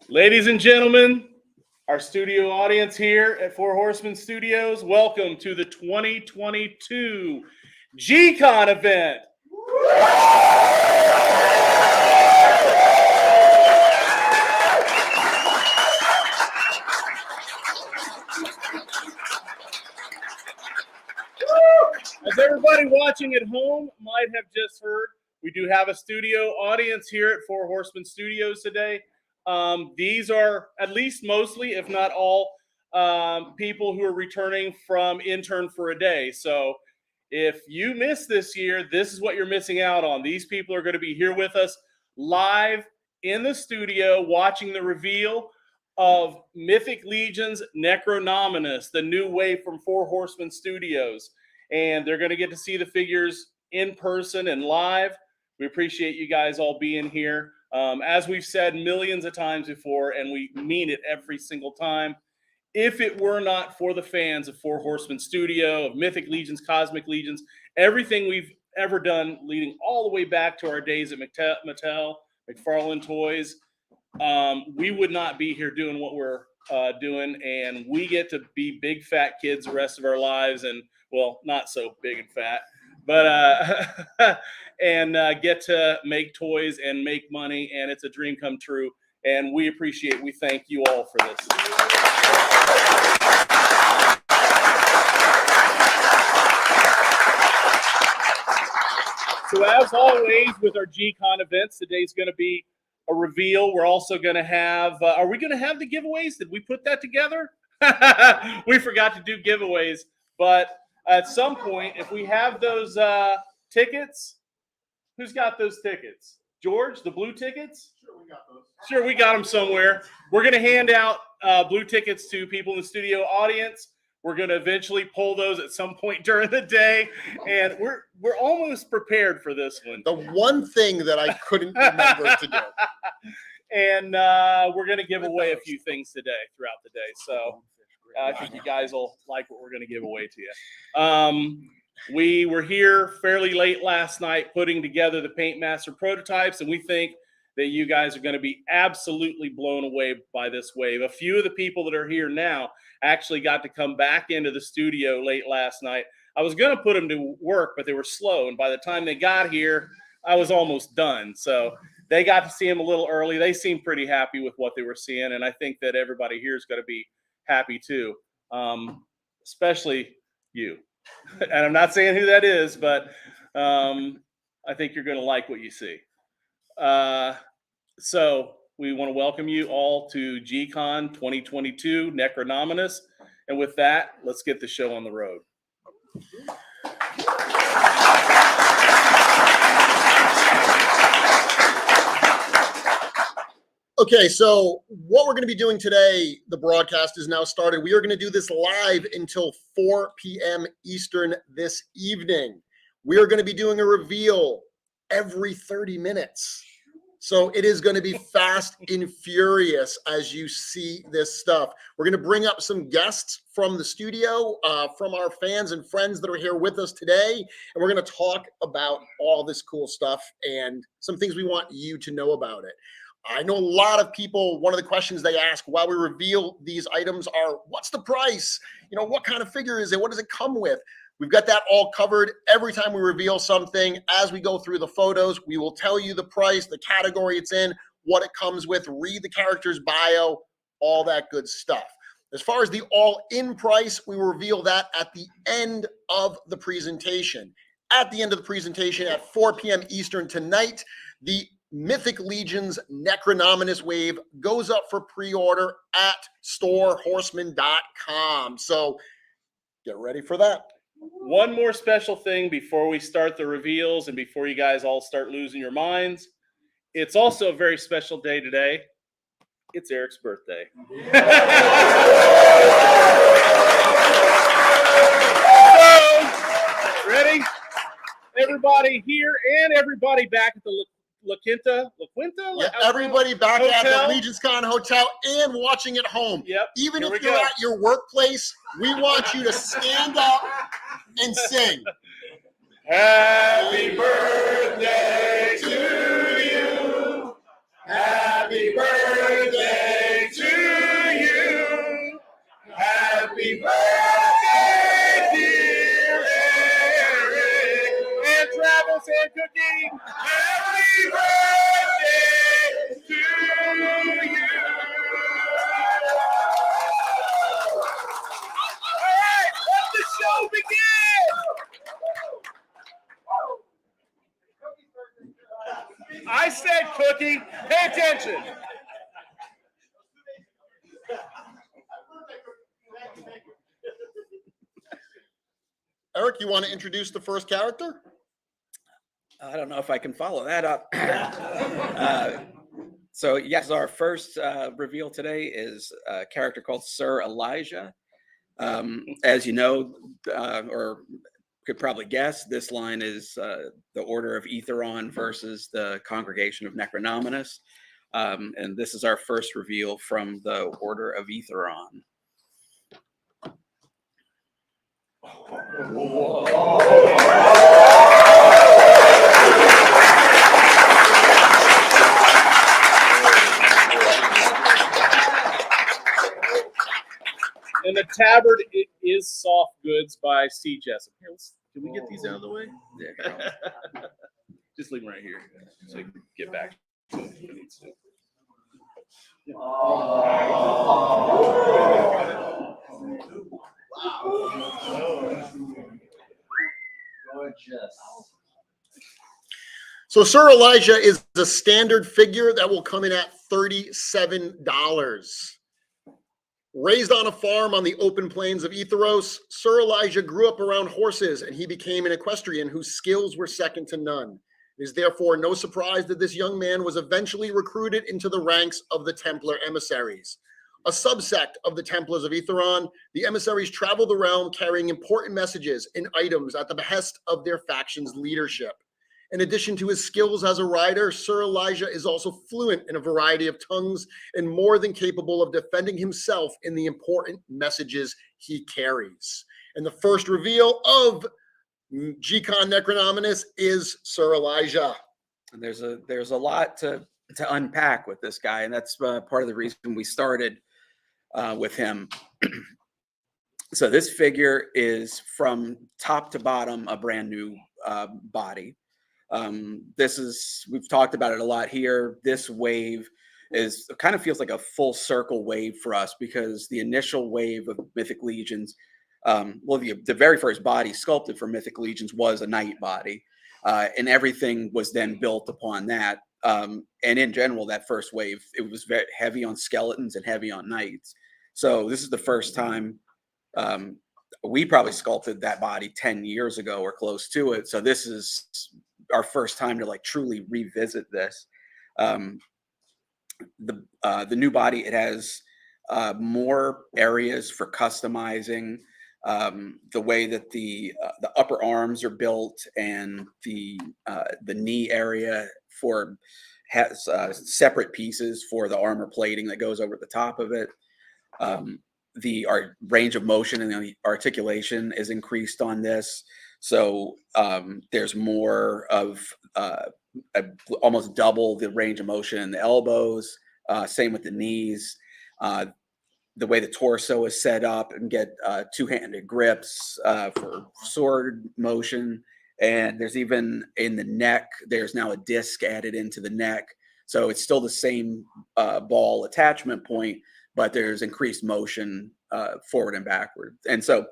Ladies and gentlemen, our studio audience here at Four Horsemen Studios, welcome to the 2022 G-Con event. As everybody watching at home might have just heard, we do have a studio audience here at Four Horsemen Studios today. These are at least mostly, if not all, people who are returning from Intern for a Day. So if you missed this year, this is what you're missing out on. These people are going to be here with us live in the studio watching the reveal of Mythic Legions Necronominus, the new wave from Four Horsemen Studios. And they're going to get to see the figures in person and live. We appreciate you guys all being here. As we've said millions of times before, and we mean it every single time, if it were not for the fans of Four Horsemen Studio, of Mythic Legions, Cosmic Legions, everything we've ever done leading all the way back to our days at Mattel, McFarlane Toys, we would not be here doing what we're doing, and we get to be big fat kids the rest of our lives, and well, not so big and fat, but and get to make toys and make money, and it's a dream come true, and we thank you all for this. So as always with our G-Con events, today's going to be a reveal. We're also going to have, are we going to have the giveaways? Did we put that together? We forgot to do giveaways, but at some point, if we have those tickets, who's got those tickets? George, the blue tickets? Sure, we got those. Sure, we got them somewhere. We're going to hand out blue tickets to people in the studio audience. We're going to eventually pull those at some point during the day, and we're almost prepared for this one. The one thing that I couldn't remember to do. And we're going to give away a few things today throughout the day. So I think you guys will like what we're going to give away to you. We were here fairly late last night putting together the Paint Master prototypes, and we think that you guys are going to be absolutely blown away by this wave. A few of the people that are here now actually got to come back into the studio late last night. I was going to put them to work, but they were slow, and by the time they got here, I was almost done. So they got to see them a little early. They seemed pretty happy with what they were seeing, and I think that everybody here is going to be happy too, especially you. And I'm not saying who that is, but I think you're going to like what you see. So we want to welcome you all to G-Con 2022 Necronominus. And with that, let's get the show on the road. Okay, so what we're going to be doing today, the broadcast is now started. We are going to do this live until 4 p.m. Eastern this evening. We are going to be doing a reveal every 30 minutes. So it is going to be fast and furious as you see this stuff. We're going to bring up some guests from the studio, from our fans and friends that are here with us today. And we're going to talk about all this cool stuff and some things we want you to know about it. I know a lot of people, one of the questions they ask while we reveal these items are, what's the price? You know, what kind of figure is it? What does it come with? We've got that all covered. Every time we reveal something, as we go through the photos, we will tell you the price, the category it's in, what it comes with, read the character's bio, all that good stuff. As far as the all-in price, we will reveal that at the end of the presentation. At the end of the presentation at 4 p.m. Eastern tonight, the Mythic Legions Necronominus wave goes up for pre-order at storehorseman.com. So get ready for that. One more special thing before we start the reveals and before you guys all start losing your minds. It's also a very special day today. It's Eric's birthday. So, ready? Everybody here and everybody back at the La Quinta? Yeah, everybody back Hotel. at the Legions Con Hotel and watching at home. Yep. Even if you're at your workplace, we want you to stand up and sing. Happy birthday to you. Happy birthday Happy birthday, dear Eric, and Travis and Cookie. Happy birthday to you. All right, let the show begin. I said Cookie. Pay attention. Eric, you want to introduce the first character? I don't know if I can follow that up. So yes, our first reveal today is a character called Sir Elijah. As you know, or could probably guess, this line is the Order of Aetheron versus the Congregation of Necronominus. And this is our first reveal from the Order of Aetheron. And the tabard is Soft Goods by C. Jessup. Here, can we get these out of the way? Yeah. Just leave them right here so you can get back to it if it needs to. Gorgeous. So Sir Elijah is the standard figure that will come in at $37. Raised on a farm on the open plains of Etheros, Sir Elijah grew up around horses and he became an equestrian whose skills were second to none. It is therefore no surprise that this young man was eventually recruited into the ranks of the Templar emissaries. A subsect of the Templars of Aetheron, the emissaries travel the realm carrying important messages and items at the behest of their faction's leadership. In addition to his skills as a rider, Sir Elijah is also fluent in a variety of tongues and more than capable of defending himself in the important messages he carries. And the first reveal of G-Con Necronominus is Sir Elijah. And there's a lot to unpack with this guy, and that's part of the reason we started with him. So this figure is from top to bottom a brand new body. We've talked about it a lot here. This wave kind of feels like a full circle wave for us, because the initial wave of Mythic Legions, the very first body sculpted for Mythic Legions was a knight body, and everything was then built upon that. And in general, that first wave, it was very heavy on skeletons and heavy on knights. So this is the first time we probably sculpted that body 10 years ago or close to it. So this is our first time to like truly revisit this. The new body, it has more areas for customizing. The way that the upper arms are built, and the knee area has separate pieces for the armor plating that goes over the top of it. The range of motion and the articulation is increased on this. So there's more of almost double the range of motion in the elbows. Same with the knees. The way the torso is set up, and get two-handed grips for sword motion. And there's even in the neck, there's now a disc added into the neck. So it's still the same ball attachment point, but there's increased motion forward and backward. And so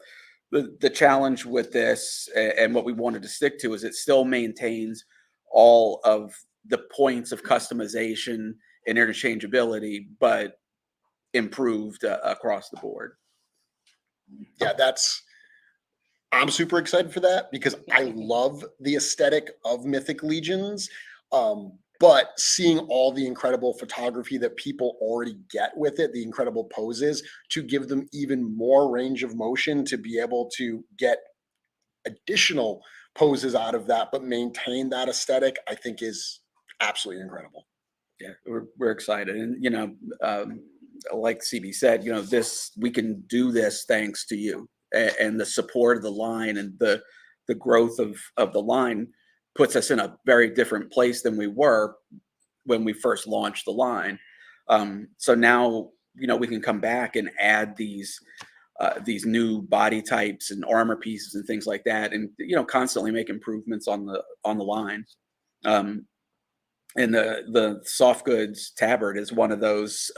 the challenge with this, and what we wanted to stick to, is it still maintains all of the points of customization and interchangeability, but improved across the board. Yeah, I'm super excited for that, because I love the aesthetic of Mythic Legions. But seeing all the incredible photography that people already get with it, the incredible poses, to give them even more range of motion, to be able to get additional poses out of that, but maintain that aesthetic, I think is absolutely incredible. Yeah, we're excited. And, like CB said, we can do this thanks to you, and the support of the line, and the growth of the line puts us in a very different place than we were when we first launched the line. So now, we can come back and add these these new body types and armor pieces and things like that, and constantly make improvements on the line. And the soft goods tabard is one of those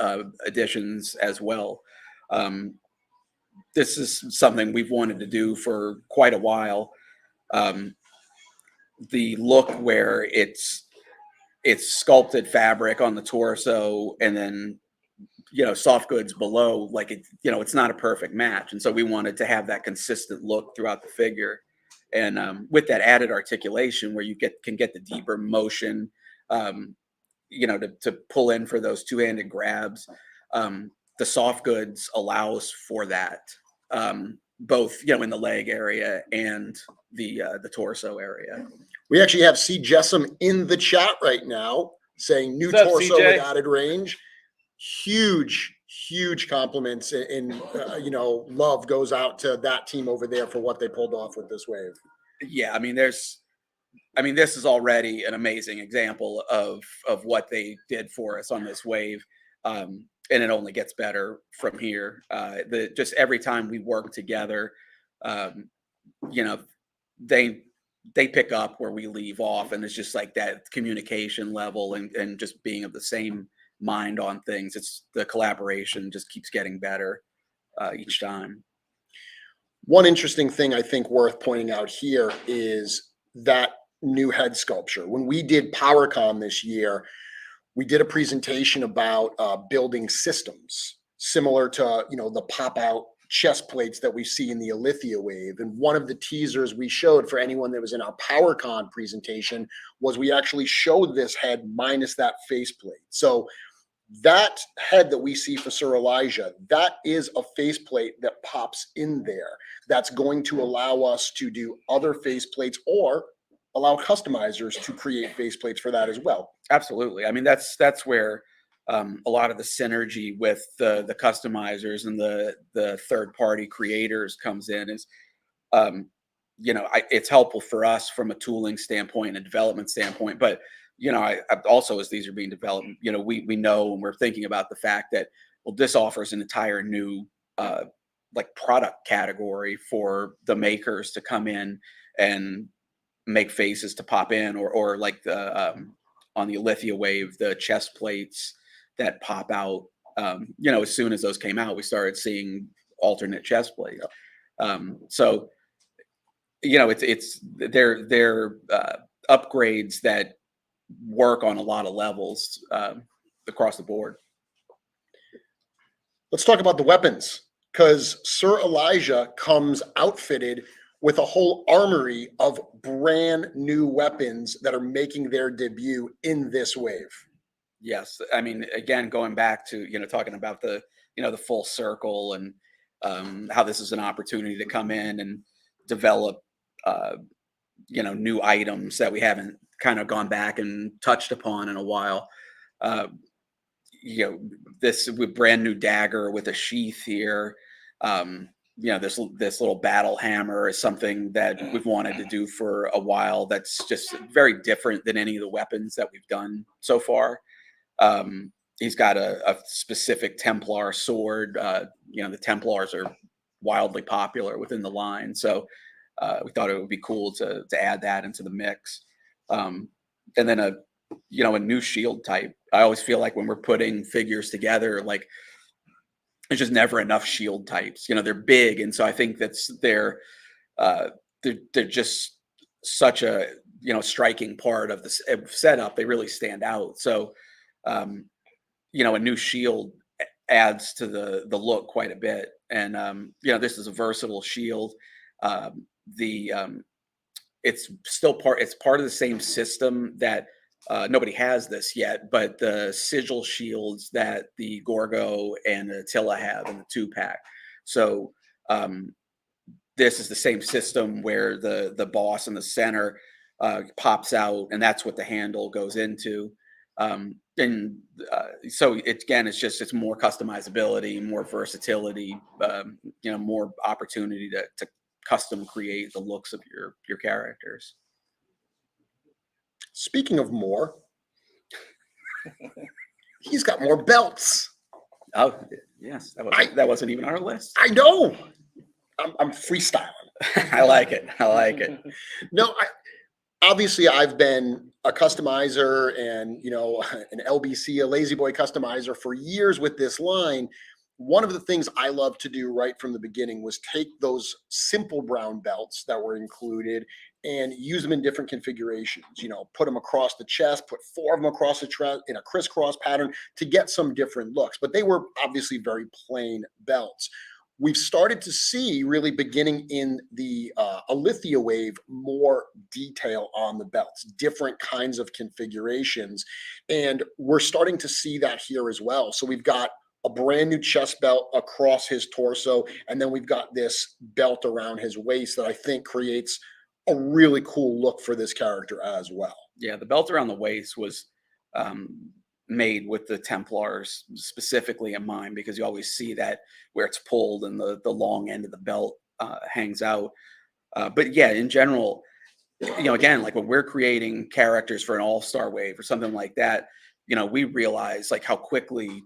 additions as well. This is something we've wanted to do for quite a while. The look where it's sculpted fabric on the torso and then soft goods below, like it's not a perfect match, and so we wanted to have that consistent look throughout the figure, and with that added articulation where you can get the deeper motion, to pull in for those two-handed grabs. The soft goods allows for that, both in the leg area and the torso area. We actually have C. Jessam in the chat right now saying new What's up, torso CJ? with added range. Huge compliments, and love goes out to that team over there for what they pulled off with this wave. Yeah, this is already an amazing example of what they did for us on this wave, and it only gets better from here. Just every time we work together, they pick up where we leave off, and it's just like that communication level and just being of the same mind on things. It's the collaboration just keeps getting better each time. One interesting thing I think worth pointing out here is that new head sculpture. When we did PowerCon this year, we did a presentation about building systems similar to the pop-out chest plates that we see in the Alithia wave. And one of the teasers we showed for anyone that was in our PowerCon presentation was we actually showed this head minus that faceplate. So that head that we see for Sir Elijah, that is a faceplate that pops in there. That's going to allow us to do other faceplates or allow customizers to create faceplates for that as well. Absolutely. That's where a lot of the synergy with the customizers and the third-party creators comes in. Is it's helpful for us from a tooling standpoint and development standpoint, but I also, as these are being developed, we know, and we're thinking about the fact that, well, this offers an entire new product category for the makers to come in and make faces to pop in, or like the on the Alithia wave, the chest plates that pop out. As soon as those came out, we started seeing alternate chest plates. So they're upgrades that work on a lot of levels across the board. Let's talk about the weapons, because Sir Elijah comes outfitted with a whole armory of brand new weapons that are making their debut in this wave. Yes, again, going back to talking about the the full circle and how this is an opportunity to come in and develop new items that we haven't kind of gone back and touched upon in a while. This with brand new dagger with a sheath here. This little battle hammer is something that we've wanted to do for a while. That's just very different than any of the weapons that we've done so far. He's got a specific Templar sword. The Templars are wildly popular within the line, so we thought it would be cool to add that into the mix. And then a new shield type. I always feel like when we're putting figures together, like, there's just never enough shield types. They're big, and so I think they're just such a striking part of the setup. They really stand out. So a new shield adds to the look quite a bit. And this is a versatile shield. It's part of the same system that nobody has this yet, but the sigil shields that the Gorgo and the Attila have in the 2-pack. So this is the same system where the boss in the center pops out, and that's what the handle goes into. So it's more customizability, more versatility, more opportunity to custom create the looks of your characters. Speaking of more, he's got more belts. Oh, yes. That wasn't even on our list. I know. I'm freestyling. I like it. I like it. No, obviously I've been a customizer and, an LBC, a lazy boy customizer for years with this line. One of the things I love to do right from the beginning was take those simple brown belts that were included and use them in different configurations, put them across the chest, put 4 of them across the chest in a crisscross pattern to get some different looks, but they were obviously very plain belts. We've started to see, really beginning in the Alithia wave, more detail on the belts, different kinds of configurations. And we're starting to see that here as well. So we've got a brand new chest belt across his torso, and then we've got this belt around his waist that I think creates a really cool look for this character as well. Yeah, the belt around the waist was made with the Templars specifically in mind, because you always see that where it's pulled and the long end of the belt hangs out. But yeah, in general, again, like when we're creating characters for an all-star wave or something like that, we realize like how quickly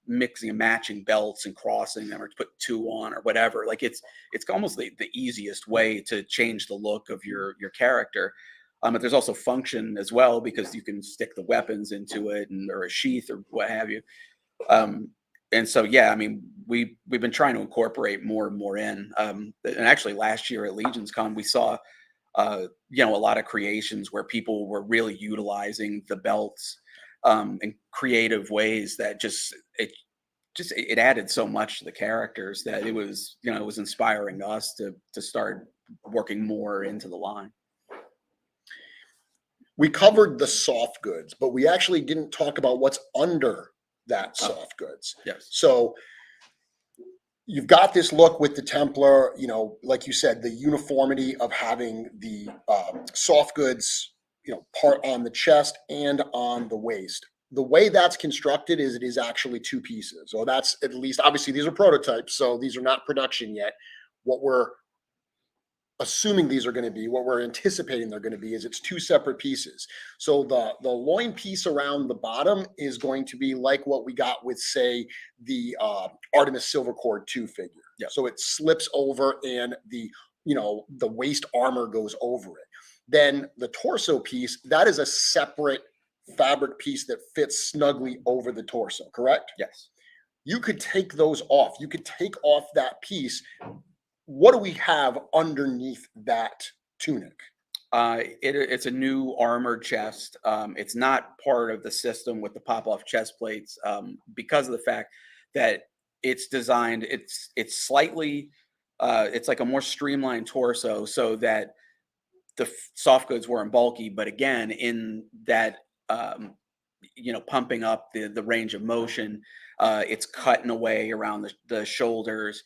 mixing and matching belts and crossing them, or to put 2 on or whatever, like it's almost the easiest way to change the look of your character. But there's also function as well, because you can stick the weapons into it or a sheath or what have you. And so, yeah, I mean, we've been trying to incorporate more and more in. And actually last year at Legions Con, we saw, a lot of creations where people were really utilizing the belts in creative ways that it added so much to the characters that it was inspiring us to start working more into the line. We covered the soft goods, but we actually didn't talk about what's under that soft goods. Yes. So you've got this look with the Templar, like you said, the uniformity of having the soft goods, part on the chest and on the waist. The way that's constructed is it is actually 2 pieces. So that's, at least, obviously these are prototypes, so these are not production yet. What we're assuming these are going to be, what we're anticipating they're going to be, is it's 2 separate pieces. So the loin piece around the bottom is going to be like what we got with, say, the Artemis Silvercord 2 figure. Yep. So it slips over and the waist armor goes over it. Then the torso piece, that is a separate fabric piece that fits snugly over the torso, correct? Yes. You could take those off. You could take off that piece. What do we have underneath that tunic? It's a new armored chest. It's not part of the system with the pop-off chest plates, because of the fact that it's designed. It's slightly, it's like a more streamlined torso, so that the soft goods weren't bulky. But again, in that, pumping up the range of motion, it's cutting away around the shoulders.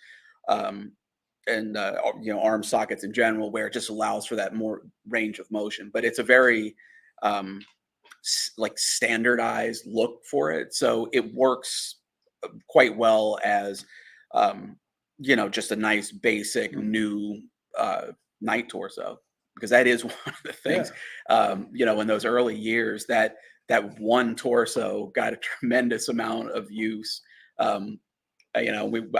And arm sockets in general, where it just allows for that more range of motion. But it's a very like standardized look for it, so it works quite well as just a nice basic new knight torso, because that is one of the things. In those early years, that one torso got a tremendous amount of use. We're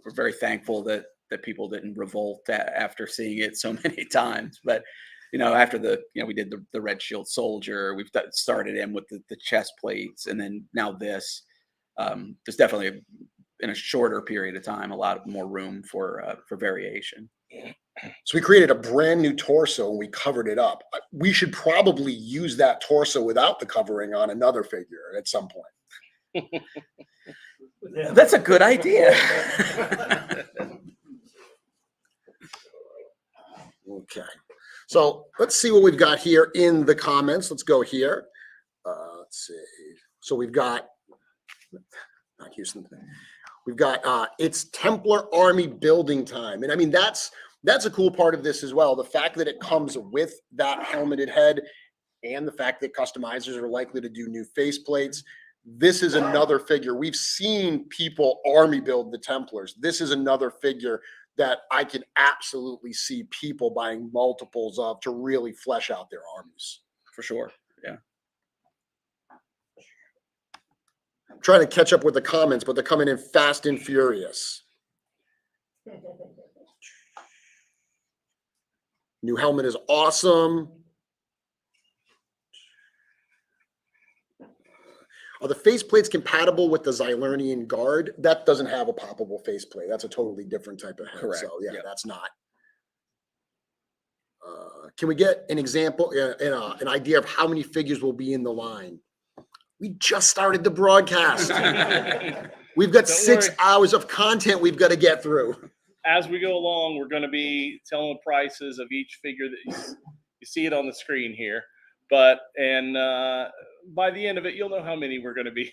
very thankful that people didn't revolt after seeing it so many times. But after we did the Red Shield Soldier, we've started in with the chest plates, and then now this. There's definitely, in a shorter period of time, a lot more room for variation. So we created a brand new torso and we covered it up. We should probably use that torso without the covering on another figure at some point. That's a good idea. Okay, so let's see what we've got here in the comments. Let's go here. Let's see. So we've got, not Houston. We've got it's Templar Army building time, and I mean that's a cool part of this as well. The fact that it comes with that helmeted head, and the fact that customizers are likely to do new faceplates. This is another figure. We've seen people army build the Templars. This is another figure that I can absolutely see people buying multiples of to really flesh out their armies. For sure. Yeah. I'm trying to catch up with the comments, but they're coming in fast and furious. New helmet is awesome. Are the faceplates compatible with the Xylernian Guard? That doesn't have a poppable faceplate. That's a totally different type of head. Correct. So yeah, Yep. that's not. Can we get an example, an idea of how many figures will be in the line? We just started the broadcast. We've got Don't 6 worry. hours of content we've got to get through. As we go along, we're going to be telling the prices of each figure that you see it on the screen here. But by the end of it, you'll know how many we're going to be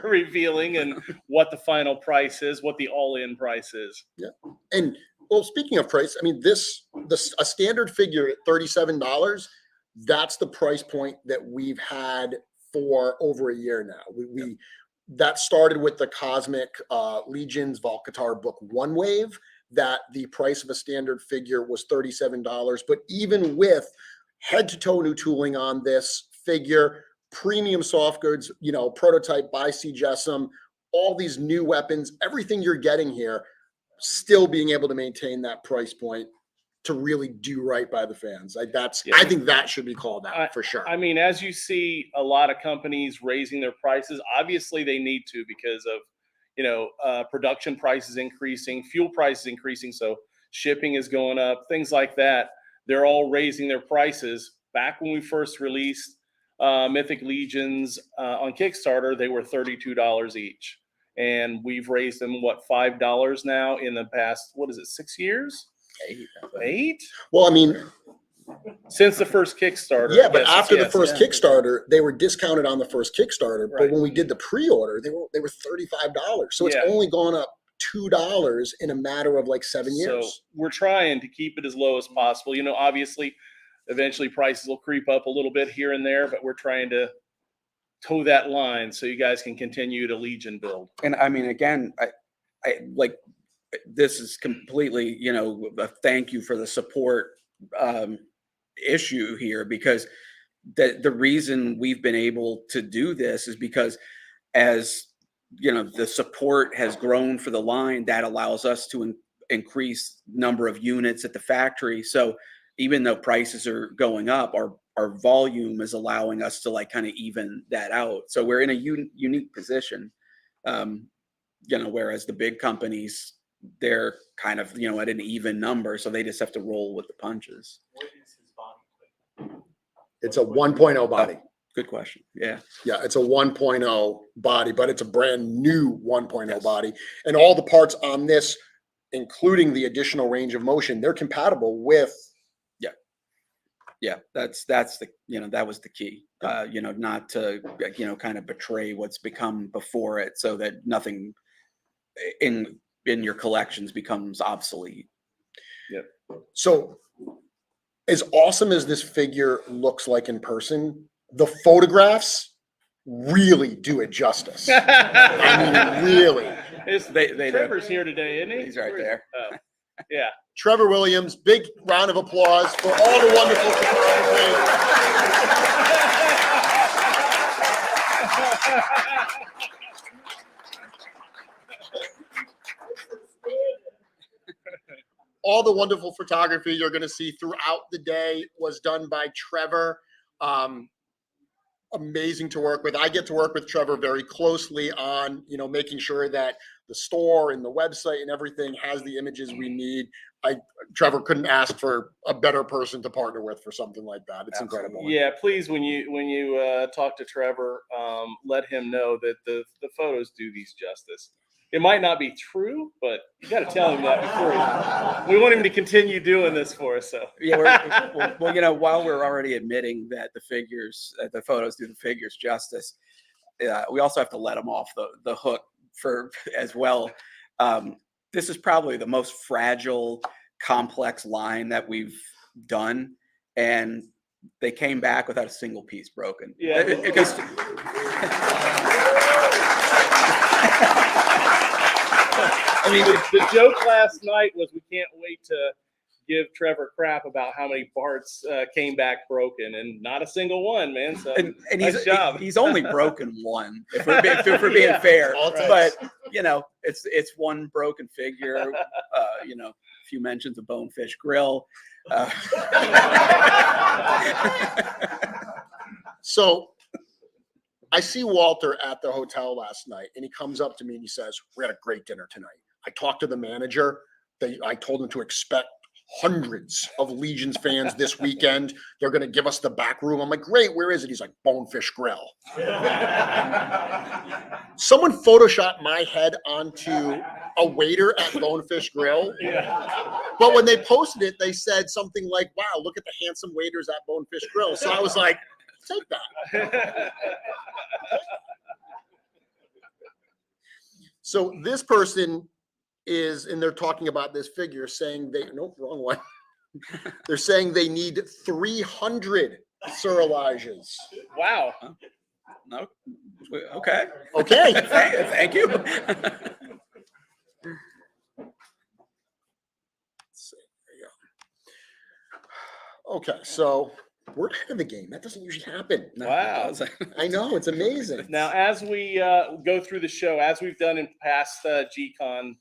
revealing and what the final price is, what the all-in price is. Yeah. And well, speaking of price, I mean, a standard figure at $37, that's the price point that we've had for over a year now. That started with the Cosmic Legions Volcatar Book 1 wave, that the price of a standard figure was $37. But even with head-to-toe new tooling on this figure, premium soft goods, prototype by C. Jessam, all these new weapons, everything you're getting here, still being able to maintain that price point to really do right by the fans. I think that should be called out for sure. I mean, as you see a lot of companies raising their prices, obviously they need to because of, production prices increasing, fuel prices increasing, so shipping is going up, things like that. They're all raising their prices. Back when we first released Mythic Legions on Kickstarter, they were $32 each. And we've raised them, $5 now in the past, 6 years? 8? Well, I mean, since the first Kickstarter. yeah, but yes, after the yes, first yeah. Kickstarter, they were discounted on the first Kickstarter. Right. But when we did the pre-order, they were $35. So it's Yeah. only gone up $2 in a matter of like 7 years. So we're trying to keep it as low as possible. Obviously, eventually prices will creep up a little bit here and there, but we're trying to toe that line so you guys can continue to Legion build. And I mean, again, I like, this is completely, a thank you for the support issue here, because the reason we've been able to do this is because as the support has grown for the line, that allows us to increase number of units at the factory. So even though prices are going up, our volume is allowing us to kind of even that out. So we're in a unique position, whereas the big companies, they're kind of, at an even number. So they just have to roll with the punches. What is his body weight? It's a 1.0 body. Good question. Yeah. Yeah, it's a 1.0 body, but it's a brand new 1.0 Yes. body. And all the parts on this, including the additional range of motion, they're compatible with. Yeah, that's the, that was the key, not to, kind of betray what's become before it, so that nothing in your collections becomes obsolete. Yep. So as awesome as this figure looks like in person, the photographs really do it justice. I mean, really. Trevor's here today, isn't he? He's right there. Oh, yeah. Trevor Williams, big round of applause for all the wonderful photography. All the wonderful photography you're going to see throughout the day was done by Trevor. Amazing to work with. I get to work with Trevor very closely on, making sure that the store and the website and everything has the images we need. Trevor couldn't ask for a better person to partner with for something like that. It's incredible. Yeah, please, when you talk to Trevor, let him know that the photos do these justice. It might not be true, but you got to tell him that before. We want him to continue doing this for us. So Yeah, well, while we're already admitting that the photos do the figures justice, we also have to let them off the hook for as well. This is probably the most fragile, complex line that we've done, and they came back without a single piece broken. Yeah, because I mean, the joke last night was we can't wait to give Trevor crap about how many parts came back broken, and not a single one, man. So And nice job. he's only broken one, if we're being Yeah. fair. All it takes. But it's one broken figure. A few mentions of Bonefish Grill. So I see Walter at the hotel last night, and he comes up to me and he says, "We had a great dinner tonight. I talked to the manager. I told him to expect hundreds of Legions fans this weekend. They're going to give us the back room." I'm like, "Great, where is it?" He's like, "Bonefish Grill." Someone photoshopped my head onto a waiter at Bonefish Grill. Yeah. But when they posted it, they said something like, "Wow, look at the handsome waiters at Bonefish Grill." So I was like, take that. So this person is, and they're talking about this figure, saying nope, wrong one. They're saying they need 300 Surelages. Wow. No. Okay. Okay. Thank you. Let's see. There you go. Okay, so we're ahead of the game. That doesn't usually happen. Wow. I know, it's amazing. Now, as we go through the show, as we've done in past G-Con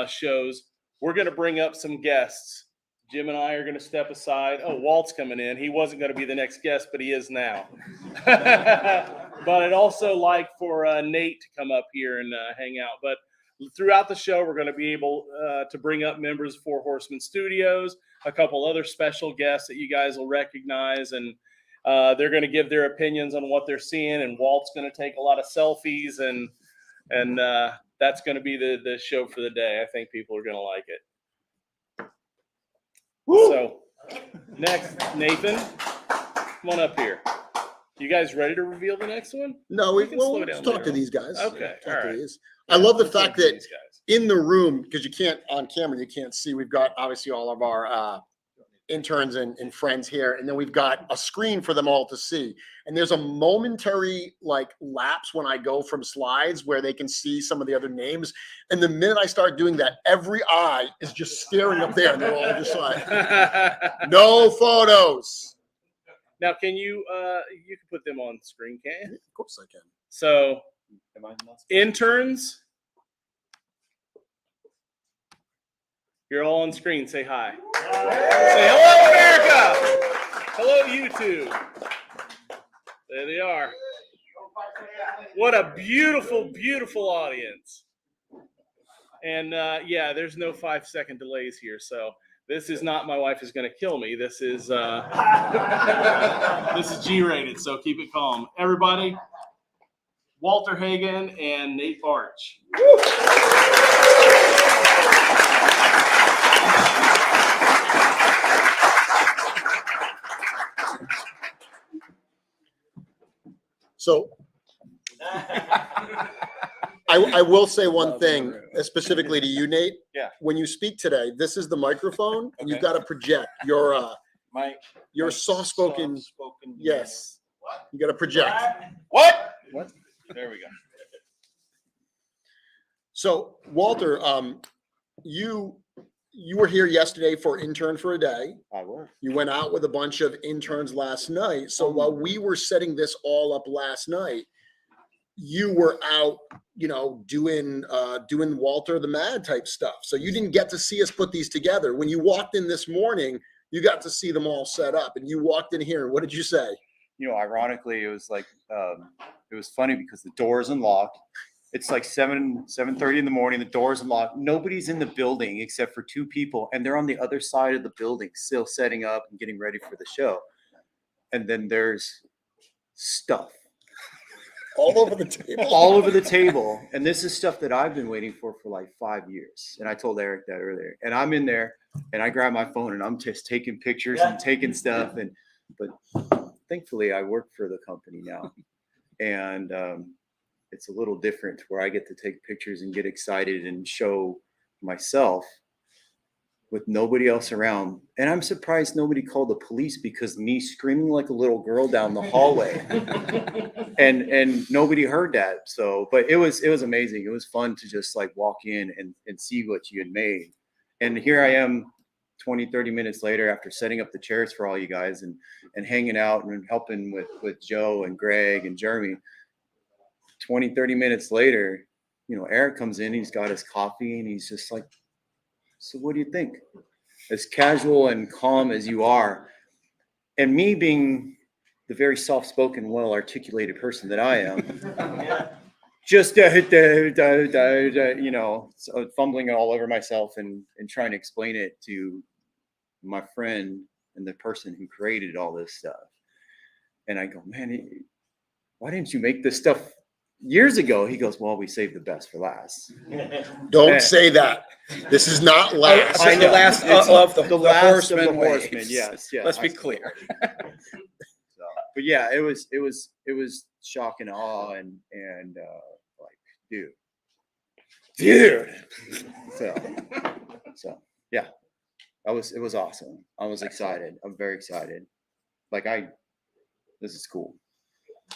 shows, we're going to bring up some guests. Jim and I are going to step aside. Oh, Walt's coming in. He wasn't going to be the next guest, but he is now. But I'd also like for Nate to come up here and hang out. But throughout the show, we're going to be able to bring up members of Four Horsemen Studios, a couple other special guests that you guys will recognize, and they're going to give their opinions on what they're seeing. And Walt's going to take a lot of selfies, and that's going to be the show for the day. I think people are going to like it. Woo! So next, Nathan, come on up here. You guys ready to reveal the next one? No, We can slow let's down talk there. to these guys. Okay, Talk all to right. these. I love the Let's talk fact to that these guys. in the room, because you can't on camera, you can't see. We've got obviously all of our interns and friends here, and then we've got a screen for them all to see. And there's a momentary lapse when I go from slides where they can see some of the other names. And the minute I start doing that, every eye is just staring up there, and they're all just like, "No photos." Now, can you can put them on screen, can't you? Of course I can. So, Am I not- interns, you're all on screen. Say hi. Say hello, America. Hello, YouTube. There they are. What a beautiful, beautiful audience. And yeah, there's no 5-second delays here. So this is not "my wife is going to kill me." This is this is G-rated. So keep it calm, everybody. Walter Hagen and Nate Barch. So I will say one thing specifically to you, Nate. Yeah. When you speak today, this is the microphone, and you've Okay. got to project your My soft-spoken. soft-spoken. Yes, you got to project. What? There we go. So Walter, you were here yesterday for Intern for a Day. I will. You went out with a bunch of interns last night. So while we were setting this all up last night, you were out, doing Walter the Mad type stuff. So you didn't get to see us put these together. When you walked in this morning, you got to see them all set up, and you walked in here. And what did you say? Ironically, it was like it was funny because the door is unlocked. It's like 7:30 in the morning. The door is unlocked. Nobody's in the building except for 2 people, and they're on the other side of the building, still setting up and getting ready for the show. And then there's stuff All over the table. all over the table, and this is stuff that I've been waiting for like 5 years. And I told Eric that earlier. And I'm in there, and I grab my phone, and I'm just taking pictures and taking stuff. But thankfully, I work for the company now, and it's a little different where I get to take pictures and get excited and show myself with nobody else around. And I'm surprised nobody called the police because me screaming like a little girl down the hallway and nobody heard that. So, but it was amazing. It was fun to just walk in and see what you had made. And here I am 20, 30 minutes later, after setting up the chairs for all you guys and hanging out and helping with Joe and Greg and Jeremy, 20, 30 minutes later, you know, Eric comes in, he's got his coffee and he's just like, so what do you think? As casual and calm as you are. And me being the very soft-spoken, well-articulated person that I am, just you know, so fumbling all over myself and trying to explain it to my friend and the person who created all this stuff. And I go, man, why didn't you make this stuff years ago? He goes, well, we saved the best for last. Don't say that. This is not last. I know. The last of the last of the horsemen. horsemen. Yes, yes. Let's be clear. So, but yeah, it was shock and awe and like, dude. So yeah, it was awesome. I was excited. I'm very excited. Like this is cool.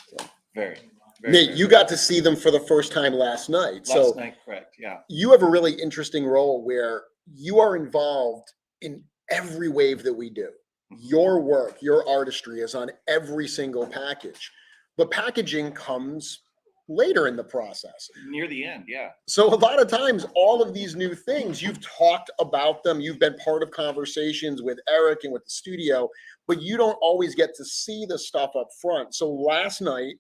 So Very. Nate, you got to see them for the first time last night. Last night, correct. Yeah. You have a really interesting role where you are involved in every wave that we do. Your work, your artistry is on every single package, but packaging comes later in the process. Near the end, yeah. So a lot of times, all of these new things, you've talked about them, you've been part of conversations with Eric and with the studio, but you don't always get to see the stuff up front. So last night,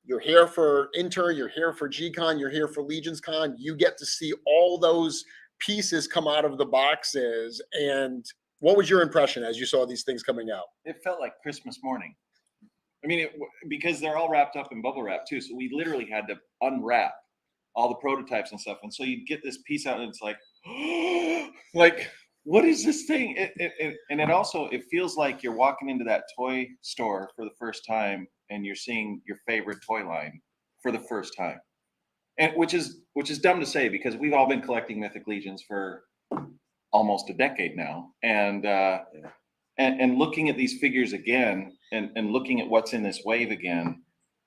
you're here for Inter, you're here for G-Con, you're here for Legions Con. You get to see all those pieces come out of the boxes. And what was your impression as you saw these things coming out? It felt like Christmas morning. I mean, because they're all wrapped up in bubble wrap too. So we literally had to unwrap all the prototypes and stuff. And so you'd get this piece out and it's like, like, what is this thing? And it also, it feels like you're walking into that toy store for the first time and you're seeing your favorite toy line for the first time. And which is dumb to say because we've all been collecting Mythic Legions for almost a decade now. And looking at these figures again and looking at what's in this wave again,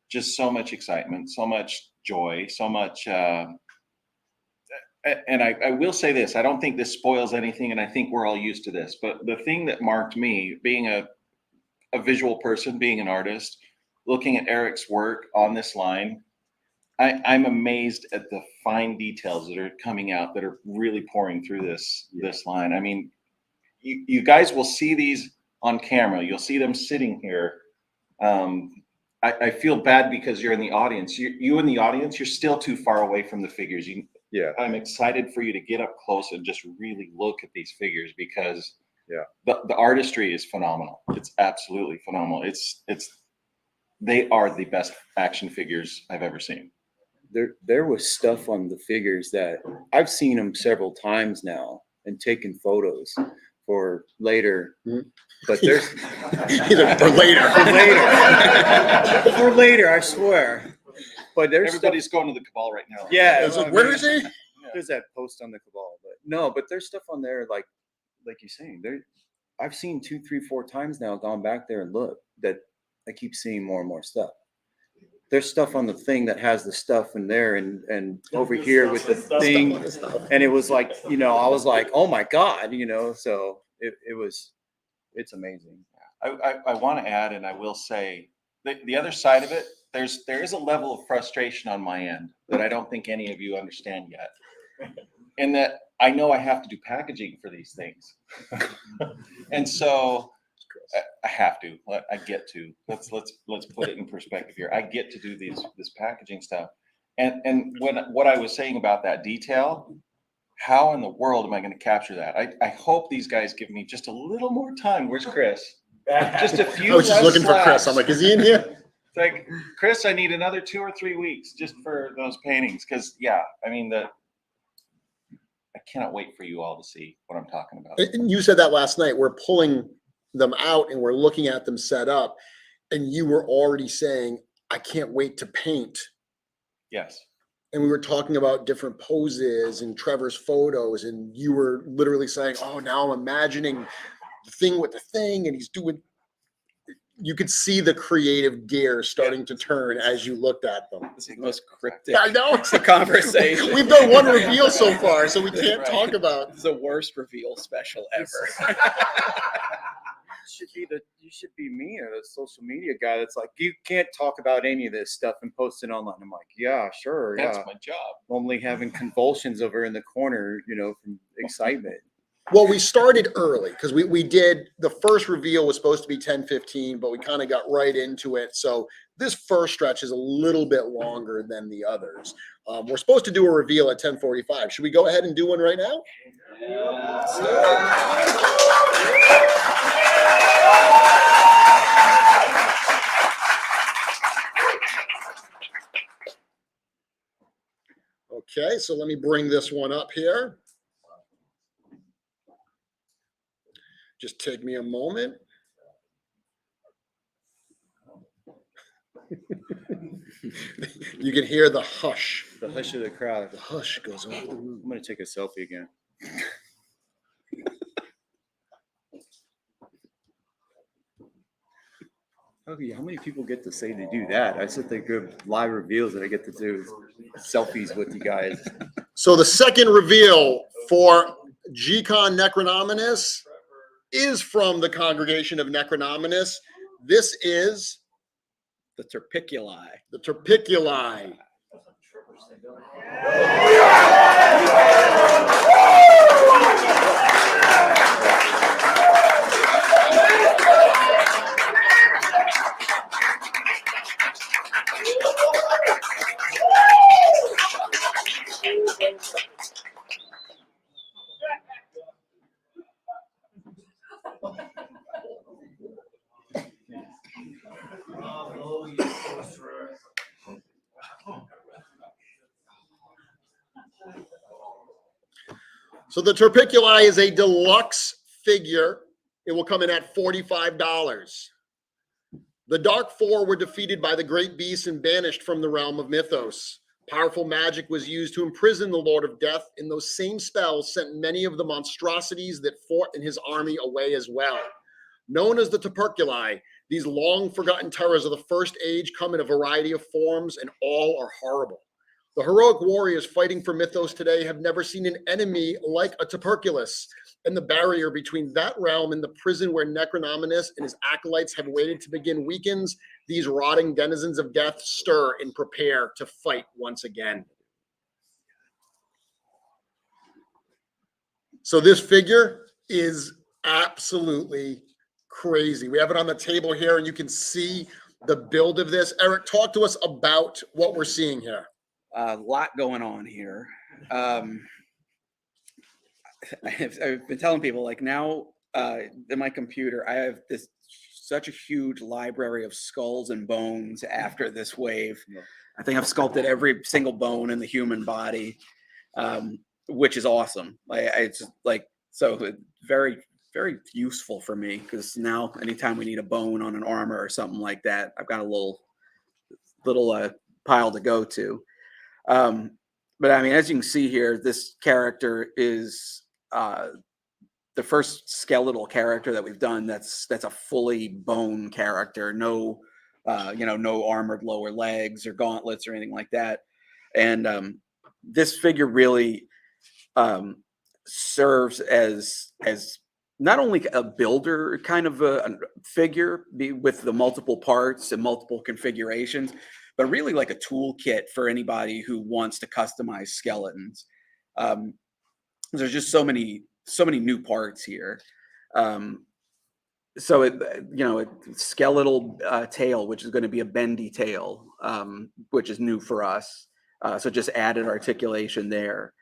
just so much excitement, so much joy, so much and I will say this, I don't think this spoils anything, and I think we're all used to this, but the thing that marked me, being a visual person, being an artist, looking at Eric's work on this line, I'm amazed at the fine details that are coming out that are really pouring through this line. I mean, you guys will see these on camera. You'll see them sitting here. I feel bad because you're in the audience. You in the audience, you're still too far away from the figures. yeah, I'm excited for you to get up close and just really look at these figures because the artistry is phenomenal. It's absolutely phenomenal. They are the best action figures I've ever seen. there was stuff on the figures that I've seen them several times now and taken photos for later. But there's for later. For later, I swear. But there's Everybody's going to the Cabal right now. Yeah. It's like, where is he? There's that post on the Cabal, but no, but there's stuff on there like you're saying. I've seen 2, 3, 4 times now, gone back there and look that I keep seeing more and more stuff. There's stuff on the thing that has the stuff in there and over here with the thing. And it was like, you know, I was like, oh my God, you know, so it's amazing. I want to add, and I will say the other side of it, there is a level of frustration on my end that I don't think any of you understand yet. And that I know I have to do packaging for these things. And so I have to. I get to. Let's put it in perspective here. I get to do this packaging stuff. And what I was saying about that detail, how in the world am I going to capture that? I hope these guys give me just a little more time. Where's Chris? Just a few. I was just less looking for Chris. slaps. I'm like, is he in here? It's like, Chris, I need another 2 or 3 weeks just for those paintings. Because I mean I cannot wait for you all to see what I'm talking about. And you said that last night. We're pulling them out and we're looking at them set up, and you were already saying, I can't wait to paint. Yes. And we were talking about different poses and Trevor's photos, and you were literally saying, oh, now I'm imagining the thing with the thing, and he's doing, you could see the creative gear starting to turn as you looked at them. This is the most cryptic I know. conversation. We've done one reveal so far, so we can't Right. talk about. This is the worst reveal special ever. You should be me or the social media guy that's like, you can't talk about any of this stuff and post it online. I'm like, yeah, sure. That's Yeah. my job. Only having convulsions over in the corner, from excitement. Well, we started early because we did the first reveal was supposed to be 10:15, but we kind of got right into it. So this first stretch is a little bit longer than the others. We're supposed to do a reveal at 10:45. Should we go ahead and do one right now? Okay, so let me bring this one up here. Just take me a moment. You can hear the hush. The hush of the crowd. The hush goes over the room. I'm going to take a selfie again. Okay, how many people get to say they do that? I said they good live reveals that I get to do selfies with you guys. So the second reveal for G-Con Necronominus is from the congregation of Necronominus. This is The Terpiculi. the Terpiculi. So the Terpiculi is a deluxe figure. It will come in at $45. The Dark Four were defeated by the great beasts and banished from the realm of Mythos. Powerful magic was used to imprison the Lord of Death, and those same spells sent many of the monstrosities that fought in his army away as well. Known as the Terpiculi, these long-forgotten terrors of the First Age come in a variety of forms, and all are horrible. The heroic warriors fighting for Mythos today have never seen an enemy like a Terpiculi, and the barrier between that realm and the prison where Necronominus and his acolytes have waited to begin weakens. These rotting denizens of death stir and prepare to fight once again. So this figure is absolutely crazy. We have it on the table here, and you can see the build of this. Eric, talk to us about what we're seeing here. A lot going on here. I've been telling people, like, now in my computer, I have such a huge library of skulls and bones after this wave. Yeah. I think I've sculpted every single bone in the human body, which is awesome. It's like, so very, very useful for me, because now anytime we need a bone on an armor or something like that, I've got a little pile to go to. But I mean, as you can see here, this character is the first skeletal character that we've done that's a fully bone character. No, no armored lower legs or gauntlets or anything like that. And this figure really serves as not only a builder kind of a figure with the multiple parts and multiple configurations, but really like a toolkit for anybody who wants to customize skeletons. There's just so many new parts here. So skeletal tail, which is going to be a bendy tail, which is new for us. So just added articulation there.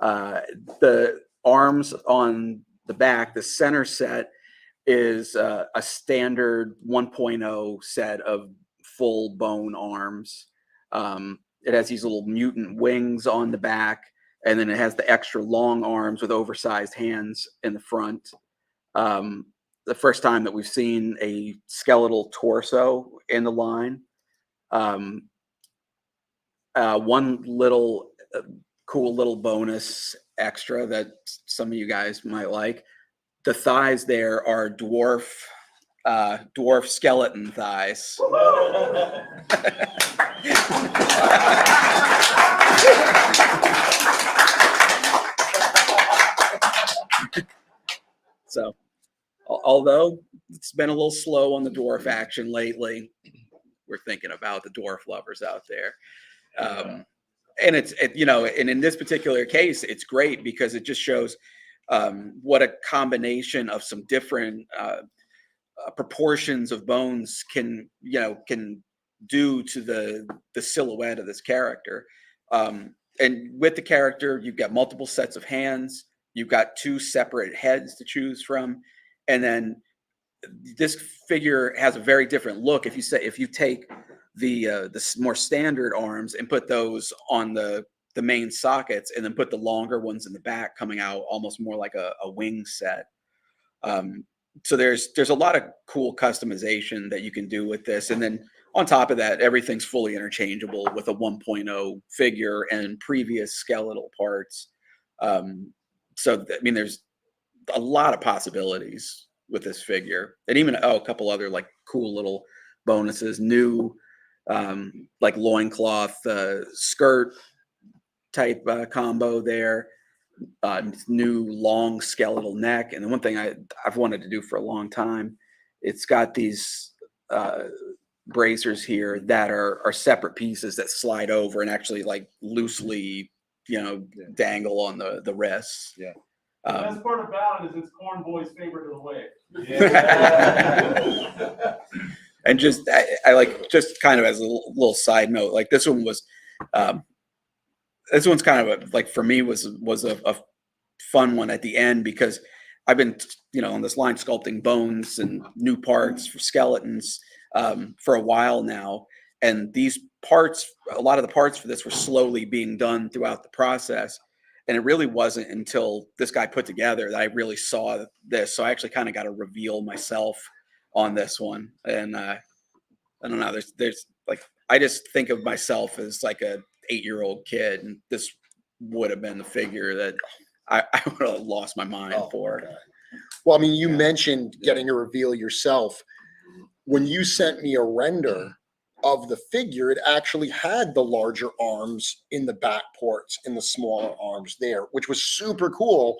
The arms on the back, the center set is a standard 1.0 set of full bone arms. It has these little mutant wings on the back, and then it has the extra long arms with oversized hands in the front. The first time that we've seen a skeletal torso in the line. One little cool little bonus extra that some of you guys might like. The thighs there are dwarf dwarf skeleton thighs. So, although it's been a little slow on the dwarf action lately, we're thinking about the dwarf lovers out there. And and in this particular case, it's great because it just shows what a combination of some different proportions of bones can do to the silhouette of this character. And with the character, you've got multiple sets of hands, you've got 2 separate heads to choose from, and then this figure has a very different look. If you take the more standard arms and put those on the main sockets, and then put the longer ones in the back, coming out almost more like a wing set. So there's a lot of cool customization that you can do with this, and then on top of that, everything's fully interchangeable with a 1.0 figure and previous skeletal parts. So I mean, there's a lot of possibilities with this figure, and even a couple other like cool little bonuses, new like loincloth skirt type combo there, new long skeletal neck. And the one thing I've wanted to do for a long time, it's got these bracers here that are separate pieces that slide over and actually like loosely dangle on the wrists. Yeah. The best part about it is it's Corn Boy's favorite of the way. And just I like, just kind of as a little side note, like this one was this one's kind of like for me was a fun one at the end, because I've been on this line sculpting bones and new parts for skeletons for a while now, and these parts, a lot of the parts for this were slowly being done throughout the process. And it really wasn't until this guy put together that I really saw this. So I actually kind of got to reveal myself on this one. And I don't know, there's like, I just think of myself as like a 8-year-old kid, and this would have been the figure that I would have lost my mind for. Okay. Well, I mean, you mentioned getting to reveal yourself. When you sent me a render of the figure, it actually had the larger arms in the back ports and the smaller arms there, which was super cool,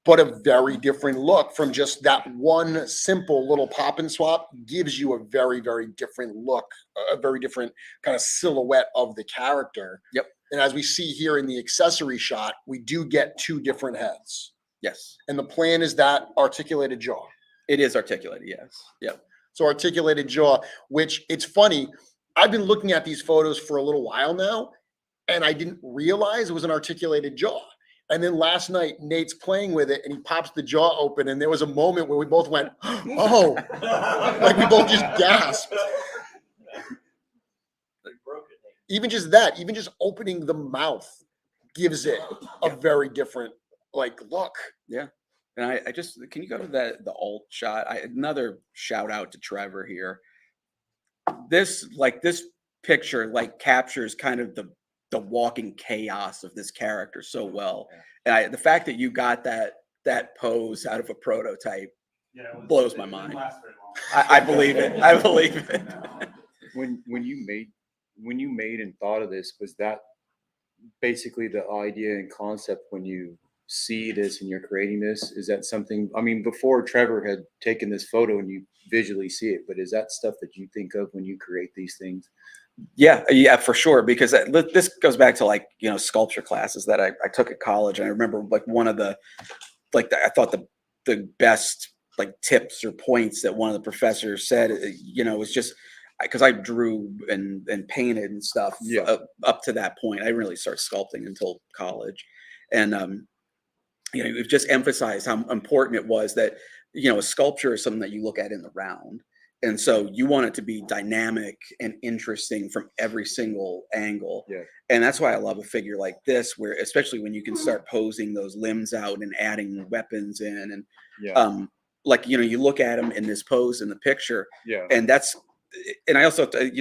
but a very different look from just that one simple little pop and swap. Gives you a very, very different look, a very different kind of silhouette of the character. Yep. And as we see here in the accessory shot, we do get 2 different heads. Yes. And the plan is that articulated jaw. It is articulated, yes. Yep. So articulated jaw, which it's funny, I've been looking at these photos for a little while now, and I didn't realize it was an articulated jaw. And then last night, Nate's playing with it, and he pops the jaw open, and there was a moment where we both went, oh, like we both just gasped. Even just that, even just opening the mouth gives it a very different like look. Yeah. And I just, can you go to the alt shot? Another shout out to Trevor here. This picture like captures kind of the walking chaos of this character so well. And the fact that you got that pose out of a prototype blows my mind. I believe it. I believe it. When you made and thought of this, was that basically the idea and concept when you see this and you're creating this? Is that something, I mean, before Trevor had taken this photo and you visually see it, but is that stuff that you think of when you create these things? Yeah, for sure. Because this goes back to like, sculpture classes that I took at college. And I remember like one of the, I thought the best like tips or points that one of the professors said, was just, because I drew and painted and stuff up to that point. I didn't really start sculpting until college. And, we've just emphasized how important it was that, a sculpture is something that you look at in the round. And so you want it to be dynamic and interesting from every single angle. Yeah. And that's why I love a figure like this, where especially when you can start posing those limbs out and adding weapons in. And you look at them in this pose in the picture. Yeah. And I also, I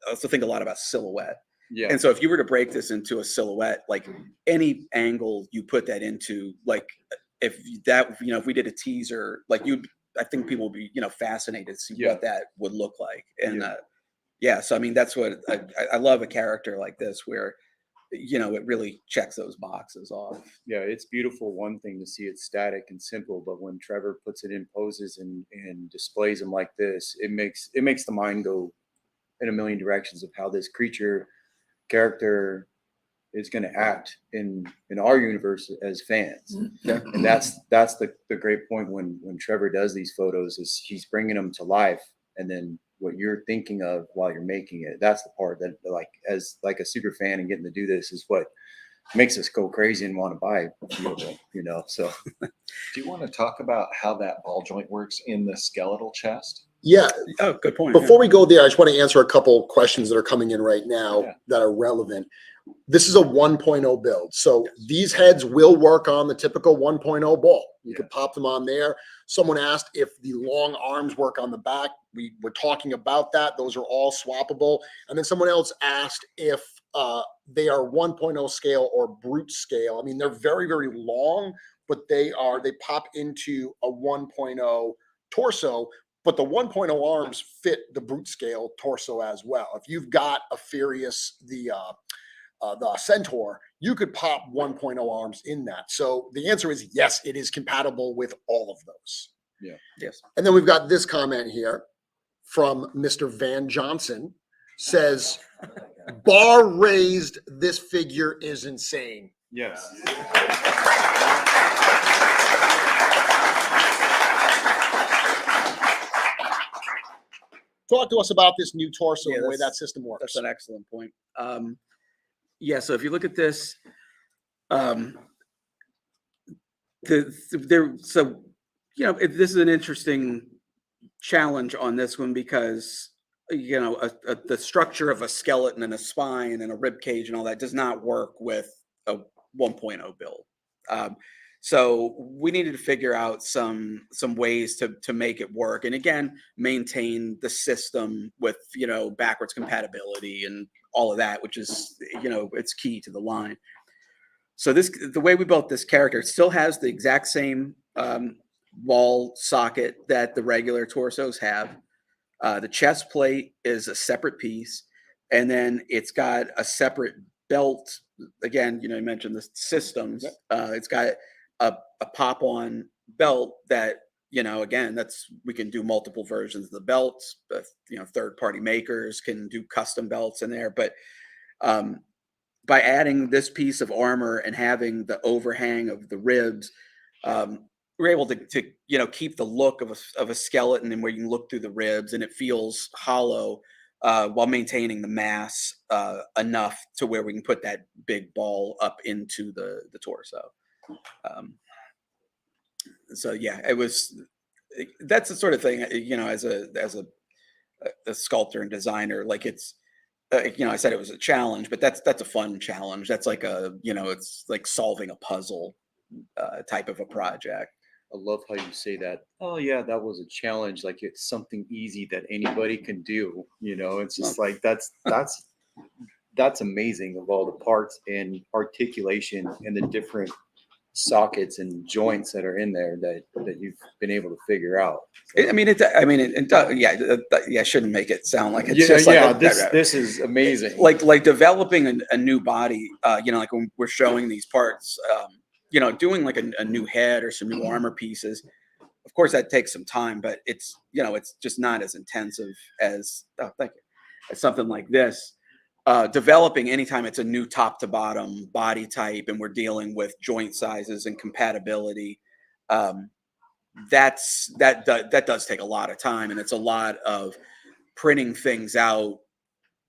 also think a lot about silhouette. Yeah. And so if you were to break this into a silhouette, like any angle you put that into, like if we did a teaser, like I think people will be, fascinated to see Yeah. what that would look like. And Yeah. so I mean, that's what I love a character like this where, it really checks those boxes off. Yeah, it's beautiful. One thing to see it static and simple, but when Trevor puts it in poses and displays them like this, it makes the mind go in a million directions of how this character is going to act in our universe as fans. Yeah. And that's the great point when Trevor does these photos is he's bringing them to life, and then what you're thinking of while you're making it, that's the part that as a super fan and getting to do this is what makes us go crazy and want to buy a few of them, so. Do you want to talk about how that ball joint works in the skeletal chest? Yeah. Oh, good point. Before we go there, I just want to answer a couple questions that are coming in right now that are relevant. This is a 1.0 build. So these heads will work on the typical 1.0 ball. You could pop them on there. Someone asked if the long arms work on the back. We were talking about that. Those are all swappable. And then someone else asked if they are 1.0 scale or brute scale. I mean, they're very, very long, but they pop into a 1.0 torso. But the 1.0 arms fit the brute scale torso as well. If you've got a Furious, the Centaur, you could pop 1.0 arms in that. So the answer is yes, it is compatible with all of those. Yeah. Yes. And then we've got this comment here from Mr. Van Johnson, says, bar raised, this figure is insane. Yes. Talk to us about this new torso and the way that's- that system works. That's an excellent point. So if you look at this, this is an interesting challenge on this one because the structure of a skeleton and a spine and a rib cage and all that does not work with a 1.0 build. So we needed to figure out some ways to make it work, and again, maintain the system with backwards compatibility and all of that, which is it's key to the line. So the way we built this character, it still has the exact same wall socket that the regular torsos have. The chest plate is a separate piece, and then it's got a separate belt. Again, you mentioned the systems. It's got a pop-on belt that again, we can do multiple versions of the belts. But third-party makers can do custom belts in there. But by adding this piece of armor and having the overhang of the ribs, we're able to keep the look of a skeleton, and where you can look through the ribs and it feels hollow, while maintaining the mass enough to where we can put that big ball up into the torso. So yeah, that's the sort of thing, as a sculptor and designer, like it's, I said it was a challenge, but that's a fun challenge. That's like it's like solving a puzzle type of a project. I love how you say that. Oh yeah, that was a challenge. Like it's something easy that anybody can do. It's just like that's amazing, of all the parts and articulation and the different sockets and joints that are in there that you've been able to figure out. So. I shouldn't make it sound like it's just like this is amazing. Like developing a new body. Like when we're showing these parts, doing like a new head or some new armor pieces. Of course, that takes some time, but it's just not as intensive as as something like this. Developing anytime it's a new top to bottom body type and we're dealing with joint sizes and compatibility, that does take a lot of time, and it's a lot of printing things out,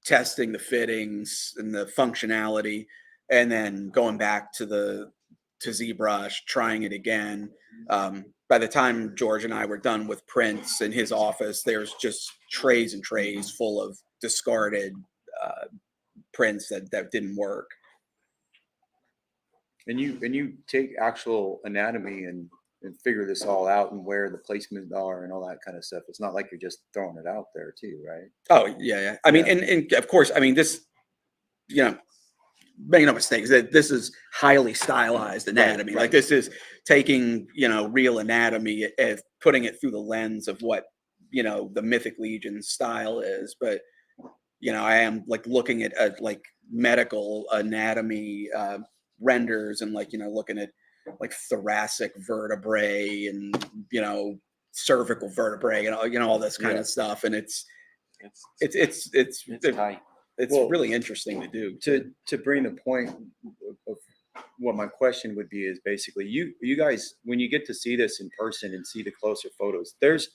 testing the fittings and the functionality, and then going back to ZBrush, trying it again. By the time George and I were done with prints in his office, there's just trays and trays full of discarded prints that didn't work. And you take actual anatomy and figure this all out and where the placements are and all that kind of stuff. It's not like you're just throwing it out there too, right? Oh yeah. I mean, and of course, I mean this, make no mistakes, that this is highly stylized anatomy. Like this is taking, real anatomy and putting it through the lens of what, the Mythic Legions style is. But, I am like looking at like medical anatomy renders and like, looking at like thoracic vertebrae and, cervical vertebrae and, all this kind of stuff. And it's tight. it's Well, really interesting to do. To bring the point of what my question would be is basically you guys, when you get to see this in person and see the closer photos, there's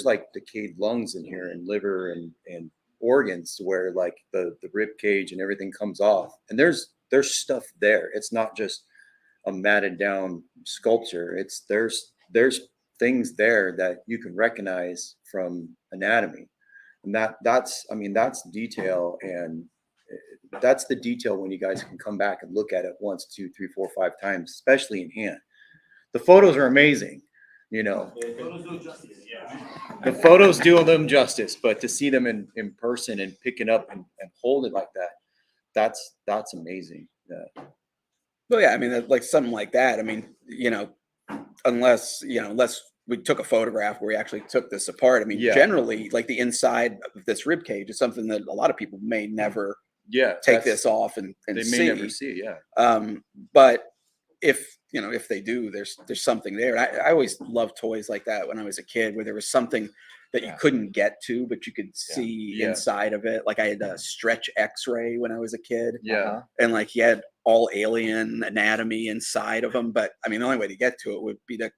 like decayed lungs in here and liver and organs where like the rib cage and everything comes off, and there's stuff there. It's not just a matted down sculpture. There's things there that you can recognize from anatomy. And that's detail, and that's the detail when you guys can come back and look at it once, 2, 3, 4, 5 times, especially in hand. The photos are amazing, The photos do them justice, but to see them in person and pick it up and hold it like that, that's amazing. Yeah. Well, yeah, I mean, like something like that. I mean, unless we took a photograph where we actually took this apart. I mean, generally, like the inside of this rib cage is something that a lot of people may never take this off and they see. may never see. Yeah. But if they do, there's something there. I always loved toys like that when I was a kid, where there was something that you couldn't get to, but you could see inside of it. Like I had a stretch X-ray when I was a kid. Yeah. And like he had all alien anatomy inside of him. But I mean, the only way to get to it would be to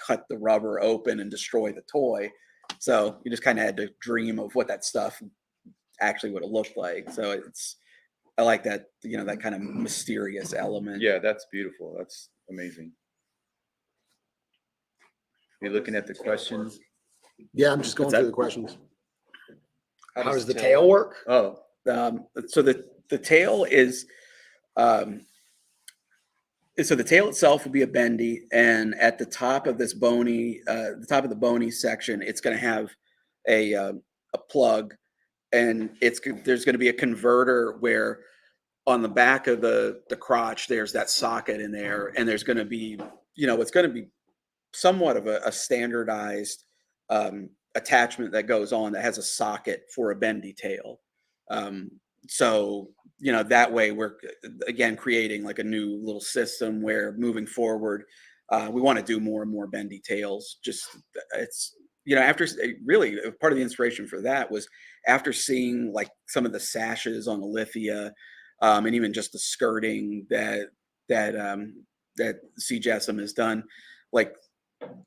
cut the rubber open and destroy the toy. So you just kind of had to dream of what that stuff actually would have looked like. So I like that, that kind of mysterious element. Yeah, that's beautiful. That's amazing. You're looking at the questions. Yeah, I'm just going What's through that? the questions. How How does the tail work? Oh, So the tail is, so the tail itself will be a bendy, and at the top of this bony, the top of the bony section, it's going to have a plug, and there's going to be a converter where on the back of the crotch there's that socket in there, and there's going to be, it's going to be somewhat of a standardized attachment that goes on that has a socket for a bendy tail. So that way we're again creating like a new little system where moving forward we want to do more and more bendy tails. Just it's after really part of the inspiration for that was after seeing like some of the sashes on the Lithia and even just the skirting that CJSM has done, like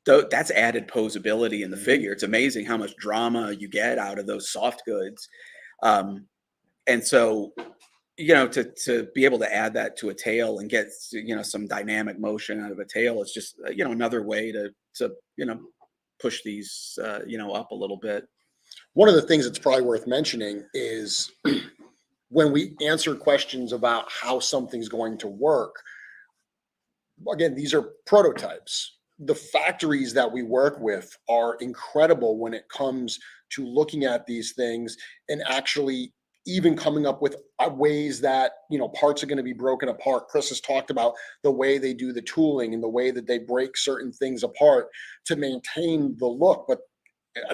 that's added posability in the figure. It's amazing how much drama you get out of those soft goods. And so, to be able to add that to a tail and get, some dynamic motion out of a tail, it's just, another way to push these, up a little bit. One of the things that's probably worth mentioning is when we answer questions about how something's going to work, again, these are prototypes. The factories that we work with are incredible when it comes to looking at these things and actually even coming up with ways that, parts are going to be broken apart. Chris has talked about the way they do the tooling and the way that they break certain things apart to maintain the look, but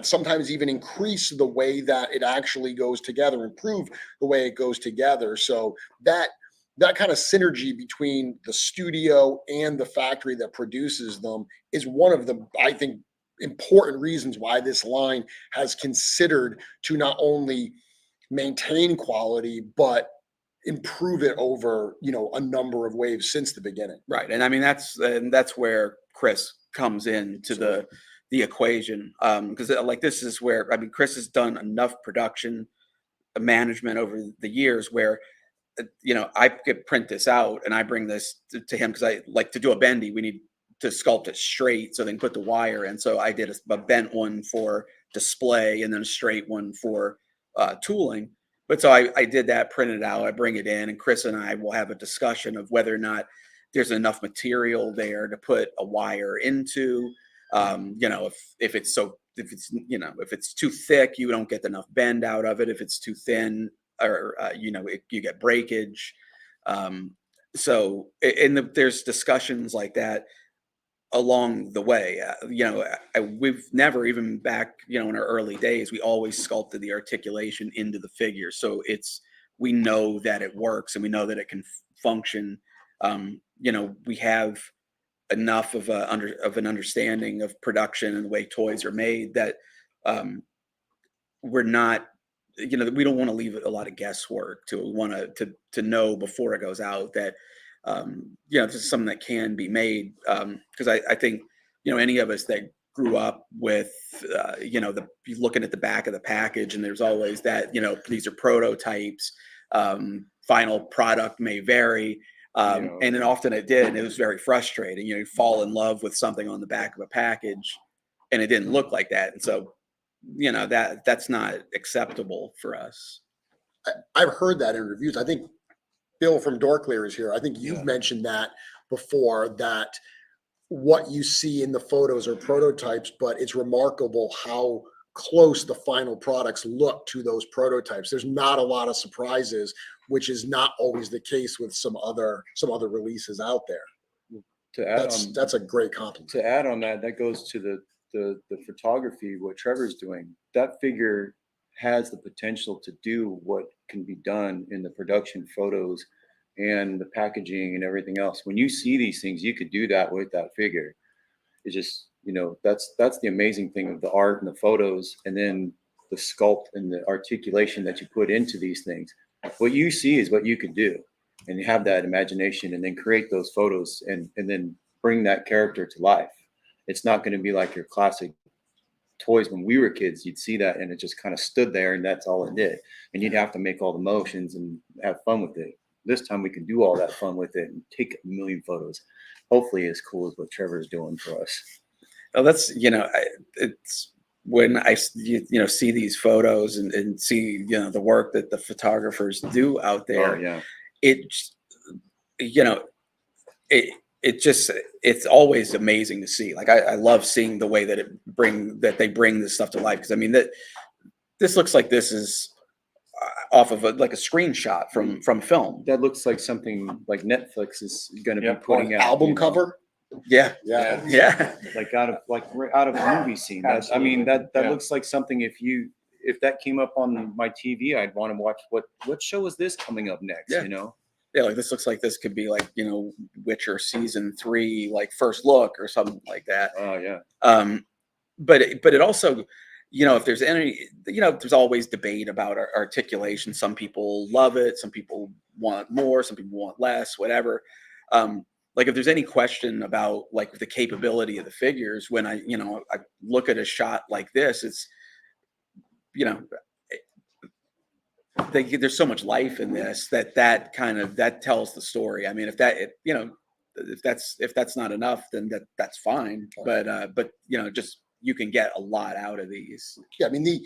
sometimes even increase the way that it actually goes together, improve the way it goes together. So that kind of synergy between the studio and the factory that produces them is one of the, I think, important reasons why this line has considered to not only maintain quality, but improve it over, a number of waves since the beginning. Right. And I mean, that's where Chris comes into the equation. Because like this is where, I mean, Chris has done enough production management over the years where, I could print this out and I bring this to him because I like to do a bendy. We need to sculpt it straight so they can put the wire in. So I did a bent one for display and then a straight one for tooling. But so I did that, print it out, I bring it in, and Chris and I will have a discussion of whether or not there's enough material there to put a wire into. If it's too thick, you don't get enough bend out of it. If it's too thin, or you get breakage. So, there's discussions like that along the way. We've never, even back, in our early days, we always sculpted the articulation into the figure. So we know that it works and we know that it can function. We have enough of an understanding of production and the way toys are made that we're not, we don't want to leave a lot of guesswork. We want to know before it goes out that this is something that can be made. Because I think any of us that grew up with looking at the back of the package, and there's always that these are prototypes. Final product may vary. And then often it did, and it was very frustrating. You fall in love with something on the back of a package, and it didn't look like that, and so that's not acceptable for us. I've heard that in reviews. I think Bill from Doorclear is here. I think you've mentioned that before, that what you see in the photos are prototypes, but it's remarkable how close the final products look to those prototypes. There's not a lot of surprises, which is not always the case with some other releases out there. To add That's a great compliment. To add on that goes to the photography, what Trevor's doing. That figure has the potential to do what can be done in the production photos and the packaging and everything else. When you see these things, you could do that with that figure. It's just, that's the amazing thing of the art and the photos, and then the sculpt and the articulation that you put into these things. What you see is what you can do, and you have that imagination, and then create those photos and then bring that character to life. It's not going to be like your classic toys when we were kids. You'd see that and it just kind of stood there and that's all it did. And you'd have to make all the motions and have fun with it. This time we can do all that fun with it and take 1 million photos. Hopefully as cool as what Trevor's doing for us. Oh, that's, it's when I, see these photos and see, the work that the photographers do out there. Oh, yeah. It's always amazing to see. Like I love seeing the way that they bring this stuff to life. Because I mean this looks like this is off of a screenshot from film. That looks like something like Netflix is going to be putting out. Album cover. Yeah. Like out of a movie scene. That looks like something. If that came up on my TV, I'd want to watch. What show is this coming up next? Yeah, like this looks like this could be like, Witcher season 3, like first look or something like that. Oh yeah. But it also, if there's any, there's always debate about articulation. Some people love it. Some people want more. Some people want less, whatever. Like if there's any question about like the capability of the figures, when I look at a shot like this, it's, there's so much life in this that tells the story. I mean, if that's not enough, then that's fine. But just you can get a lot out of these. Yeah, I mean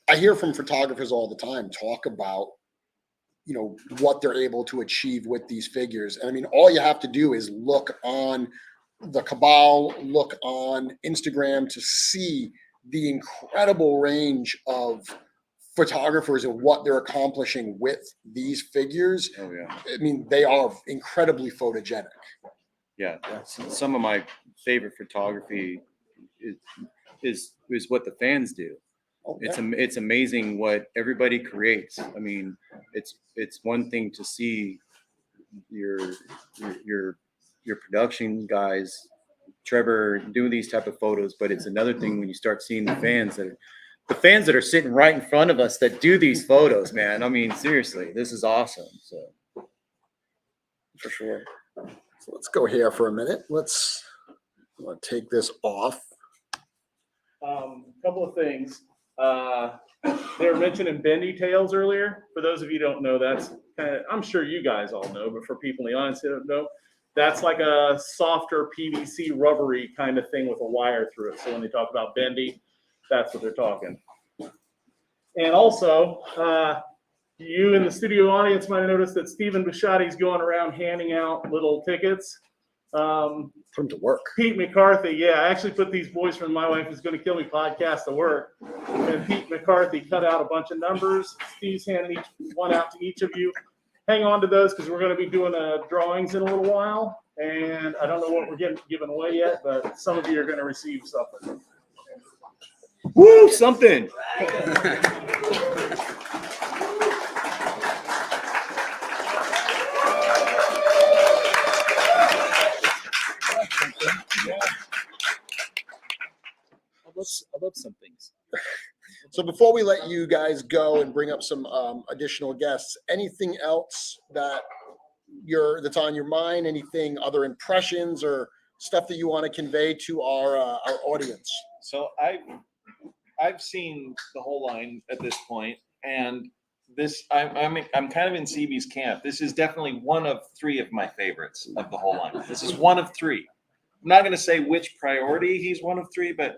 I hear from photographers all the time talk about what they're able to achieve with these figures. And I mean, all you have to do is look on the Cabal, look on Instagram to see the incredible range of photographers and what they're accomplishing with these figures. Oh yeah. I mean, they are incredibly photogenic. Yeah. Some of my favorite photography is what the fans do. Oh, yeah. It's amazing what everybody creates. I mean, it's one thing to see your production guys, Trevor, doing these type of photos, but it's another thing when you start seeing the fans that are sitting right in front of us that do these photos, man. I mean, seriously, this is awesome. So For sure. So let's go here for a minute. I'm gonna take this off. Couple of things. They were mentioning bendy tails earlier. For those of you who don't know, that's I'm sure you guys all know, but for people in the audience who don't know, that's like a softer PVC rubbery kind of thing with a wire through it. So when they talk about bendy, that's what they're talking. And also, you in the studio audience might have noticed that Stephen Bisciotti's going around handing out little tickets. Put them to work. Pete McCarthy, yeah, I actually put these Boys from My Wife Is Going to Kill Me podcast to work. And Pete McCarthy cut out a bunch of numbers. Steve's handing one out to each of you. hang on to those because we're going to be doing drawings in a little while. And I don't know what we're giving away yet, but some of you are going to receive something. Woo, something. I love some things. So before we let you guys go and bring up some additional guests, anything else that's on your mind? Anything, other impressions or stuff that you want to convey to our audience? So I've seen the whole line at this point, and this I'm kind of in CB's camp. This is definitely one of three of my favorites of the whole line. This is one of three. I'm not going to say which priority he's one of three, but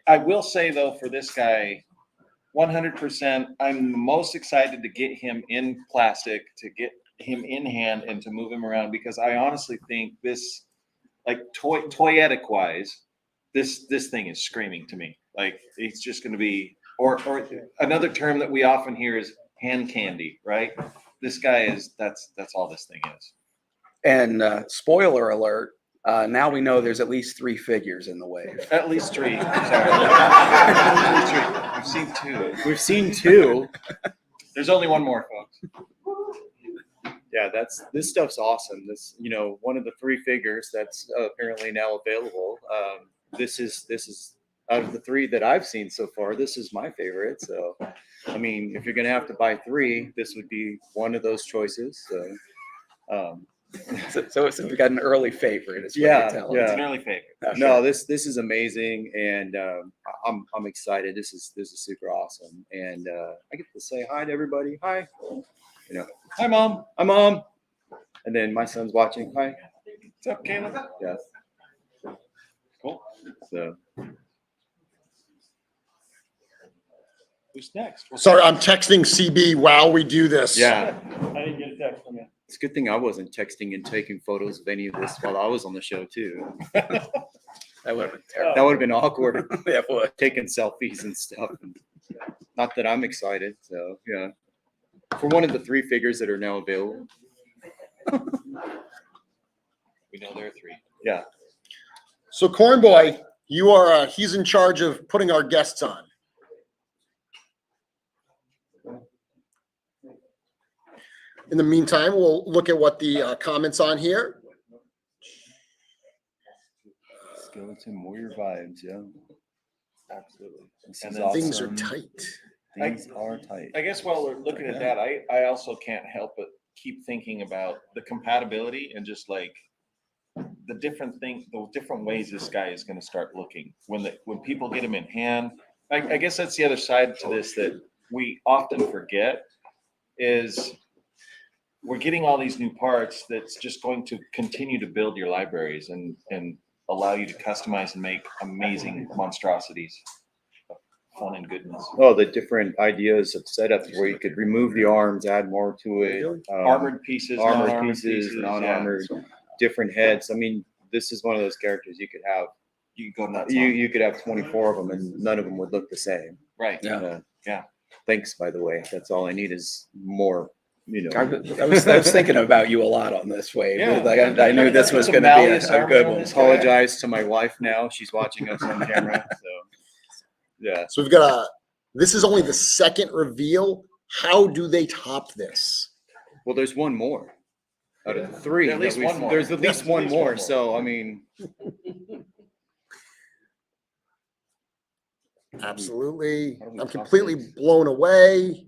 I will say though, for this guy, 100%, I'm most excited to get him in plastic, to get him in hand, and to move him around, because I honestly think this, like toyetic wise, this thing is screaming to me. Like it's just going to be, or another term that we often hear is hand candy, right? This guy is, that's all this thing is. And spoiler alert, now we know there's at least 3 figures in the wave. At least 3. Sorry. At least 3. We've seen 2. We've seen 2. There's only one more, folks. Yeah, this stuff's awesome. This, one of the 3 figures that's apparently now available. This is out of the 3 that I've seen so far, this is my favorite. So, I mean, if you're gonna have to buy 3, this would be one of those choices. So, So we've got an early favorite. Is what Yeah, you're telling yeah. us. It's an early favorite. no, this is amazing, and I'm excited. This is super awesome, and I get to say hi to everybody. Hi, Hi, Mom. hi, Mom, and then my son's watching. Hi, What's up, Caleb? yes. Cool. So Who's next? Sorry, I'm texting CB while we do this. yeah, I didn't get a text from you. it's a good thing I wasn't texting and taking photos of any of this while I was on the show too. That would have been terrible. That would have been awkward. Yeah, it would. Taking selfies and stuff. Not that I'm excited. So yeah, for one of the 3 figures that are now available. We know there are 3. Yeah. So Corn Boy, you are he's in charge of putting our guests on. In the meantime, we'll look at what the comments on here. Skeleton warrior vibes, yeah. Absolutely. This And is then Things are awesome. tight. Things are tight. I guess while we're looking at that, I also can't help but keep thinking about the compatibility and just like the different ways this guy is going to start looking when people get him in hand. I guess that's the other side to this that we often forget is we're getting all these new parts that's just going to continue to build your libraries and allow you to customize and make amazing monstrosities of fun and goodness. Oh, the different ideas of setups where you could remove the arms, add more to it. Armored pieces, armored non-armored pieces, yeah. non-armored, different heads. I mean, this is one of those characters you could have. You can go nuts. You could have 24 of them, and none of them would look the same. Right. Yeah. Yeah. Thanks, by the way. That's all I need is more. I was thinking about you a lot on this wave. Yeah. Like, I knew this was Some going to be Malleus a armor good on one. this guy. Apologize to my wife now. She's watching us on camera. So, yeah. So we've got this is only the second reveal. How do they top this? Well, there's one more out of the 3. At least that we've- one more. There's at least At one least more. one more. So, I mean, Absolutely. How do we I'm top completely these? blown away.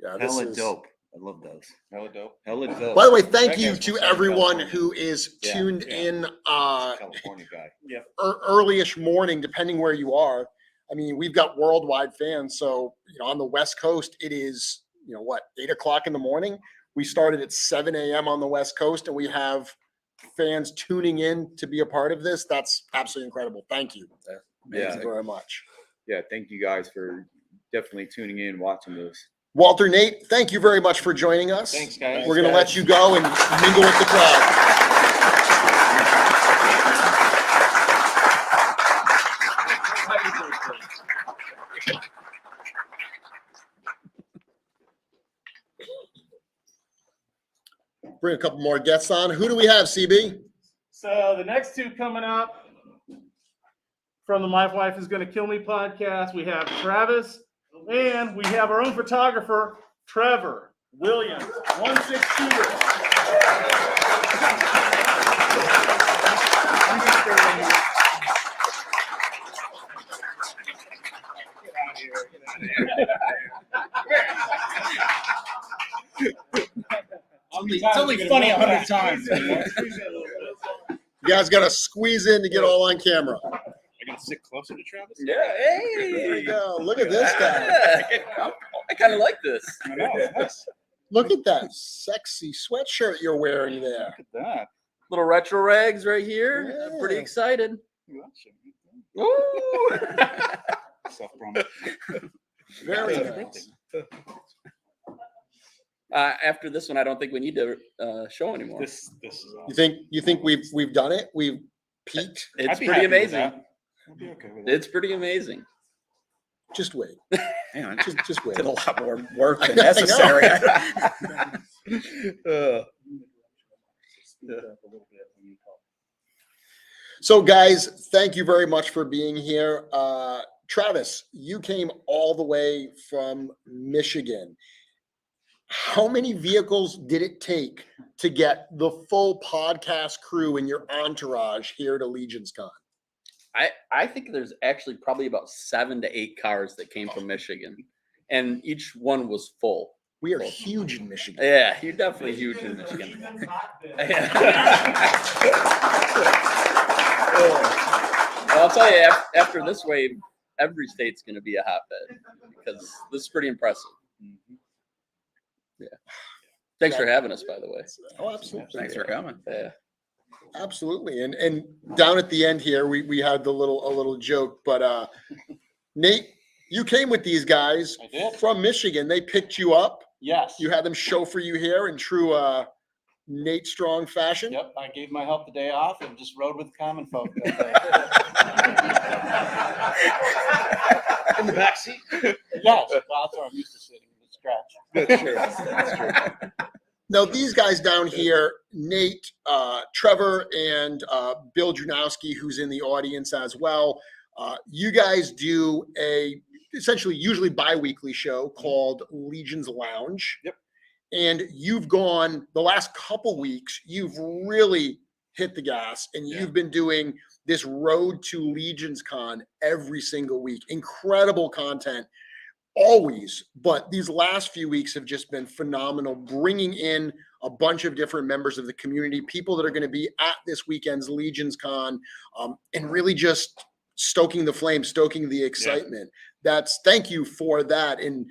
Yeah, this hella is dope. I love those. Hella dope. Hella dope. By the way, thank That you guy's to from everyone California. who is Yeah, tuned yeah. in California guy. early-ish morning, depending where you are. I mean, we've got worldwide fans. So, on the West Coast, it is, 8 o'clock in the morning. We started at 7 a.m. on the West Coast, and we have fans tuning in to be a part of this. That's absolutely incredible. Thank you. Yeah. Thank you very much. Yeah. Thank you guys for definitely tuning in, watching this. Walter, Nate, thank you very much for joining us. Thanks, guys. We're going to let you go and mingle with the crowd. bring a couple more guests on. Who do we have, CB? So the next two coming up from the My Wife is Gonna Kill Me podcast, we have Travis, and we have our own photographer, Trevor Williams, 1/6 shooter. It's only funny 100 times. You guys got to squeeze in to get all on camera. I gotta sit closer to Travis. Yeah, There you hey. go. Look at this guy. Yeah, I kind of like this. I know, it's nice. Look at that sexy sweatshirt you're wearing there. Look at that. Little retro rags right here. Yeah. I'm pretty excited. Look at that shit. Ooh. Self-promo. Very Yeah. nice. After this one, I don't think we need to show anymore. This is You think we've done it? We've peaked? It's I'd be pretty happy with amazing. that. I'd be okay with that. It's pretty amazing. Just wait. Hang on, Just wait. did a lot more work than I know. necessary. So, guys, thank you very much for being here. Travis, you came all the way from Michigan. How many vehicles did it take to get the full podcast crew and your entourage here to Legions Con? I think there's actually probably about 7 to 8 cars that came from Michigan, and each one was full. We are huge in Michigan. Yeah, you're definitely huge in Michigan. I'll tell you, after this wave, every state's going to be a hotbed because this is pretty impressive. Yeah. Thanks for having us, by the way. Oh, absolutely. Thanks for coming. Yeah. Absolutely. And down at the end here, we had a little joke, but Nate, you came with these guys I did. from Michigan. They picked you up. Yes. You had them chauffeur you here in true Nate Strong fashion. Yep. I gave my help the day off and just rode with the common folk. In the back seat. Yes. Well, that's where I'm used to sitting. The scratch. Now, these guys down here, Nate, Trevor, and Bill Junowski, who's in the audience as well, you guys do a essentially usually bi-weekly show called Legions Lounge. Yep. And you've gone the last couple weeks, you've really hit the gas, and you've been doing this road to Legions Con every single week. Incredible content. Always, but these last few weeks have just been phenomenal, bringing in a bunch of different members of the community, people that are going to be at this weekend's Legions Con, and really just stoking the flame, stoking the excitement. Thank you for that. And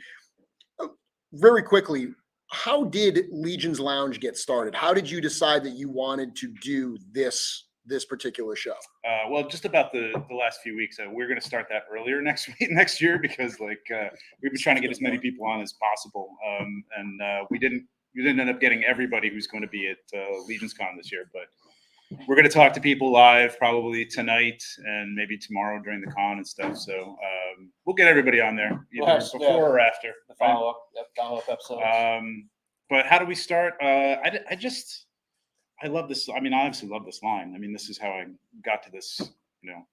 very quickly, how did Legions Lounge get started? How did you decide that you wanted to do this particular show? Well, just about the last few weeks, we're going to start that earlier next year because we've been trying to get as many people on as possible, and we didn't end up getting everybody who's going to be at Legions Con this year, but we're going to talk to people live probably tonight and maybe tomorrow during the con and stuff. So we'll get everybody on there either before or after The follow-up episode. But how do we start? I love this. I mean, I obviously love this line. I mean, this is how I got to this,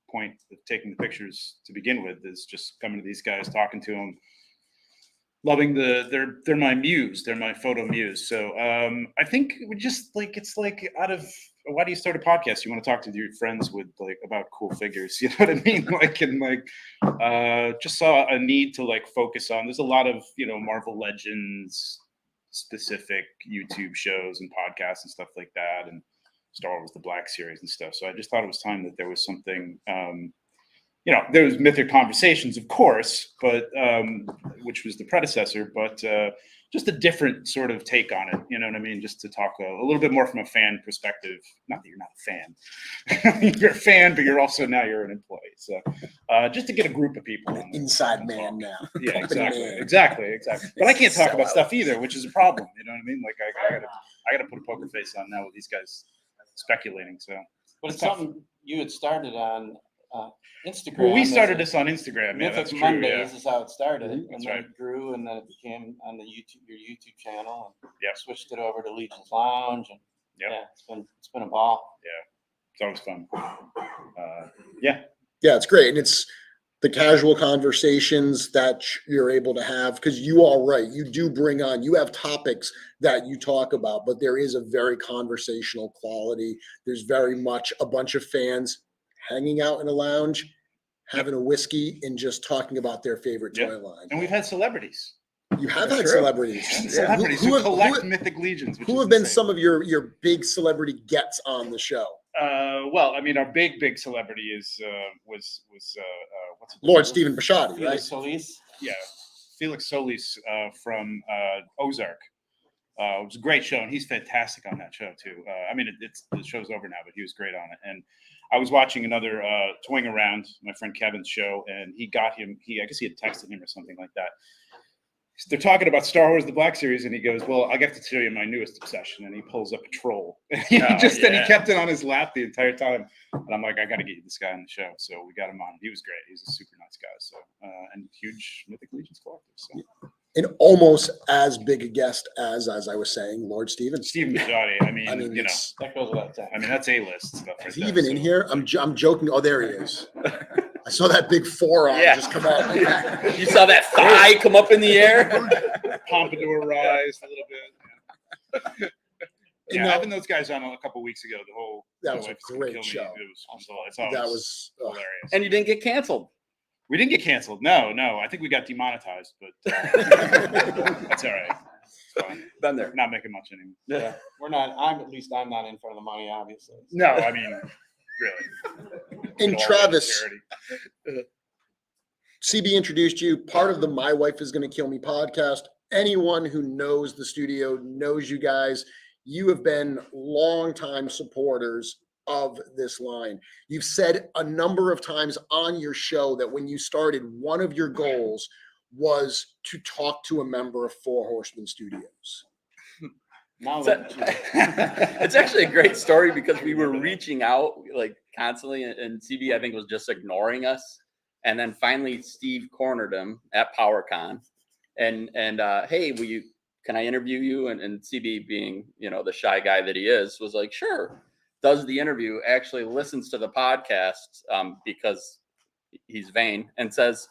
point of taking the pictures to begin with, is just coming to these guys, talking to them, loving they're my muse. They're my photo muse. So I think we just it's out of, why do you start a podcast? You want to talk to your friends about cool figures. You know what I mean? Just saw a need to focus on, there's a lot of, Marvel Legends specific YouTube shows and podcasts and stuff like that, and Star Wars: The Black Series and stuff. So I just thought it was time that there was something, there was Mythic Conversations, of course, but which was the predecessor, but just a different sort of take on it. You know what I mean? Just to talk a little bit more from a fan perspective. Not that you're not a fan. You're a fan, but you're an employee. So just to get a group of people. Inside man now. Yeah, Man. exactly. But I can't talk about stuff either, which is a problem. You know what I mean? I gotta put a poker face on now with these guys speculating. So, But it's something you had started on Instagram. Well, we That's started it. this on Instagram. Yeah, Mythic that's true. Mondays Yeah. is how it started, Mhm. and That's then right. it grew, and then it became on the your YouTube channel, and Yep. switched it over to Legion's Lounge, and Yep. yeah, it's been a ball. It's always fun. Yeah. Yeah, it's great. And it's the casual conversations that you're able to have, because you are right. You do bring on, you have topics that you talk about, but there is a very conversational quality. There's very much a bunch of fans hanging out in a lounge, having a whiskey and just talking about their favorite Yep. toy line. And we've had celebrities. You have That's had true. celebrities. Celebrities Who who have- collect who- Mythic Legions. Which Who is have been insane. some of your big celebrity gets on the show? Well, I mean, our big celebrity is was what's his Lord name? Stephen Bisciotti, right? Felix Solis. Yeah, Felix Solis from Ozark. It was a great show, and he's fantastic on that show too. I mean, the show's over now, but he was great on it. And I was watching another Toying Around, my friend Kevin's show, and he got him. I guess he had texted him or something like that. They're talking about Star Wars: The Black Series, and he goes, "Well, I got to show you my newest obsession." And he pulls up a troll. He Oh, and he yeah. kept it on his lap the entire time. And I'm like, I got to get you this guy on the show. So we got him on. He was great. He's a super nice guy. So and huge Mythic Legions collector. So And almost as big a guest as I was saying, Lord Stevens. Stephen Bisciotti. I mean, you know, it's- That goes without saying. I mean that's A-list stuff. Right Is he there, even in so- here? I'm joking. Oh, there he is. I saw that big forearm Yeah. just come out. You saw that thigh come up in the air? Pompadour rise a little bit. Yeah, now- having those guys on a couple weeks ago, That my was a wife gonna great kill me. show. It was it's always That was hilarious. And you didn't get canceled. We didn't get canceled. No. I think we got demonetized, but that's all right. It's fine. Been there. We're not making much anymore. Yeah, we're not. At least I'm not in for the money, obviously. No, I mean, really. And It all Travis, goes to charity. CB introduced you. Part of the My Wife is Going to Kill Me podcast. Anyone who knows the studio knows you guys. You have been longtime supporters of this line. You've said a number of times on your show that when you started, one of your goals was to talk to a member of Four Horsemen Studios. Now It's actually a great story because we were reaching out like constantly, and CB I think was just ignoring us, and then finally Steve cornered him at PowerCon, and hey, can I interview you? And CB, being the shy guy that he is, was like, sure. Does the interview, actually listens to the podcast because he's vain, and says,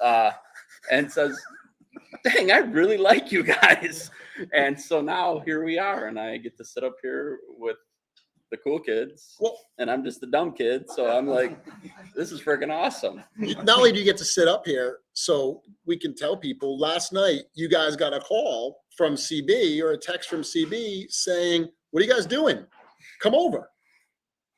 dang, I really like you guys. And so now here we are, and I get to sit up here with the cool kids, Well, and I'm just the dumb kid. So I'm like, this is freaking awesome. not only do you get to sit up here, so we can tell people, last night you guys got a call from CB or a text from CB saying, what are you guys doing? Come over.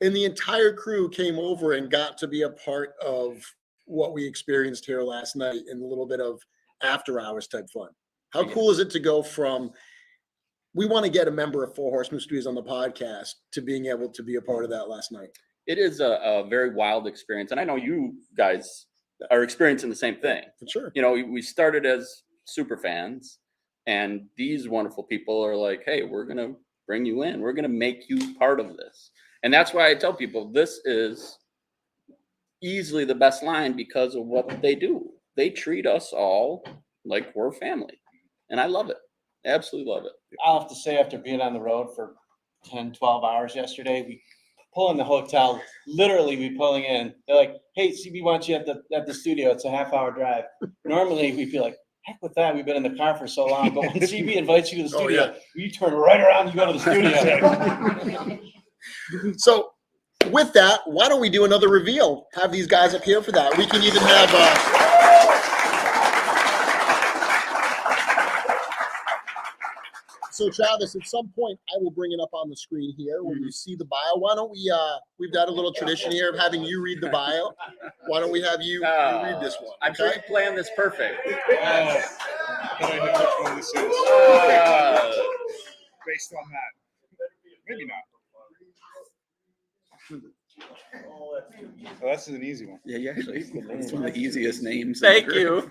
And the entire crew came over and got to be a part of what we experienced here last night in a little bit of after hours type fun. How cool is it to go from, we want to get a member of Four Horsemen Studios on the podcast, to being able to be a part of that last night? It is a very wild experience. And I know you guys are experiencing the same thing. For sure. We started as super fans, and these wonderful people are like, hey, we're going to bring you in. We're going to make you part of this. And that's why I tell people this is easily the best line because of what they do. They treat us all like we're family. And I love it. Absolutely love it. I'll have to say, after being on the road for 10, 12 hours yesterday, we pull in the hotel, literally we pulling in. They're like, hey, CB wants you at the studio. It's a half-hour drive. Normally we'd be like, heck with that. We've been in the car for so long. But when CB invites you to the Oh, studio, yeah. you turn right around, you go to the studio. So with that, why don't we do another reveal? Have these guys up here for that. We can even have so Travis, at some point I will bring it up on the screen here when you see the bio. Why don't we we've got a little tradition here of having you read the bio. Why don't we have you read this one? I'm sure you planned this perfect. I know which one this is. Based on that. Maybe not. Oh, that's an easy one. Yeah, you actually, it's one of the easiest names. Thank you.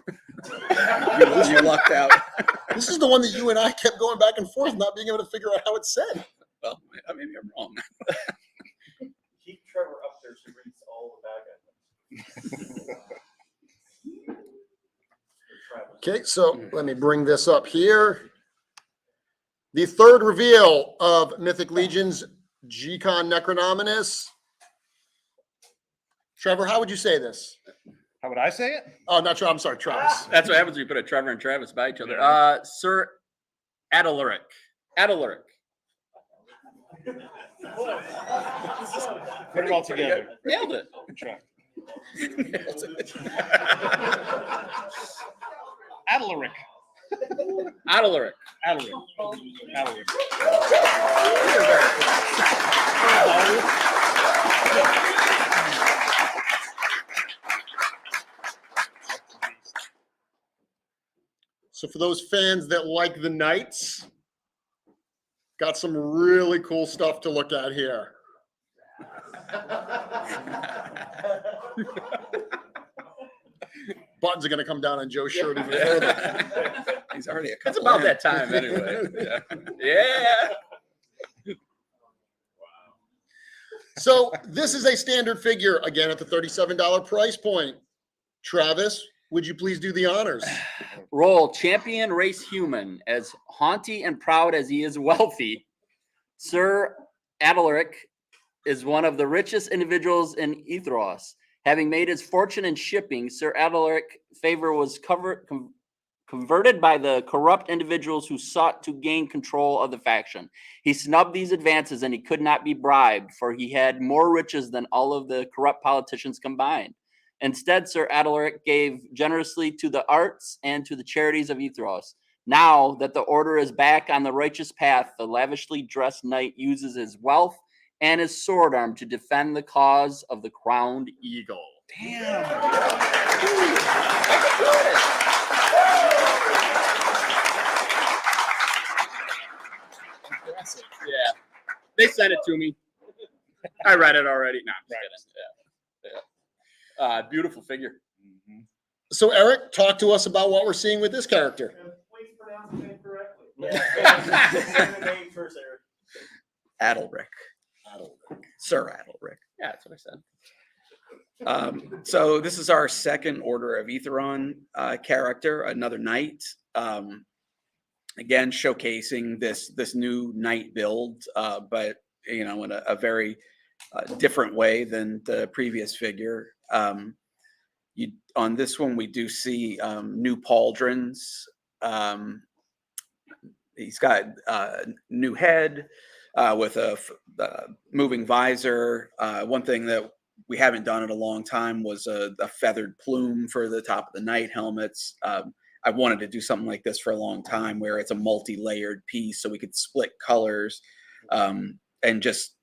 You lucked out. This is the one that you and I kept going back and forth, not being able to figure out how it's said. Well, maybe I'm wrong. Keep Trevor up there so he reads all the bad guys. Okay, so let me bring this up here. The third reveal of Mythic Legions, G-Con Necronominus. Trevor, how would you say this? How would I say it? Oh, not Trevor. I'm sorry, Travis. That's what happens when you put a Trevor and Travis by each other. Yeah. Sir Adaloric. Adaloric. Put it all together. Nailed it. Good try. Nailed it. Adaloric. Adaloric. Adaloric. Adaloric. So for those fans that like the Knights, got some really cool stuff to look at here. Buttons are going to come down on Joe's shirt even further. He's already a couple. It's about that time anyway. Yeah. So this is a standard figure, again, at the $37 price point. Travis, would you please do the honors? Roll champion race human. As haughty and proud as he is wealthy, Sir Adaloric is one of the richest individuals in Ethros. Having made his fortune in shipping, Sir Adaloric's favor was converted by the corrupt individuals who sought to gain control of the faction. He snubbed these advances and he could not be bribed, for he had more riches than all of the corrupt politicians combined. Instead, Sir Adaloric gave generously to the arts and to the charities of Ethros. Now that the order is back on the righteous path, the lavishly dressed knight uses his wealth and his sword arm to defend the cause of the crowned eagle. Damn. Yeah. They sent it to me. I read it already. No, I'm just kidding. Yeah. Beautiful figure. Mm-hmm. So Eric, talk to us about what we're seeing with this character. And please pronounce the name correctly. Adaloric. Sir Adaloric. Yeah, that's what I said. So this is our second Order of Aetheron character, another knight. Again, showcasing this new knight build, but in a very different way than the previous figure. On this one, we do see new pauldrons. He's got a new head with a moving visor. One thing that we haven't done in a long time was a feathered plume for the top of the knight helmets. I wanted to do something like this for a long time, where it's a multi-layered piece, so we could split colors, and just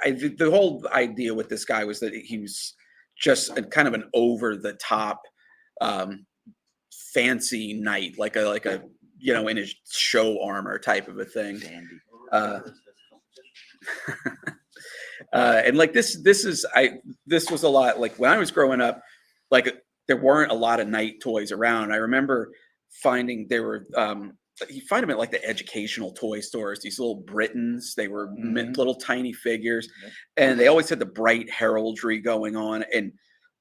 the whole idea with this guy was that he was just kind of an over-the-top fancy knight, like a in his show armor type of a thing. And like this was a lot, like when I was growing up, like there weren't a lot of knight toys around. I remember finding there were you find them at like the educational toy stores, these little Britons. They were little tiny figures, and they always had the bright heraldry going on. And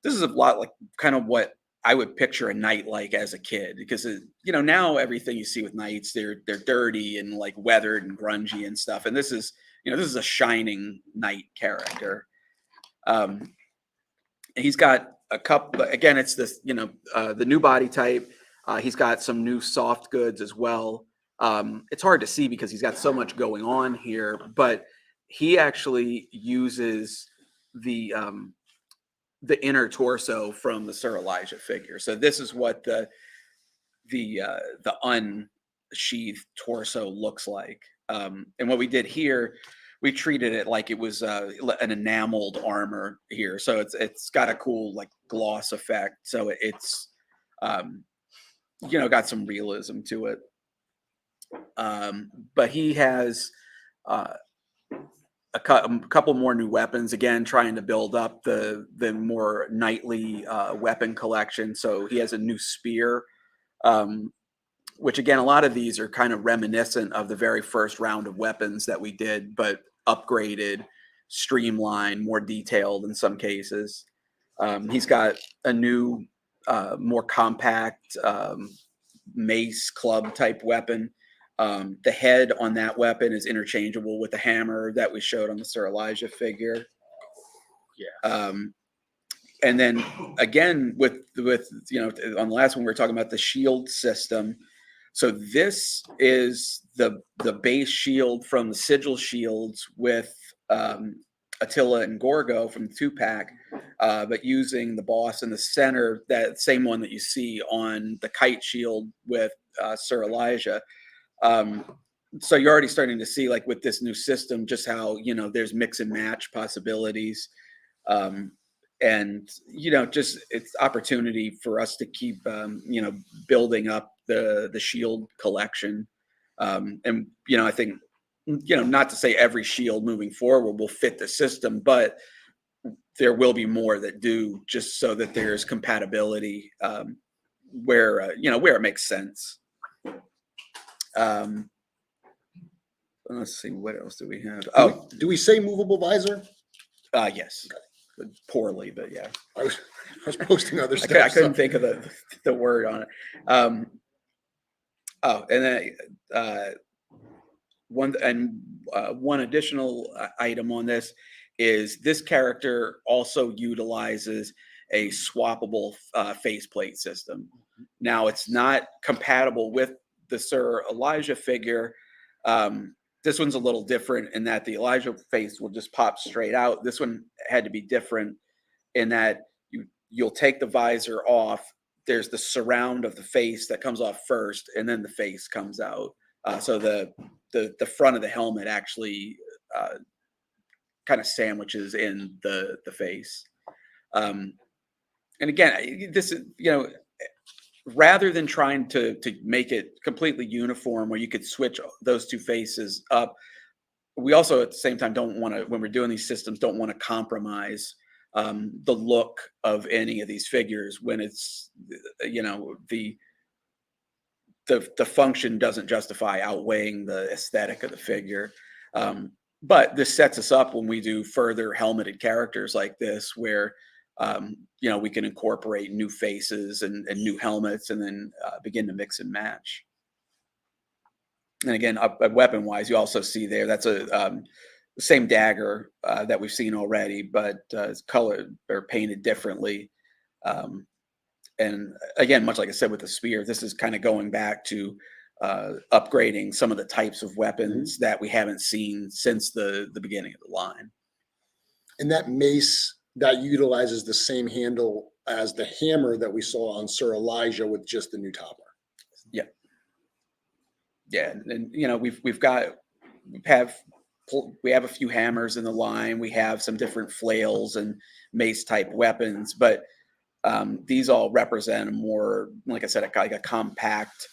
this is a lot like kind of what I would picture a knight like as a kid, because now everything you see with knights, they're dirty and like weathered and grungy and stuff. And this is a shining knight character. He's got a couple. Again, it's this the new body type. He's got some new soft goods as well. It's hard to see because he's got so much going on here, but he actually uses the inner torso from the Sir Elijah figure. So this is what the unsheathed torso looks like. And what we did here, we treated it like it was an enameled armor here. So it's got a cool like gloss effect. So it's got some realism to it. But he has a couple more new weapons, again, trying to build up the more knightly weapon collection. So he has a new spear, which again, a lot of these are kind of reminiscent of the very first round of weapons that we did, but upgraded, streamlined, more detailed in some cases. He's got a new, more compact mace club type weapon. The head on that weapon is interchangeable with the hammer that we showed on the Sir Elijah figure. Yeah. And then again with on the last one we were talking about the shield system. So this is the base shield from the Sigil shields with Attila and Gorgo from the 2-pack, but using the boss in the center, that same one that you see on the kite shield with Sir Elijah. So you're already starting to see, like with this new system, just how there's mix and match possibilities. And just it's opportunity for us to keep building up the shield collection. And I think not to say every shield moving forward will fit the system, but there will be more that do, just so that there's compatibility where it makes sense. Let's see, what else do we have? Do we say movable visor? Yes. Poorly, but yeah. I was posting other stuff. I couldn't think of the word on it. And then one additional item on this is this character also utilizes a swappable faceplate system. Now it's not compatible with the Sir Elijah figure. This one's a little different in that the Elijah face will just pop straight out. This one had to be different in that you'll take the visor off. There's the surround of the face that comes off first, and then the face comes out. So the front of the helmet actually kind of sandwiches in the face. And again, this is rather than trying to make it completely uniform where you could switch those two faces up, we also at the same time don't want to, when we're doing these systems, don't want to compromise the look of any of these figures when it's the function doesn't justify outweighing the aesthetic of the figure. But this sets us up when we do further helmeted characters like this, where we can incorporate new faces and new helmets, and then begin to mix and match. And again, weapon wise, you also see there that's a same dagger that we've seen already, but it's colored or painted differently. And again, much like I said with the spear, this is kind of going back to upgrading some of the types of weapons that we haven't seen since the beginning of the line. And that mace that utilizes the same handle as the hammer that we saw on Sir Elijah with just the new topper. Yeah. Yeah. And we have a few hammers in the line. We have some different flails and mace type weapons, but these all represent a more, like I said, like a compact,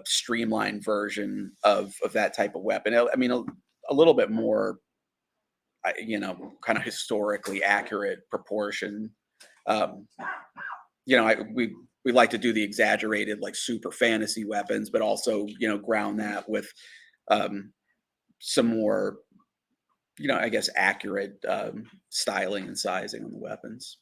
streamlined version of that type of weapon. I mean, a little bit more, kind of historically accurate proportion. We like to do the exaggerated, like super fantasy weapons, but also, ground that with some more, I guess, accurate styling and sizing on the weapons.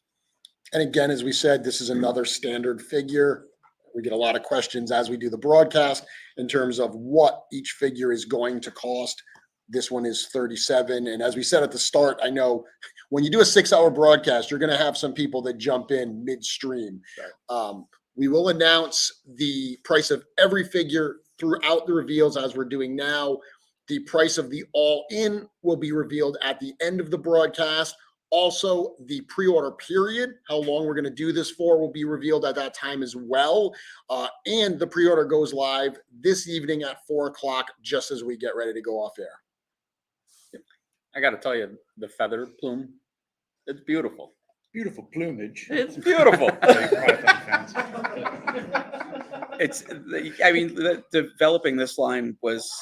And again, as we said, this is another standard figure. We get a lot of questions as we do the broadcast in terms of what each figure is going to cost. This one is $37. And as we said at the start, I know when you do a 6-hour broadcast, you're going to have some people that jump in midstream. Right. We will announce the price of every figure throughout the reveals as we're doing now. The price of the all-in will be revealed at the end of the broadcast. Also, the pre-order period, how long we're going to do this for, will be revealed at that time as well. And the pre-order goes live this evening at 4:00, just as we get ready to go off air. I got to tell you, the feather plume, it's beautiful. Beautiful plumage. It's beautiful. Developing this line was,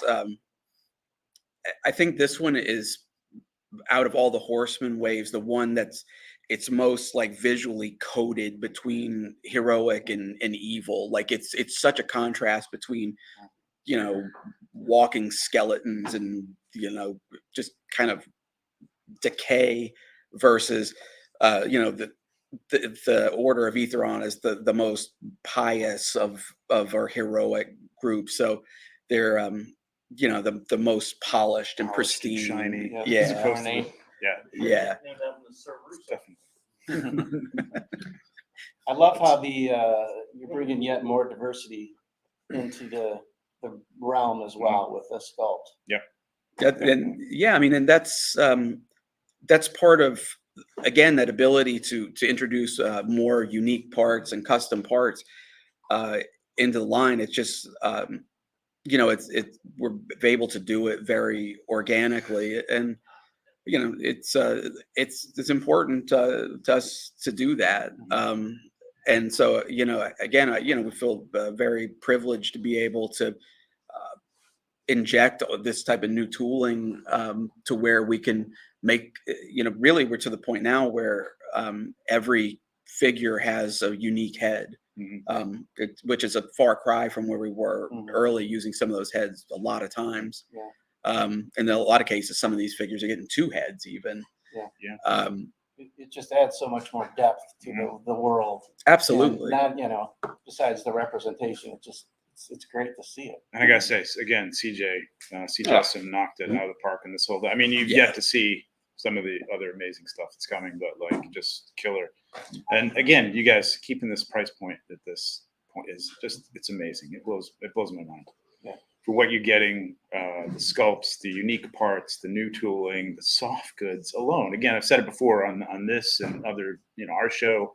I think this one is, out of all the Horseman waves, the one it's most like visually coded between heroic and evil. Like it's such a contrast between, walking skeletons and, just kind of decay versus, the the Order of Aetheron is the most pious of our heroic group. So they're the most polished and Polished and pristine. shiny. Yeah. As opposed to Yeah. definitely. I love how you're bringing yet more diversity into the realm as well with the sculpt. And that's part of, again, that ability to introduce more unique parts and custom parts into the line. It's just we're able to do it very organically, and it's important to us to do that. And so again, we feel very privileged to be able to inject this type of new tooling to where we can make, really we're to the point now where every figure has a unique head, which is a far cry from where we were early, using some of those heads a lot of times. And in a lot of cases, some of these figures are getting 2 heads even. It just adds so much more depth to the world. Absolutely. And not, besides the representation, it's great to see it. And I gotta say again, CJ knocked it out of the park in this whole. I mean, you've yet to see some of the other amazing stuff that's coming, but like just killer. And again, you guys keeping this price point at this point is just, it's amazing. It blows my mind. For what you're getting, the sculpts, the unique parts, the new tooling, the soft goods alone. Again, I've said it before on this and other, our show,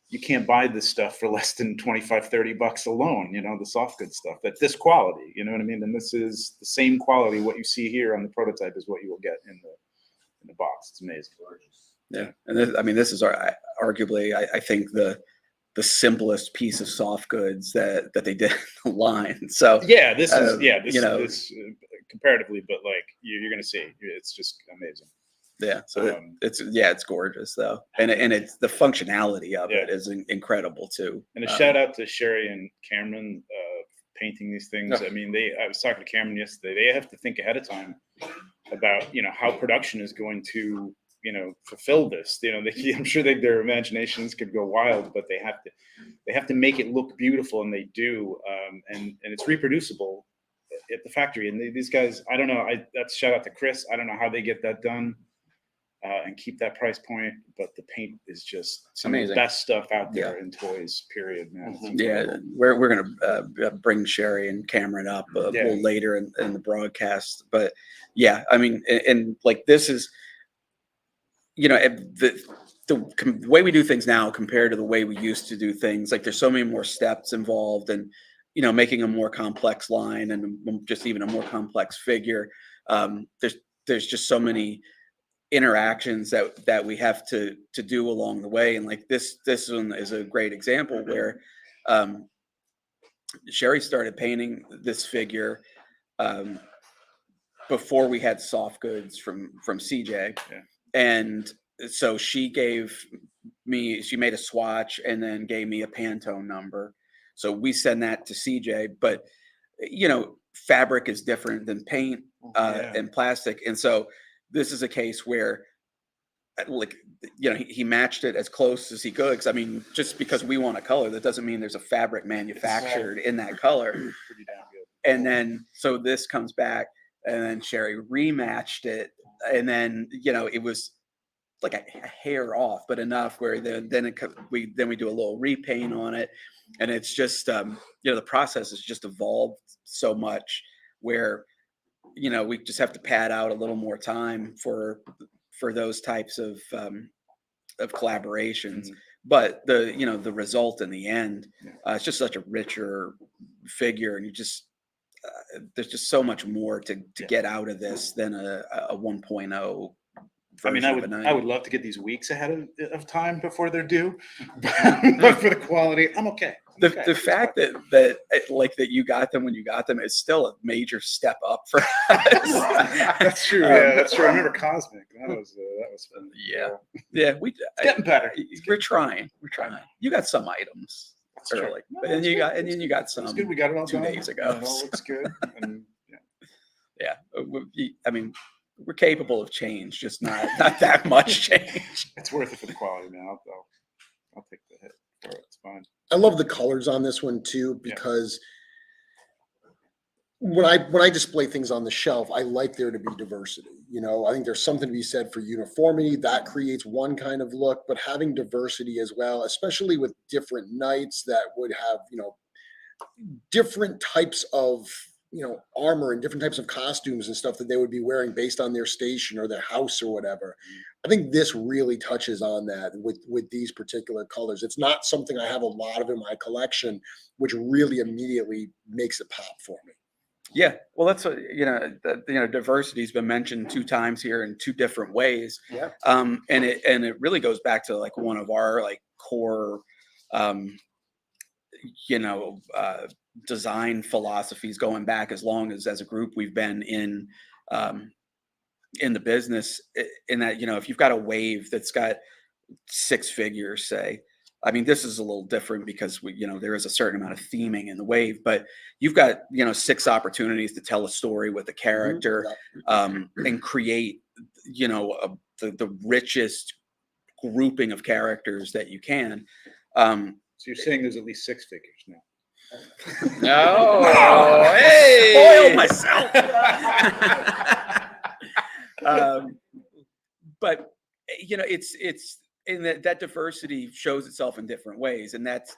you can't buy this stuff for less than $25-$30 alone, the soft goods stuff at this quality, you know what I mean? And this is the same quality. What you see here on the prototype is what you will get in the box. It's amazing. Yeah. And this is arguably, I think the simplest piece of soft goods that they did in the line. So this is comparatively, but like you're going to see, it's just amazing. Yeah. So it's gorgeous though. And it's the functionality of it is incredible too. And a shout out to Sherry and Cameron, painting these things. I mean, I was talking to Cameron yesterday, they have to think ahead of time about, how production is going to, fulfill this. I'm sure their imaginations could go wild, but they have to make it look beautiful, and they do. And it's reproducible at the factory. And these guys, I don't know. That's shout out to Chris. I don't know how they get that done and keep that price point, but the paint is just some of the best stuff out there in toys. Period, man. Yeah, we're gonna bring Sherry and Cameron up a little later in the broadcast, but yeah, I mean, and like this is. The way we do things now compared to the way we used to do things, like there's so many more steps involved, and making a more complex line and just even a more complex figure. There's just so many interactions that we have to do along the way, and like this one is a great example where Sherry started painting this figure before we had soft goods from CJ. And so she made a swatch and then gave me a Pantone number. So we send that to CJ, but fabric is different than paint and plastic. And so this is a case where he matched it as close as he could. 'Cause I mean, just because we want a color, that doesn't mean there's a fabric manufactured in that color. Pretty damn good. And then, so this comes back, and then Sherry rematched it. And then, it was like a hair off, but enough where we do a little repaint on it. And it's just, the process has just evolved so much where, we just have to pad out a little more time for those types of collaborations. But the result in the end, it's just such a richer figure, and there's just so much more to get out of this than a 1.0. I mean, I would love to get these weeks ahead of time before they're due, but for the quality, I'm okay. The fact that you got them when you got them is still a major step up for us. That's true. Yeah, that's true. I remember Cosmic. That was fun. Yeah. It's getting better. We're trying. You got some items early, but then you got some. It's good. We got it all 2 done. days ago. It all looks good. And, I mean, we're capable of change, just not that much change. It's worth it for the quality now, though. I'll take the hit for it. It's fine. I love the colors on this one too, because when I display things on the shelf, I like there to be diversity. You know, I think there's something to be said for uniformity that creates one kind of look, but having diversity as well, especially with different knights that would have, you know, different types of, you know, armor and different types of costumes and stuff that they would be wearing based on their station or their house or whatever. I think this really touches on that with these particular colors. It's not something I have a lot of in my collection, which really immediately makes it pop for me. Yeah, well, that's what, diversity has been mentioned 2 times here in 2 different ways. Yeah. And it really goes back to like one of our like core, design philosophies going back as long as a group we've been in the business. In that, if you've got a wave that's got 6 figures, say. I mean, this is a little different because there is a certain amount of theming in the wave, but you've got, 6 opportunities to tell a story with a character, and create, the richest grouping of characters that you can. So you're saying there's at least 6 figures now. Oh, hey! Spoiled myself. But it's in that diversity shows itself in different ways, and that's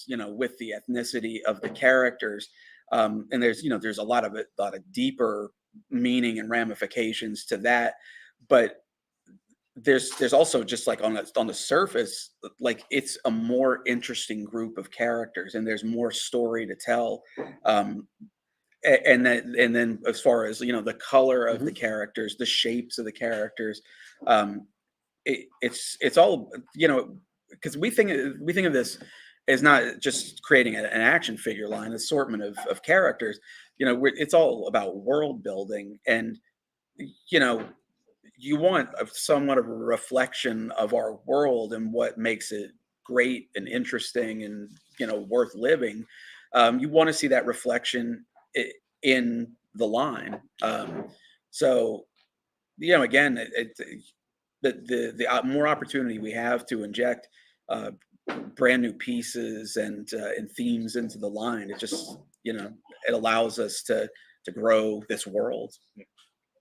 with the ethnicity of the characters, and there's a lot of deeper meaning and ramifications to that, but there's also just like on the surface, like it's a more interesting group of characters, and there's more story to tell, and then as far as the color of the characters, the shapes of the characters. It's all because we think of this as not just creating an action figure line, assortment of characters. It's all about world building, and you want somewhat of a reflection of our world and what makes it great and interesting and worth living. You want to see that reflection in the line. So again, the more opportunity we have to inject brand new pieces and themes into the line, it just it allows us to grow this world.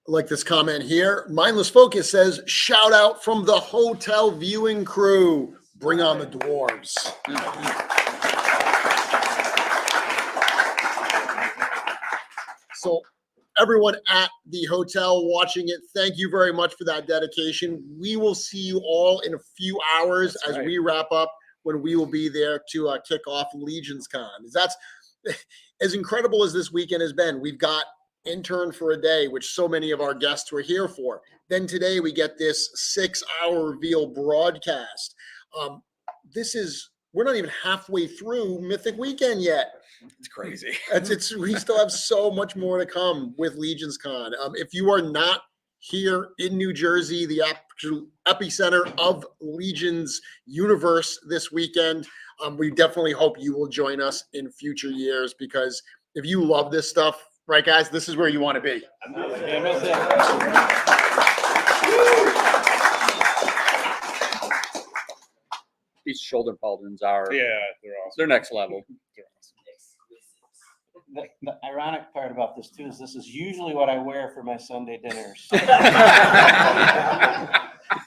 Like this comment here, Mindless Focus says, shout out from the hotel viewing crew. Bring on the dwarves. So everyone at the hotel watching it, thank you very much for that dedication. We will see you all in a few hours as we wrap up, when we will be there to kick off Legions Con. That's as incredible as this weekend has been. We've got Intern for a Day, which so many of our guests were here for. Then today we get this 6-hour reveal broadcast. We're not even halfway through Mythic Weekend yet. It's crazy. We still have so much more to come with Legions Con. If you are not here in New Jersey, the epicenter of Legions universe this weekend, we definitely hope you will join us in future years, because if you love this stuff, right, guys, this is where you want to be. These shoulder pauldrons are, Yeah, they're awesome. they're next level. The ironic part about this too is this is usually what I wear for my Sunday dinners.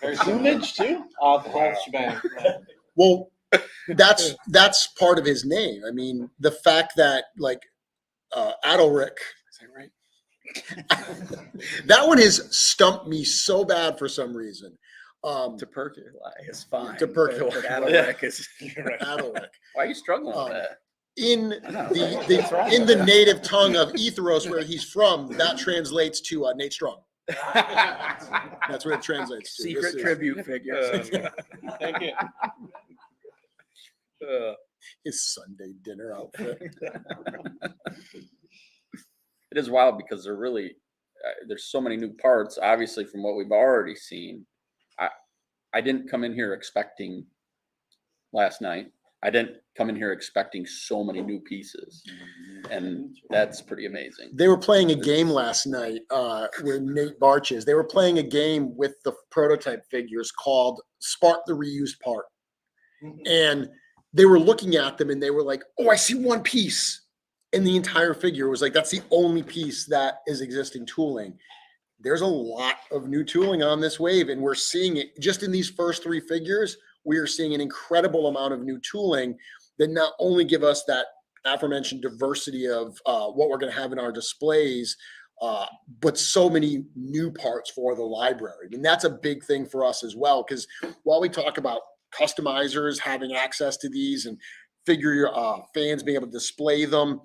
There's image too. The whole shebang. Well, that's part of his name. I mean, the fact that like Adaloric, Is that right? that one has stumped me so bad for some reason. Terpiculi is fine. Terpiculi. But Adaloric is. Adaloric. Why are you struggling with that? In the native tongue of Etheros, where he's from, that translates to Nate Strong. That's what it translates to. Secret tribute figure. Thank you. His Sunday dinner outfit. It is wild because they're really there's so many new parts. Obviously, from what we've already seen, I didn't come in here expecting last night. I didn't come in here expecting so many new pieces, and that's pretty amazing. They were playing a game last night where Nate Barch is. They were playing a game with the prototype figures called Spark the Reused Part. And they were looking at them and they were like, oh, I see one piece in the entire figure. It was like, that's the only piece that is existing tooling. There's a lot of new tooling on this wave, and we're seeing it just in these first 3 figures. We are seeing an incredible amount of new tooling that not only give us that aforementioned diversity of what we're going to have in our displays, but so many new parts for the library. And that's a big thing for us as well, because while we talk about customizers having access to these and figure fans being able to display them,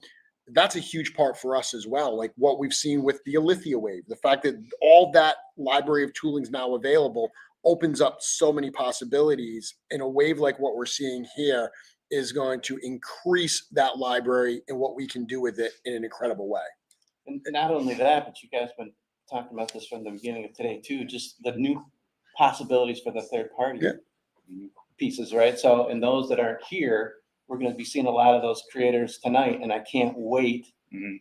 that's a huge part for us as well. Like what we've seen with the Alithia wave, the fact that all that library of tooling is now available opens up so many possibilities. And a wave like what we're seeing here is going to increase that library and what we can do with it in an incredible way. And not only that, but you guys have been talking about this from the beginning of today too, just the new possibilities for the third party pieces, right? So, and those that aren't here, we're going to be seeing a lot of those creators tonight, and I can't wait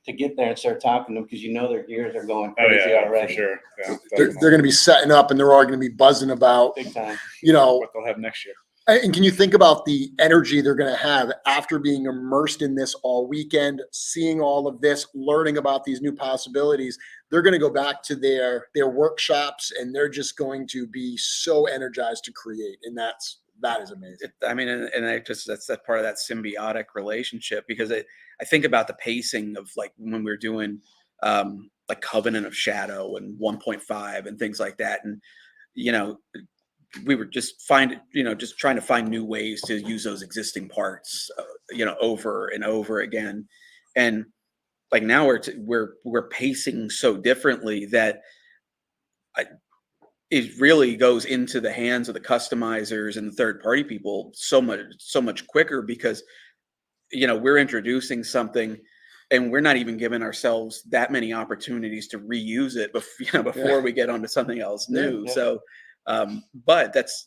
to get there and start talking to them, because you know their gears are going crazy already. For sure. Yeah, They're going to be setting up and they're all going to be buzzing about, Big time. what they'll have next year. And can you think about the energy they're going to have after being immersed in this all weekend, seeing all of this, learning about these new possibilities? They're going to go back to their workshops, and they're just going to be so energized to create. And that is amazing. I mean, and I just, that's that part of that symbiotic relationship, because I think about the pacing of like when we're doing like Covenant of Shadow and 1.5 and things like that. And, we were just trying to find new ways to use those existing parts, over and over again. And like now we're pacing so differently that it really goes into the hands of the customizers and the third party people so much quicker, because, we're introducing something and we're not even giving ourselves that many opportunities to reuse it before we get onto something else new. Yeah. So, but that's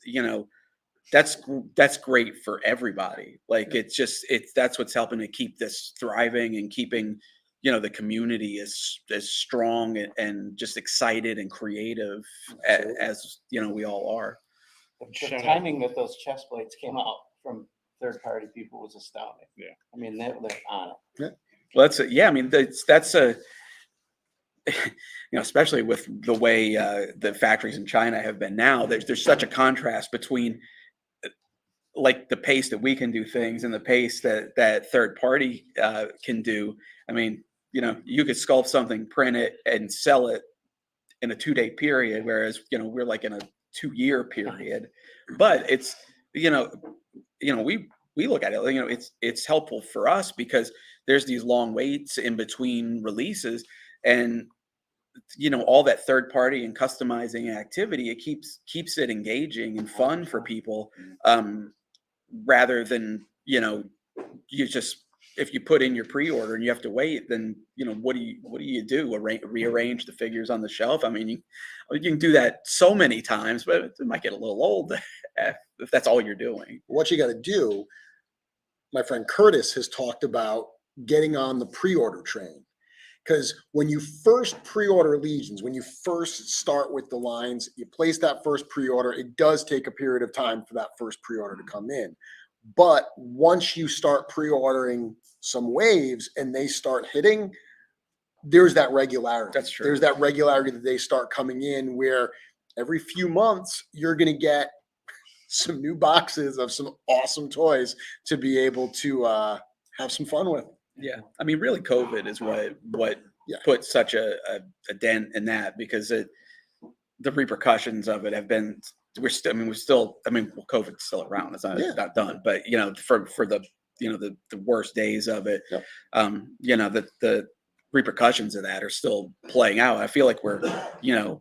great for everybody. Like that's what's helping to keep this thriving and keeping, the community is as strong and just excited and creative as we all are. The timing that those chest plates came out from third party people was astounding. Yeah. I mean, they're on it. Yeah. Well, that's a especially with the way the factories in China have been now, there's such a contrast between like the pace that we can do things and the pace that third party can do. I mean, you could sculpt something, print it, and sell it in a 2-day period, whereas we're like in a 2-year period. But it's we look at it, it's helpful for us because there's these long waits in between releases, and all that third party and customizing activity, it keeps it engaging and fun for people, rather than you just, if you put in your pre-order and you have to wait, then what do you do? Rearrange the figures on the shelf? I mean, you can do that so many times, but it might get a little old if that's all you're doing. What you got to do, my friend Curtis has talked about getting on the pre-order train. Because when you first pre-order Legions, when you first start with the lines, you place that first pre-order, it does take a period of time for that first pre-order to come in. But once you start pre-ordering some waves and they start hitting, there's that regularity. That's true. There's that regularity that they start coming in, where every few months you're going to get some new boxes of some awesome toys to be able to have some fun with. Yeah, I mean, really, COVID is what put such a dent in that, because the repercussions of it have been. COVID's still around. It's not done, but for the the worst days of it, the repercussions of that are still playing out. I feel like we're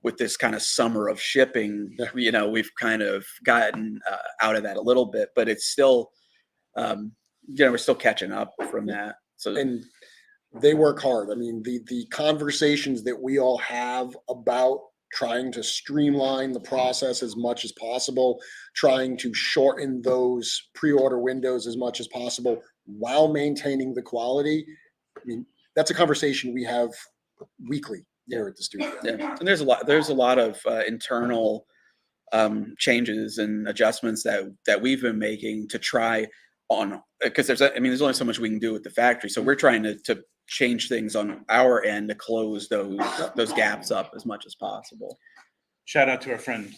with this kind of summer of shipping, we've kind of gotten out of that a little bit, but it's still we're still catching up from that. So, and they work hard. I mean, the conversations that we all have about trying to streamline the process as much as possible, trying to shorten those pre-order windows as much as possible while maintaining the quality. I mean, that's a conversation we have weekly here at the studio. Yeah, and there's a lot of internal changes and adjustments that we've been making to try on, because there's only so much we can do with the factory. So we're trying to change things on our end to close those gaps up as much as possible. Shout out to our friend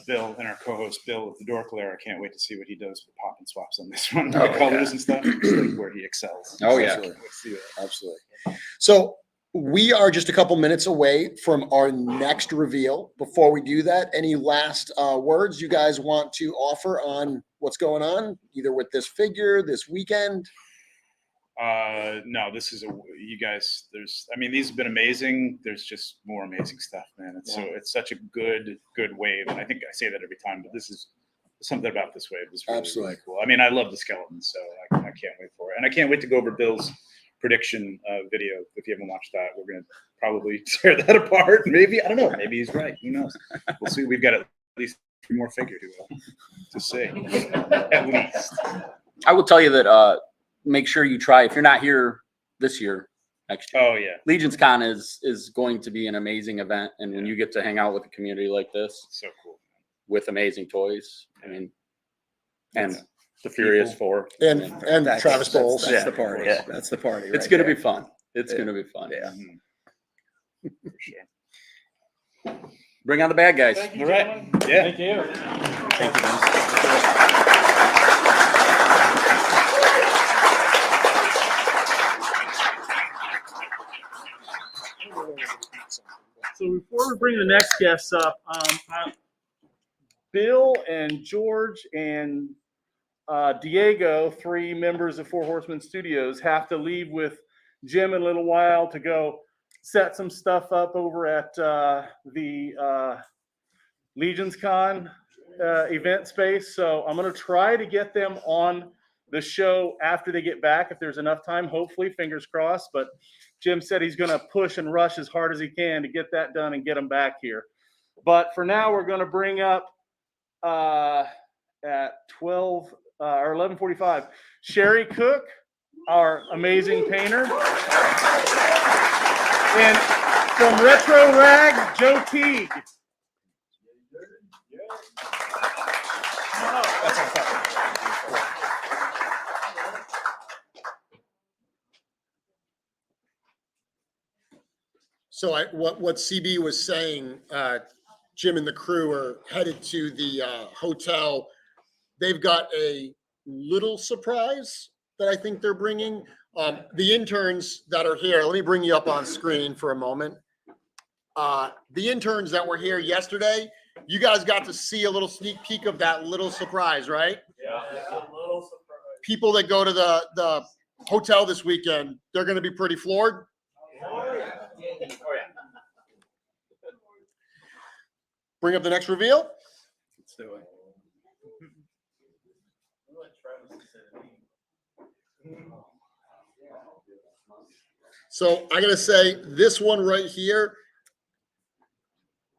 Bill and our co-host Bill with the Dorkler. I can't wait to see what he does with pop and swaps on this one, the colors and stuff. It's like where he excels. Oh yeah, Let's see that. Absolutely. So we are just a couple minutes away from our next reveal. Before we do that, any last words you guys want to offer on what's going on, either with this figure this weekend? No, this is you guys. These have been amazing. There's just more amazing stuff, man. It's such a good wave, and I think I say that every time, but this is something about this wave is really cool. I mean, I love the skeletons, so I can't wait for it, and I can't wait to go over Bill's prediction video. If you haven't watched that, we're gonna probably tear that apart. Maybe, I don't know. Maybe he's right. Who knows? We'll see. We've got at least 3 more figure to see, at least. I will tell you that. Make sure you try, if you're not here this year, next year. Oh yeah, Legions Con is going to be an amazing event, and when you get to hang out with a community like this, so cool, with amazing toys, and the Furious Four, And Travis Bowles. That's the party. Yeah, that's the party. It's going to be fun. It's going to be fun. Yeah. for sure. Bring on the bad guys. Thank you, All right. gentlemen. Yeah. Thank you. Thank you, guys. So before we bring the next guests up, Bill and George and Diego, 3 members of Four Horsemen Studios, have to leave with Jim in a little while to go set some stuff up over at the Legions Con event space. So I'm going to try to get them on the show after they get back, if there's enough time, hopefully, fingers crossed. But Jim said he's going to push and rush as hard as he can to get that done and get them back here. But for now, we're going to bring up at 12 or 11:45, Sherry Cook, our amazing painter. And from Retro Rag, Joe Teague. So what CB was saying, Jim and the crew are headed to the hotel. They've got a little surprise that I think they're bringing. The interns that are here, let me bring you up on screen for a moment. The interns that were here yesterday, you guys got to see a little sneak peek of that little surprise, right? Yeah, a little surprise. People that go to the hotel this weekend, they're going to be pretty floored. Bring up the next reveal. Let's do it. So I gotta say, this one right here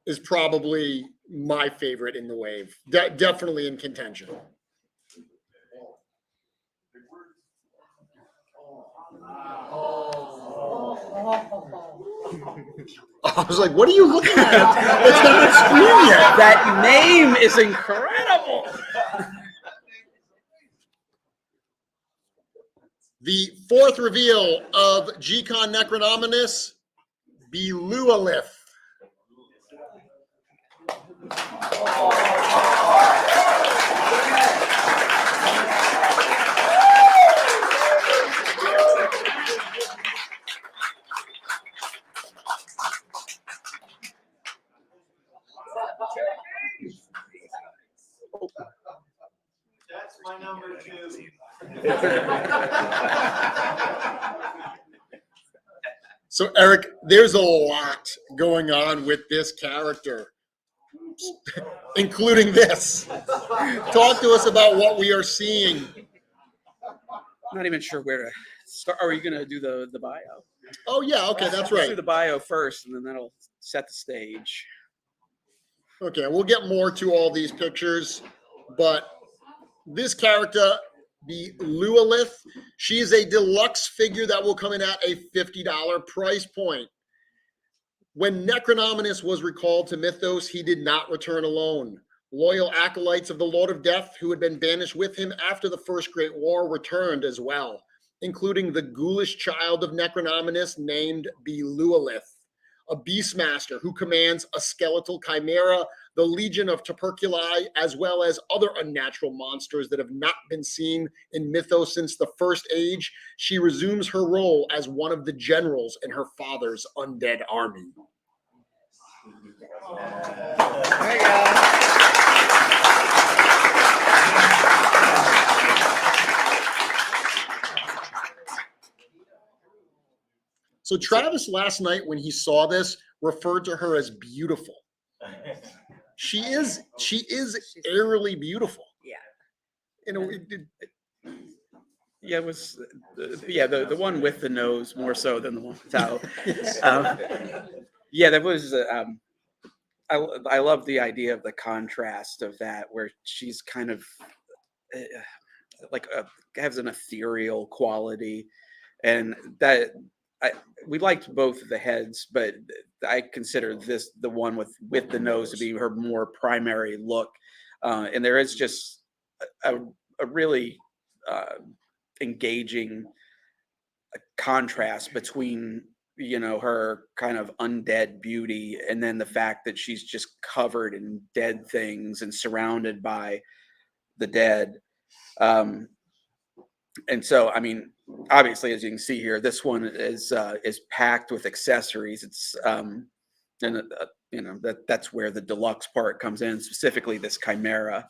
is probably my favorite in the wave. Definitely in contention. I was like, what are you looking at? It's not on screen yet. That name is incredible. The 4th reveal of G-Con Necronominus, Belualith. That's my number 2. So Eric, there's a lot going on with this character, including this. Talk to us about what we are seeing. I'm not even sure where to start. Are you going to do the bio? Oh yeah, okay, that's Let's do right. the bio first, and then that'll set the stage. Okay, we'll get more to all these pictures, but this character, the Belualith, she is a deluxe figure that will come in at a $50 price point. When Necronominus was recalled to Mythos, he did not return alone. Loyal acolytes of the Lord of Death who had been banished with him after the First Great War returned as well, including the ghoulish child of Necronominus named Belualith, a beastmaster who commands a skeletal chimera, the Legion of Terpiculi, as well as other unnatural monsters that have not been seen in mythos since the First Age. She resumes her role as one of the generals in her father's undead army. There you go. So Travis last night, when he saw this, referred to her as beautiful. She is eerily beautiful. Yeah. You know, Yeah, it was the one with the nose more so than the one without. Yeah, that was. I love the idea of the contrast of that, where she's kind of has an ethereal quality, and that we liked both of the heads, but I consider the one with the nose to be her more primary look, and there is just a really engaging contrast between her kind of undead beauty and then the fact that she's just covered in dead things and surrounded by the dead. And so, I mean, obviously, as you can see here, this one is packed with accessories. It's that's where the deluxe part comes in, specifically this chimera.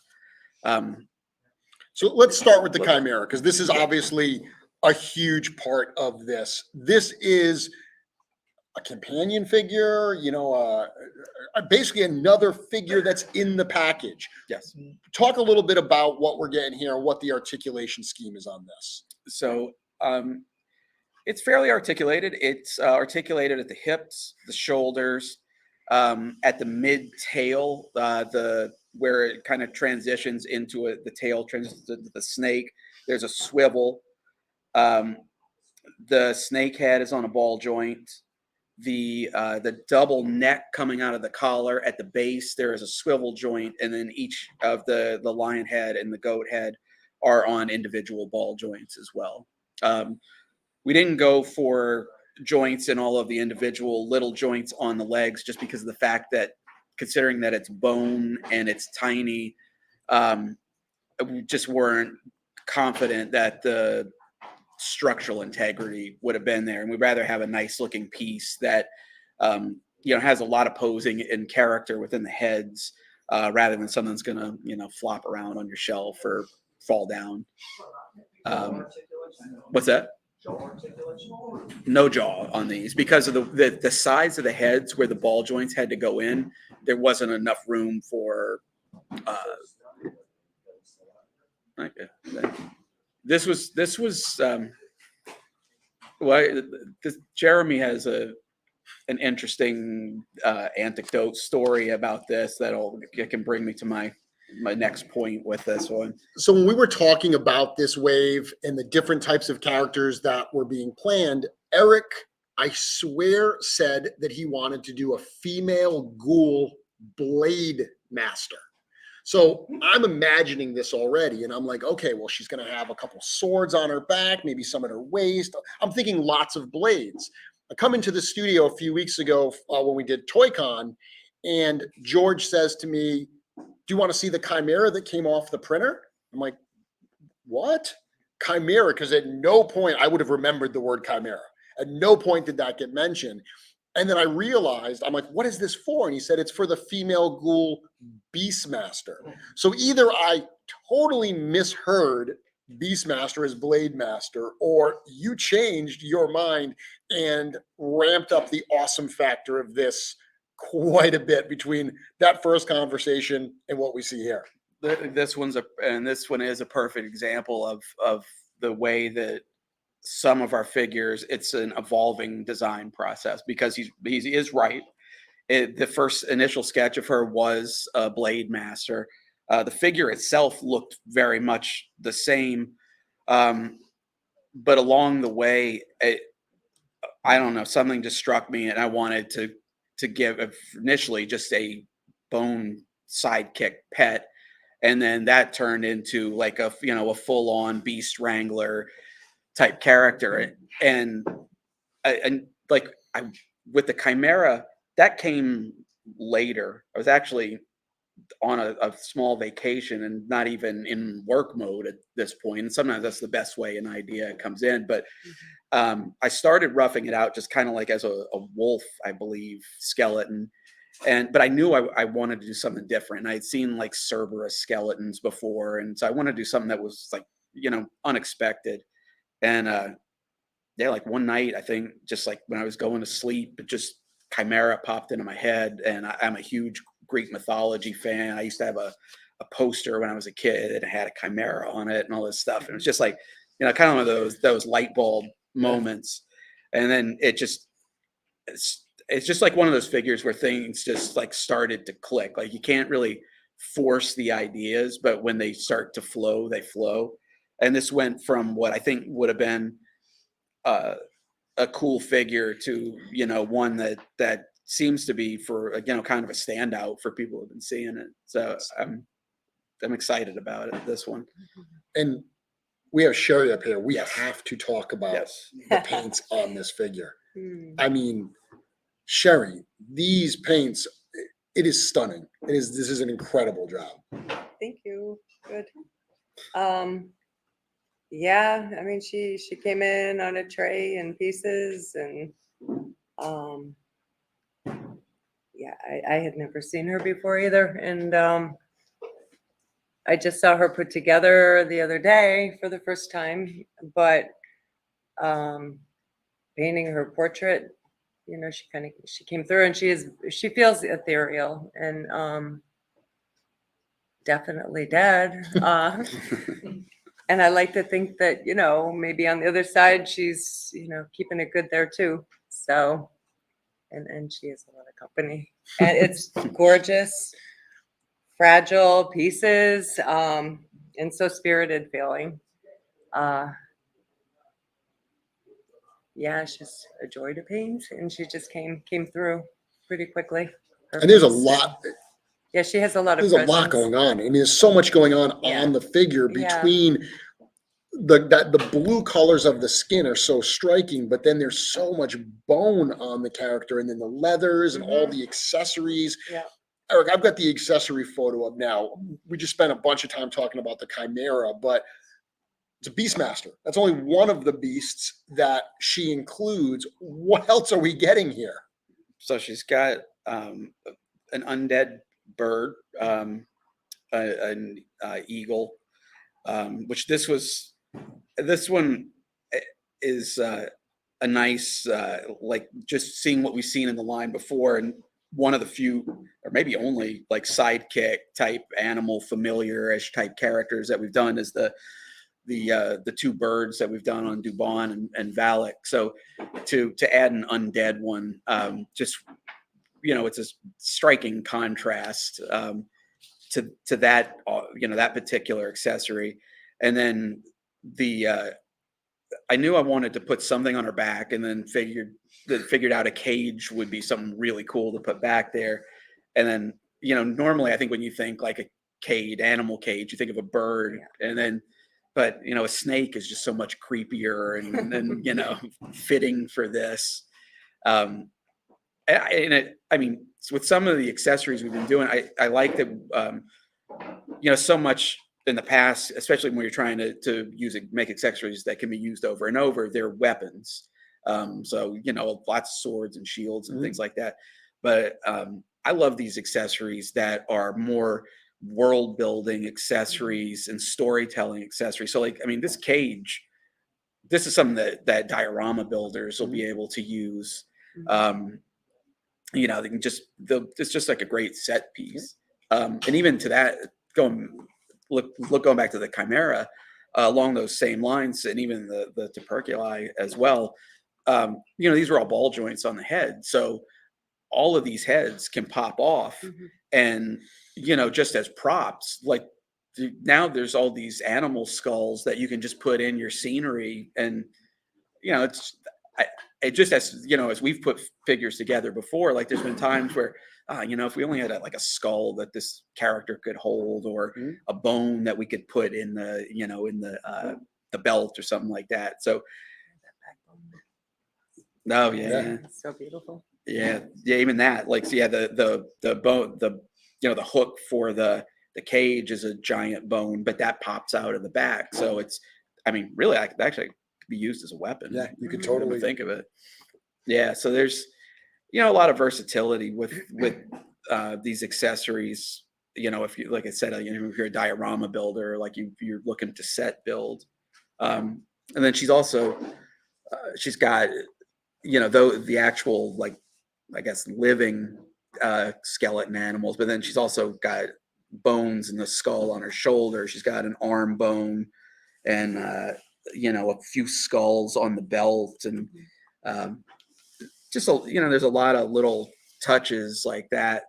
So let's start with the chimera, because this is obviously a huge part of this. This is a companion figure, basically another figure that's in the package. Yes. Talk a little bit about what we're getting here, what the articulation scheme is on this. So it's fairly articulated. It's articulated at the hips, the shoulders, at the mid tail, where it kind of transitions into the tail transitions to the snake. There's a swivel. The snake head is on a ball joint. The double neck coming out of the collar at the base, there is a swivel joint, and then each of the lion head and the goat head are on individual ball joints as well. We didn't go for joints in all of the individual little joints on the legs, just because of the fact that, considering that it's bone and it's tiny, we just weren't confident that the structural integrity would have been there, and we'd rather have a nice looking piece that has a lot of posing and character within the heads, rather than something that's gonna flop around on your shelf or fall down. What's that? No jaw on these, because of the size of the heads where the ball joints had to go in. There wasn't enough room for this was Jeremy has an interesting anecdote story about this that can bring me to my next point with this one. So when we were talking about this wave and the different types of characters that were being planned, Eric, I swear, said that he wanted to do a female ghoul blade master. So I'm imagining this already, and I'm like, okay, well, she's going to have a couple swords on her back, maybe some at her waist. I'm thinking lots of blades. I come into the studio a few weeks ago when we did ToyCon, and George says to me, do you want to see the chimera that came off the printer? I'm like, what? Chimera? Because at no point I would have remembered the word chimera. At no point did that get mentioned. And then I realized, I'm like, what is this for? And he said, it's for the female ghoul Beastmaster. So either I totally misheard Beastmaster as Blade Master, or you changed your mind and ramped up the awesome factor of this quite a bit between that first conversation and what we see here. This one is a perfect example of the way that some of our figures, it's an evolving design process, because he is right. The first initial sketch of her was a Blade Master. The figure itself looked very much the same, but along the way, I don't know, something just struck me, and I wanted to give initially just a bone sidekick pet. And then that turned into like a full on beast wrangler type character. And with the Chimera, that came later. I was actually on a small vacation and not even in work mode at this point. And sometimes that's the best way an idea comes in. But I started roughing it out just kind of like as a wolf, I believe, skeleton. But I knew I wanted to do something different. I had seen like Cerberus skeletons before. And so I wanted to do something that was like, unexpected. And like one night, I think just like when I was going to sleep, it just Chimera popped into my head. And I'm a huge Greek mythology fan. I used to have a poster when I was a kid that had a Chimera on it and all this stuff. And it was just like, kind of those light bulb moments. And then it's just like one of those figures where things just like started to click. Like you can't really force the ideas, but when they start to flow, they flow. And this went from what I think would have been a cool figure to, one that seems to be for, kind of a standout for people who've been seeing it. So I'm excited about it, this one. And we have Sherry up here. We Yes. have to talk about Yes. the paints on this figure. I mean, Sherry, these paints, it is stunning. This is an incredible job. Thank you. Good. Yeah, I mean, she came in on a tray in pieces, and yeah, I had never seen her before either, and I just saw her put together the other day for the first time, but painting her portrait, she came through, and she feels ethereal and definitely dead. And I like to think that, maybe on the other side, she's, keeping it good there too. So, and she has a lot of company, and it's gorgeous, fragile pieces, and so spirited feeling. Yeah, she's a joy to paint, and she just came through pretty quickly. And there's a lot. Yeah, she has a lot of There's a lot going on. I mean, there's so much going on the figure between the blue colors of the skin are so striking, but then there's so much bone on the character, and then the leathers and all the accessories. Yeah. Eric, I've got the accessory photo up now. We just spent a bunch of time talking about the Chimera, but it's a Beastmaster. That's only one of the beasts that she includes. What else are we getting here? So she's got an undead bird, an eagle, which this one is a nice, like just seeing what we've seen in the line before, and one of the few, or maybe only, like sidekick type animal familiar-ish type characters that we've done is the two birds that we've done on Dubon and Valak. So to add an undead one, just it's a striking contrast to that that particular accessory. And then I knew I wanted to put something on her back, and then figured out a cage would be something really cool to put back there. And then normally I think when you think like a animal cage, you think of a bird, and then but a snake is just so much creepier and fitting for this. I mean, with some of the accessories we've been doing, I like that, so much in the past, especially when you're trying to make accessories that can be used over and over, they're weapons. So, lots of swords and shields and things like that. But I love these accessories that are more world building accessories and storytelling accessories. So this cage, this is something that diorama builders will be able to use. They can it's just like a great set piece. And even to that, going back to the Chimera, along those same lines, and even the Terpiculi as well, these are all ball joints on the head. So all of these heads can pop off and, just as props, like now there's all these animal skulls that you can just put in your scenery. And, it just as, as we've put figures together before, like there's been times where if we only had like a skull that this character could hold, or Mhm. a bone that we could put in the, the belt or something like that. So, oh yeah, It's so beautiful. yeah, even that, like, so yeah, the bone, the hook for the cage is a giant bone, but that pops out of the back. So it's, I mean, really, I could actually be used as a weapon. Yeah, you could if you come to totally think of it. Yeah, so there's, a lot of versatility with these accessories. If you, like I said, if you're a diorama builder, like you're looking to set build, and then she's also she's got, though the actual, like, I guess, living skeleton animals, but then she's also got bones in the skull on her shoulder. She's got an arm bone, and a few skulls on the belt, and just there's a lot of little touches like that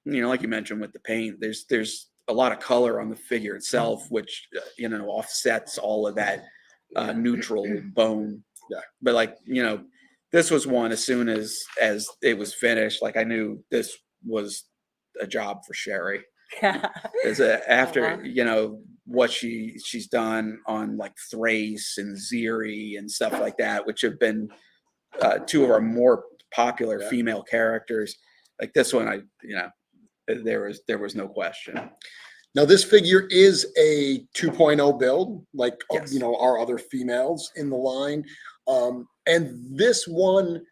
like you mentioned with the paint. There's a lot of color on the figure itself, which offsets all of that neutral bone. Yeah. But like, this was one, as soon as it was finished, like I knew this was a job for Sherry. After what she's done on like Thrace and Ziri and stuff like that, which have been two of our more popular female characters. Like this one, there was no question. Now, this figure is a 2.0 build, like, Yes. Our other females in the line. And this one,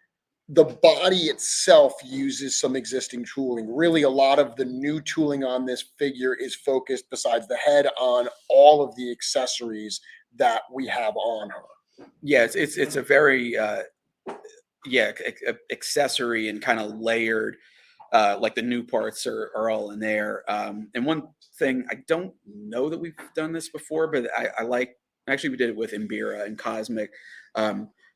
the body itself uses some existing tooling. Really, a lot of the new tooling on this figure is focused, besides the head, on all of the accessories that we have on her. Yeah, it's a very accessory and kind of layered. Like the new parts are all in there. And one thing, I don't know that we've done this before, but I like, actually we did it with Imbira and Cosmic.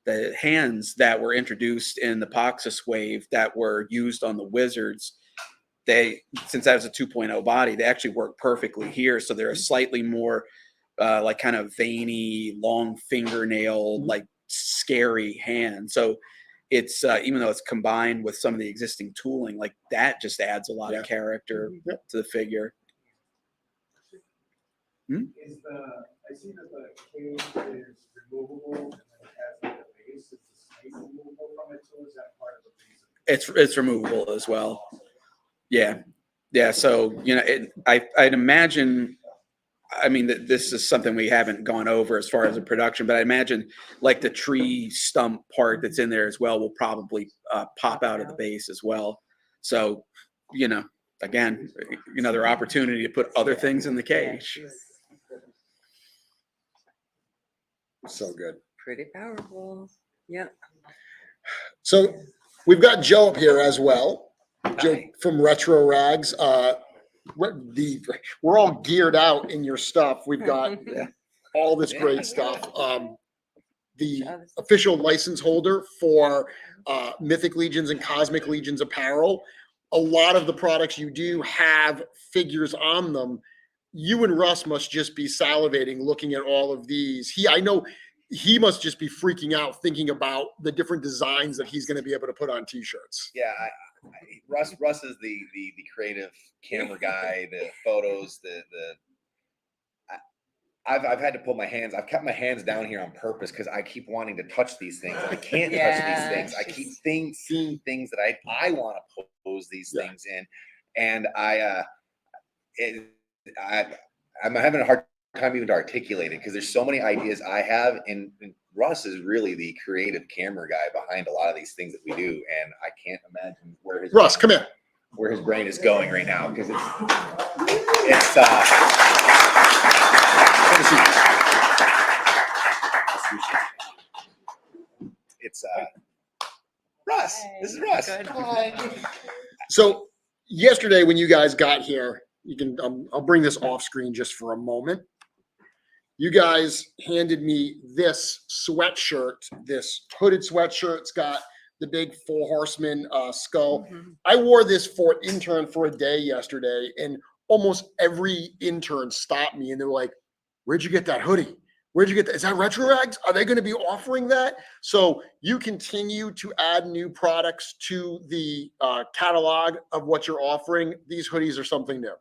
The hands that were introduced in the Poxus wave that were used on the Wizards, since that was a 2.0 body, they actually work perfectly here. So they're a slightly more like kind of veiny, long fingernail, like scary hand. So it's even though it's combined with some of the existing tooling, like that just adds a lot of character to the figure. I see that the cage is removable and then it has like a base. Is the space removable from it too? Is that part of the reason? It's removable as well. Yeah. So I'd imagine. I mean, this is something we haven't gone over as far as the production, but I imagine like the tree stump part that's in there as well will probably pop out of the base as well. So, again, another opportunity to put other things in the cage. So good. Pretty powerful. Yeah. So we've got Joe up here as well. Joe from Retro Rags. We're all geared out in your stuff. We've got all this great stuff. The official license holder for Mythic Legions and Cosmic Legions apparel. A lot of the products you do have figures on them. You and Russ must just be salivating looking at all of these. I know he must just be freaking out thinking about the different designs that he's going to be able to put on t-shirts. Yeah, Russ is the creative camera guy, the photos, I've had to pull my hands. I've kept my hands down here on purpose because I keep wanting to touch these things. I can't touch these things. I keep seeing things that I want to pose these things in, and I'm having a hard time even to articulate it because there's so many ideas I have, and Russ is really the creative camera guy behind a lot of these things that we do, and I can't imagine where his Russ, come here. Where his brain is going right now because it's Russ. This is Russ. Hi. So yesterday when you guys got here, you can I'll bring this off screen just for a moment. You guys handed me this sweatshirt, this hooded sweatshirt. It's got the big Four Horsemen skull. I wore this for an intern for a day yesterday, and almost every intern stopped me and they were like, "Where'd you get that hoodie? Where'd you get that? Is that Retro Rags? Are they going to be offering that? So you continue to add new products to the catalog of what you're offering. These hoodies are something new.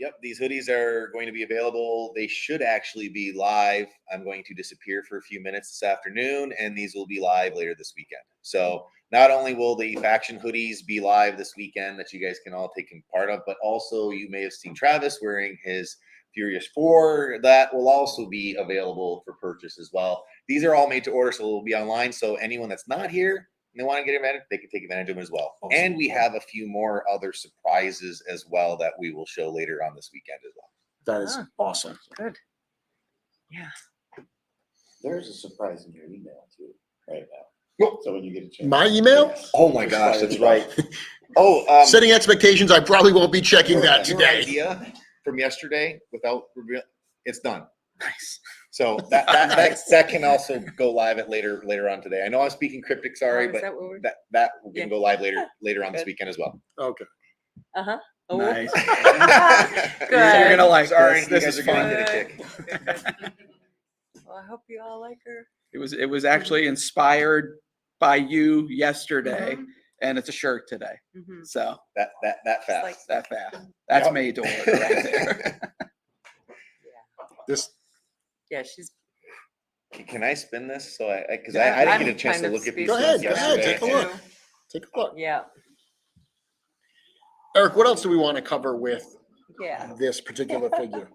Yep, these hoodies are going to be available. They should actually be live. I'm going to disappear for a few minutes this afternoon, and these will be live later this weekend. So not only will the faction hoodies be live this weekend that you guys can all take part of, but also you may have seen Travis wearing his Furious 4. That will also be available for purchase as well. These are all made to order, so they'll be online. So anyone that's not here, they want to get advantage, they can take advantage of them as well. Awesome. And we have a few more other surprises as well that we will show later on this weekend as well. That is awesome. Good. Yeah. There's a surprise in your email too, right now. So when you get a chance. My email? Yes. Oh my gosh, that's right. Setting expectations. I probably won't be checking that today. Idea from yesterday without reveal, it's done. Nice. So that can also go live at later on today. I know I'm speaking cryptic, sorry, Is but that what we're- that can Yeah. go live later on this Good. weekend as well. Okay. Uh-huh. Oh. Nice. Good. You're gonna like Sorry, this. This you is guys are fun. gonna get a kick. Well, I hope you all like her. It was actually inspired by you yesterday, and it's a shirt today. Mhm. So That fast. like- that fast. That's Yep. made to order right there. This Yeah, she's. Can I spin this? So because Yeah, I didn't I'm get a chance kind to of look at these Go ahead, things go ahead, yesterday. take a look. Take a look. Yeah. Eric, what else do we want to cover with Yeah. this particular figure?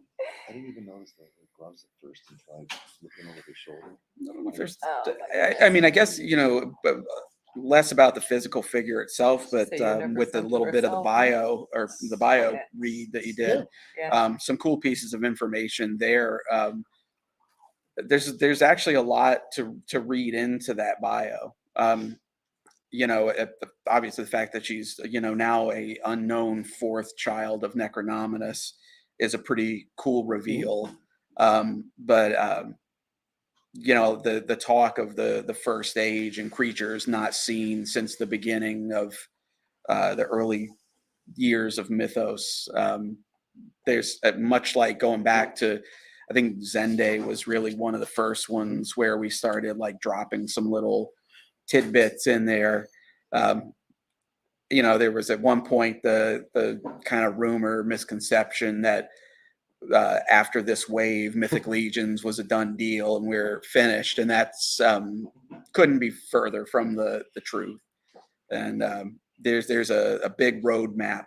I didn't even notice the gloves at first until I was looking over his shoulder. I don't know if there's- Oh, my I mean, I guess, but less about the physical figure itself, but So you never with a sent little bit of the yourself? bio or the bio Yeah. read that you did, Yeah. some cool pieces of information there. There's actually a lot to read into that bio. Obviously the fact that she's, now a unknown fourth child of Necronominus is a pretty cool reveal. The talk of the first age and creatures not seen since the beginning of the early years of Mythos. There's much like going back to, I think Zende was really one of the first ones where we started like dropping some little tidbits in there. There was at one point the kind of rumor misconception that after this wave, Mythic Legions was a done deal and we're finished, and that's couldn't be further from the truth. And there's a big roadmap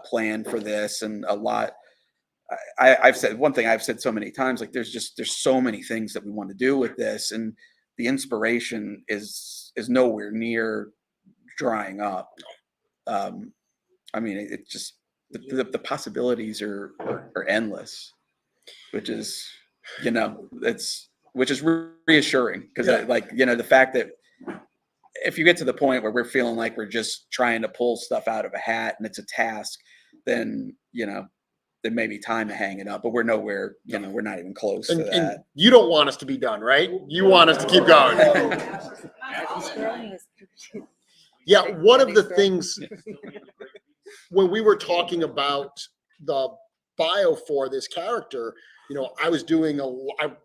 plan for this, and a lot. I've said one thing I've said so many times, like there's so many things that we want to do with this, and the inspiration is nowhere near drying up. It just the possibilities are endless, which is reassuring, because the fact that if you get to the point where we're feeling like we're just trying to pull stuff out of a hat and it's a task, then there may be time to hang it up, but we're nowhere, we're not even close to that. And you don't want us to be done, right? You want us to keep going. Yeah, one of the things when we were talking about the bio for this character, I was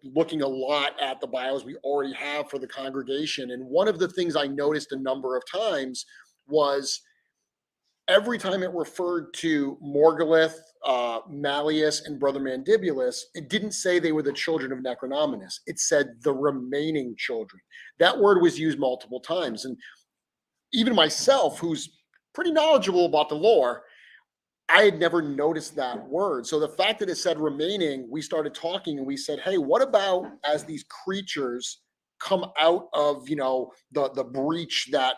looking a lot at the bios we already have for the congregation. And one of the things I noticed a number of times was every time it referred to Morgulith, Malleus, and Brother Mandibulus, it didn't say they were the children of Necronominus. It said the remaining children. That word was used multiple times. And even myself, who's pretty knowledgeable about the lore, I had never noticed that word. So the fact that it said remaining, we started talking and we said, hey, what about as these creatures come out of, the breach that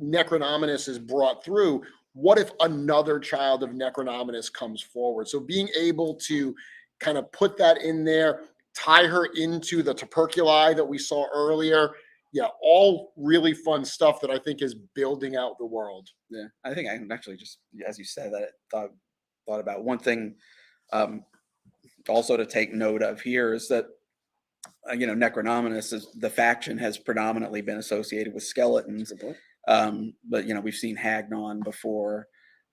Necronominus is brought through, what if another child of Necronominus comes forward? So being able to kind of put that in there, tie her into the Terpiculi that we saw earlier. Yeah, all really fun stuff that I think is building out the world. Yeah, I think I can actually just, as you said that, thought about one thing also to take note of here is that, Necronominus, the faction has predominantly been associated with skeletons. But we've seen Hagnon before.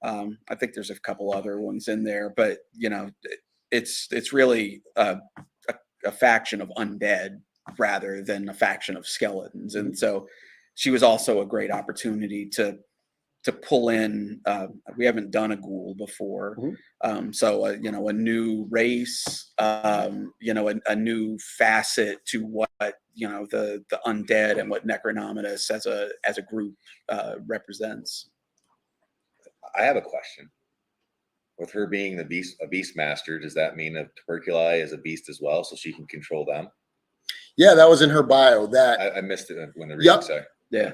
I think there's a couple other ones in there, but it's really a faction of undead rather than a faction of skeletons. And so she was also a great opportunity to pull in, we haven't done a ghoul before. So, a new race, a new facet to what, the undead and what Necronominus as a group represents. I have a question. With her being a beast master, does that mean that Terpiculi is a beast as well, so she can control them? Yeah, that was in her bio. That I missed it when the reading. Sorry. Yeah.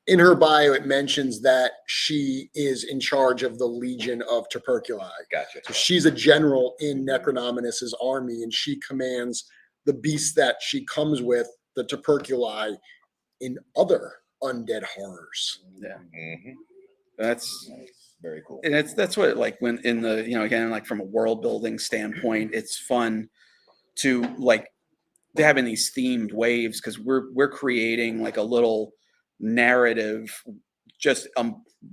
In her bio, it mentions that she is in charge of the Legion of Terpiculi. Gotcha. So she's a general in Necronominus's army, and she commands the beasts that she comes with, the Terpiculi, in other undead horrors. Yeah. Mm-hmm. That's very cool. And that's what, like, when in the, again, like from a world building standpoint, it's fun to having these themed waves, because we're creating like a little narrative just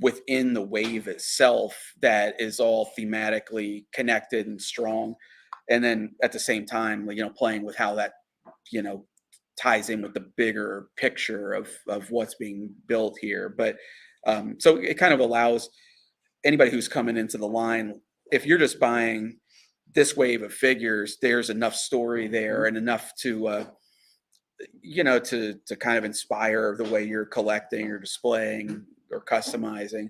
within the wave itself that is all thematically connected and strong, and then at the same time playing with how that ties in with the bigger picture of what's being built here. But so it kind of allows anybody who's coming into the line, if you're just buying this wave of figures, there's enough story there and enough to to kind of inspire the way you're collecting or displaying or customizing.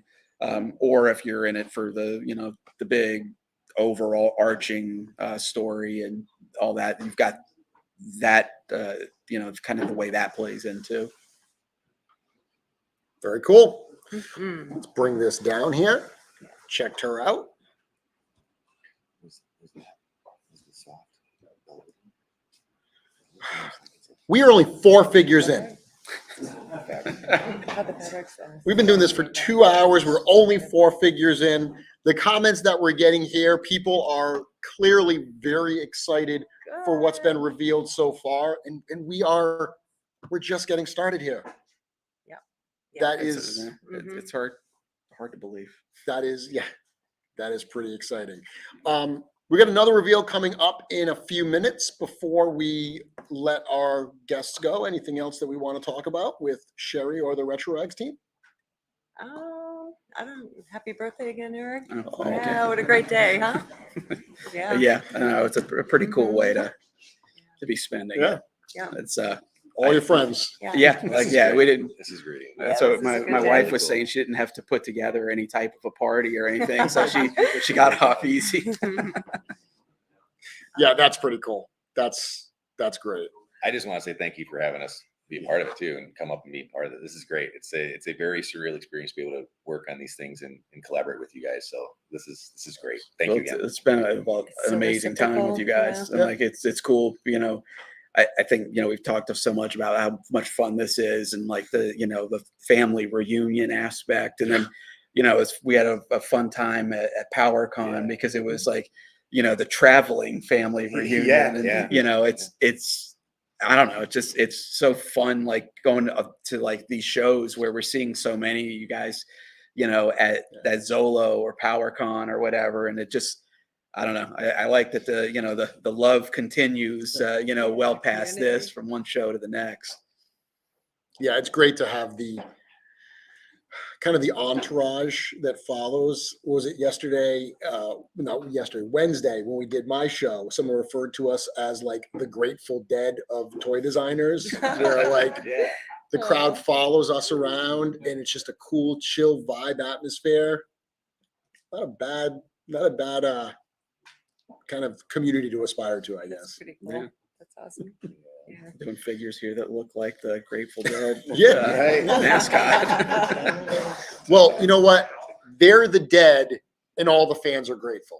Or if you're in it for the the big overall arching story and all that, you've got that kind of the way that plays into. Very cool. Let's bring this down here. Checked her out. We are only 4 figures in. We've been doing this for 2 hours. We're only 4 figures in. The comments that we're getting here, people are clearly very excited for what's been revealed so far. And we're just getting started here. Yeah. That is, it's hard to believe. That is pretty exciting. We got another reveal coming up in a few minutes before we let our guests go. Anything else that we want to talk about with Sherry or the Retro Rags team? Oh, I don't. Happy birthday again, Eric. Oh, yeah, what a great day, huh? Yeah. Yeah, I know, it's a pretty cool way to be spending it. Yeah. It's all your friends. Yeah, we didn't. This is great. So my wife was saying she didn't have to put together any type of a party or anything, so she got off easy. Yeah, that's pretty cool. That's great. I just want to say thank you for having us be a part of it too, and come up and be part of it. This is great. It's a very surreal experience to be able to work on these things and collaborate with you guys. So this is great. Thank you again. It's been an amazing time with you guys, and like it's cool. I think we've talked so much about how much fun this is, and like the family reunion aspect, and then we had a fun time at PowerCon because it was like the traveling family reunion, and it's I don't know, it's so fun, like going to like these shows where we're seeing so many of you guys at Zolo or PowerCon or whatever, and it just I don't know. I like that the love continues, well past this from one show to the next. Yeah, it's great to have the kind of the entourage that follows. Was it yesterday? Not yesterday, Wednesday, when we did my show, someone referred to us as like the Grateful Dead of toy designers, where like the crowd follows us around and it's just a cool, chill vibe atmosphere. Not a bad kind of community to aspire to, I guess. Pretty cool. Yeah. That's awesome. Yeah. Doing figures here that look like the Grateful Dead mascot. Well, you know what? They're the dead, and all the fans are grateful.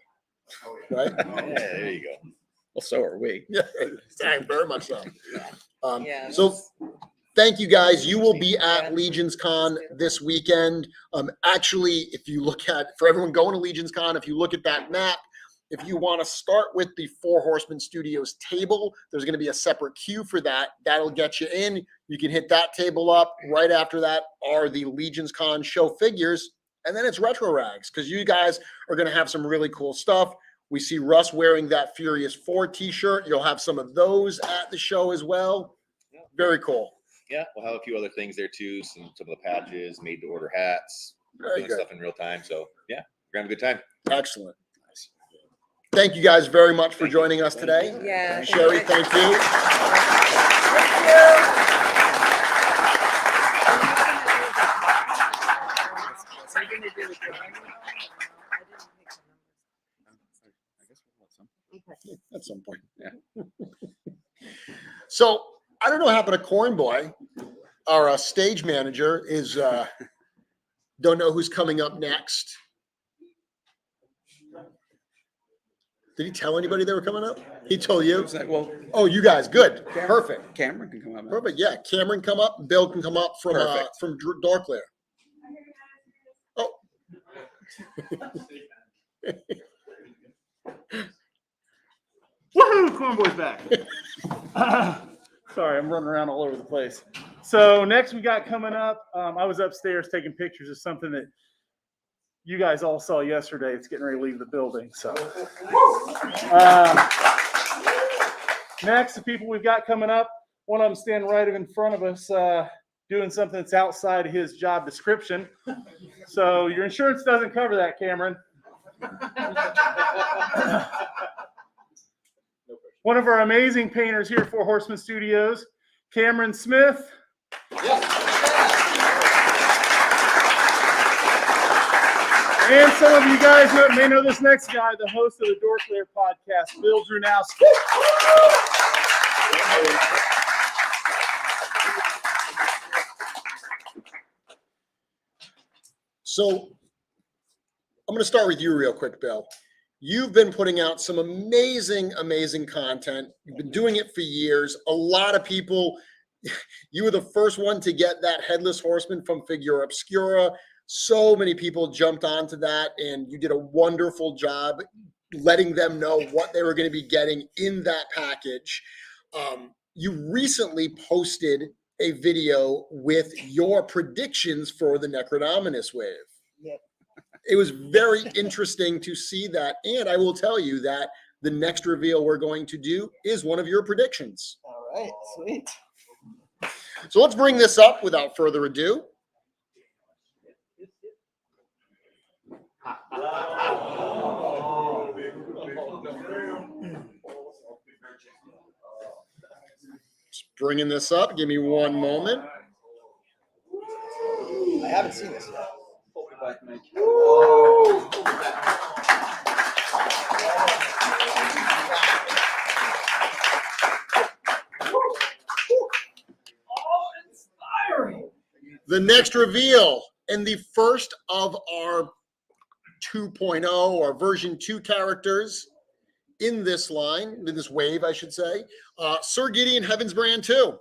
Right? Yeah, there you go. Well, so are we. Yeah, very much so. So thank you guys. You will be at Legions Con this weekend. Actually, if you look at, for everyone going to Legions Con, if you look at that map, if you want to start with the Four Horsemen Studios table, there's going to be a separate queue for that. That'll get you in. You can hit that table up. Right after that are the Legions Con show figures. And then it's Retro Rags, because you guys are going to have some really cool stuff. We see Russ wearing that Furious 4 t-shirt. You'll have some of those at the show as well. Very cool. Yeah, we'll have a few other things there too. Some of the patches, made to order hats, Very doing good. stuff in real time. So yeah, we're having a good time. Excellent. Thank you guys very much for joining us today. Yeah. Sherry, thank you. At some point. Yeah. So I don't know what happened to Corn Boy. Our stage manager is don't know who's coming up next. Did he tell anybody they were coming up? He told you? Well, Oh, you guys, good. Perfect. Cameron can come up. Perfect. Yeah. Cameron come up. Bill can come up from Darklair. Oh. Woohoo! Cornboy's back. Sorry, I'm running around all over the place. So next we got coming up, I was upstairs taking pictures of something that you guys all saw yesterday. It's getting ready to leave the building. So next, the people we've got coming up, one of them standing right in front of us doing something that's outside his job description. So your insurance doesn't cover that, Cameron. One of our amazing painters here at Four Horsemen Studios, Cameron Smith. And some of you guys may know this next guy, the host of the Dorklair podcast, Bill Drunowski. So I'm going to start with you real quick, Bill. You've been putting out some amazing, amazing content. You've been doing it for years. A lot of people, you were the first one to get that Headless Horseman from Figura Obscura. So many people jumped onto that, and you did a wonderful job letting them know what they were going to be getting in that package. You recently posted a video with your predictions for the Necronominus wave. Yep. It was very interesting to see that, and I will tell you that the next reveal we're going to do is one of your predictions. All right, sweet. So let's bring this up without further ado. Just bringing this up. Give me one moment. I haven't seen this yet. The next reveal and the first of our 2.0 or version 2 characters in this line, in this wave, I should say, Sir Gideon Heavensbrand II.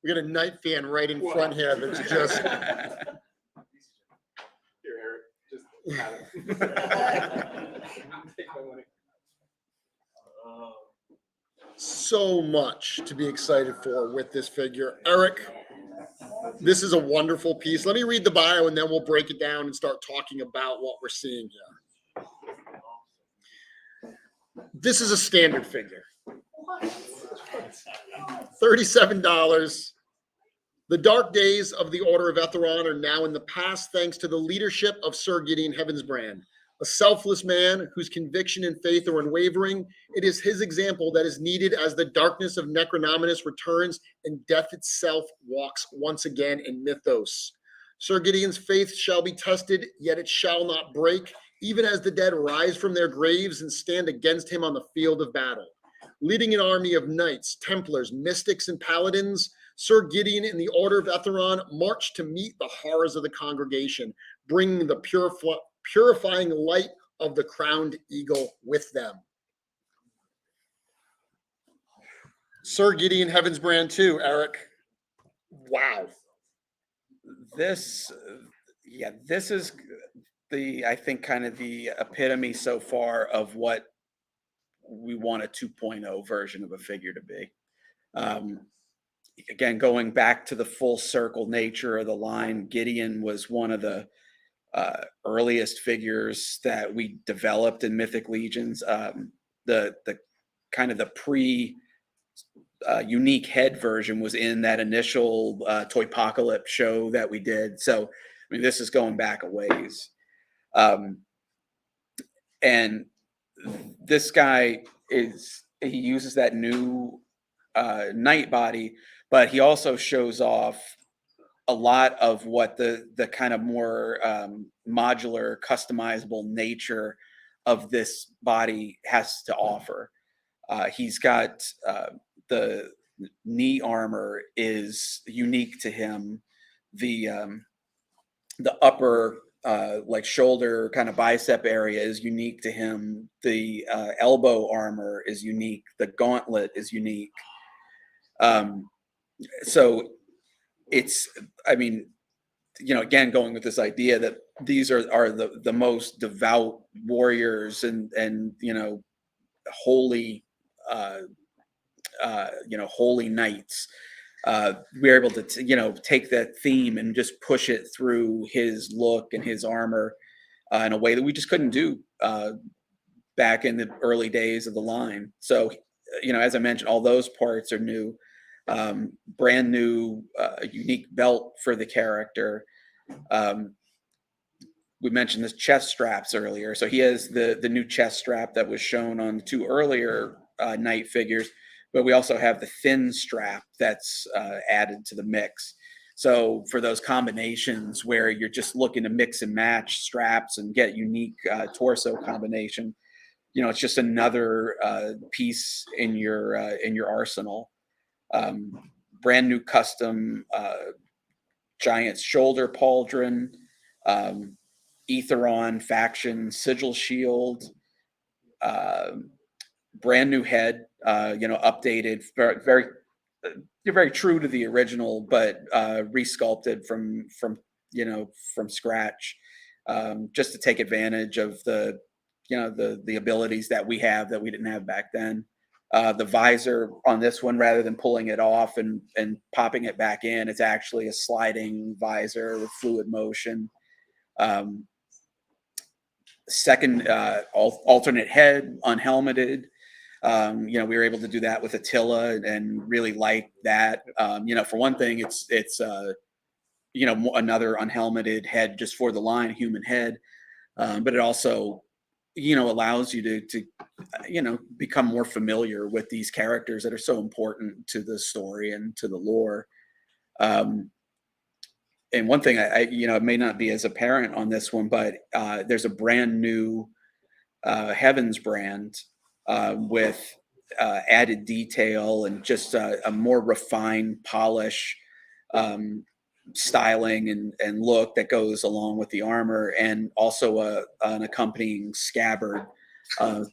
We got a night fan right in front here that's just. Here, Eric. Just have it. So much to be excited for with this figure. Eric, this is a wonderful piece. Let me read the bio and then we'll break it down and start talking about what we're seeing here. This is a standard figure. $37. The dark days of the Order of Etheron are now in the past thanks to the leadership of Sir Gideon Heavensbrand, a selfless man whose conviction and faith are unwavering. It is his example that is needed as the darkness of Necronominus returns and death itself walks once again in mythos. Sir Gideon's faith shall be tested, yet it shall not break, even as the dead rise from their graves and stand against him on the field of battle. Leading an army of knights, templars, mystics, and paladins, Sir Gideon and the Order of Etheron marched to meet the horrors of the congregation, bringing the purifying light of the crowned eagle with them. Sir Gideon Heavensbrand II, Eric. Wow. This is I think kind of the epitome so far of what we want a 2.0 version of a figure to be. Again, going back to the full circle nature of the line, Gideon was one of the earliest figures that we developed in Mythic Legions. The kind of the pre unique head version was in that initial Toypocalypse show that we did. So, I mean, this is going back a ways. And this guy he uses that new knight body, but he also shows off a lot of what the kind of more modular, customizable nature of this body has to offer. He's got the knee armor is unique to him. The upper like shoulder kind of bicep area is unique to him. The elbow armor is unique. The gauntlet is unique. So it's, I mean, you know, again, going with this idea that these are the most devout warriors and you know, holy holy knights. We're able to you know, take that theme and just push it through his look and his armor in a way that we just couldn't do back in the early days of the line. So, you know, as I mentioned, all those parts are new. Brand new unique belt for the character. We mentioned the chest straps earlier, so he has the new chest strap that was shown on the two earlier knight figures, but we also have the thin strap that's added to the mix. So for those combinations where you're just looking to mix and match straps and get unique torso combination, you know, it's just another piece in your arsenal. Brand new custom giant shoulder pauldron, Aetheron faction sigil shield, brand new head, you know, updated, very you're very true to the original, but resculpted from scratch, just to take advantage of the abilities that we have that we didn't have back then. The visor on this one, rather than pulling it off and popping it back in, it's actually a sliding visor with fluid motion. Second, alternate head, unhelmeted. We were able to do that with Attila and really like that. For one thing, it's another unhelmeted head just for the line, human head. But it also, allows you to become more familiar with these characters that are so important to the story and to the lore. And one thing it may not be as apparent on this one, but there's a brand new Heavensbrand with added detail and just a more refined polish, styling and look that goes along with the armor, and also an accompanying scabbard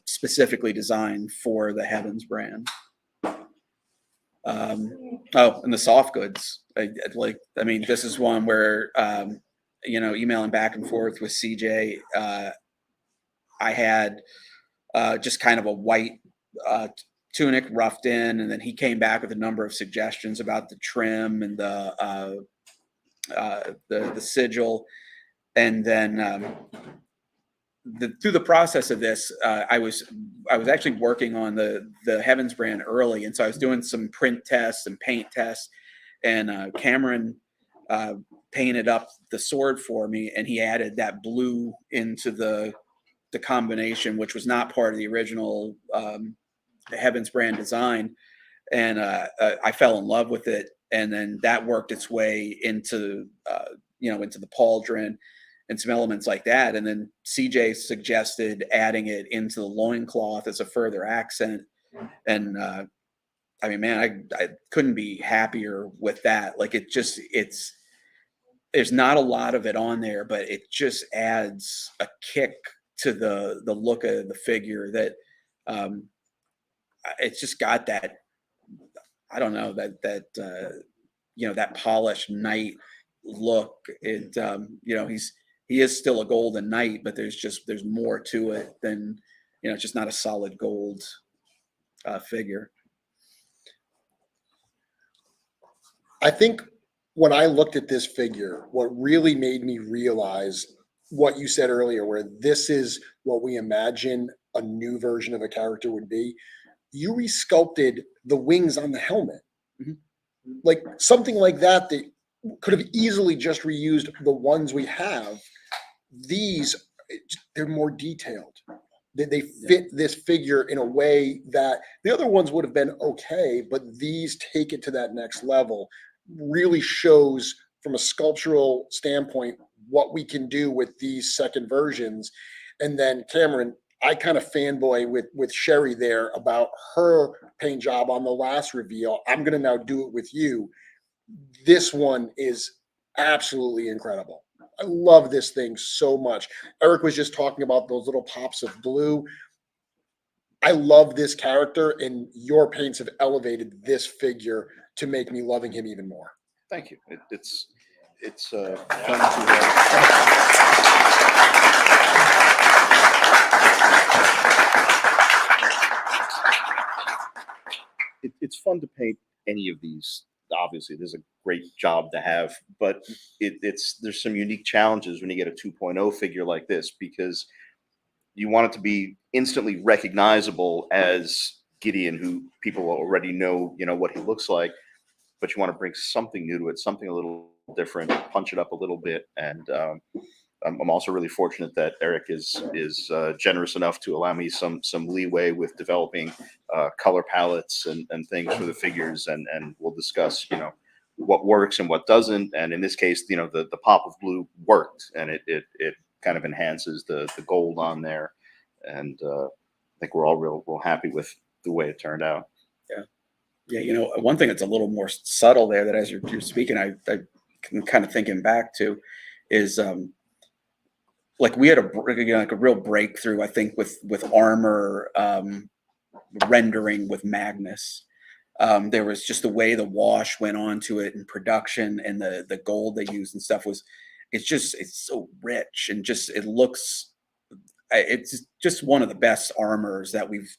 specifically designed for the Heavensbrand. And the soft goods. This is one where, emailing back and forth with CJ, I had just kind of a white tunic roughed in, and then he came back with a number of suggestions about the trim and the sigil. And then through the process of this, I was actually working on the Heavensbrand early, and so I was doing some print tests and paint tests, and Cameron painted up the sword for me, and he added that blue into the combination, which was not part of the original Heavensbrand design, and I fell in love with it, and then that worked its way into into the pauldron and some elements like that. And then CJ suggested adding it into the loincloth as a further accent. And I couldn't be happier with that. Like, there's not a lot of it on there, but it just adds a kick to the look of the figure that it's just got that, I don't know, that polished knight look. He is still a golden knight, but there's more to it than it's just not a solid gold figure. I think when I looked at this figure, what really made me realize what you said earlier, where this is what we imagine a new version of a character would be, you resculpted the wings on the helmet. Mhm. Like something like that could have easily just reused the ones we have. These, they're more detailed. They fit this figure in a way that the other ones would have been okay, but these take it to that next level. Really shows from a sculptural standpoint what we can do with these second versions. And then Cameron, I kind of fanboy with Sherry there about her paint job on the last reveal. I'm going to now do it with you. This one is absolutely incredible. I love this thing so much. Eric was just talking about those little pops of blue. I love this character, and your paints have elevated this figure to make me loving him even more. Thank you. It's fun to. It's fun to paint any of these. Obviously, there's a great job to have, but there's some unique challenges when you get a 2.0 figure like this, because you want it to be instantly recognizable as Gideon, who people already know, what he looks like, but you want to bring something new to it, something a little different, punch it up a little bit. And I'm also really fortunate that Eric is generous enough to allow me some leeway with developing color palettes and things for the figures, and we'll discuss what works and what doesn't. And in this case, the pop of blue worked, and it kind of enhances the gold on there, and I think we're all real happy with the way it turned out. Yeah, one thing that's a little more subtle there, that as you're speaking, I can kind of thinking back to, is like we had a real breakthrough, I think, with armor rendering with Magnus. There was just the way the wash went onto it in production, and the gold they used and stuff it's so rich, and it's just one of the best armors that we've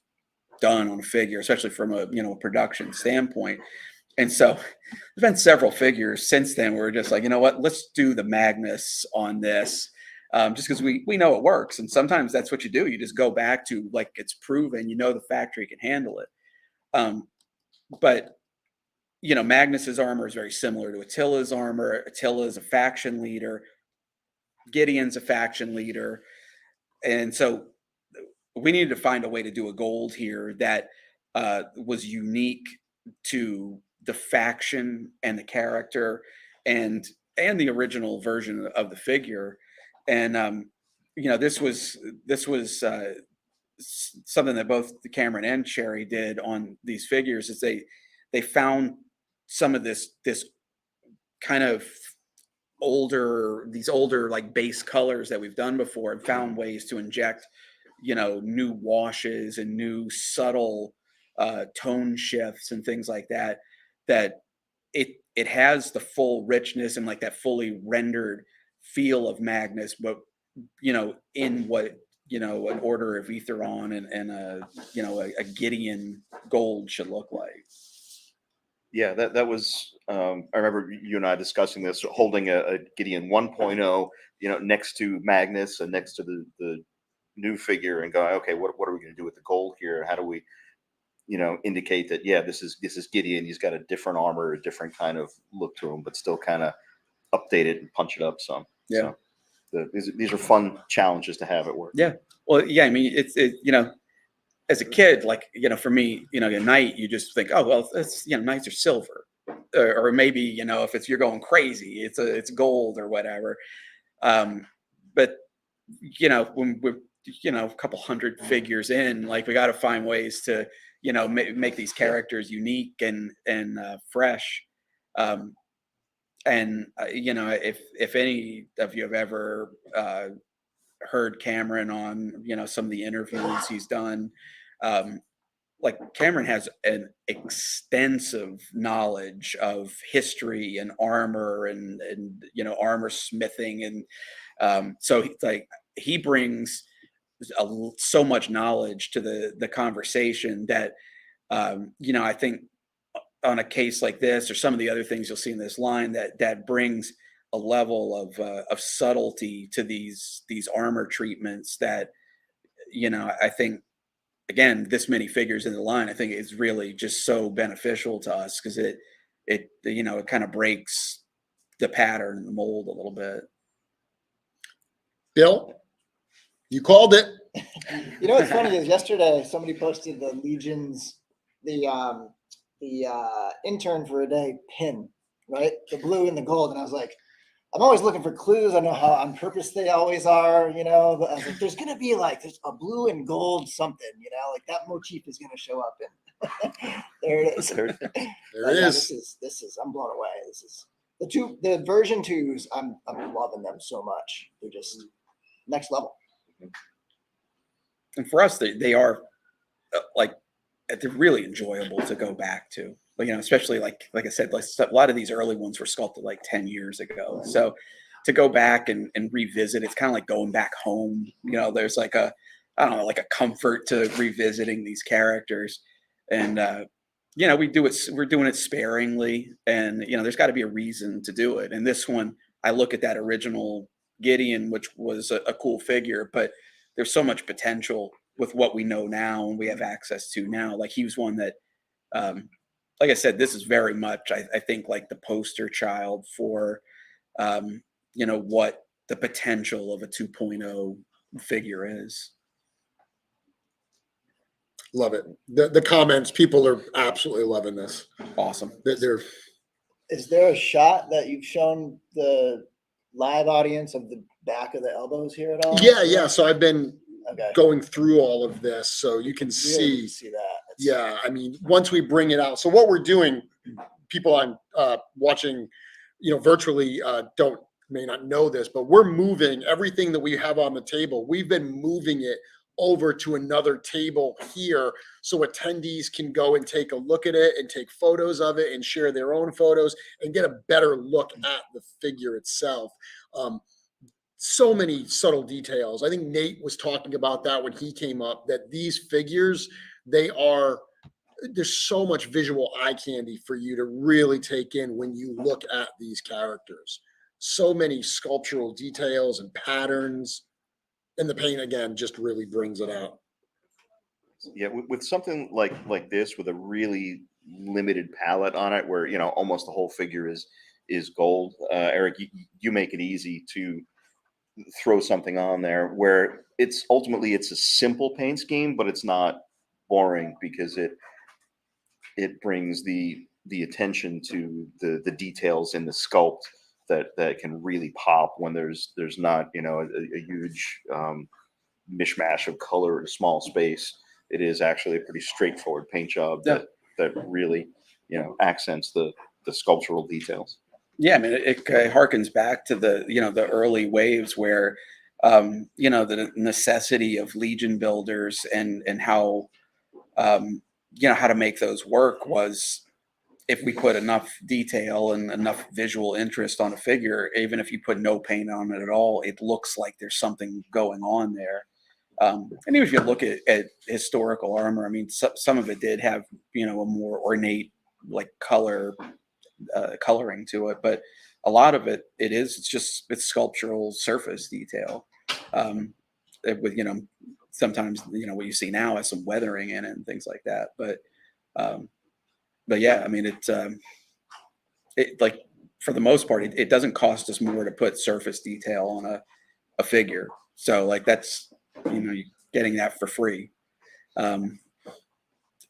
done on a figure, especially from a production standpoint. And so there's been several figures since then where we're just like, let's do the Magnus on this, just because we know it works. And sometimes that's what you do. You just go back to, like, it's proven, the factory can handle it. But Magnus's armor is very similar to Attila's armor. Attila is a faction leader. Gideon's a faction leader. And so we needed to find a way to do a gold here that was unique to the faction and the character and the original version of the figure. And this was something that both Cameron and Sherry did on these figures, is they found some of this kind of older like base colors that we've done before, and found ways to inject new washes and new subtle tone shifts and things like that it has the full richness and like that fully rendered feel of Magnus, but in what an Order of Aetheron and a Gideon gold should look like. Yeah, that was I remember you and I discussing this, holding a Gideon 1.0 next to Magnus and next to the new figure, and going, okay, what are we going to do with the gold here? How do we indicate that, yeah, this is Gideon, he's got a different armor, a different kind of look to him, but still kind of update it and punch it up some. Yeah. So these are fun challenges to have at work. Yeah. Well, yeah, I mean, it's as a kid, like, for me, a knight, you just think, oh, well, it's, knights are silver, or maybe, if you're going crazy, it's gold or whatever. But, when we're, a couple hundred figures in, like, we got to find ways to, make these characters unique and fresh. If any of you have ever heard Cameron on, some of the interviews he's done, like, Cameron has an extensive knowledge of history and armor and armor smithing. And so he brings so much knowledge to the conversation that, I think on a case like this or some of the other things you'll see in this line that brings a level of subtlety to these armor treatments that, I think, again, this many figures in the line, I think is really just so beneficial to us because it kind of breaks the pattern and the mold a little bit. Bill, you called it. You know what's funny is yesterday somebody posted the Legions, the intern for a day pin, right? The blue and the gold, and I was like, I'm always looking for clues. I know how on purpose they always are, but I was like, there's gonna be there's a blue and gold something, like that motif is gonna show up, and there it is. There it Yeah, is. this is I'm blown away. This is the version 2s. I'm loving them so much. They're just next level. And for us, they are they're really enjoyable to go back to. But, especially like I said, a lot of these early ones were sculpted 10 years ago. So to go back and revisit, it's kind of like going back home. There's a comfort to revisiting these characters. And, we do it, we're doing it sparingly. And, there's got to be a reason to do it. And this one, I look at that original Gideon, which was a cool figure, but there's so much potential with what we know now and we have access to now. He was one that, like I said, this is very much, I think, the poster child for, what the potential of a 2.0 figure is. Love it. The comments, people are absolutely loving this. Awesome. Is there a shot that you've shown the live audience of the back of the elbows here at all? Yeah. So I've been Okay. going through all of this, so you can Really see that. Yeah, I mean, once we bring it out. So what we're doing, people I'm watching, virtually may not know this, but we're moving everything that we have on the table. We've been moving it over to another table here so attendees can go and take a look at it and take photos of it and share their own photos and get a better look at the figure itself. So many subtle details. I think Nate was talking about that when he came up, that these figures, there's so much visual eye candy for you to really take in when you look at these characters. So many sculptural details and patterns, and the paint again just really brings it out. Yeah, with something like this, with a really limited palette on it, where almost the whole figure is gold. Eric, you make it easy to throw something on there where it's a simple paint scheme, but it's not boring because it brings the attention to the details in the sculpt that can really pop when there's not a huge mishmash of color in a small space. It is actually a pretty straightforward paint job that really accents the sculptural details. Yeah, I mean, it harkens back to the early waves where, the necessity of Legion builders and how, how to make those work was if we put enough detail and enough visual interest on a figure, even if you put no paint on it at all, it looks like there's something going on there. And even if you look at historical armor, I mean, some of it did have, a more ornate coloring to it, but a lot of it's sculptural surface detail with sometimes what you see now has some weathering in it and things like that, but yeah, I mean, it for the most part it doesn't cost us more to put surface detail on a figure, so that's you're getting that for free,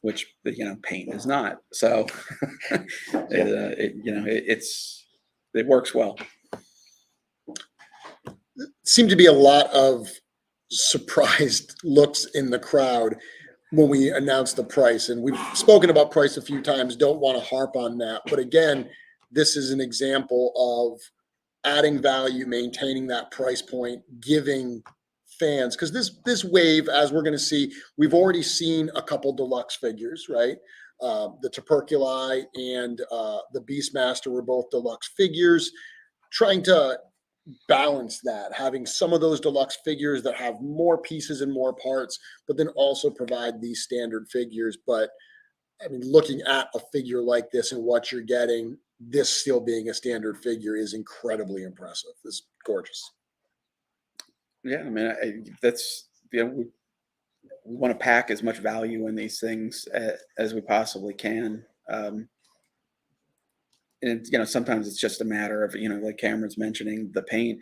which paint is not. So it works well. Seemed to be a lot of surprised looks in the crowd when we announced the price, and we've spoken about price a few times. Don't want to harp on that, but again, this is an example of adding value, maintaining that price point, giving fans, because this wave, as we're going to see, we've already seen a couple deluxe figures, right? The Terpiculi and the Beastmaster were both deluxe figures, trying to balance that, having some of those deluxe figures that have more pieces and more parts, but then also provide these standard figures. But I mean, looking at a figure like this and what you're getting, this still being a standard figure is incredibly impressive. It's gorgeous. Yeah, I mean, that's, we want to pack as much value in these things as we possibly can. And sometimes it's just a matter of, like Cameron's mentioning, the paint.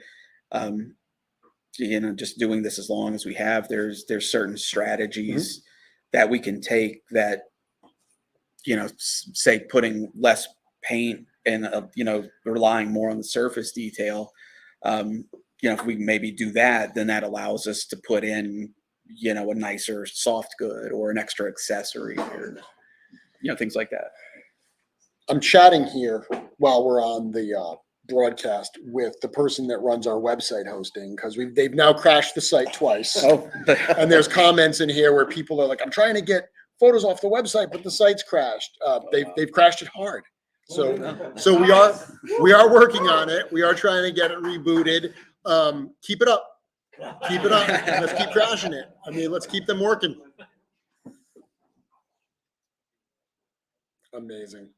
Just doing this as long as we have, there's certain strategies that we can take that, say putting less paint and relying more on the surface detail. If we maybe do that, then that allows us to put in, a nicer soft good or an extra accessory or, things like that. I'm chatting here while we're on the broadcast with the person that runs our website hosting, because they've now crashed the site twice. Oh, and there's comments in here where people are like, I'm trying to get photos off the website, but the site's crashed. They've crashed it hard. So we are working on it. We are trying to get it rebooted. Keep it up. Keep it up. Let's keep crashing it. I mean, let's keep them working. Amazing.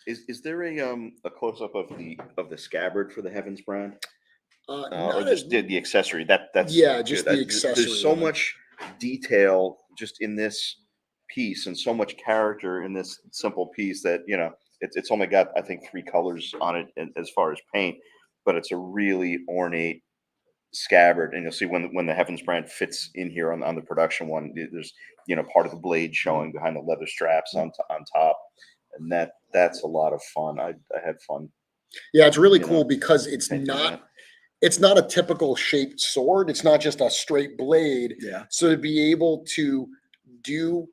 Is there a close up of the scabbard for the Heavensbrand? Or just the accessory? That's just good. the accessory. There's so much detail just in this piece and so much character in this simple piece that it's only got, I think, 3 colors on it as far as paint, but it's a really ornate scabbard. And you'll see when the Heavensbrand fits in here on the production one, there's part of the blade showing behind the leather straps on top. And that's a lot of fun. I had fun. Yeah, it's really cool because it's not a typical shaped sword. It's not just a straight blade. Yeah. So to be able to do,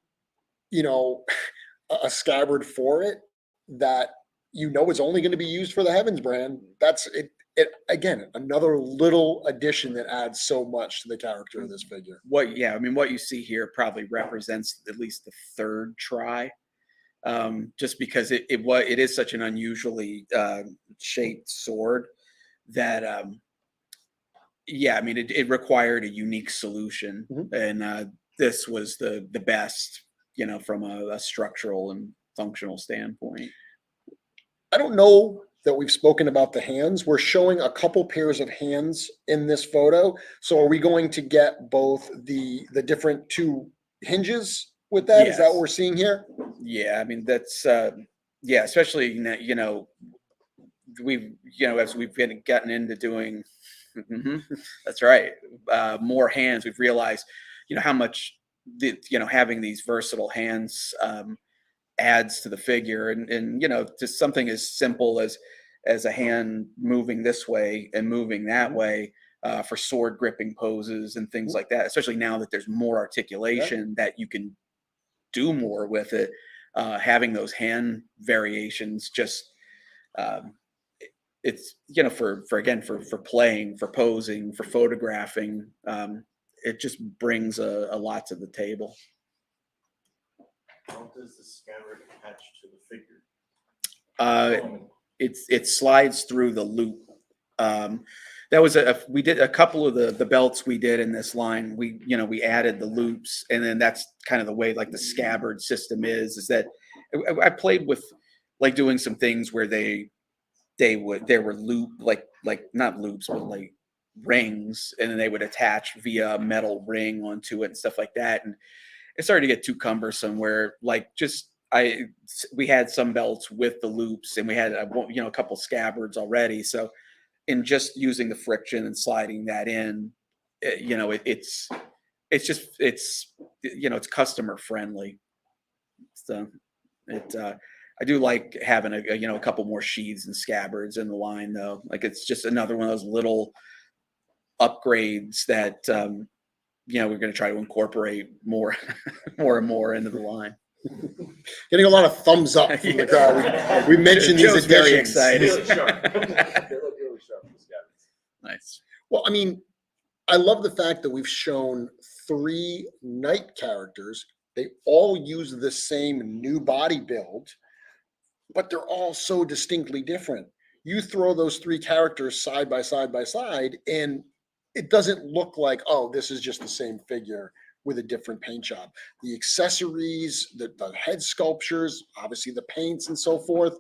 a scabbard for it that is only going to be used for the Heavensbrand, that's it. Again, another little addition that adds so much to the character of this figure. What you see here probably represents at least the 3rd try. Just because it is such an unusually shaped sword that it required a unique solution, and this was the best from a structural and functional standpoint. I don't know that we've spoken about the hands. We're showing a couple pairs of hands in this photo. So are we going to get both the different 2 hinges with that? Yes. Is that what we're seeing here? Yeah, I mean, that's especially we've as we've gotten into doing that's right, more hands, we've realized how much having these versatile hands adds to the figure, and just something as simple as a hand moving this way and moving that way for sword gripping poses and things like that, especially now that there's more articulation that you can do more with it. Having those hand variations just it's for playing, for posing, for photographing, it just brings a lot to the table. How does the scabbard attach to the figure? It slides through the loop. That was we did a couple of the belts we did in this line. We added the loops, and then that's kind of the way like the scabbard system is that I played with like doing some things where there were loop like not loops but like rings, and then they would attach via a metal ring onto it and stuff like that, and it started to get too cumbersome where we had some belts with the loops, and we had a couple scabbards already, so in just using the friction and sliding that in, it's customer friendly. So I do like having a couple more sheaths and scabbards in the line though. Like it's just another one of those little upgrades that we're going to try to incorporate more and more into the line. Getting a lot of thumbs up from the crowd. We mentioned these very additions. excited. Nice. Well, I mean, I love the fact that we've shown 3 knight characters. They all use the same new body build, but they're all so distinctly different. you throw those three characters side by side by side, and it doesn't look like, oh, this is just the same figure with a different paint job. The accessories, the head sculptures, obviously the paints and so forth,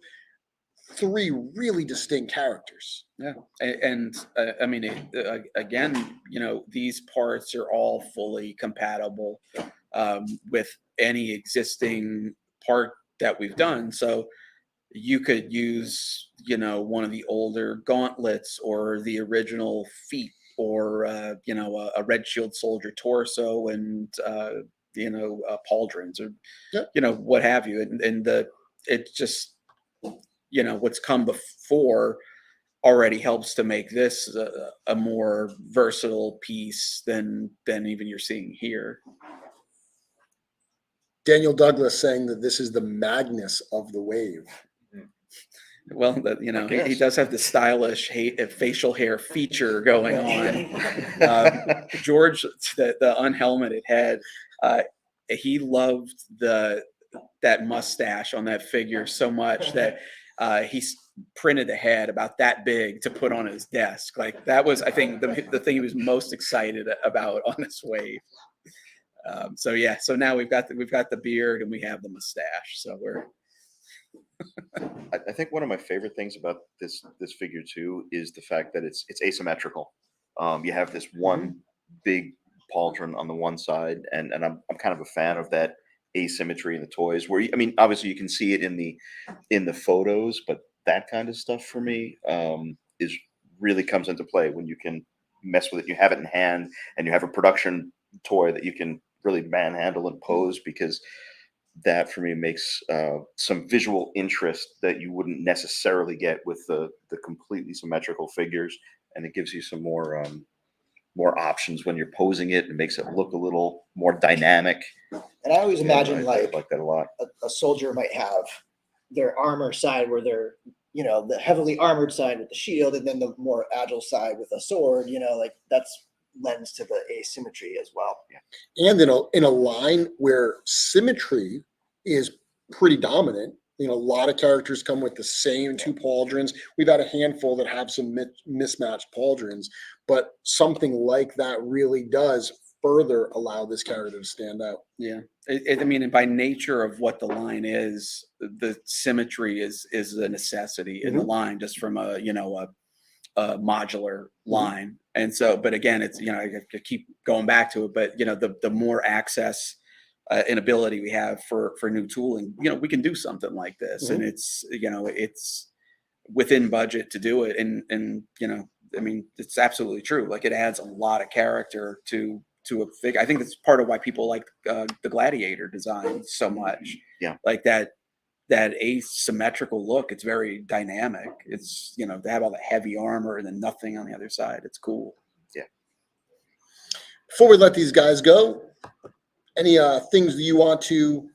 three really distinct characters. Yeah, and I mean, again, these parts are all fully compatible with any existing part that we've done. So you could use, one of the older gauntlets or the original feet, or a red shield soldier torso, and pauldrons, or what have you, and it's just what's come before already helps to make this a more versatile piece than even you're seeing here. Daniel Douglas saying that this is the Magnus of the wave. Well, he does have the stylish facial hair feature going on. George, the unhelmeted head, he loved that mustache on that figure so much that he printed a head about that big to put on his desk. Like, that was, I think, the thing he was most excited about on this wave. So now we've got the beard and we have the mustache. So we're. I think one of my favorite things about this figure too is the fact that it's asymmetrical. You have this one big pauldron on the one side, and I'm kind of a fan of that asymmetry in the toys. Where obviously you can see it in the photos, but that kind of stuff for me is really comes into play when you can mess with it. You have it in hand, and you have a production toy that you can really manhandle and pose, because that for me makes some visual interest that you wouldn't necessarily get with the completely symmetrical figures, and it gives you some more options when you're posing it. It makes it look a little more dynamic. And I always imagine I like that a lot. A soldier might have their armor side where they're, the heavily armored side with the shield, and then the more agile side with a sword, like that's lends to the asymmetry as well. Yeah. And in a line where symmetry is pretty dominant, a lot of characters come with the same two pauldrons. We've had a handful that have some mismatched pauldrons, but something like that really does further allow this character to stand out. Yeah, and by nature of what the line is, the symmetry is a necessity in the line, just from a modular line. And so, but again, it's, I keep going back to it, but the more access and ability we have for new tooling, we can do something like this, and it's within budget to do it. And it's absolutely true. Like, it adds a lot of character to a figure. I think that's part of why people like the Gladiator design so much. Yeah, like that asymmetrical look. It's very dynamic. It's, they have all the heavy armor and then nothing on the other side. It's cool. Yeah. Before we let these guys go, any things that you want to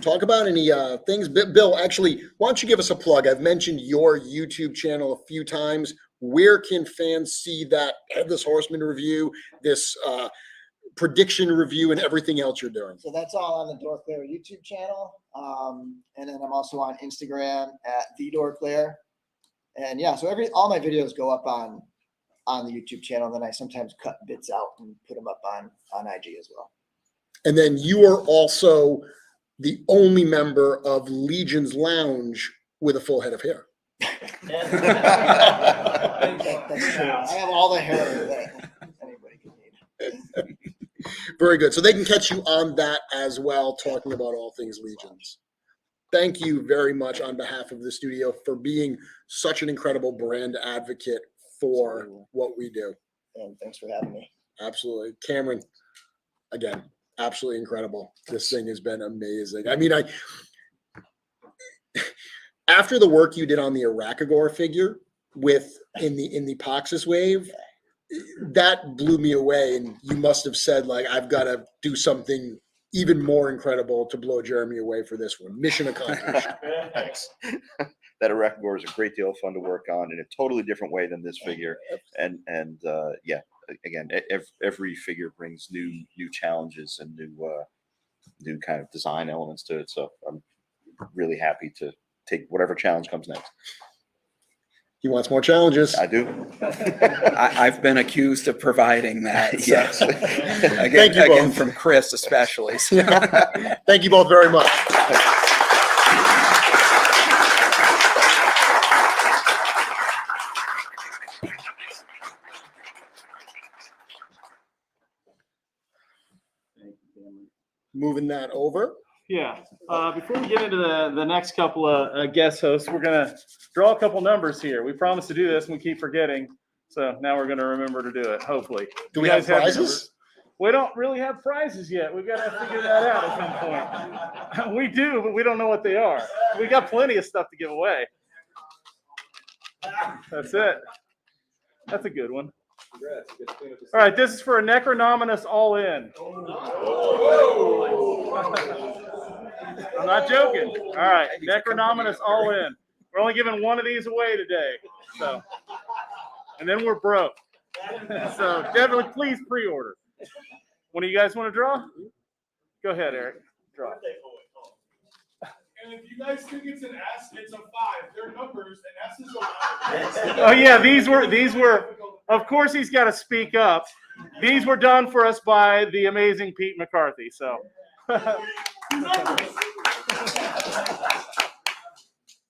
talk about? Any things? Bill, actually, why don't you give us a plug? I've mentioned your YouTube channel a few times. Where can fans see that Headless Horseman review, this prediction review, and everything else you're doing? So that's all on the Dorclair YouTube channel. And then I'm also on Instagram at the Dorclair. And yeah, so all my videos go up on the YouTube channel. Then I sometimes cut bits out and put them up on IG as well. And then you are also the only member of Legion's Lounge with a full head of hair. That's true. I have all the hair that anybody can need. Very good. So they can catch you on that as well, talking about all things Legions. Thank you very much on behalf of the studio for being such an incredible brand advocate for what we do. And thanks for having me. Absolutely. Cameron, again, absolutely incredible. This thing has been amazing. After the work you did on the Arachagor figure in the Poxus wave, that blew me away. And you must have said, like, I've got to do something even more incredible to blow Jeremy away for this one. Mission accomplished. Thanks. That Arachagor is a great deal of fun to work on in a totally different way than this figure. And yeah, again, every figure brings new challenges and new kind of design elements to it. So I'm really happy to take whatever challenge comes next. He wants more challenges. I do. I've been accused of providing that. So. Yes. Again, Thank you again both. from Chris especially. Thank you both very much. Moving that over. Yeah. Before we get into the next couple of guest hosts, we're gonna draw a couple numbers here. We promised to do this, and we keep forgetting. So now we're gonna remember to do it. Hopefully. Do You we have guys your prizes? numbers? We don't really have prizes yet. We've got to figure that out at some point. We do, but we don't know what they are. We got plenty of stuff to give away. That's it. That's a good one. All right, this is for a Necronominus all in. I'm not joking. All right, Necronominus all in. We're only giving one of these away today. So, and then we're broke. So definitely please pre-order. One of you guys want to draw? Go ahead, Eric. Draw. And if you guys think it's an S, it's a 5. They're numbers, and S is a 5. Oh yeah, these were. Of course, he's got to speak up. These were done for us by the amazing Pete McCarthy. So.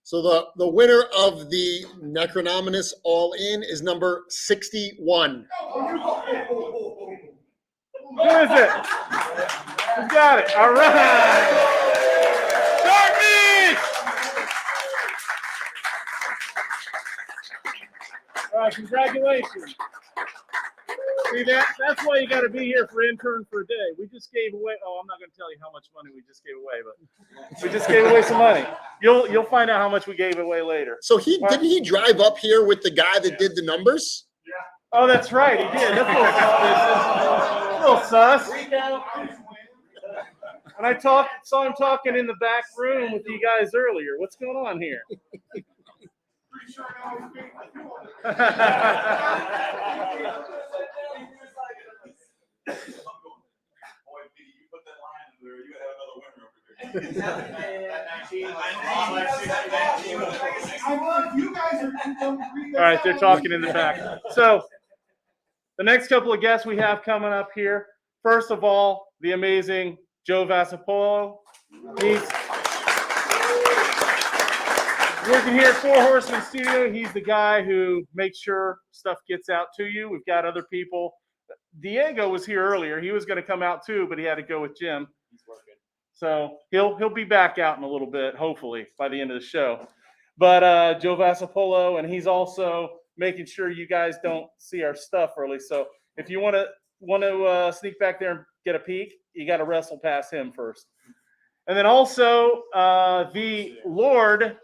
So the winner of the Necronominus All In is number 61. Who is it? Who's got it? All right. All right, congratulations. See, that's why you got to be here for intern for a day. We just gave away, I'm not going to tell you how much money we just gave away, but we just gave away some money. You'll find out how much we gave away later. So didn't he drive up here with the guy that did the numbers? Yeah. Oh, that's right, he did. That's a little sus. And I saw him talking in the back room with you guys earlier. What's going on here? All right, they're talking in the back. So the next couple of guests we have coming up here. First of all, the amazing Joe Vassapolo. He's working here at Four Horsemen Studio. He's the guy who makes sure stuff gets out to you. We've got other people. Diego was here earlier. He was going to come out too, but he had to go with Jim. He's working. So he'll be back out in a little bit, hopefully, by the end of the show. But Joe Vassapolo, and he's also making sure you guys don't see our stuff early. So if you want to sneak back there and get a peek, you got to wrestle past him first. And then also the Lord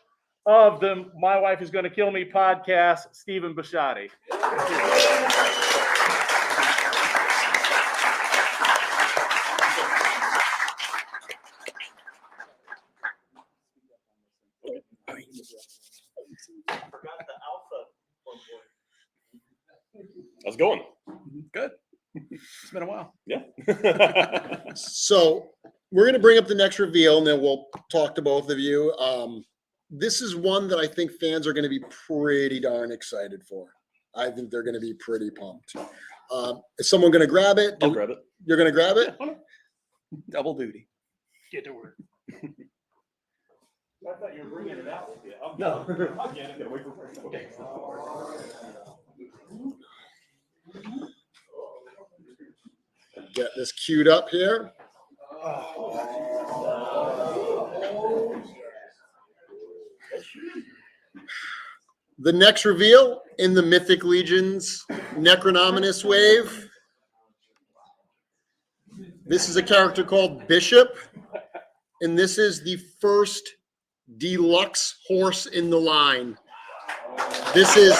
of the My Wife Is Going to Kill Me podcast, Stephen Bisciotti. How's it going? Good. It's been a while. Yeah. So we're going to bring up the next reveal, and then we'll talk to both of you. This is one that I think fans are going to be pretty darn excited for. I think they're going to be pretty pumped. Is someone going to grab it? I'll grab it. You're going to grab it? Double duty. Get to work. I thought you were bringing it out with you. No. I'll get it. Gotta wait for it. Okay. Get this queued up here. The next reveal in the Mythic Legions Necronominus wave. This is a character called Bishop, and this is the first deluxe horse in the line. This is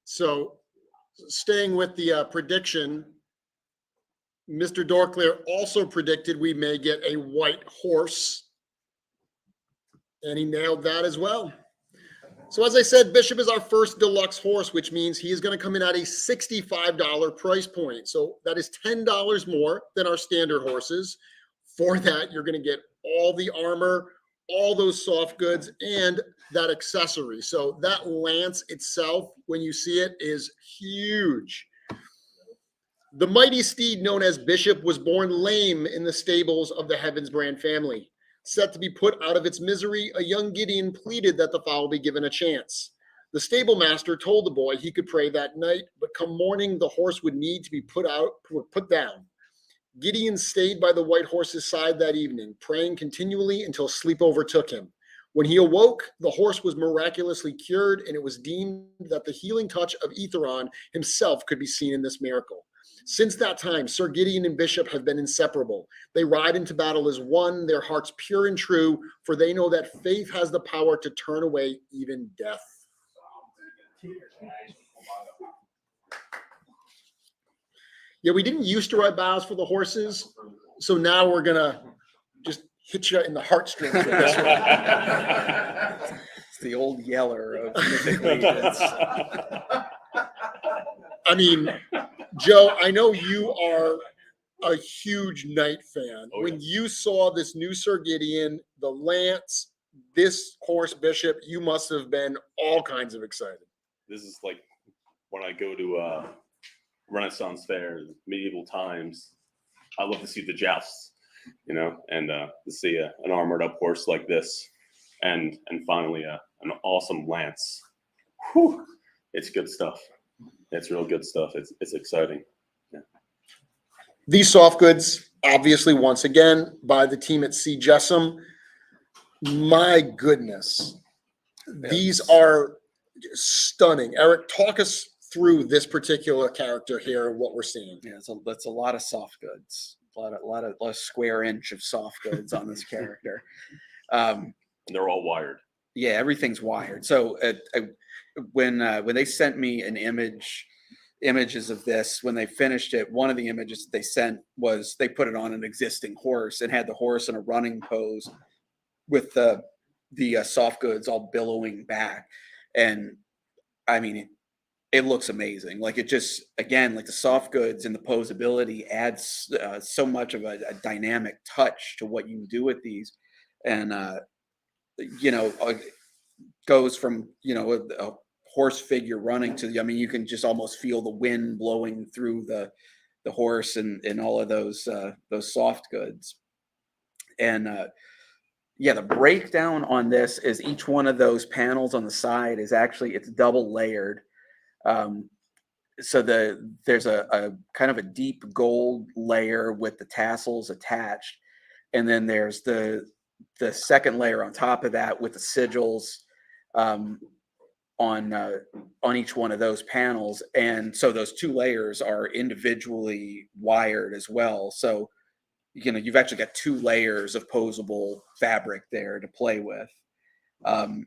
so staying with the prediction, Mr. Dorclair also predicted we may get a white horse, and he nailed that as well. So as I said, Bishop is our first deluxe horse, which means he is going to come in at a $65 price point. So that is $10 more than our standard horses. For that, you're going to get all the armor, all those soft goods, and that accessory. So that lance itself, when you see it, is huge. The mighty steed known as Bishop was born lame in the stables of the Heavensbrand family. Set to be put out of its misery, a young Gideon pleaded that the fowl be given a chance. The stable master told the boy he could pray that night, but come morning the horse would need to be put down. Gideon stayed by the white horse's side that evening, praying continually until sleep overtook him. When he awoke, the horse was miraculously cured, and it was deemed that the healing touch of Etheron himself could be seen in this miracle. Since that time, Sir Gideon and Bishop have been inseparable. They ride into battle as one, their hearts pure and true, for they know that faith has the power to turn away even death. Yeah, we didn't used to write bows for the horses, so now we're going to just hit you in the heartstrings with this one. It's the old yeller of Mythic Legions. I mean, Joe, I know you are a huge knight fan. When you saw this new Sir Gideon, the lance, this horse Bishop, you must have been all kinds of excited. This is like when I go to Renaissance fairs, medieval times. I love to see the jousts, you know, and to see an armored up horse like this, and finally an awesome lance. Whew, it's good stuff. It's real good stuff. It's exciting. Yeah. These soft goods, obviously, once again, by the team at C. Jessam. My goodness, these are stunning. Eric, talk us through this particular character here and what we're seeing. Yeah, that's a lot of soft goods. A lot of square inch of soft goods on this character. They're all wired. Yeah, everything's wired. So when they sent me images of this, when they finished it, one of the images they sent was they put it on an existing horse and had the horse in a running pose with the soft goods all billowing back. And I mean, it looks amazing. Like it just, again, like the soft goods and the posability adds so much of a dynamic touch to what you can do with these. And, goes from, a horse figure running to, I mean, you can just almost feel the wind blowing through the horse and all of those soft goods. And, the breakdown on this is each one of those panels on the side is actually, it's double layered. So there's a kind of a deep gold layer with the tassels attached. And then there's the second layer on top of that with the sigils on each one of those panels. And so those two layers are individually wired as well. So, you've actually got two layers of posable fabric there to play with. And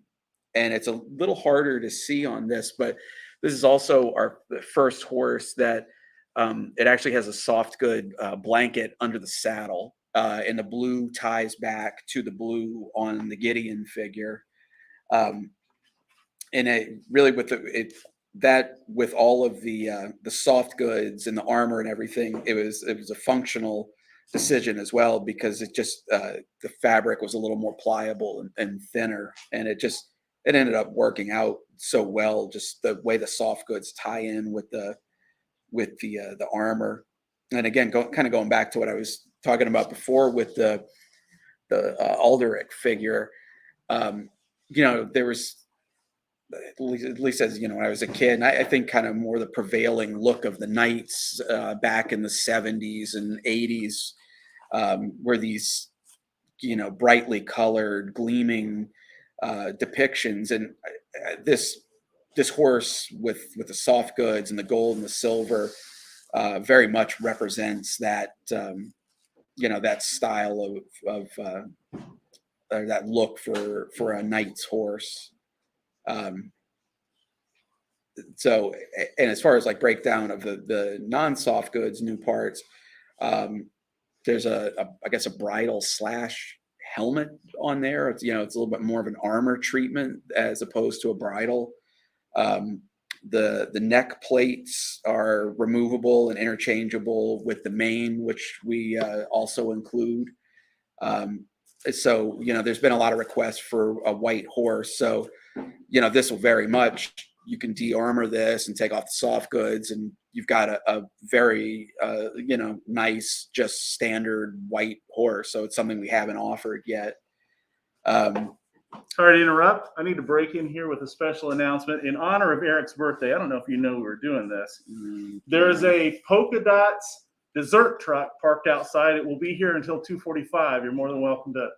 it's a little harder to see on this, but this is also our first horse that it actually has a soft good blanket under the saddle, and the blue ties back to the blue on the Gideon figure. And it really with with all of the soft goods and the armor and everything, it was a functional decision as well, because it just the fabric was a little more pliable and thinner, and it ended up working out so well, just the way the soft goods tie in with the armor. And again, going back to what I was talking about before with the Adaloric figure, there was, at least as when I was a kid, and I think kind of more the prevailing look of the knights back in the 70s and 80s were these brightly colored, gleaming depictions. And this horse with the soft goods and the gold and the silver very much represents that that style of that look for a knight's horse. So, and as far as like breakdown of the non-soft goods, new parts, there's I guess a bridle / helmet on there. It's, it's a little bit more of an armor treatment as opposed to a bridle. The neck plates are removable and interchangeable with the mane, which we also include. So, there's been a lot of requests for a white horse. So, this will very much, you can de-armor this and take off the soft goods, and you've got a very, nice, just standard white horse. So it's something we haven't offered yet. Sorry to interrupt. I need to break in here with a special announcement in honor of Eric's birthday. I don't know if you know we were doing this. There's a polka dots dessert truck parked outside. It will be here until 2:45. You're more than welcome to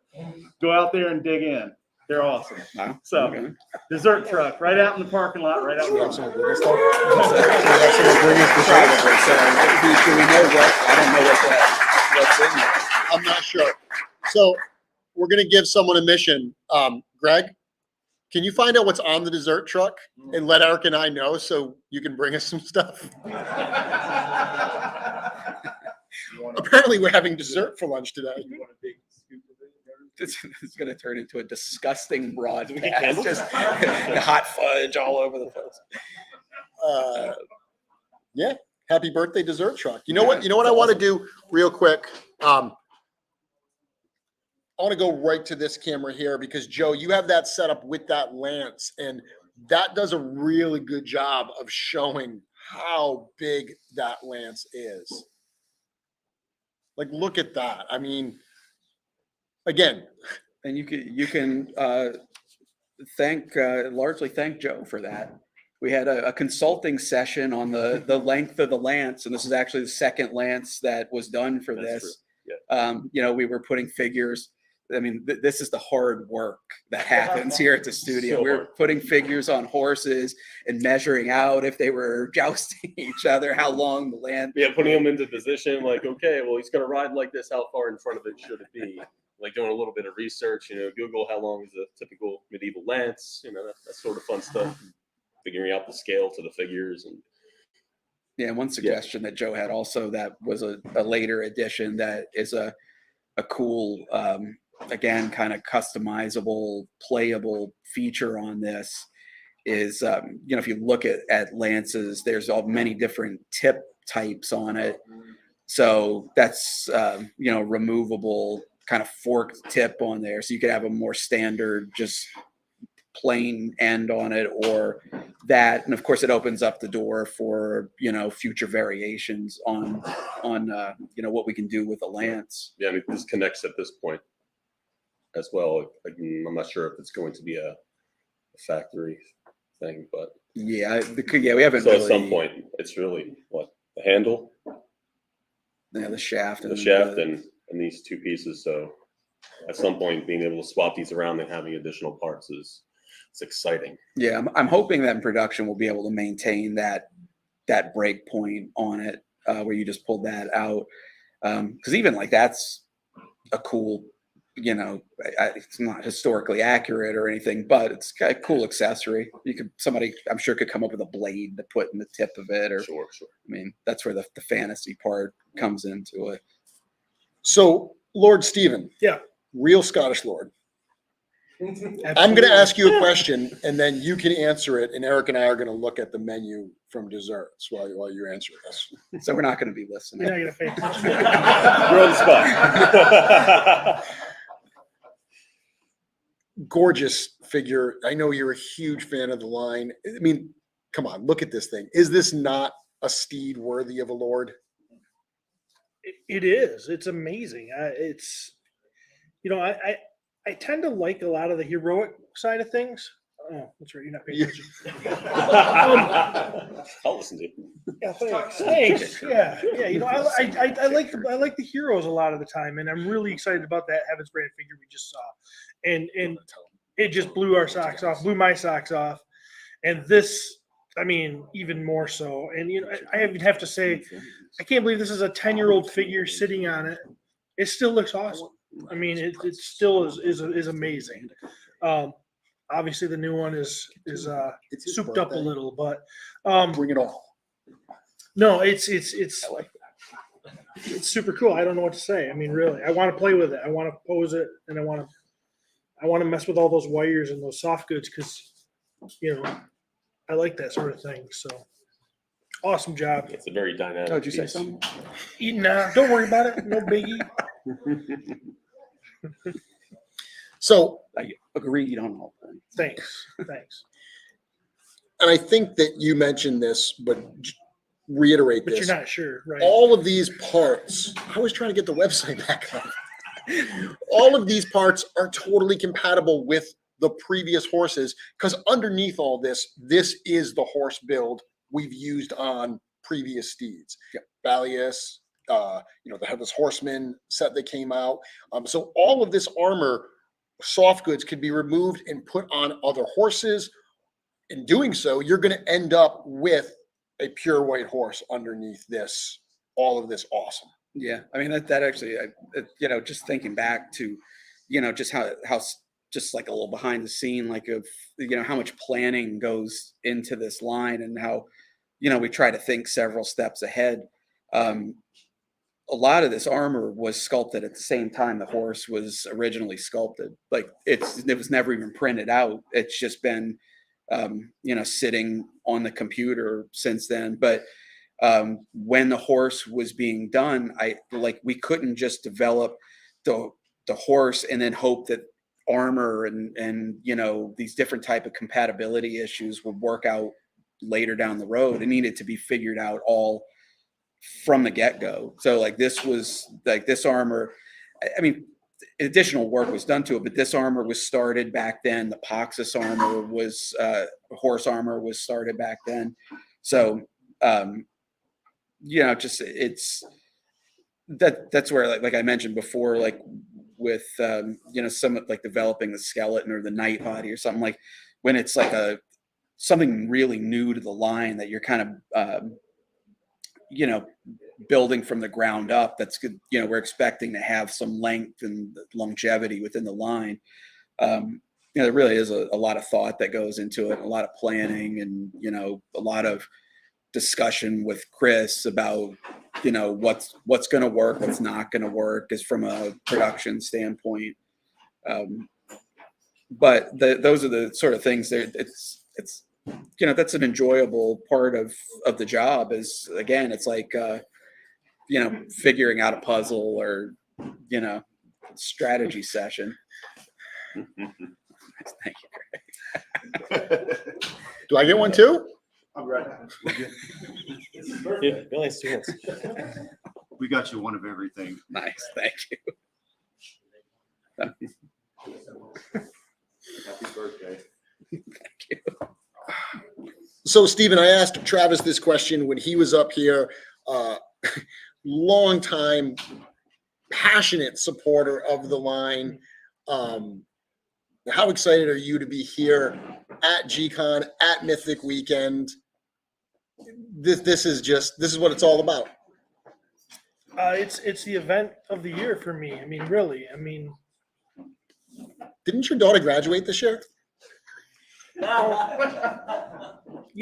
go out there and dig in. They're awesome. Wow. So, Okay. Dessert truck right out in the parking lot, right out in front. Do we know what? I don't know what's in there. I'm not sure. So we're going to give someone a mission. Greg, can you find out what's on the dessert truck and let Eric and I know so you can bring us some stuff? Apparently we're having dessert for lunch today. This is going to turn into a disgusting broadcast. Just hot fudge all over the place. Yeah. Happy birthday dessert truck. You know what I want to do real quick? I want to go right to this camera here because Joe, you have that set up with that lance, and that does a really good job of showing how big that lance is. Like, look at that. I mean, again, and you can largely thank Joe for that. We had a consulting session on the length of the lance, and this is actually the second lance that was done for this. Yeah. We were putting figures. I mean, this is the hard work that happens here at the studio. So We're putting figures on horses and measuring out if they were jousting each other, how long the land. Yeah, putting them into position, like, okay, well, he's going to ride like this. How far in front of it should it be? Like doing a little bit of research, Google how long is a typical medieval lance, that sort of fun stuff. Figuring out the scale to the figures. And yeah, one suggestion that Joe had also that was a later addition that is a cool, again, kind of customizable, playable feature on this is, if you look at lances, there's many different tip types on it. So that's, removable kind of forked tip on there. So you could have a more standard, just plain end on it or that. And of course it opens up the door for, future variations on what we can do with a lance. Yeah, I mean, this connects at this point as well. I'm not sure if it's going to be a factory thing, but we haven't. So at some point, it's really what the handle, the shaft, and these two pieces. So at some point, being able to swap these around and having additional parts it's exciting. Yeah, I'm hoping that in production we'll be able to maintain that break point on it where you just pulled that out, because even like that's a cool. It's not historically accurate or anything, but it's got a cool accessory. Somebody I'm sure could come up with a blade to put in the tip of it, or sure. I mean, that's where the fantasy part comes into it. So, Lord Stephen, real Scottish Lord. I'm going to ask you a question, and then you can answer it. And Eric and I are going to look at the menu from desserts while you answer this. So we're not going to be listening. You're not going to pay attention. You're on the spot. Gorgeous figure. I know you're a huge fan of the line. I mean, come on, look at this thing. Is this not a steed worthy of a lord? It is. It's amazing. I tend to like a lot of the heroic side of things. Oh, that's right. You're not paying attention. I'll listen to you. Yeah, thanks. Yeah. I like the heroes a lot of the time, and I'm really excited about that Heavensbrand figure we just saw, and it just blew my socks off, and this, I mean, even more so. And I even have to say, I can't believe this is a 10-year-old figure sitting on it. It still looks awesome. I mean, it still is amazing. Obviously, the new one is souped up a little, but bring it all. No, it's I like it's super cool. I don't know what to say. I mean, really, I want to play with it. I want to pose it, and I want to mess with all those wires and those soft goods because, I like that sort of thing. So, awesome job. It's a very dynamic. Oh, did you say piece. something? Nah, don't worry about it. No biggie. So I agree on all that. Thanks. and I think that you mentioned this, but reiterate But this. you're not sure, right? All of these parts, I was trying to get the website back up. All of these parts are totally compatible with the previous horses because underneath all this, this is the horse build we've used on previous steeds. Yep. Balius, the Headless Horseman set that came out. So all of this armor, soft goods, could be removed and put on other horses. In doing so, you're going to end up with a pure white horse underneath this, all of this awesome. Yeah, I mean that actually, just thinking back to, just how just like a little behind the scene, like of how much planning goes into this line and how, we try to think several steps ahead. A lot of this armor was sculpted at the same time the horse was originally sculpted. Like it was never even printed out. It's just been, sitting on the computer since then. But when the horse was being done, we couldn't just develop the horse and then hope that armor and these different type of compatibility issues would work out later down the road. It needed to be figured out all from the get-go. So this armor, I mean, additional work was done to it, but this armor was started back then. The Poxus armor was horse armor was started back then. So that's where like I mentioned before, like with some like developing the skeleton or the night body or something, like when it's like something really new to the line that you're kind of building from the ground up. That's good. We're expecting to have some length and longevity within the line. There really is a lot of thought that goes into it, a lot of planning, and a lot of discussion with Chris about what's going to work, what's not going to work, is from a production standpoint. But those are the sort of things that it's that's an enjoyable part of the job. Is again, it's like figuring out a puzzle or strategy session. Thank you, Greg. Do I get one too? I'm right. Yeah, Billy has two hands. We got you one of everything. Nice, thank you. Happy birthday. Thank you. So, Stephen, I asked Travis this question when he was up here. Long time, passionate supporter of the line. How excited are you to be here at GCon, at Mythic Weekend? This is what it's all about. It's the event of the year for me. I mean, really. I mean, didn't your daughter graduate this year? You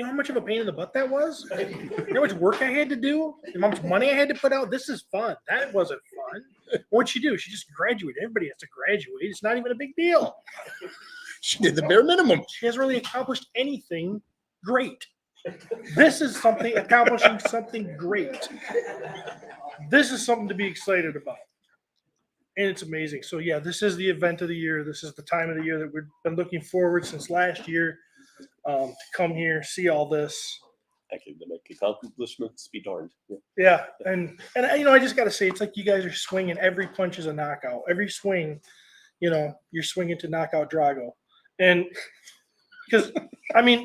know how much of a pain in the butt that was? You know how much work I had to do? And how much money I had to put out? This is fun. That wasn't fun. What'd she do? She just graduated. Everybody has to graduate. It's not even a big deal. She did the bare minimum. She hasn't really accomplished anything great. This is accomplishing something great. This is something to be excited about. And it's amazing. So yeah, this is the event of the year. This is the time of the year that we've been looking forward since last year to come here, see all this. Actually, to make accomplishments be darned. Yeah, and I just got to say, it's like you guys are swinging. Every punch is a knockout. Every swing, you're swinging to knock out Drago. And because,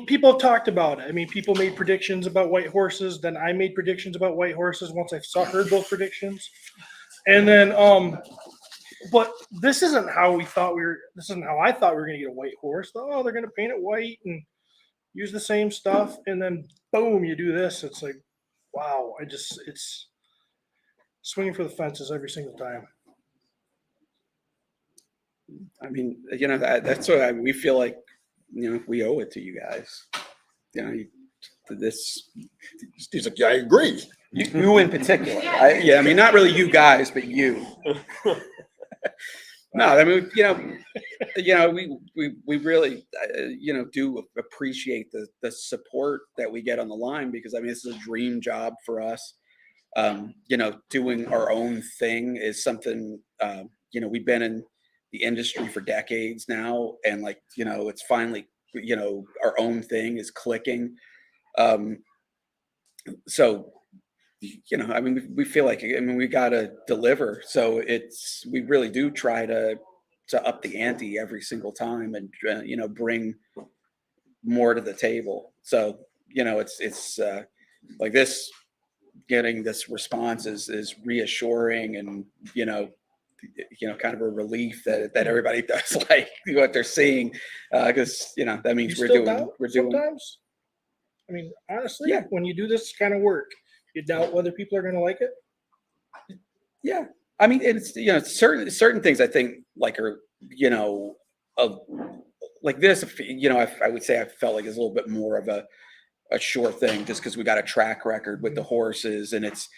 people have talked about it. People made predictions about white horses. Then I made predictions about white horses once I heard those predictions. And then, but this isn't how I thought we were going to get a white horse. Oh, they're going to paint it white and use the same stuff. And then, boom, you do this. It's like, wow. It's swinging for the fences every single time. That's what we feel like, we owe it to you guys. He's like, yeah, I agree. You in particular. Yeah, I mean, not really you guys, but you. No, I mean, we really, do appreciate the support that we get on the line, because I mean, this is a dream job for us. Doing our own thing is something, we've been in the industry for decades now, and it's finally, our own thing is clicking. So, I mean, we feel like, we got to deliver. So we really do try to up the ante every single time, and, bring more to the table. So, it's like this, getting this response is reassuring, and, kind of a relief that everybody does like what they're seeing. Cause that means You we're still doing, doubt we're doing, sometimes? I mean, honestly, Yeah. when you do this kind of work, you doubt whether people are going to like it. yeah. I mean, it's, certain things I think are, of like this, I would say I felt like it's a little bit more of a sure thing, just because we got a track record with the horses, and it's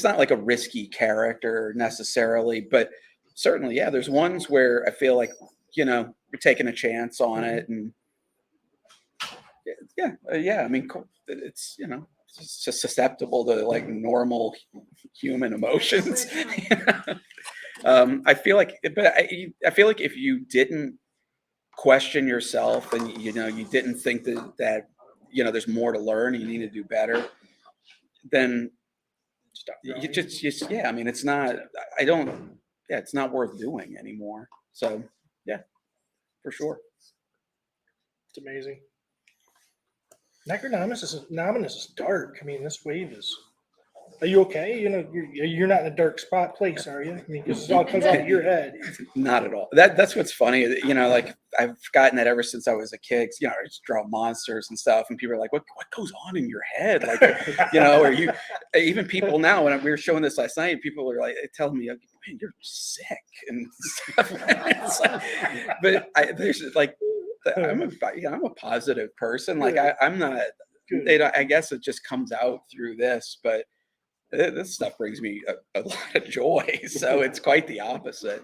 not like a risky character necessarily, but certainly, yeah, there's ones where I feel like, you're taking a chance on it, and yeah, I mean, it's, it's just susceptible to like normal human emotions. I feel like, but I feel like if you didn't question yourself, and you didn't think that there's more to learn, you need to do better, then you just yeah, I mean, it's not, it's not worth doing anymore. So yeah, for sure. It's amazing. Necronominus is dark. I mean, this wave is. Are you okay? You're not in a dark place, are you? I mean, because it all comes out of your head. Not at all. That's what's funny. Like I've gotten that ever since I was a kid. I just draw monsters and stuff, and people are like, "What goes on in your head?" Like, or you, even people now. When we were showing this last night, people were like telling me, "Man, you're sick," and stuff. But there's like, I'm a positive person. Like I'm not. I guess it just comes out through this, but this stuff brings me a lot of joy. So it's quite the opposite.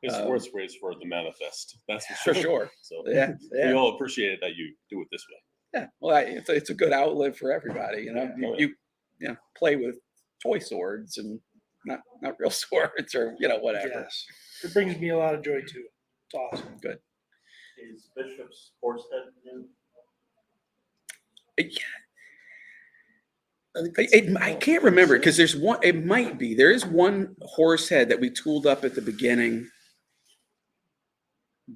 It's the worst ways for it to manifest. That's for sure. So yeah, we all appreciate it that you do it this way. Yeah, well, it's a good outlet for everybody. You play with toy swords and not real swords, or whatever. Yes, it brings me a lot of joy too. It's awesome. Good. Is Bishop's horse head new? I can't remember, because there's one. It might be. There is one horse head that we tooled up at the beginning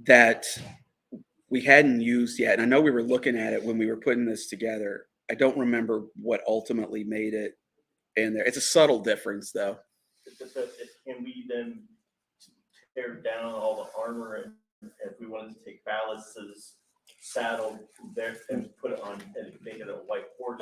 that we hadn't used yet, and I know we were looking at it when we were putting this together. I don't remember what ultimately made it in there. It's a subtle difference, though. Can we then tear down all the armor, and if we wanted to take Ballas's saddle there and put it on and make it a white horse?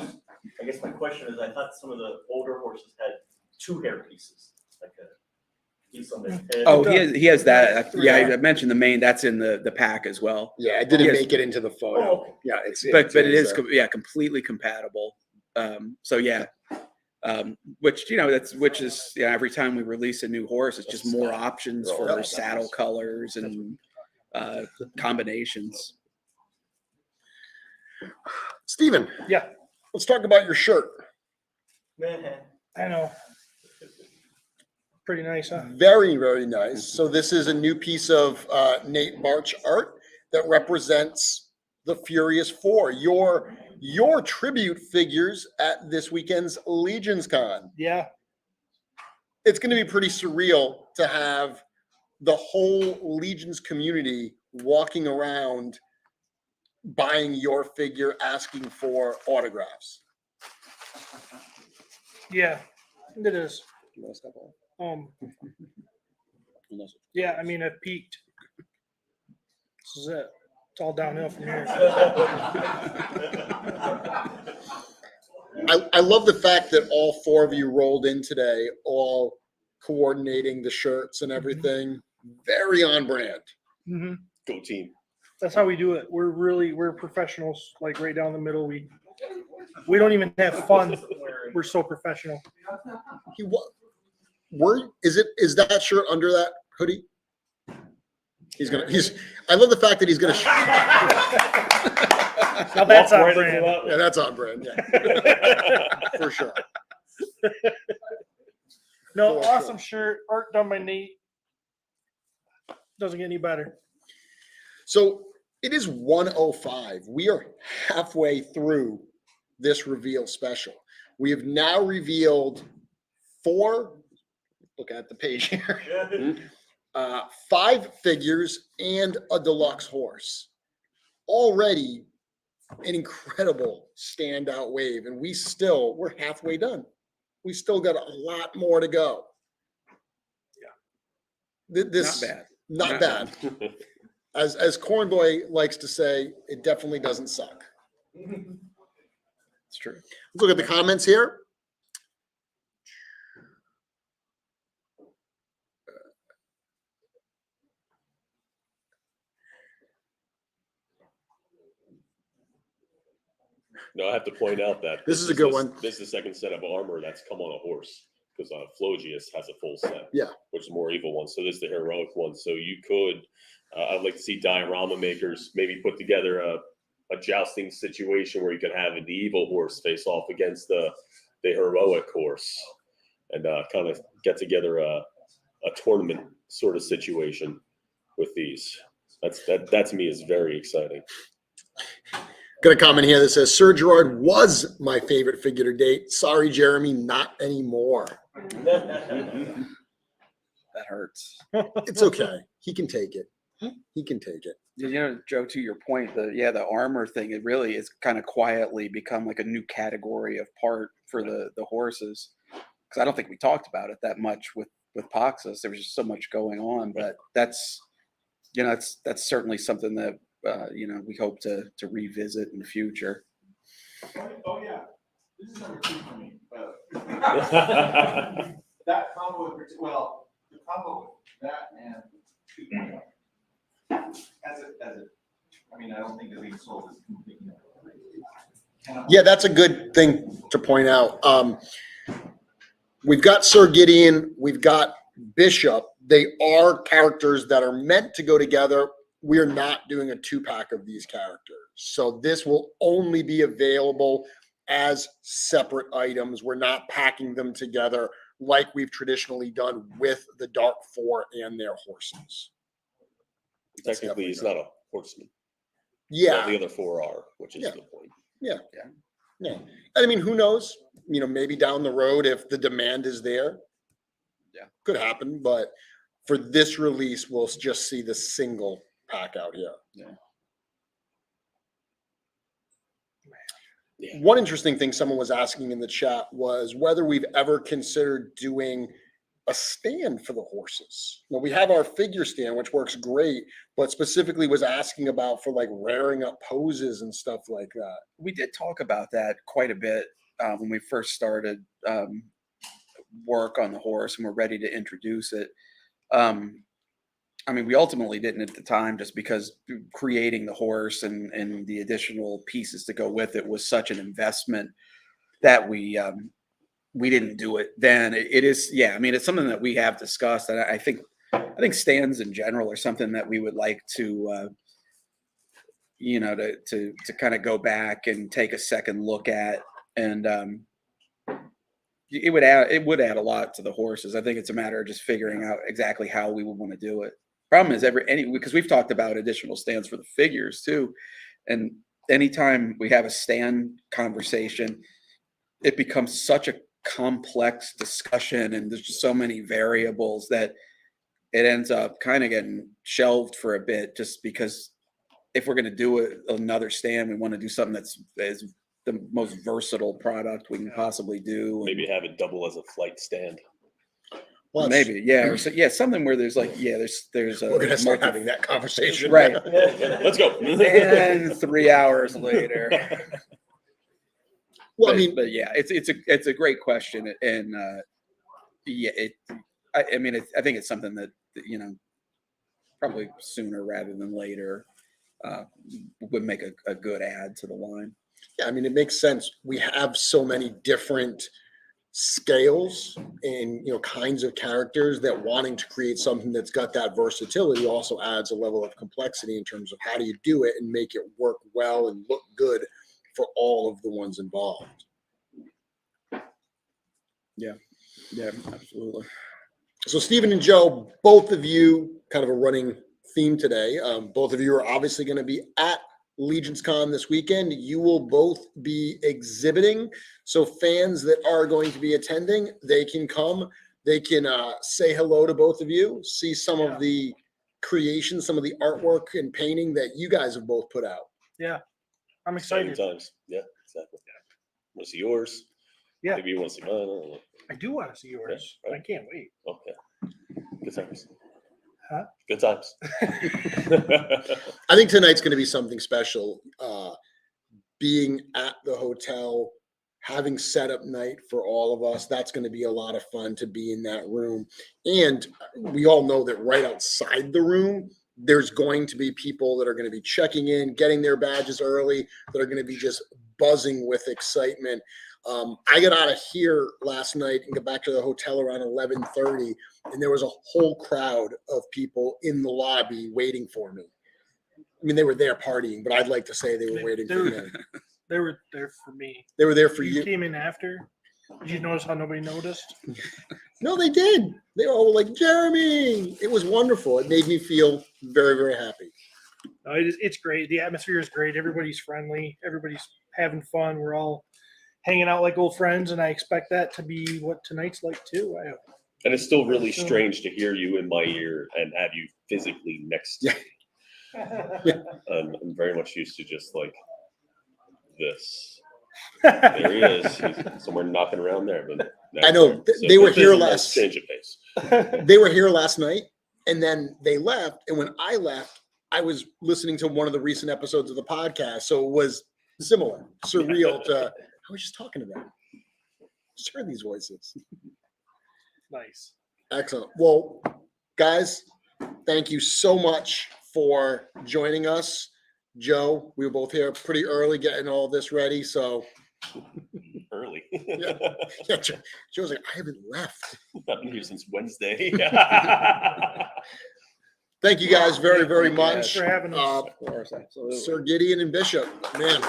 I guess my question is, I thought some of the older horses had two hair pieces, like a piece on their head. Oh, he has that. Yeah, I mentioned the mane. That's in the pack as well. Yeah, it didn't make it into the photo. Oh, okay. Yeah, but it is completely compatible. So yeah, which is every time we release a new horse, it's just more options for saddle colors and combinations. Steven. Yeah. Let's talk about your shirt. I know. Pretty nice, huh? Very, very nice. So this is a new piece of Nate March art that represents the Furious Four, your tribute figures at this weekend's Legions Con. Yeah. It's going to be pretty surreal to have the whole Legions community walking around buying your figure, asking for autographs. Yeah, it is. Yeah, I mean, I've peaked. This is it. It's all downhill from here. I love the fact that all four of you rolled in today, all coordinating the shirts and everything. Very on brand. Mm-hmm. Go team. That's how we do it. We're professionals, like right down the middle. We don't even have fun. we're so professional. Is that shirt under that hoodie? I love the fact that he's gonna. Now that's Walk on right brand. into that one. Yeah, that's on brand. Yeah, for sure. No, For awesome shirt, art done by Nate. Doesn't get any better. So it is 1:05. We are halfway through this reveal special. We have now revealed 4. Look at the page here. 5 figures and a deluxe horse. Already an incredible standout wave, and we're halfway done. We still got a lot more to go. Yeah. This not bad. As Cornboy likes to say, it definitely doesn't suck. It's true. Let's look at the comments here. No, I have to point out that This is a good one. This is the second set of armor that's come on a horse, because Flogius has a full set. Yeah. Which is a more evil one. So this is the heroic one. So you could, I'd like to see diorama makers maybe put together a jousting situation where you can have the evil horse face off against the heroic horse, and kind of get together a tournament sort of situation with these. That to me is very exciting. Got a comment here that says Sir Gerard was my favorite figure to date. Sorry, Jeremy, not anymore. That hurts. It's okay. He can take it. He can take it. You know, Joe, to your point, the armor thing, it really is kind of quietly become like a new category of part for the horses. Because I don't think we talked about it that much with Poxus. There was just so much going on, but that's certainly something that we hope to revisit in the future. Oh yeah, this is number 2 for me. That combo, the combo with that and 2.0. I don't think it's being sold as completely. Yeah, that's a good thing to point out. We've got Sir Gideon, we've got Bishop. They are characters that are meant to go together. We're not doing a 2-pack of these characters. So this will only be available as separate items. We're not packing them together like we've traditionally done with the Dark Four and their horses. Technically, he's not a horseman. Yeah. Well, the other 4 are, which is the point. Yeah. And I mean, who knows? Maybe down the road, if the demand is there, could happen. But for this release, we'll just see the single pack out here. One interesting thing someone was asking in the chat was whether we've ever considered doing a stand for the horses. We have our figure stand, which works great, but specifically was asking about for like raring up poses and stuff like that. We did talk about that quite a bit when we first started work on the horse and we're ready to introduce it. We ultimately didn't at the time, just because creating the horse and the additional pieces to go with it was such an investment that we didn't do it then. It is, it's something that we have discussed, and I think stands in general are something that we would like to kind of go back and take a second look at, and it would add a lot to the horses. I think it's a matter of just figuring out exactly how we would want to do it. Problem is because we've talked about additional stands for the figures too, and anytime we have a stand conversation, it becomes such a complex discussion, and there's just so many variables that it ends up kind of getting shelved for a bit, just because if we're going to do another stand, we want to do something that's the most versatile product we can possibly do. Maybe have it double as a flight stand. Well, maybe, something where there's there's we're gonna start having that conversation, right? Let's go. And 3 hours later. Well, but it's a great question, and I think it's something that probably sooner rather than later would make a good add to the line. Yeah, I mean, it makes sense. We have so many different scales and kinds of characters that wanting to create something that's got that versatility also adds a level of complexity in terms of how do you do it and make it work well and look good for all of the ones involved. Yeah, absolutely. So Stephen and Joe, both of you, kind of a running theme today. Both of you are obviously going to be at LegionsCon this weekend. You will both be exhibiting. So fans that are going to be attending, they can come. They can say hello to both of you, see some of the creations, some of the artwork and painting that you guys have both put out. Yeah, I'm excited. Exciting times. Yeah, exactly. Want to see yours? Yeah. Maybe you want to see mine. I don't know. I do want to see yours. Yeah, right. I can't wait. Okay. Good times. Huh? Good times. I think tonight's going to be something special. Being at the hotel, having setup night for all of us, that's going to be a lot of fun to be in that room. And we all know that right outside the room, there's going to be people that are going to be checking in, getting their badges early, that are going to be just buzzing with excitement. I got out of here last night and got back to the hotel around 11:30, and there was a whole crowd of people in the lobby waiting for me. I mean, they were there partying, but I'd like to say they were waiting for me. They were there for me. They were there for You you. came in after. Did you notice how nobody noticed? No, they did. They were all like, Jeremy. It was wonderful. It made me feel very, very happy. It's great. The atmosphere is great. Everybody's friendly. Everybody's having fun. We're all hanging out like old friends, and I expect that to be what tonight's like too. I hope. And it's still really strange to hear you in my ear and have you physically next to me. I'm very much used to just like this. There he is. He's somewhere knocking around there. But I know they were here last. Change of pace. They were here last night, and then they left. And when I left, I was listening to one of the recent episodes of the podcast, so it was similar, surreal to. I was just talking to them. Just heard these voices. Nice. Excellent. Well, guys, thank you so much for joining us. Joe, we were both here pretty early getting all this ready. So early. yeah. Joe's like, I haven't left. I've been here since Wednesday. Thank you guys very, very Thank you much. guys for having us. Of course, absolutely. Sir Gideon and Bishop, man.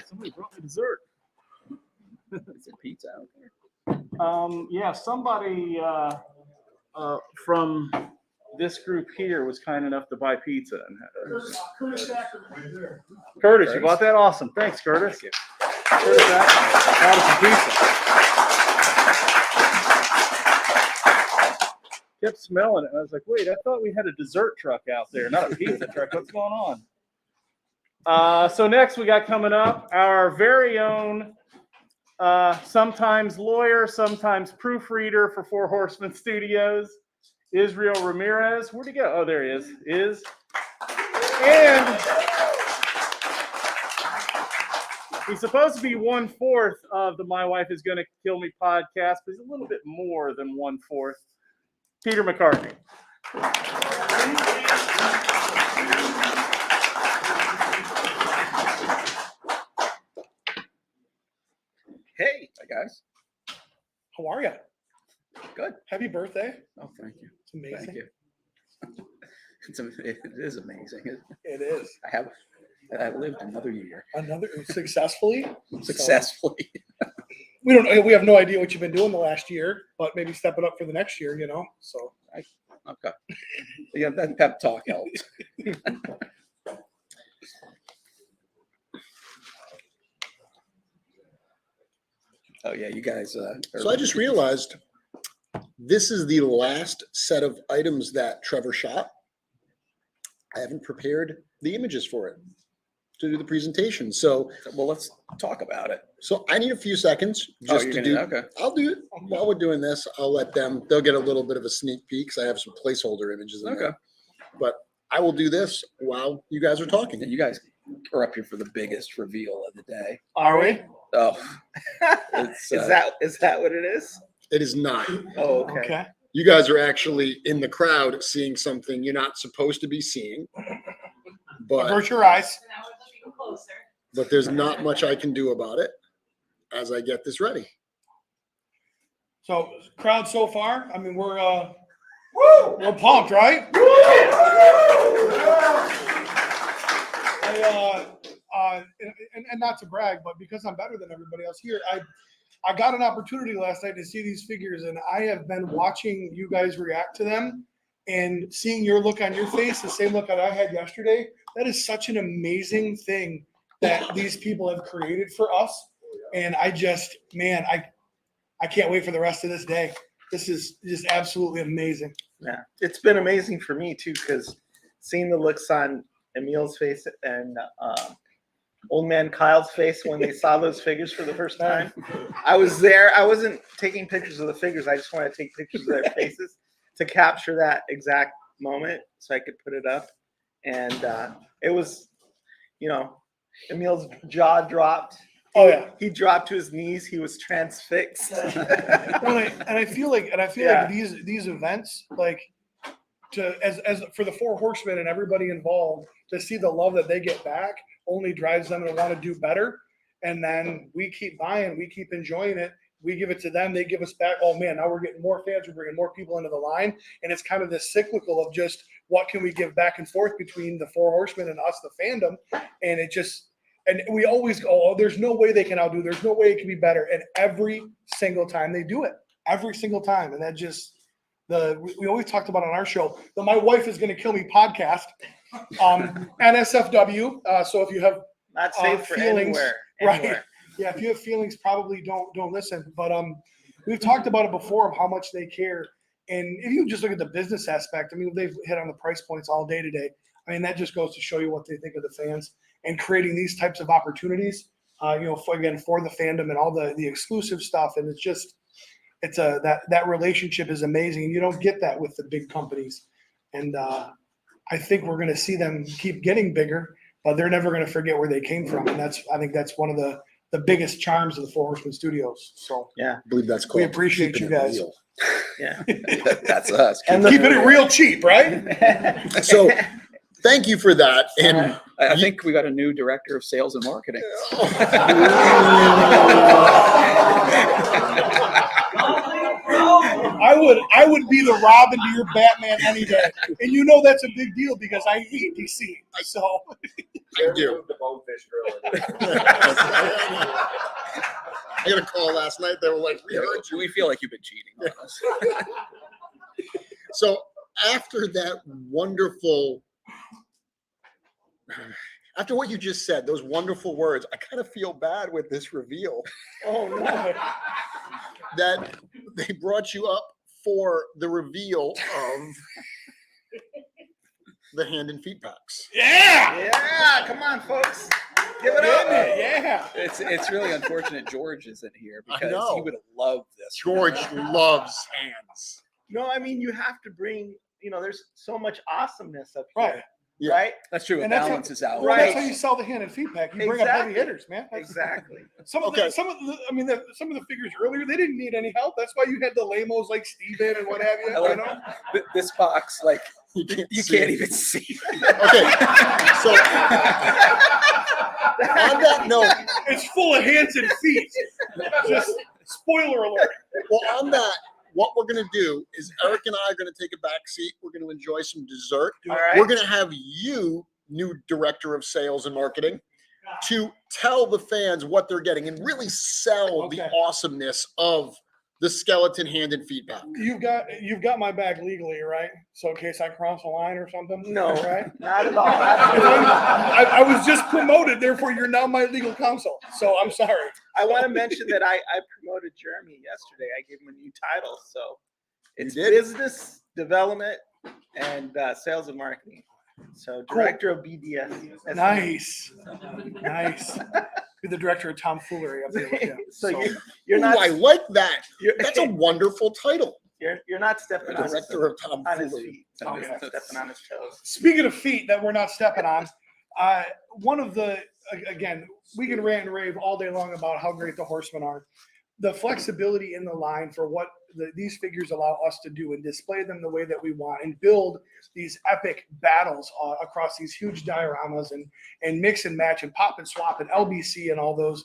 Somebody brought me dessert. Is there pizza out there? Yeah, somebody from this group here was kind enough to buy pizza. Curtis, you bought that? Awesome. Thanks, Curtis. Thank you. Curtis bought us some pizza. Kept smelling it. I was like, wait, I thought we had a dessert truck out there, not a pizza truck. What's going on? So next we got coming up our very own sometimes lawyer, sometimes proofreader for Four Horsemen Studios, Israel Ramirez. Where'd he go? Oh, there he is. And he's supposed to be 1/4 of the My Wife Is Gonna Kill Me podcast, but he's a little bit more than 1/4. Peter McCartney. Hey, guys. How are you? Good. Happy birthday. Oh, thank you. It's amazing. Thank you. It is amazing. It is. I lived another year. Another successfully. Successfully. We don't. We have no idea what you've been doing the last year, but maybe step it up for the next year. So. Okay. Yeah, that pep talk helped. Oh yeah, you guys. So I just realized this is the last set of items that Trevor shot. I haven't prepared the images for it to do the presentation. So, well, let's talk about it. So I need a few seconds just to do. Okay. I'll do it while we're doing this. I'll let them. They'll get a little bit of a sneak peek because I have some placeholder images in there. But I will do this while you guys are talking. And you guys are up here for the biggest reveal of the day. Are we? Oh, it's, Is that what it is? It is not. Oh, okay. You guys are actually in the crowd seeing something you're not supposed to be seeing. But Avert your eyes. but there's not much I can do about it as I get this ready. So crowd so far, I mean, we're pumped, right? And not to brag, but because I'm better than everybody else here, I got an opportunity last night to see these figures, and I have been watching you guys react to them and seeing your look on your face, the same look that I had yesterday. That is such an amazing thing that these people have created for us. And I just, man, I can't wait for the rest of this day. This is just absolutely amazing. Yeah, it's been amazing for me too, because seeing the looks on Emil's face and old man Kyle's face when they saw those figures for the first time. I was there. I wasn't taking pictures of the figures. I just wanted to take pictures of their faces to capture that exact moment so I could put it up. And it was, Emil's jaw dropped. Oh yeah, he dropped to his knees. He was transfixed. I feel like these events, like as for the Four Horsemen and everybody involved, to see the love that they get back only drives them to want to do better. And then we keep buying, we keep enjoying it. We give it to them, they give us back. Oh man, now we're getting more fans, we're bringing more people into the line. And it's kind of this cyclical of just what can we give back and forth between the Four Horsemen and us, the fandom. And it just, and we always go, oh, there's no way they can outdo, there's no way it can be better. And every single time they do it, every single time. And that just, we always talked about on our show, the My Wife Is Gonna Kill Me podcast, NSFW. So if you have not safe for feelings, anywhere. Right? Yeah, if you have feelings, probably don't listen. But we've talked about it before of how much they care. And if you just look at the business aspect, I mean, they've hit on the price points all day today. I mean, that just goes to show you what they think of the fans and creating these types of opportunities. For the fandom and all the exclusive stuff. And it's just. That relationship is amazing, and you don't get that with the big companies. And I think we're going to see them keep getting bigger, but they're never going to forget where they came from. And I think that's one of the biggest charms of the Four Horsemen Studios. So yeah, I believe that's we appreciate you guys. Real. Yeah, that's us. And keeping it real cheap, right? So thank you for that. And I think we got a new director of sales and marketing. I would be the Robin to your Batman any day, and you know that's a big deal because I hate DC. So I do. I got a call last night. They were like, "We heard you." We feel like you've been cheating on us. So after that wonderful. After what you just said, those wonderful words, I kind of feel bad with this reveal. Oh no! That they brought you up for the reveal of the hand and feet packs. Yeah! Come on, folks, give it up! Yeah! It's really unfortunate George isn't here because he would have loved this. George loves hands. No, I mean you have to bring. There's so much awesomeness up here. Right. Yeah. Right? That's true. It And balances out. Well, that's how you sell the hand and feet pack. You bring up heavy hitters, man. Exactly. Some of the figures earlier, they didn't need any help. That's why you had the lamos like Steven and what have you. I like this box, like you can't even see. Okay, so on that note, it's full of hands and feet. Just spoiler alert. Well, on that, what we're going to do is Eric and I are going to take a back seat. We're going to enjoy some dessert. All right. We're going to have you, new director of sales and marketing, to tell the fans what they're getting and really sell the awesomeness of the skeleton hand and feet pack. You've got my back legally, right? So in case I cross a line or something, No, right? not at all. I was just promoted, therefore you're now my legal counsel. So I'm sorry. I want to mention that I promoted Jeremy yesterday. I gave him a new title. So it's business development and sales and marketing. So director of BDS. Nice. Be the director of tomfoolery up here. Yeah. So you're not. I like that. That's a wonderful title. You're not stepping on Director of on his tomfoolery. feet. So you're not stepping on his toes. Speaking of feet that we're not stepping on, one of the, again, we can rant and rave all day long about how great the Horsemen are. the flexibility in the line for what these figures allow us to do and display them the way that we want and build these epic battles across these huge dioramas and mix and match and pop and swap and LBC and all those.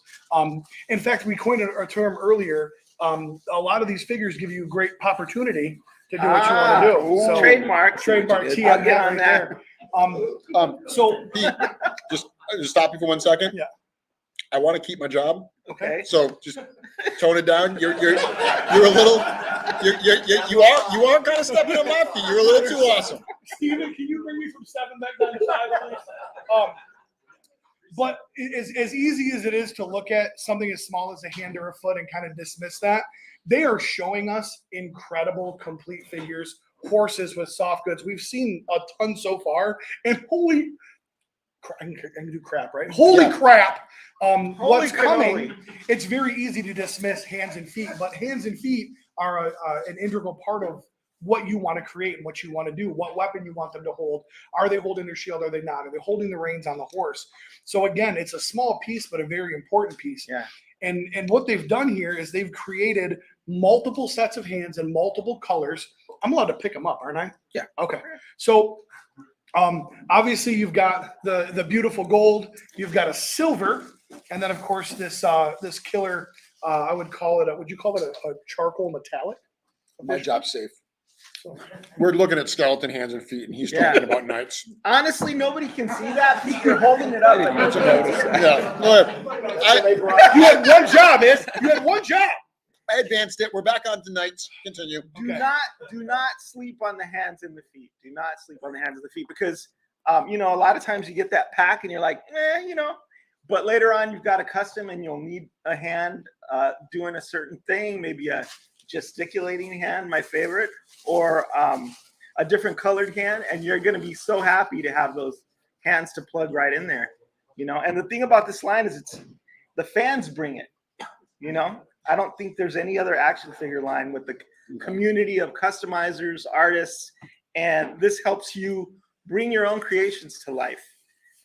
In fact, we coined a term earlier. A lot of these figures give you great opportunity to do what you want to do. So, trademark TM I'll get on right that. there. So just stop you for 1 second. Yeah. I want to keep my job. Okay. So just tone it down. You're a little you are kind of stepping on my feet. You're a little too awesome. Steven, can you bring me from 7 back down to 5, please? But as easy as it is to look at something as small as a hand or a foot and kind of dismiss that, they are showing us incredible complete figures, horses with soft goods. We've seen a ton so far, and holy crap, I can do crap, right? Holy crap. What's coming, it's very easy to dismiss hands and feet, but hands and feet are an integral part of what you want to create and what you want to do, what weapon you want them to hold. Are they holding their shield? Are they not? Are they holding the reins on the horse? So again, it's a small piece, but a very important piece. Yeah. And what they've done here is they've created multiple sets of hands in multiple colors. I'm allowed to pick them up, aren't I? Yeah. Okay. So obviously you've got the beautiful gold, you've got a silver, and then of course this this killer, I would call it, would you call it a charcoal metallic? My job's safe. We're looking at skeleton hands and feet, and he's talking about knights. Honestly, nobody can see that. Pete, you're holding it up. Yeah. Go ahead. You had one job, You had one job. I advanced it. We're back on to knights. Continue. Do not sleep on the hands and the feet. Do not sleep on the hands and the feet because a lot of times you get that pack and you're like, but later on you've got a custom and you'll need a hand doing a certain thing, maybe a gesticulating hand, my favorite, or a different colored hand, and you're going to be so happy to have those hands to plug right in there, and the thing about this line is the fans bring it. I don't think there's any other action figure line with the community of customizers, artists, and this helps you bring your own creations to life.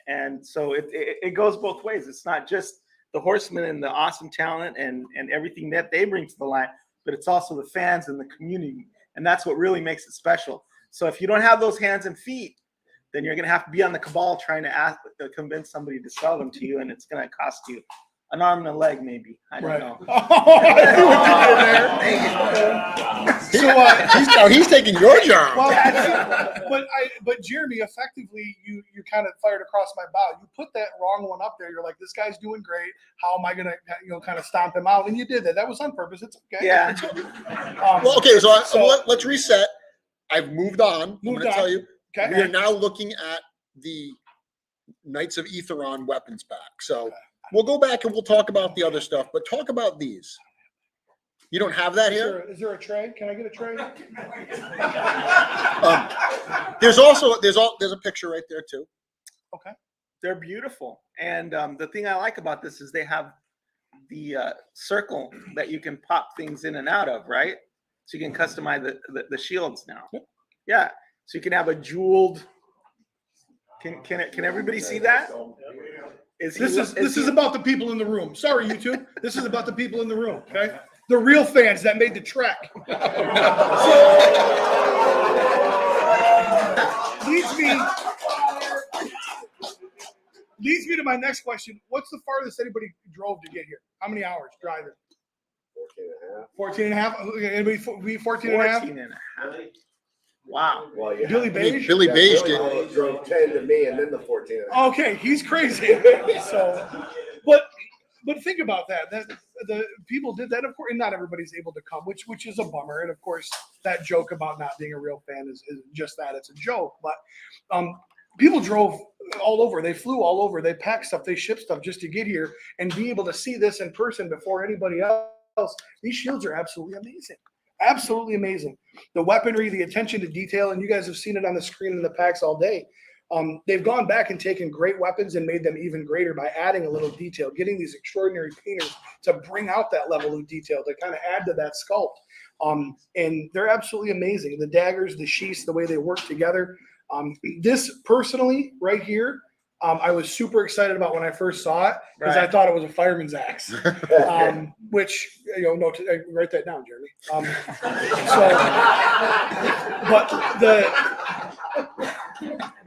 And so it goes both ways. It's not just the horsemen and the awesome talent and everything that they bring to the line, but it's also the fans and the community. And that's what really makes it special. So if you don't have those hands and feet, then you're going to have to be on the cabal trying to convince somebody to sell them to you, and it's going to cost you an arm and a leg, maybe. I don't know. So he's taking your job. Well, but Jeremy, effectively, you kind of fired across my bow. You put that wrong one up there. You're like, this guy's doing great. How am I gonna, kind of stomp him out? And you did that. That was on purpose. It's okay. Yeah. Well, okay. So let's reset. I've moved on. I'm going to tell you. Okay. We are now looking at the Knights of Aetheron weapons pack. So we'll go back and we'll talk about the other stuff, but talk about these. You don't have that here? Is there a tray? Can I get a tray? There's a picture right there too. Okay. They're beautiful. And the thing I like about this is they have the circle that you can pop things in and out of, right? So you can customize the shields now. Yeah. So you can have a jeweled. Can everybody see that? This is about the people in the room. Sorry, YouTube. This is about the people in the room. Okay, the real fans that made the trek. Leads me to my next question. What's the farthest anybody drove to get here? How many hours driving? 14 and a half. Anybody be 14 and a half? Wow. Well, yeah. Billy Beige? Billy Beige did. Drove 10 to me and then the 14. Okay, he's crazy. So, but think about that. That the people did that, of course, and not everybody's able to come, which is a bummer. And of course, that joke about not being a real fan is just that. It's a joke. But people drove all over. They flew all over. They packed stuff. They shipped stuff just to get here and be able to see this in person before anybody else. These shields are absolutely amazing. Absolutely amazing. The weaponry, the attention to detail, and you guys have seen it on the screen in the packs all day. They've gone back and taken great weapons and made them even greater by adding a little detail, getting these extraordinary painters to bring out that level of detail, to kind of add to that sculpt. And they're absolutely amazing. The daggers, the sheaths, the way they work together. This personally, right here, I was super excited about when I first saw it because I Right. thought it was a fireman's axe, which no, write that down, Jeremy.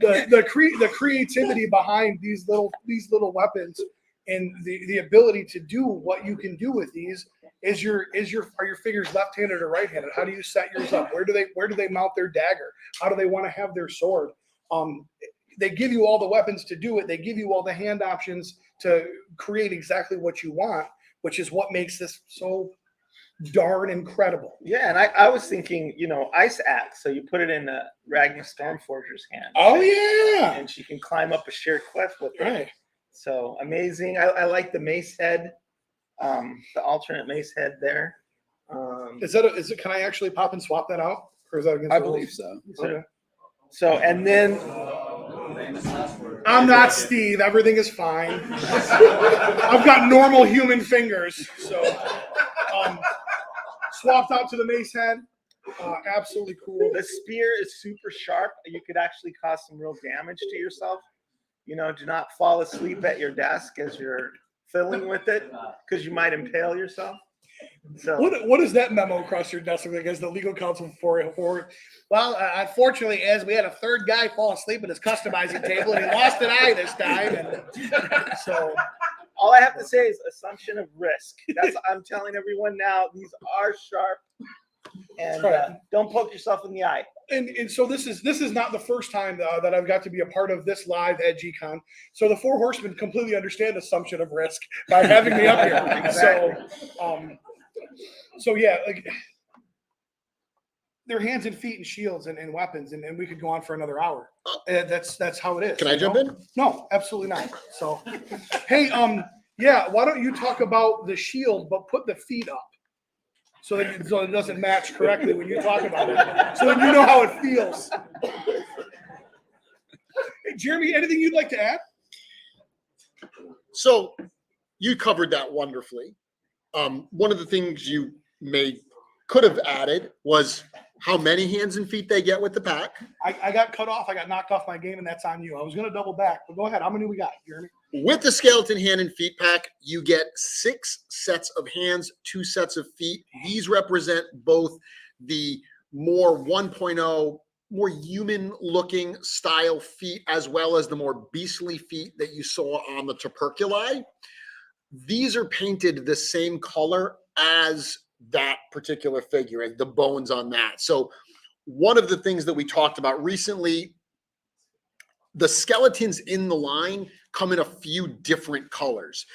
But the creativity behind these little weapons and the ability to do what you can do with these are your figures left-handed or right-handed? How do you set yours up? Where do they mount their dagger? How do they want to have their sword? They give you all the weapons to do it. They give you all the hand options to create exactly what you want, which is what makes this so darn incredible. Yeah, and I was thinking, ice axe. So you put it in Ragnar Stormforger's hand. Oh yeah, and she can climb up a sheer cliff with it. Right. So amazing. I like the mace head, the alternate mace head there. Is it? Can I actually pop and swap that out, or is that against I the believe rules? so. Okay. So and then I'm not Steve. Everything is fine. I've got normal human fingers, so swapped out to the mace head. Absolutely cool. the spear is super sharp. You could actually cause some real damage to yourself. Do not fall asleep at your desk as you're fiddling with it because you might impale yourself. So What is that memo across your desk like as the legal counsel for? Well, unfortunately, as we had a third guy fall asleep at his customizing table, and he lost an eye this time, and so all I have to say is assumption of risk. I'm telling everyone now, these are sharp, and don't poke yourself in the eye. And so this is not the first time that I've got to be a part of this live at G-Con. So the Four Horsemen completely understand assumption of risk by having me up here. Exactly. So yeah, like their hands and feet and shields and weapons, and we could go on for another hour. That's how it is. Can I jump in? No, absolutely not. So, hey, yeah, why don't you talk about the shield, but put the feet up so that it doesn't match correctly when you talk about it, so that you know how it feels. Hey, Jeremy, anything you'd like to add? So you covered that wonderfully. One of the things you could have added was how many hands and feet they get with the pack. I got cut off. I got knocked off my game, and that's on you. I was going to double back, but go ahead. How many we got, Jeremy? With the skeleton hand and feet pack, you get 6 sets of hands, 2 sets of feet. These represent both the more 1.0, more human-looking style feet, as well as the more beastly feet that you saw on the Terpiculi. These are painted the same color as that particular figure and the bones on that. So one of the things that we talked about recently, the skeletons in the line come in a few different colors.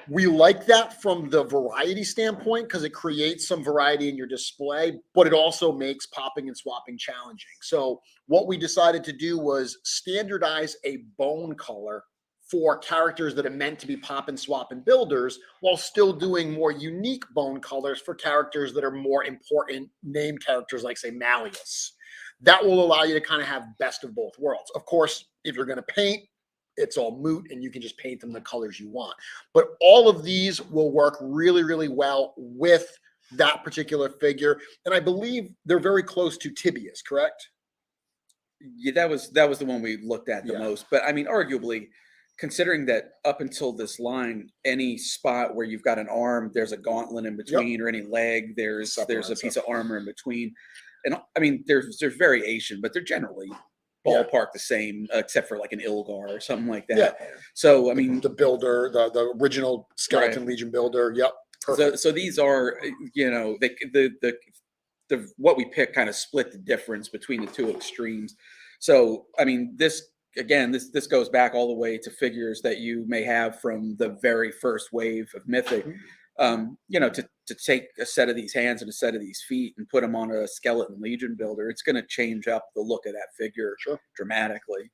We like that from the variety standpoint because it creates some variety in your display, but it also makes popping and swapping challenging. So what we decided to do was standardize a bone color for characters that are meant to be pop and swap and builders, while still doing more unique bone colors for characters that are more important name characters, like say Malleus. That will allow you to kind of have best of both worlds. Of course, if you're going to paint, it's all moot and you can just paint them the colors you want. But all of these will work really, really well with that particular figure. And I believe they're very close to Tibius, correct? Yeah, that was the one we looked at the most. But I mean, arguably, considering that up until this line, any spot where you've got an arm, there's a gauntlet in between, or any leg, there's a piece of armor in between. And I mean, there's variation, but they're generally ballpark the same, except for like an Ilgar or something like that. Yeah. So I mean, the builder, the original Skeleton Legion builder. Yep. So these are, the what we pick kind of split the difference between the two extremes. So I mean, this goes back all the way to figures that you may have from the very first wave of Mythic. To take a set of these hands and a set of these feet and put them on a Skeleton Legion builder, it's going to change up the look of that figure dramatically.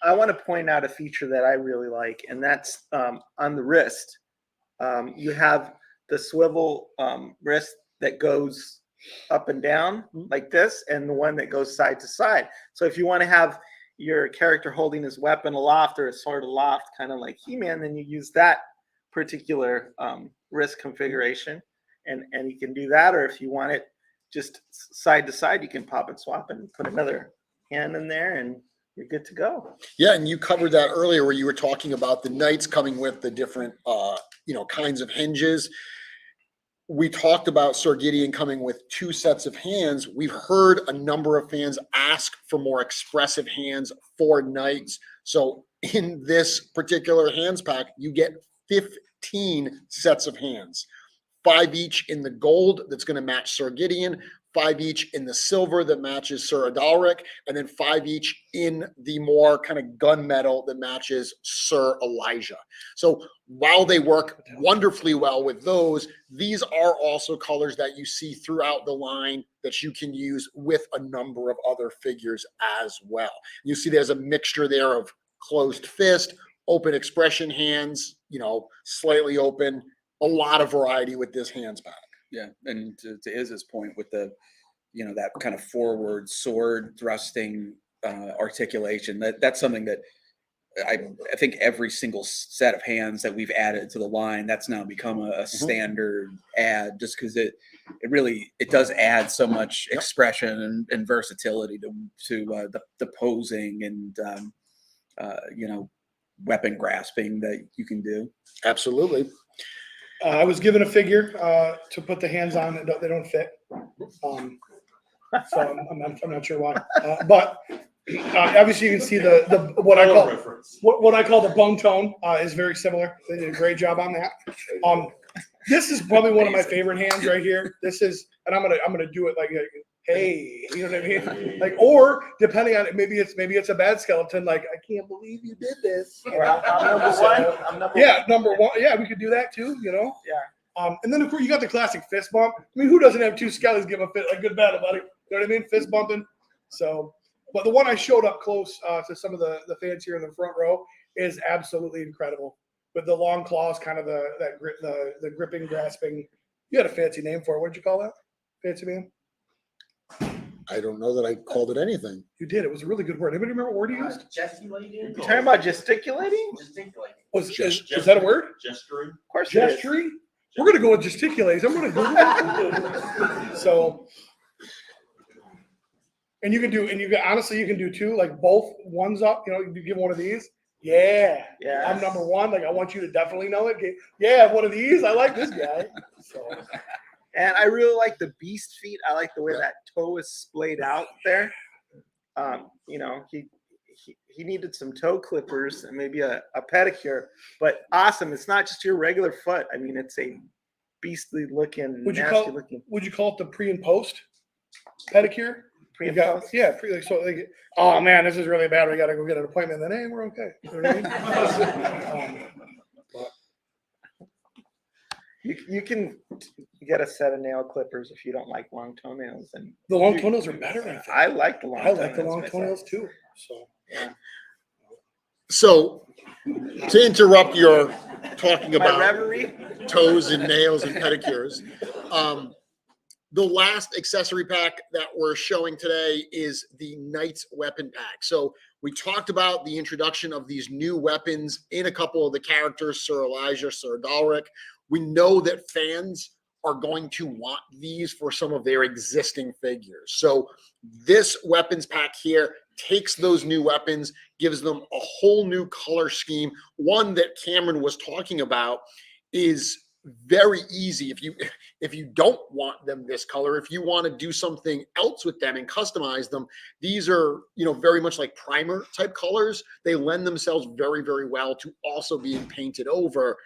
I want to point out a feature that I really like, and that's on the wrist. You have the swivel wrist that goes up and down like this, and the one that goes side to side. So if you want to have your character holding his weapon aloft or his sword aloft, kind of like He-Man, then you use that particular wrist configuration, and you can do that. Or if you want it just side to side, you can pop and swap and put another hand in there, and you're good to go. Yeah, and you covered that earlier where you were talking about the knights coming with the different, kinds of hinges. We talked about Sir Gideon coming with 2 sets of hands. We've heard a number of fans ask for more expressive hands for knights. So in this particular hands pack, you get 15 sets of hands, 5 each in the gold that's going to match Sir Gideon, 5 each in the silver that matches Sir Adaloric, and then 5 each in the more kind of gunmetal that matches Sir Elijah. So while they work wonderfully well with those, these are also colors that you see throughout the line that you can use with a number of other figures as well. You see there's a mixture there of closed fist, open expression hands, slightly open, a lot of variety with this hands pack. Yeah, and to Iz's point with the, that kind of forward sword thrusting articulation, that's something that I think every single set of hands that we've added to the line, that's now become a standard add, just because it does add so much expression and versatility to the posing and weapon grasping that you can do. Absolutely. I was given a figure to put the hands on. They don't fit. So I'm not sure why. But obviously you can see the what I call the bone tone is very similar. They did a great job on that. This is probably one of my favorite hands right here. This is, and I'm gonna do it like, hey, you know what I mean? Like, or depending on it, maybe it's a bad skeleton. Like, I can't believe you did this. I'm number one. I'm number Yeah, number one. Yeah, we could do that too. Yeah. And then of course you got the classic fist bump. I mean, who doesn't have 2 skellies give a good battle, buddy? You know what I mean? Fist bumping. So, but the one I showed up close to some of the fans here in the front row is absolutely incredible. With the long claws, kind of the gripping, grasping. You had a fancy name for it. What'd you call that? Fancy man? I don't know that I called it anything. You did. It was a really good word. Anybody remember what word you used? Gesticulating? You're talking about gesticulating? Is that a word? Gesturing. Of course. Gesturing? We're going to go with gesticulating. I'm going to Google it. So, and you can do 2, like both ones up. You give one of these. Yeah. I'm number one. Like, I want you to definitely know it. Yeah, one of these. I like this guy. So. And I really like the beast feet. I like the way that toe is splayed out there. He needed some toe clippers and maybe a pedicure, but awesome. It's not just your regular foot. I mean, it's a beastly looking, Would you call it the pre and post pedicure? Pre and post? Yeah. Oh man, this is really bad. We got to go get an appointment. Then, hey, we're okay. You know what I mean? You can get a set of nail clippers if you don't like long toenails. And the long toenails are better. I think. I like the long. I like the long toenails too. So yeah. So to interrupt your talking about reverie, toes and nails and pedicures, the last accessory pack that we're showing today is the Knight's Weapon Pack. So we talked about the introduction of these new weapons in a couple of the characters, Sir Elijah, Sir Adaloric. We know that fans are going to want these for some of their existing figures. So this weapons pack here takes those new weapons, gives them a whole new color scheme. One that Cameron was talking about is very easy. If you don't want them this color, if you want to do something else with them and customize them, these are, very much like primer type colors. They lend themselves very, very well to also being painted over.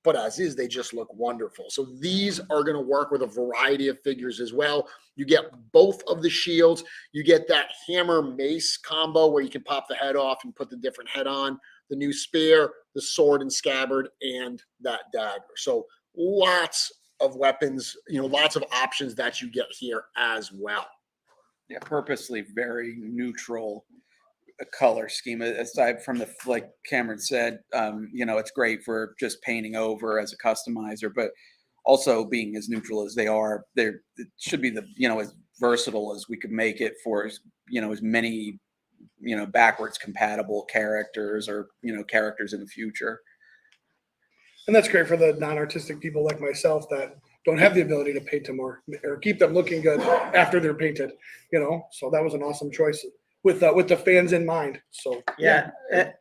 But as is, they just look wonderful. So these are going to work with a variety of figures as well. You get both of the shields. You get that hammer mace combo where you can pop the head off and put the different head on, the new spear, the sword and scabbard, and that dagger. So lots of weapons, lots of options that you get here as well. Yeah, purposely very neutral color scheme, aside from like Cameron said, it's great for just painting over as a customizer, but also being as neutral as they are, it should be as versatile as we could make it for, as many, backwards compatible characters or, characters in the future. And that's great for the non-artistic people like myself that don't have the ability to paint them or keep them looking good after they're painted, so that was an awesome choice. with the fans in mind. So Yeah,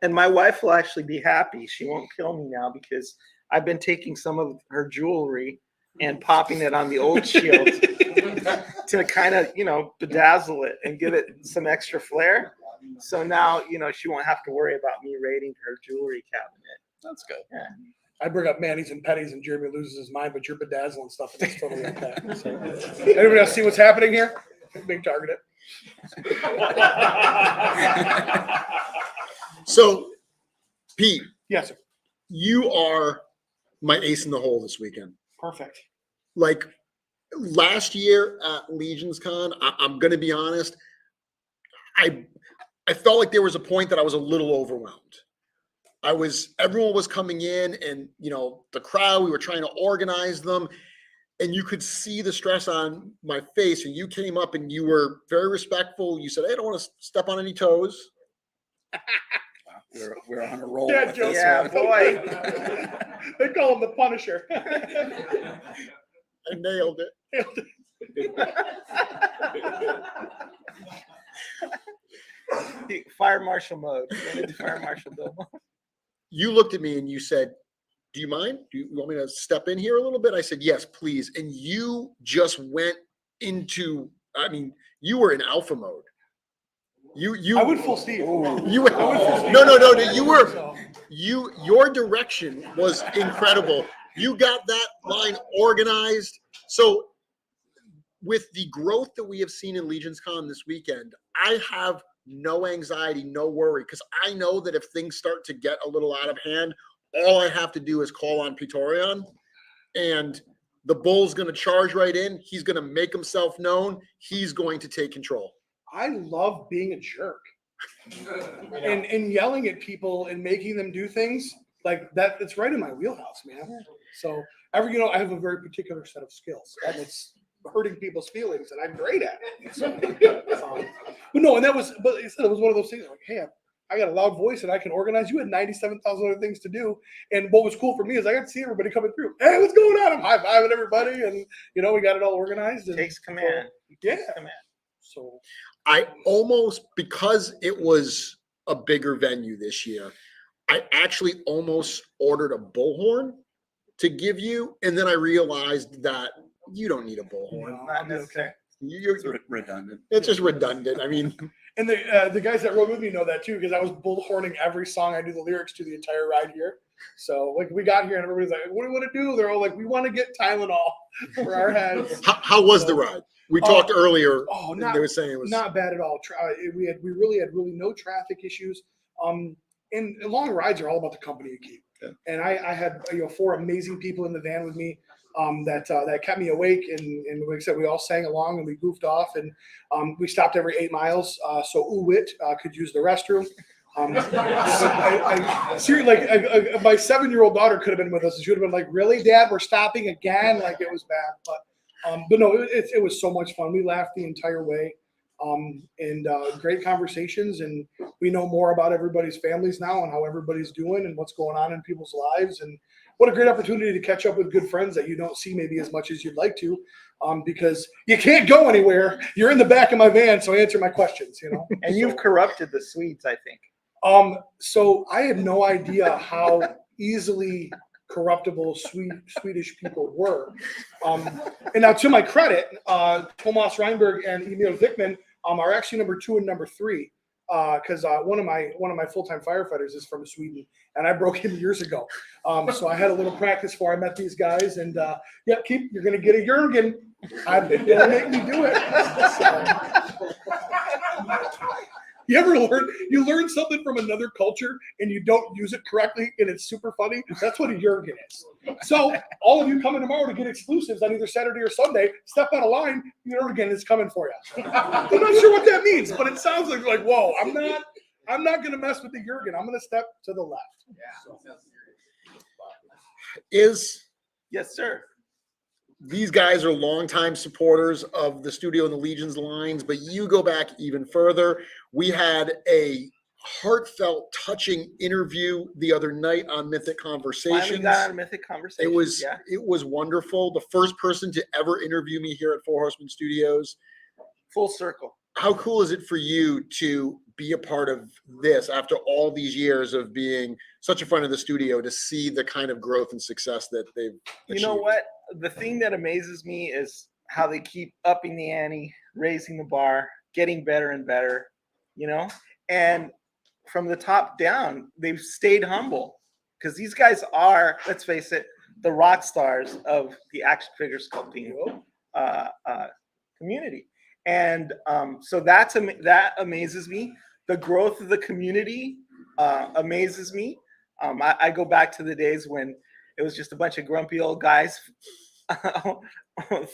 and my wife will actually be happy. She won't kill me now because I've been taking some of her jewelry and popping it on the old shield to kind of, bedazzle it and give it some extra flair. So now, she won't have to worry about me raiding her jewelry cabinet. That's good. Yeah. I bring up Manny's and Petty's and Jeremy loses his mind, but you're bedazzling stuff and it's totally like that. So, anybody else see what's happening here? Big target it. So, Pete. Yes, sir. You are my ace in the hole this weekend. Perfect. Like last year at Legions Con, I'm going to be honest, I felt like there was a point that I was a little overwhelmed. Everyone was coming in and, the crowd, we were trying to organize them. And you could see the stress on my face. And you came up and you were very respectful. You said, hey, I don't want to step on any toes. We're on a roll. Dad with jokes. this Yeah, one. boy. They call him the Punisher. I nailed it. Fire marshal mode. Fire marshal mode. You looked at me and you said, do you mind? Do you want me to step in here a little bit? I said, yes, please. And you just went into, you were in alpha mode. I went full Steve. You went, no. Your direction was incredible. You got that line organized. So with the growth that we have seen in Legions Con this weekend, I have no anxiety, no worry, because I know that if things start to get a little out of hand, all I have to do is call on Praetorian, and the bull's going to charge right in. He's going to make himself known. He's going to take control. I love being a jerk and yelling at people and making them do things like that. It's right in my wheelhouse, man. So I have a very particular set of skills, and it's hurting people's feelings, and I'm great at it. So, but it was one of those things like, hey, I got a loud voice and I can organize. You had 97,000 other things to do. And what was cool for me is I got to see everybody coming through. Hey, what's going on? I'm high-fiving everybody. And, we got it all organized. And Takes command. Yeah. Command. So I almost, because it was a bigger venue this year, I actually almost ordered a bullhorn to give you. And then I realized that you don't need a bullhorn. Not necessary. It's redundant. It's just redundant. And the guys that rode with me know that too, because I was bullhorning every song I do the lyrics to the entire ride here. So we got here and everybody's like, what do you want to do? They're all like, we want to get Tylenol for our heads. How was the ride? We talked earlier. They were saying it was not bad at all. We really had no traffic issues. And long rides are all about the company you keep. Yeah. And I had 4 amazing people in the van with me. That kept me awake, and like I said, we all sang along and we goofed off, and we stopped every 8 miles so Uwit could use the restroom. Seriously, my 7-year-old daughter could have been with us, and she would have been like, "Really, Dad? We're stopping again?" Like it was bad, but no, it was so much fun. We laughed the entire way, and great conversations, and we know more about everybody's families now and how everybody's doing and what's going on in people's lives, and what a great opportunity to catch up with good friends that you don't see maybe as much as you'd like to, because you can't go anywhere. You're in the back of my van, so answer my questions, And you've corrupted the Swedes, I think. So I had no idea how easily corruptible Swedish people were. And now, to my credit, Tomas Reinberg and Emil Wickman are actually number 2 and number 3. Because one of my full-time firefighters is from Sweden, and I broke him years ago. So I had a little practice before I met these guys, and you're gonna get a Jurgen. I've been gonna make me do it. So. You ever learn something from another culture and you don't use it correctly and it's super funny? That's what a Jurgen is. So all of you coming tomorrow to get exclusives on either Saturday or Sunday, step out of line, Jurgen is coming for you. I'm not sure what that means, but it sounds like whoa, I'm not gonna mess with the Jurgen. I'm gonna step to the left. Yes, sir. These guys are longtime supporters of the studio and the Legions lines, but you go back even further. We had a heartfelt, touching interview the other night on Mythic Conversations. Finally got on Mythic Conversations. It was wonderful. The first person to ever interview me here at Four Horsemen Studios. Full circle. how cool is it for you to be a part of this after all these years of being such a friend of the studio, to see the kind of growth and success that they've You know achieved? what? The thing that amazes me is how they keep upping the ante, raising the bar, getting better and better, you know? And from the top down, they've stayed humble, because these guys are, let's face it, the rock stars of the action figure sculpting community. And so that amazes me. The growth of the community amazes me. I go back to the days when it was just a bunch of grumpy old guys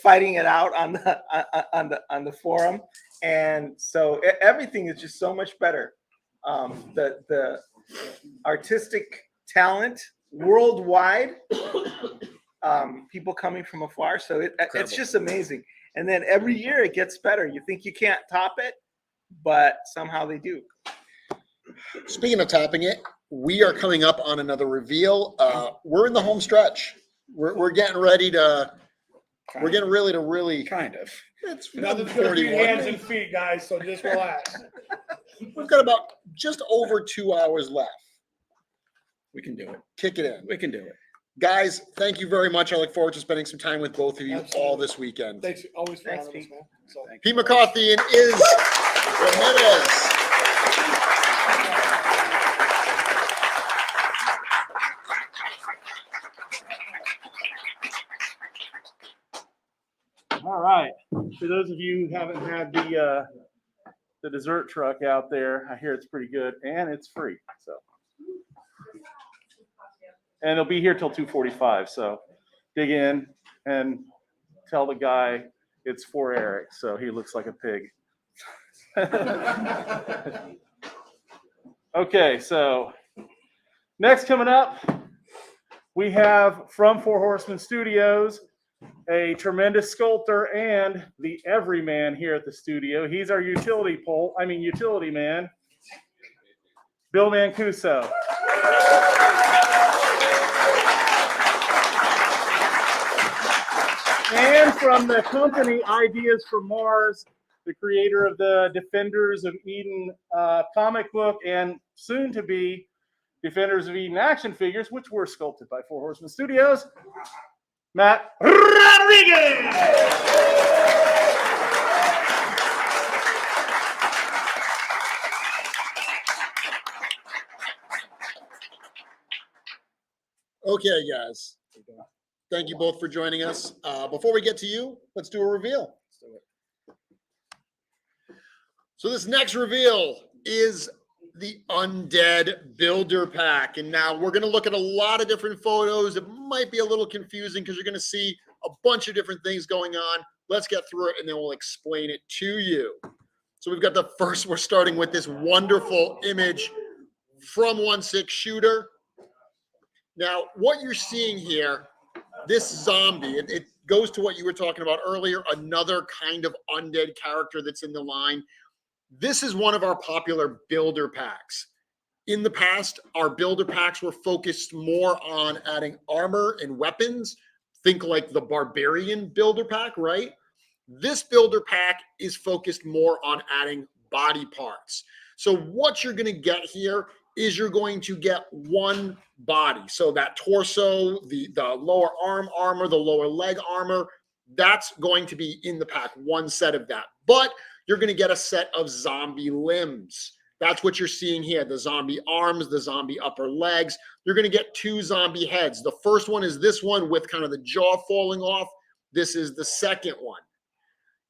fighting it out on the forum, and so everything is just so much better. The artistic talent worldwide, people coming from afar, so it's just amazing. And then every year it gets better. You think you can't top it, but somehow they do. Speaking of topping it, we are coming up on another reveal. We're in the home stretch. We're getting ready to. We're getting really to really kind of. It's Nothing's gonna be 41. hands and feet, guys. So just relax. We've got about just over 2 hours left. We can do it. Kick it in. We can do it. Guys, thank you very much. I look forward to spending some time with both of you all this weekend. Thanks always for having us, man. So. Pete McCarthy and Iz Ramirez. All right. For those of you who haven't had the dessert truck out there, I hear it's pretty good and it's free. So, and it'll be here till 2:45. So, dig in and tell the guy it's for Eric, so he looks like a pig. Okay, so next coming up, we have from Four Horsemen Studios, a tremendous sculptor and the everyman here at the studio. He's our utility man, Bill Mancuso. And from the company Ideas from Mars, the creator of the Defenders of Eden comic book and soon to be Defenders of Eden action figures, which were sculpted by Four Horsemen Studios, Matt Rodriguez. Okay, guys. Thank you both for joining us. Before we get to you, let's do a reveal. So this next reveal is the Undead Builder Pack. And now we're going to look at a lot of different photos. It might be a little confusing because you're going to see a bunch of different things going on. Let's get through it and then we'll explain it to you. So we've got the first, we're starting with this wonderful image from 1/6 Shooter. Now, what you're seeing here, this zombie, it goes to what you were talking about earlier, another kind of undead character that's in the line. This is one of our popular builder packs. In the past, our builder packs were focused more on adding armor and weapons. Think like the Barbarian builder pack, right? This builder pack is focused more on adding body parts. So what you're going to get here is you're going to get one body. So that torso, the lower arm armor, the lower leg armor, that's going to be in the pack, one set of that. But you're going to get a set of zombie limbs. That's what you're seeing here, the zombie arms, the zombie upper legs. You're going to get two zombie heads. The first one is this one with kind of the jaw falling off. This is the second one.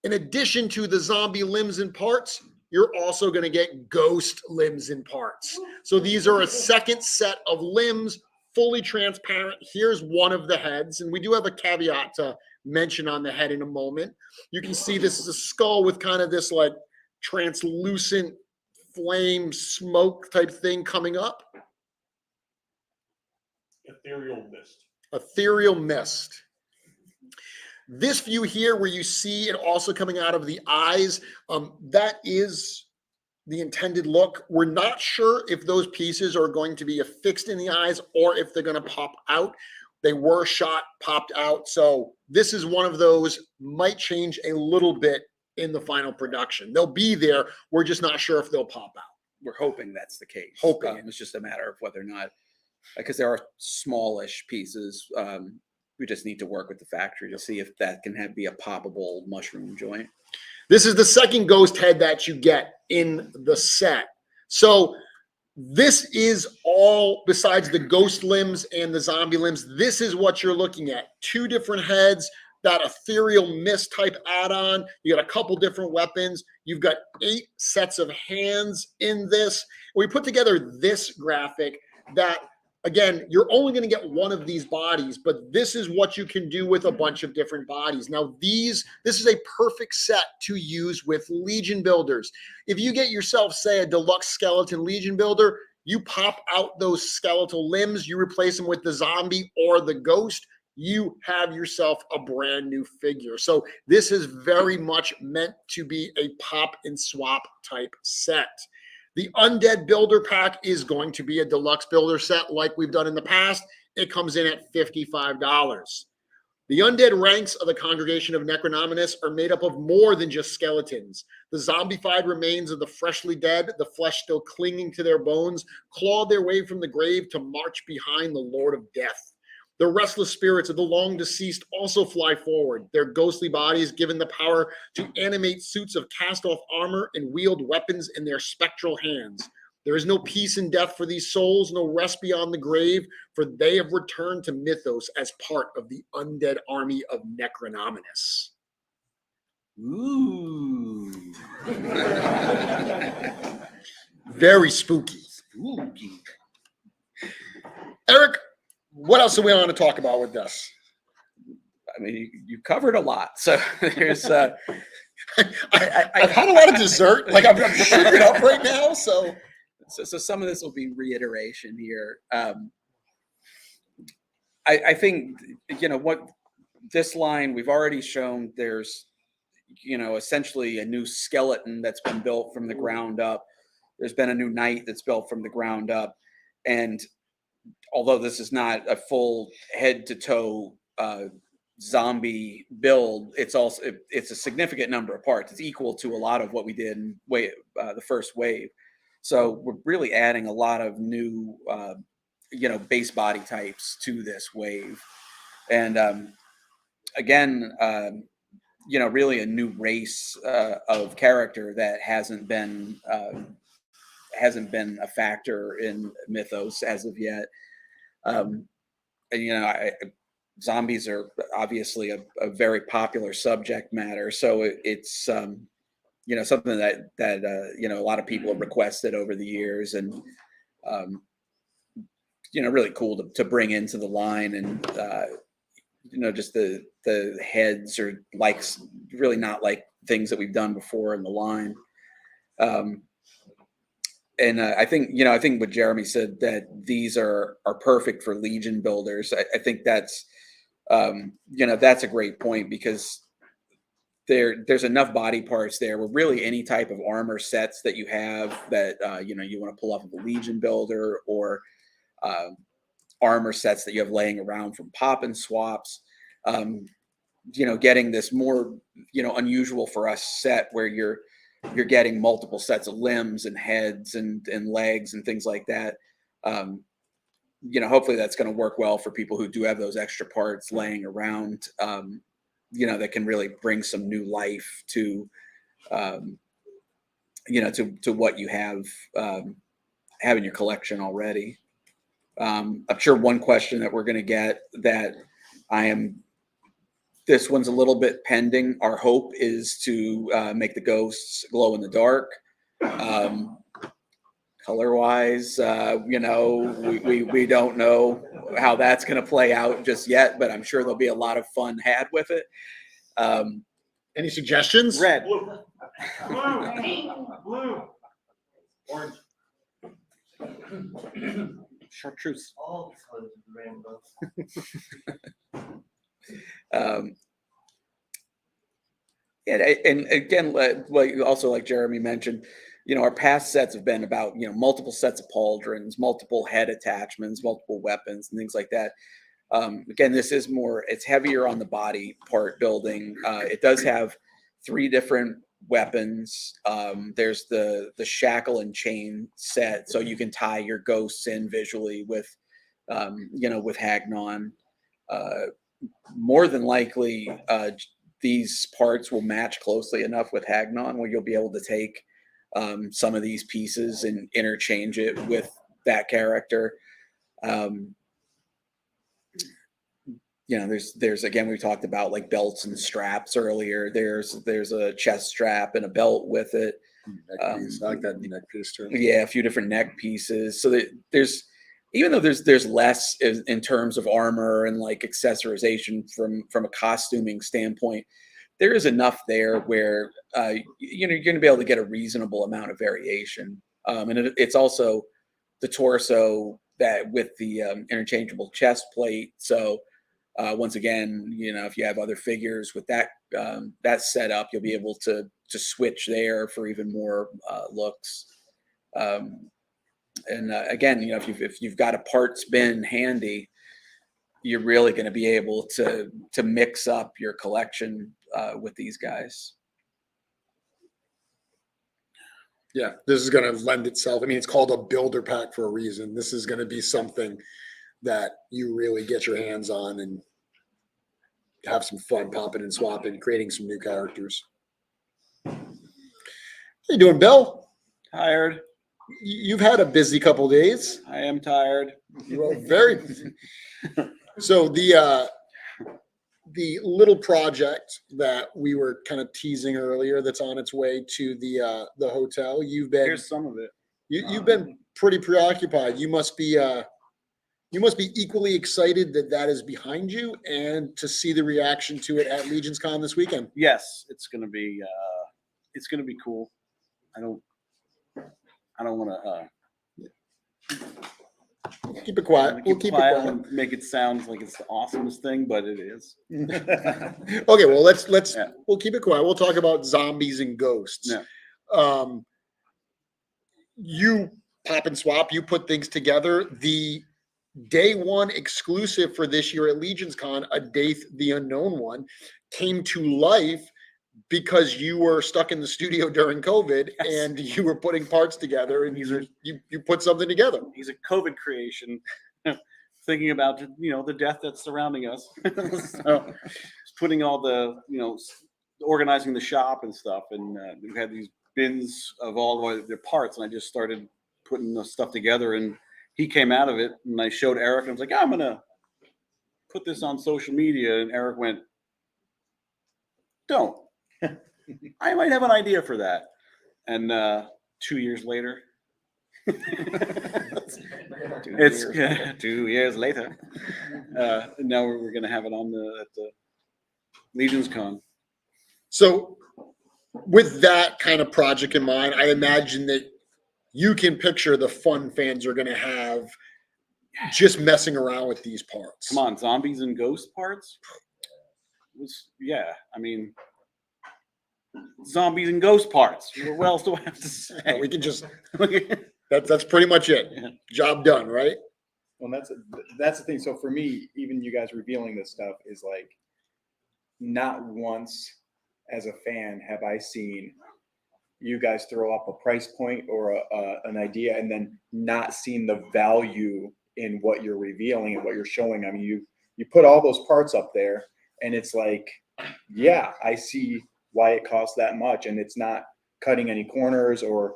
In addition to the zombie limbs and parts, you're also going to get ghost limbs and parts. So these are a second set of limbs, fully transparent. Here's one of the heads, and we do have a caveat to mention on the head in a moment. You can see this is a skull with kind of this like translucent flame smoke type thing coming up. Ethereal mist. Ethereal mist. This view here where you see it also coming out of the eyes, that is the intended look. We're not sure if those pieces are going to be affixed in the eyes or if they're going to pop out. They were shot, popped out. So this is one of those, might change a little bit in the final production. They'll be there. We're just not sure if they'll pop out. We're hoping that's the case. Hoping. It's just a matter of whether or not, because there are smallish pieces. We just need to work with the factory to see if that can be a poppable mushroom joint. This is the second ghost head that you get in the set. So this is all, besides the ghost limbs and the zombie limbs, this is what you're looking at. 2 different heads, that ethereal mist type add-on. You got a couple different weapons. You've got 8 sets of hands in this. We put together this graphic that, again, you're only going to get one of these bodies, but this is what you can do with a bunch of different bodies. Now, this is a perfect set to use with Legion builders. If you get yourself, say, a deluxe skeleton Legion builder, you pop out those skeletal limbs, you replace them with the zombie or the ghost, you have yourself a brand new figure. So this is very much meant to be a pop and swap type set. The Undead Builder Pack is going to be a deluxe builder set like we've done in the past. It comes in at $55. The Undead ranks of the Congregation of Necronominus are made up of more than just skeletons. The zombified remains of the freshly dead, the flesh still clinging to their bones, clawed their way from the grave to march behind the Lord of Death. The restless spirits of the long deceased also fly forward, their ghostly bodies given the power to animate suits of cast-off armor and wield weapons in their spectral hands. There is no peace in death for these souls, no rest beyond the grave, for they have returned to Mythos as part of the undead army of Necronominus. Ooh. Very spooky. Spooky. Eric, what else do we want to talk about with this? I mean, you covered a lot. So there's I've had a lot of dessert. Like I'm sugared up right now. So some of this will be reiteration here. I think, what this line we've already shown, there's, essentially a new skeleton that's been built from the ground up. There's been a new knight that's built from the ground up. And although this is not a full head to toe zombie build, it's a significant number of parts. It's equal to a lot of what we did in the first wave. So we're really adding a lot of new, base body types to this wave. And again, really a new race of character that hasn't been a factor in Mythos as of yet. Zombies are obviously a very popular subject matter, so it's something that a lot of people have requested over the years, and really cool to bring into the line. And just the heads are really not like things that we've done before in the line. And I think what Jeremy said, that these are perfect for Legion builders. I think that's that's a great point, because there's enough body parts there where really any type of armor sets that you have that you want to pull off of a Legion builder, or armor sets that you have laying around from pop and swaps. Getting this more unusual for us set where you're getting multiple sets of limbs and heads and legs and things like that. Hopefully that's going to work well for people who do have those extra parts laying around, that can really bring some new life to, to what you have in your collection already. I'm sure one question that we're going to get that this one's a little bit pending. Our hope is to make the ghosts glow in the dark. Color-wise, we don't know how that's going to play out just yet, but I'm sure there'll be a lot of fun had with it. Any suggestions? Red. Blue. Pink. Blue. Orange. Chartreuse. All colors of the rainbow. And again, like Jeremy mentioned, our past sets have been about multiple sets of pauldrons, multiple head attachments, multiple weapons, and things like that. Again, this is it's heavier on the body part building. It does have 3 different weapons. There's the shackle and chain set, so you can tie your ghosts in visually with, with Hagnon. More than likely, these parts will match closely enough with Hagnon where you'll be able to take some of these pieces and interchange it with that character. There's again, we talked about like belts and straps earlier. There's a chest strap and a belt with it. I like that neck piece too. Yeah, a few different neck pieces. So that there's, even though there's less in terms of armor and like accessorization from a costuming standpoint, there is enough there where you're going to be able to get a reasonable amount of variation. And it's also the torso that with the interchangeable chest plate. So once again, if you have other figures with that setup, you'll be able to switch there for even more looks. Again, if you've got a parts bin handy, you're really going to be able to mix up your collection with these guys. Yeah, this is going to lend itself. I mean, it's called a builder pack for a reason. This is going to be something that you really get your hands on and have some fun popping and swapping, creating some new characters. How you doing, Bill? Tired. You've had a busy couple days. I am tired. You are very busy. So the little project that we were kind of teasing earlier that's on its way to the hotel, Here's some of it. You've been pretty preoccupied. You must be equally excited that is behind you and to see the reaction to it at Legions Con this weekend. Yes, it's gonna be cool. I don't want to keep it quiet. We'll keep it quiet and make it sound like it's the awesomest thing, but it is. Okay, well we'll keep it quiet. We'll talk about zombies and ghosts. Yeah. You pop and swap, you put things together. The day one exclusive for this year at Legions Con, A Daith the Unknown One, came to life because you were stuck in the studio during COVID. Yes. And you were putting parts together, and you put something together. He's a COVID creation, thinking about the death that's surrounding us. So putting all the organizing the shop and stuff, and we had these bins of all the parts, and I just started putting the stuff together, and he came out of it, and I showed Eric, and I was like, I'm gonna put this on social media, and Eric went, don't. I might have an idea for that. And 2 years later, it's 2 years later. Now we're going to have it on at the Legions Con. So with that kind of project in mind, I imagine that you can picture the fun fans are going to have just messing around with these parts. Come on, zombies and ghost parts? I mean, zombies and ghost parts. What else do I have to say? We can just that's pretty much it. Yeah. Job done, right? Well, that's the thing. So for me, even you guys revealing this stuff is like, not once as a fan have I seen you guys throw up a price point or an idea and then not seen the value in what you're revealing and what you're showing. I mean, you put all those parts up there, and it's like, yeah, I see why it costs that much, and it's not cutting any corners or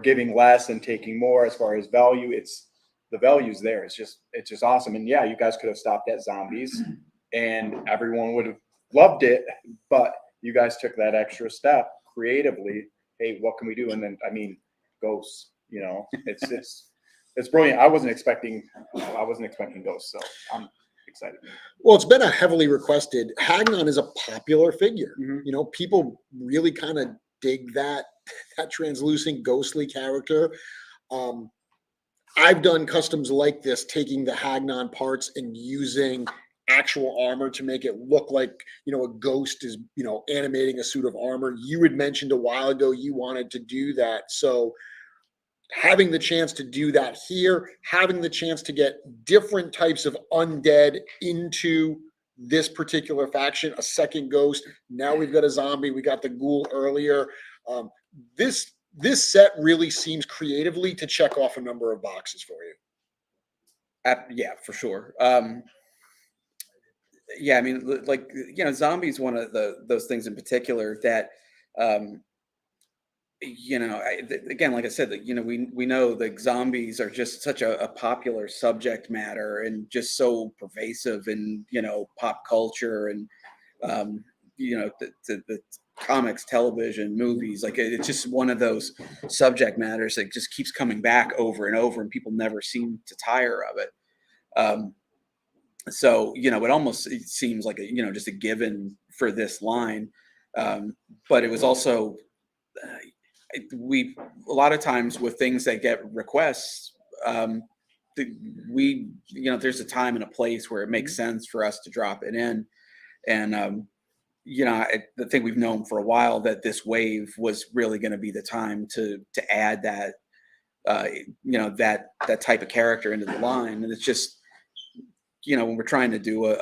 giving less and taking more as far as value. It's the value's there. It's just awesome. And yeah, you guys could have stopped at zombies and everyone would have loved it, but you guys took that extra step creatively. Hey, what can we do? And then, I mean, ghosts, it's brilliant. I wasn't expecting ghosts, so I'm excited. Well, it's been a heavily requested. Hagnon is a popular figure. Mm-hmm. People really kind of dig that translucent ghostly character. I've done customs like this, taking the Hagnon parts and using actual armor to make it look like, a ghost is, animating a suit of armor. You had mentioned a while ago you wanted to do that. So having the chance to do that here, having the chance to get different types of undead into this particular faction, a second ghost. Now we've got a zombie. We got the ghoul earlier. This set really seems creatively to check off a number of boxes for you. Yeah, for sure. Yeah, I mean, like, you know, zombies, one of those things in particular that, you know, again, like I said, you know, we know that zombies are just such a popular subject matter and just so pervasive in, you know, pop culture and, you know, the comics, television, movies. Like, it's just one of those subject matters that just keeps coming back over and over, and people never seem to tire of it. So, you know, it seems like you know, just a given for this line. But it was also, a lot of times with things that get requests, you know, there's a time and a place where it makes sense for us to drop it in. And, you know, the thing we've known for a while that this wave was really going to be the time to add that, you know, that type of character into the line. And it's just, you know, when we're trying to do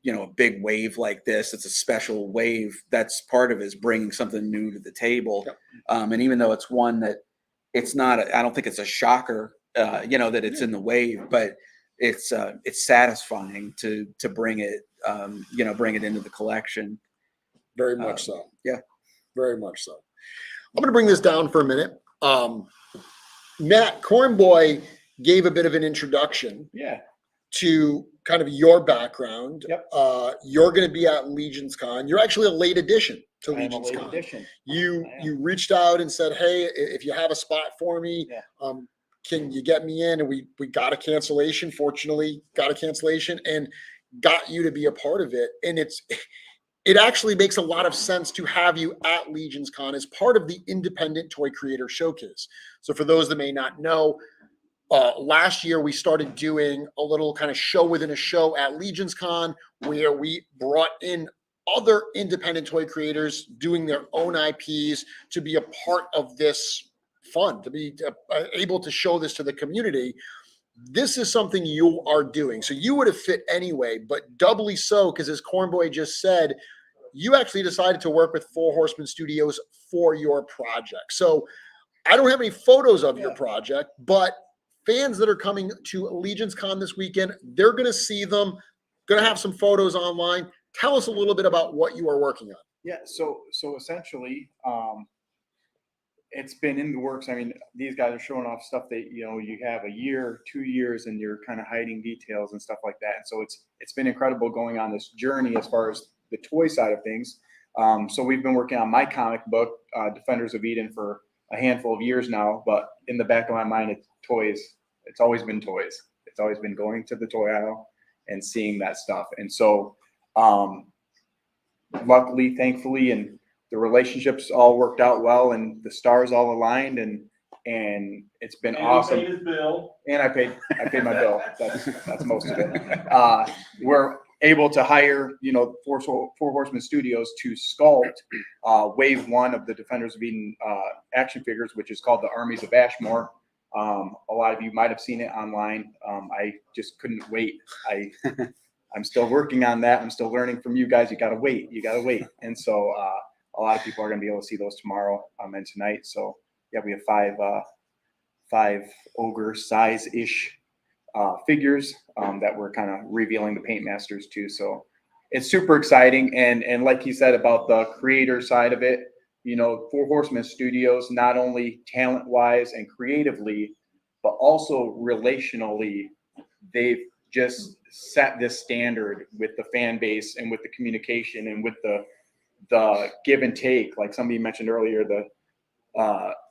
you know, a big wave like this, it's a special wave. That's part of it, is bringing something new to the table. And even though it's one that it's not, I don't think it's a shocker, you know, that it's in the wave, but it's satisfying to bring it, you know, bring it into the collection. Very much so. Yeah, very much so. I'm going to bring this down for a minute. Matt, Cornboy gave a bit of an introduction. Yeah. To kind of your background. Yep. You're going to be at Legions Con. You're actually a late addition to I am a Legions late Con. addition. You reached out and said, hey, if you have a spot for me, can you get me in? And we got a cancellation, fortunately, got a cancellation and got you to be a part of it. And it actually makes a lot of sense to have you at Legions Con as part of the Independent Toy Creator Showcase. So for those that may not know, last year we started doing a little kind of show within a show at Legions Con, where we brought in other independent toy creators doing their own IPs to be a part of this fun, to be able to show this to the community. This is something you are doing. So you would have fit anyway, but doubly so, because as Cornboy just said, you actually decided to work with Four Horsemen Studios for your project. So I don't have any photos of your project, but fans that are coming to Legions Con this weekend, they're going to see them, going to have some photos online. Tell us a little bit about what you are working on. Yeah, so essentially, it's been in the works. I mean, these guys are showing off stuff that, you know, you have a year, 2 years, and you're kind of hiding details and stuff like that. And so it's been incredible going on this journey as far as the toy side of things. So we've been working on my comic book, Defenders of Eden, for a handful of years now. But in the back of my mind, it's toys. It's always been toys. It's always been going to the toy aisle and seeing that stuff. And so luckily, thankfully, and the relationships all worked out well, and the stars all aligned, and it's been awesome. He paid his bill. And I paid my bill. That's most of it. We're able to hire, you know, Four Horsemen Studios to sculpt wave one of the Defenders of Eden action figures, which is called the Armies of Ashmore. A lot of you might have seen it online. I just couldn't wait. I'm still working on that. I'm still learning from you guys. You gotta wait. And so a lot of people are gonna be able to see those tomorrow and tonight. So yeah, we have five ogre size-ish figures that we're kind of revealing the paint masters to. So it's super exciting. And like he said about the creator side of it, you know, Four Horsemen Studios, not only talent-wise and creatively, but also relationally, they've just set this standard with the fan base and with the communication and with the give and take. Like somebody mentioned earlier, the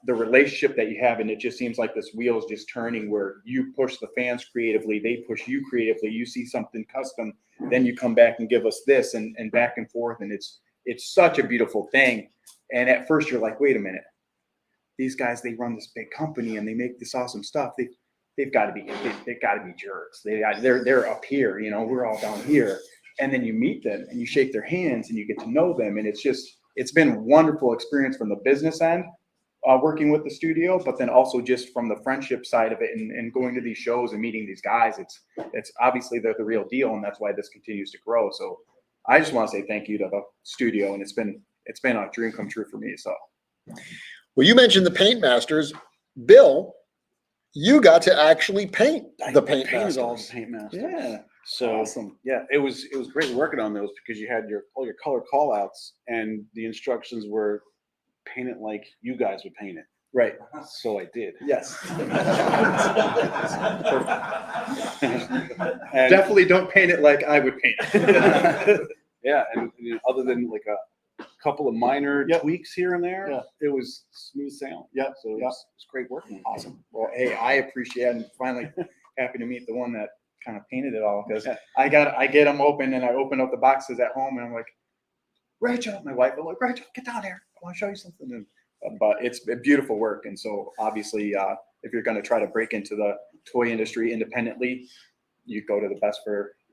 relationship that you have, and it just seems like this wheel is just turning, where you push the fans creatively, they push you creatively, you see something custom, then you come back and give us this, and back and forth, and it's such a beautiful thing. And at first you're like, wait a minute, these guys, they run this big company and they make this awesome stuff. They've got to be jerks. They're up here, you know, we're all down here. And then you meet them and you shake their hands and you get to know them. And it's been a wonderful experience from the business end, working with the studio, but then also just from the friendship side of it and going to these shows and meeting these guys. It's obviously they're the real deal, and that's why this continues to grow. So I just want to say thank you to the studio, and it's been a dream come true for me. So, well, you mentioned the Paint Masters, Bill. You got to actually paint the Paint painted all Masters. the Paint Masters. Yeah. So Awesome. yeah, it was great working on those because you had all your color call outs, and the instructions were paint it like you guys would paint it. Right. So I did. Yes. And Definitely don't paint it like I would paint it. yeah, and other than like a couple of minor tweaks here and there, it was smooth sailing. Yep. So it was great working. Awesome. Well, hey, I appreciate it, and finally happy to meet the one that kind of painted it all, because I get them open and I open up the boxes at home and I'm like, Rachel, my wife, I'm like, Rachel, get down here. I want to show you something. And, but it's beautiful work. And so obviously, if you're going to try to break into the toy industry independently, you go to the best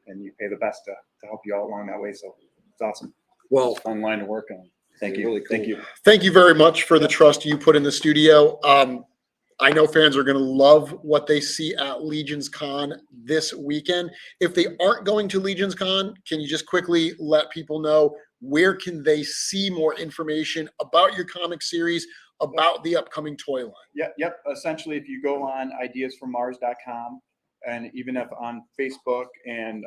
and you pay the best to help you all along that way. So it's awesome. Well, it's a fun line to work on. Thank you. Really cool. Thank you. Thank you very much for the trust you put in the studio. I know fans are going to love what they see at Legions Con this weekend. If they aren't going to Legions Con, can you just quickly let people know where can they see more information about your comic series, about the upcoming toy line? Yep. Essentially, if you go on ideasfrommars.com, and even if on Facebook and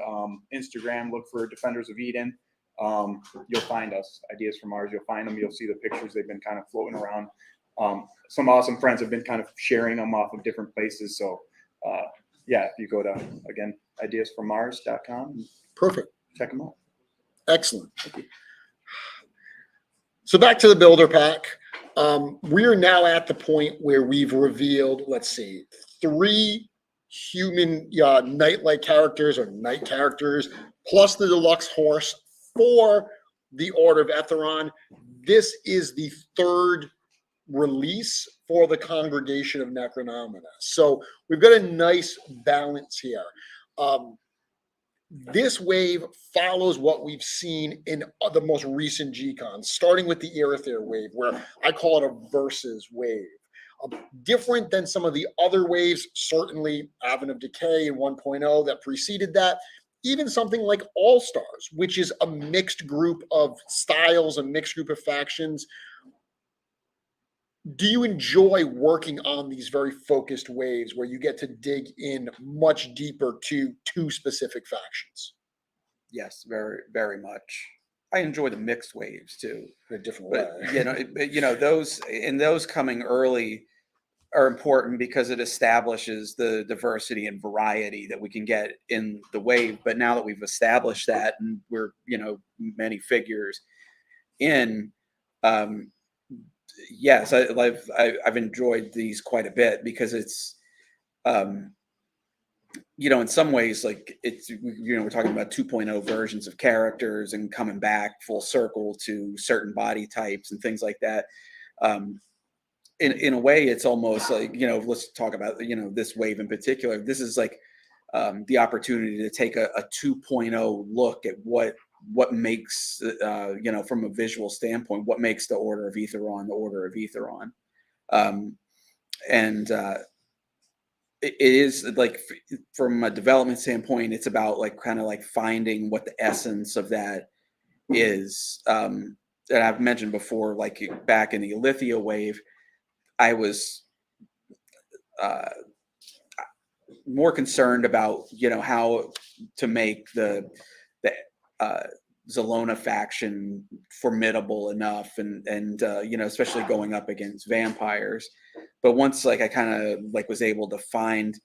Instagram, look for Defenders of Eden, you'll find us. Ideas from Mars, you'll find them. You'll see the pictures. They've been kind of floating around. Some awesome friends have been kind of sharing them off of different places. So if you go to, again, ideasfrommars.com. Perfect. Check them out. Excellent. So back to the builder pack. We are now at the point where we've revealed, let's see, 3 human knight-like characters or knight characters, plus the deluxe horse for the Order of Etheron. This is the 3rd release for the Congregation of Necronominus. So we've got a nice balance here. This wave follows what we've seen in the most recent G-Cons, starting with the Aether wave, where I call it a versus wave. Different than some of the other waves, certainly Advent of Decay and 1.0 that preceded that, even something like All Stars, which is a mixed group of styles, a mixed group of factions. Do you enjoy working on these very focused waves where you get to dig in much deeper to 2 specific factions? Yes, very, very much. I enjoy the mixed waves too. In a different way. Those coming early are important because it establishes the diversity and variety that we can get in the wave. But now that we've established that and we're, many figures in, yes, I've enjoyed these quite a bit because it's, in some ways, like it's, we're talking about 2.0 versions of characters and coming back full circle to certain body types and things like that. In a way, it's almost like, let's talk about, this wave in particular. This is like the opportunity to take a 2.0 look at what makes, from a visual standpoint, what makes the Order of Etheron the Order of Etheron. It is like, from a development standpoint, it's about like kind of like finding what the essence of that is. And I've mentioned before, like back in the Alithia wave, I was more concerned about, how to make the Zelona faction formidable enough and especially going up against vampires. But once like I kind of like was able to find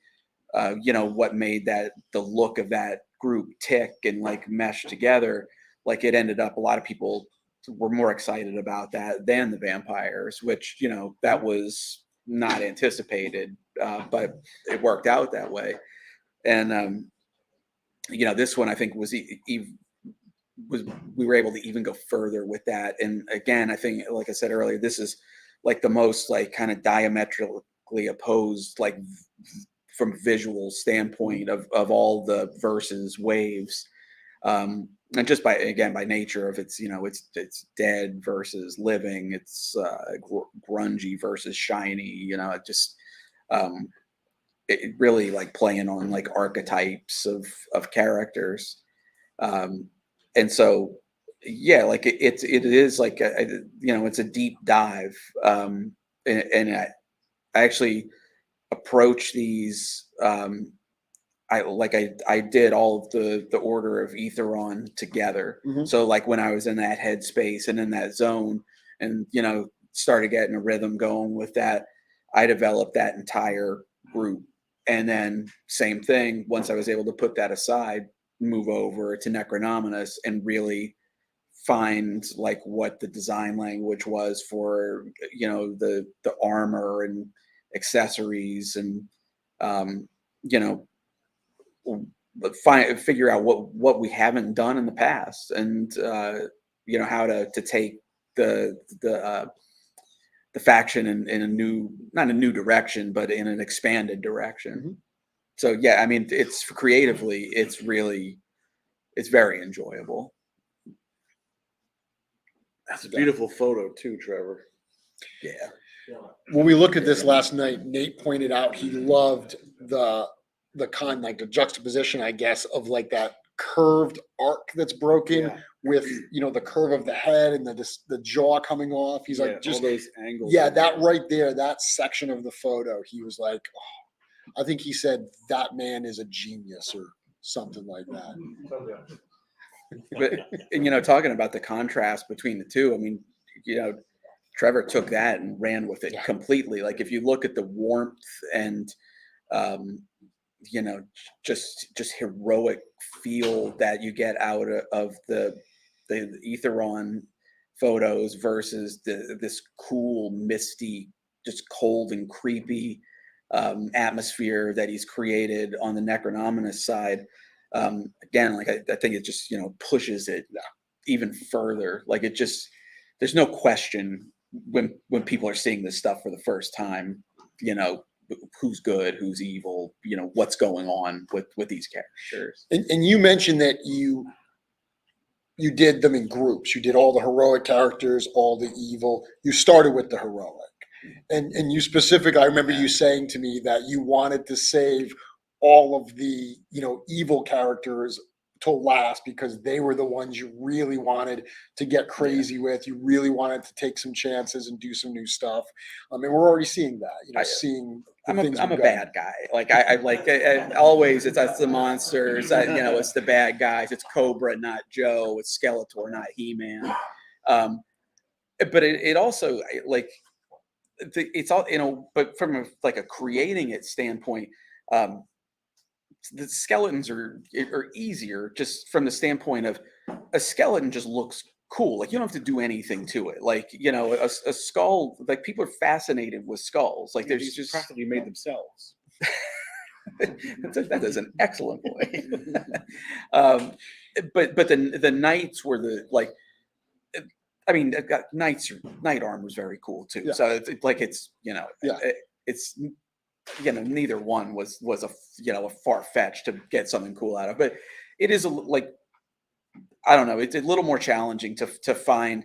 what made the look of that group tick and like mesh together, like it ended up a lot of people were more excited about that than the vampires, which that was not anticipated, but it worked out that way. And this one I think was we were able to even go further with that. And again, I think, like I said earlier, this is like the most like kind of diametrically opposed, like from a visual standpoint of all the versus waves. and just by nature of its, it's dead versus living, it's grungy versus shiny, it just it really like playing on like archetypes of characters, and so yeah, like it is like it's a deep dive, and I actually approach these. I did all of the Order of Aetheron together. So like when I was in that headspace and in that zone, and started getting a rhythm going with that, I developed that entire group. And then same thing, once I was able to put that aside, move over to Necronominus and really find like what the design language was for the armor and accessories, and figure out what we haven't done in the past, and how to take the faction in a new, not a new direction, but in an expanded direction. So yeah, I mean, it's creatively, it's very enjoyable. That's a beautiful photo too, Trevor. Yeah. When we look at this last night, Nate pointed out he loved the the juxtaposition, I guess, of like that curved arc that's broken with the curve of the head and the jaw coming off. He's like, just all those angles. Yeah, that right there, that section of the photo, he was like, oh, I think he said that man is a genius or something like that. But and talking about the contrast between the two, I mean, Trevor took that and ran with it completely. Like if you look at the warmth and just heroic feel that you get out of the Aetheron photos versus this cool, misty, just cold and creepy atmosphere that he's created on the Necronominus side. Again, like I think it just pushes it even further. Like it just, there's no question when people are seeing this stuff for the first time, who's good, who's evil, what's going on with these characters. And you mentioned that you did them in groups. You did all the heroic characters, all the evil. You started with the heroic. And you I remember you saying to me that you wanted to save all of the, evil characters till last because they were the ones you really wanted to get crazy with. You really wanted to take some chances and do some new stuff. I mean, we're already seeing that, seeing I'm a bad guy. Like I always, it's the monsters, it's the bad guys. It's Cobra, not Joe. It's Skeletor, not He-Man. But it also like, it's all, but from a creating it standpoint, the skeletons are easier just from the standpoint of a skeleton just looks cool. Like you don't have to do anything to it. Like, a skull, like people are fascinated with skulls. Like there's just practically made themselves. That is an excellent point. But the knights were knight armor is very cool too. Yeah. So it's neither one was a far fetched to get something cool out of, but it is I don't know. It's a little more challenging to find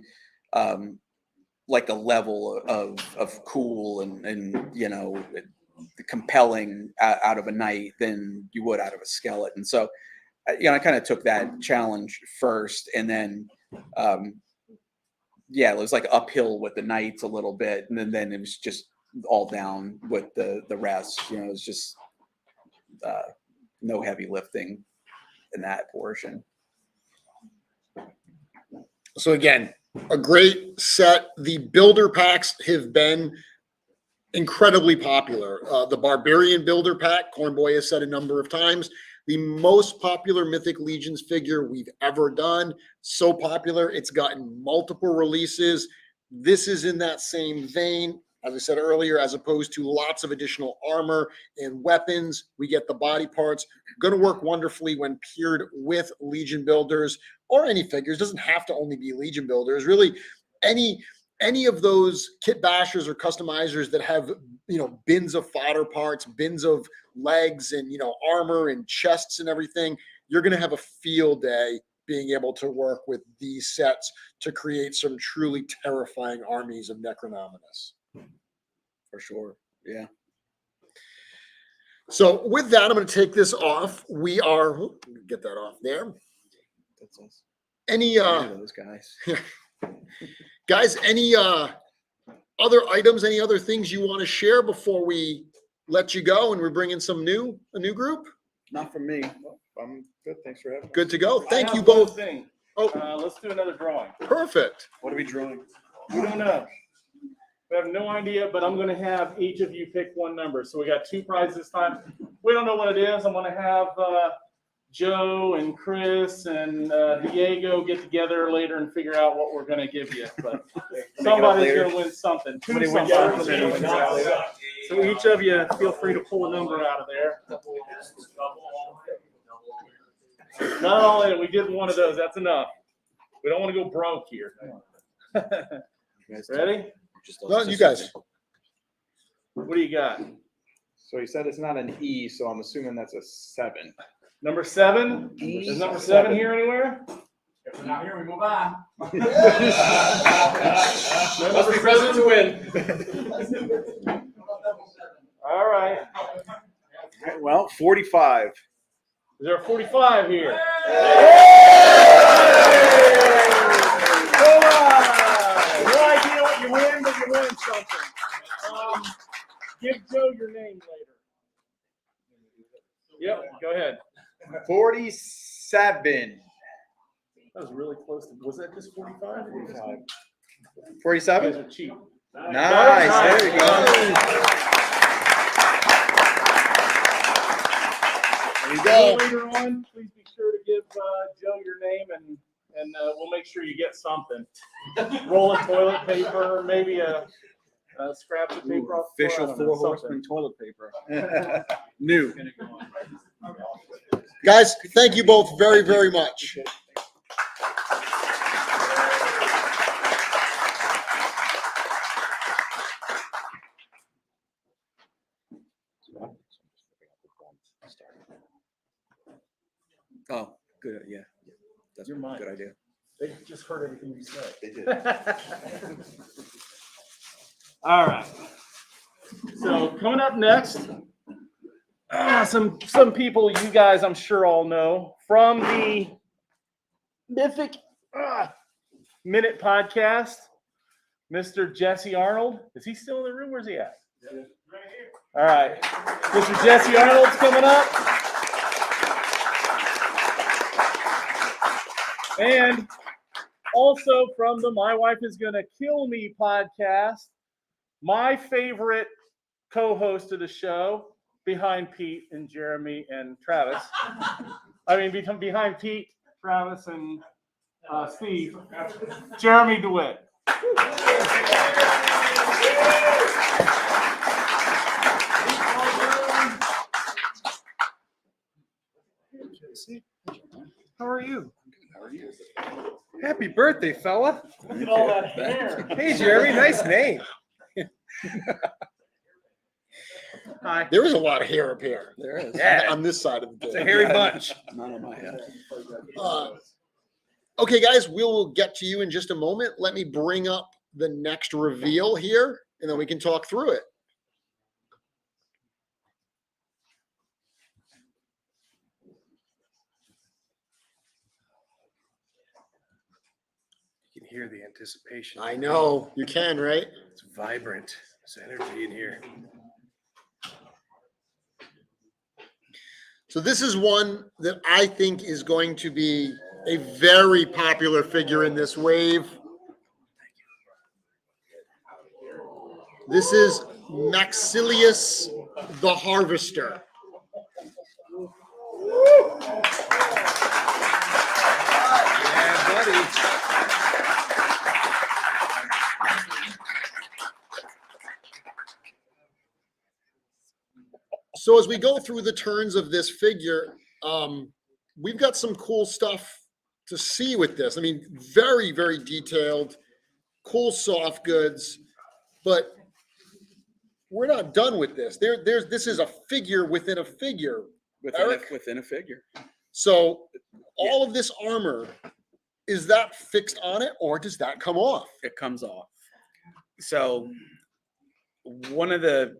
like a level of cool and compelling out of a knight than you would out of a skeleton. So I kind of took that challenge first, and then it was like uphill with the knights a little bit, and then it was just all down with the rest. It was just no heavy lifting in that portion. So again, a great set. The builder packs have been incredibly popular. The Barbarian builder pack, Cornboy has said a number of times, the most popular Mythic Legions figure we've ever done. So popular, it's gotten multiple releases. This is in that same vein. As I said earlier, as opposed to lots of additional armor and weapons, we get the body parts. Going to work wonderfully when paired with Legion builders or any figures. Doesn't have to only be Legion builders. Really, any of those kit bashers or customizers that have bins of fodder parts, bins of legs, and armor and chests and everything. You're going to have a field day being able to work with these sets to create some truly terrifying armies of Necronominus. For sure. Yeah. So with that, I'm going to take this off. We are get that off there. That's us. Any Those guys. guys, any other items, any other things you want to share before we let you go and we bring in a new group? Not from me. I'm good. Thanks for having me. Good to go. Thank I you have one both. thing. Oh, Let's do another drawing. perfect. What are we drawing? We don't know. We have no idea, but I'm going to have each of you pick one number. So we got 2 prizes this time. We don't know what it is. I'm going to have Joe and Chris and Diego get together later and figure out what we're going to give you. But somebody's going to win something. So each of you feel free to pull a number out of there. Not all in. We did one of those. That's enough. We don't want to go broke here. Ready? No, you guys. What do you got? So you said it's not an E, so I'm assuming that's a 7. Number 7? Is number 7 here anywhere? If we're not here, we move on. Must be present to win. All right. Well, 45. Is there a 45 here? No idea what you win, but you win something. Give Joe your name later. Yep, go ahead. 47. That was really close to. Was that just 45? 45. 47? You guys are cheap. Nice. There you go. There you go. Later on, please be sure to give Joe your name and we'll make sure you get something. Roll of toilet paper, maybe a scraps of paper off the Official floor, Four Horsemen toilet paper. New. Guys, thank you both very, very much. Oh, good. Yeah. That's a good idea. They just heard everything you said. They did. All right. So coming up next, some people you guys I'm sure all know from the Mythic Minute podcast, Mr. Jesse Arnold. Is he still in the room? Where's he at? Yeah. Right here. All right. Mr. Jesse Arnold's coming up. And also from the My Wife Is Gonna Kill Me podcast, my favorite co-host of the show, behind Pete and Jeremy and Travis. I mean, behind Pete, Travis, and Steve, Jeremy DeWitt. How are you? How are you? Happy birthday, fella. Look at all that hair. Hey, Jeremy, nice name. Hi. There is a lot of hair up here. There is. Yeah. On this side of the It's a table. hairy bunch. Not on my head. Okay, guys, we will get to you in just a moment. Let me bring up the next reveal here, and then we can talk through it. You can hear the anticipation. I know. You can, right? It's vibrant. There's energy in here. So this is one that I think is going to be a very popular figure in this wave. This is Maxillius the Harvester. Yeah, buddy. So as we go through the turns of this figure, we've got some cool stuff to see with this. I mean, very, very detailed, cool soft goods, but we're not done with this. This is a figure within a figure. Within a figure. So all of this armor, is that fixed on it or does that come off? It comes off. So one of the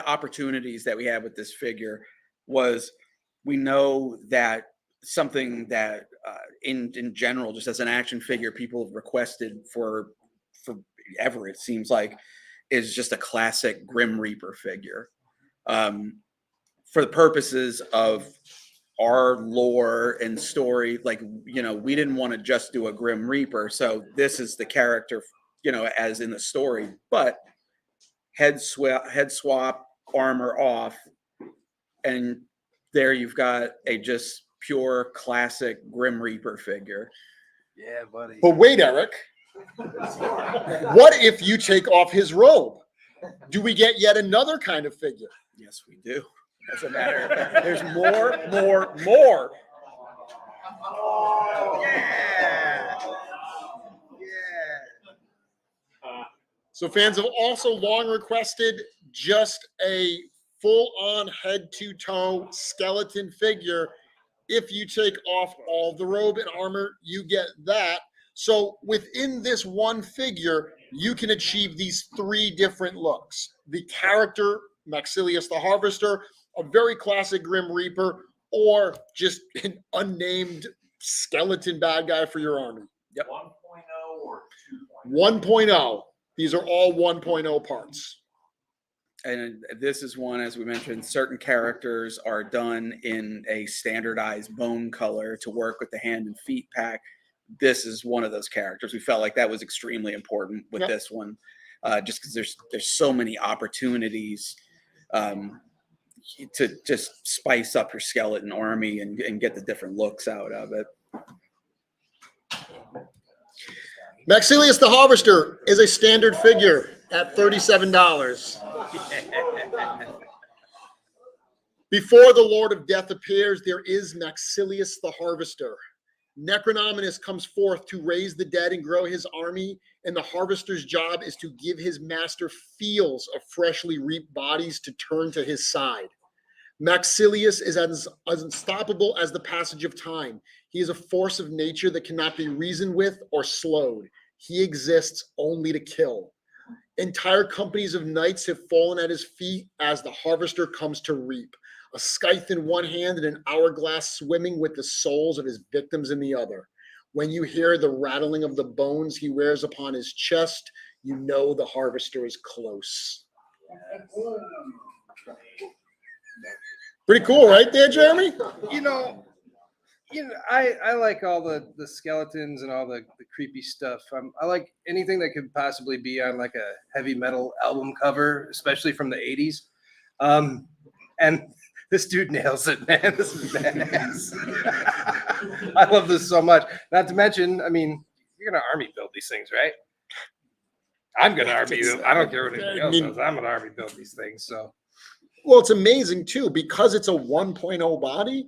opportunities that we had with this figure was, we know that something that in general, just as an action figure, people have requested for ever, it seems like, is just a classic Grim Reaper figure. For the purposes of our lore and story, like, you know, we didn't want to just do a Grim Reaper, so this is the character, you know, as in the story, but head swap, armor off, and there you've got a just pure classic Grim Reaper figure. Yeah, buddy. But wait, Eric, what if you take off his robe? Do we get yet another kind of figure? Yes, we do. As a matter of fact, there's more. Oh, yeah. So fans have also long requested just a full-on head-to-toe skeleton figure. If you take off all the robe and armor, you get that. So within this one figure, you can achieve these 3 different looks. The character, Maxillius the Harvester, a very classic Grim Reaper, or just an unnamed skeleton bad guy for your army. Yep. 1.0 or 1.0. These are all 1.0 parts. And this is one, as we mentioned, certain characters are done in a standardized bone color to work with the hand and feet pack. This is one of those characters. We felt like that was extremely important with this one, just because there's so many opportunities to just spice up your skeleton army and get the different looks out of it. Maxillius the Harvester is a standard figure at $37. Before the Lord of Death appears, there is Maxillius the Harvester. Necronominus comes forth to raise the dead and grow his army, and the Harvester's job is to give his master fields of freshly reaped bodies to turn to his side. Maxillius is as unstoppable as the passage of time. He is a force of nature that cannot be reasoned with or slowed. He exists only to kill. Entire companies of knights have fallen at his feet as the Harvester comes to reap. A scythe in one hand and an hourglass swimming with the souls of his victims in the other. When you hear the rattling of the bones he wears upon his chest, you know the Harvester is close. Pretty cool, right there, Jeremy? You know, I like all the skeletons and all the creepy stuff. I like anything that could possibly be on like a heavy metal album cover, especially from the 80s. And this dude nails it, man. This is badass. I love this so much. Not to mention, I mean, you're gonna army build these things, right? I'm gonna army them. I don't care what anybody else does. I'm gonna army build these things. So, well, it's amazing too because it's a 1.0 body.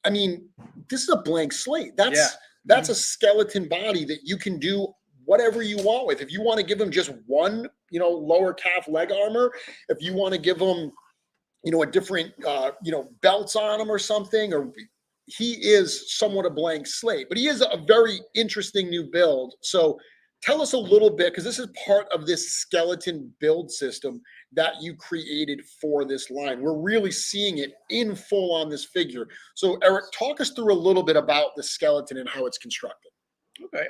I mean, this is a blank slate. That's a skeleton body that you can do whatever you want with. If you want to give them just one, lower calf leg armor, if you want to give them, a different, belts on him or something, or he is somewhat a blank slate, but he is a very interesting new build. So tell us a little bit, because this is part of this skeleton build system that you created for this line. We're really seeing it in full on this figure. So Eric, talk us through a little bit about the skeleton and how it's constructed. Okay.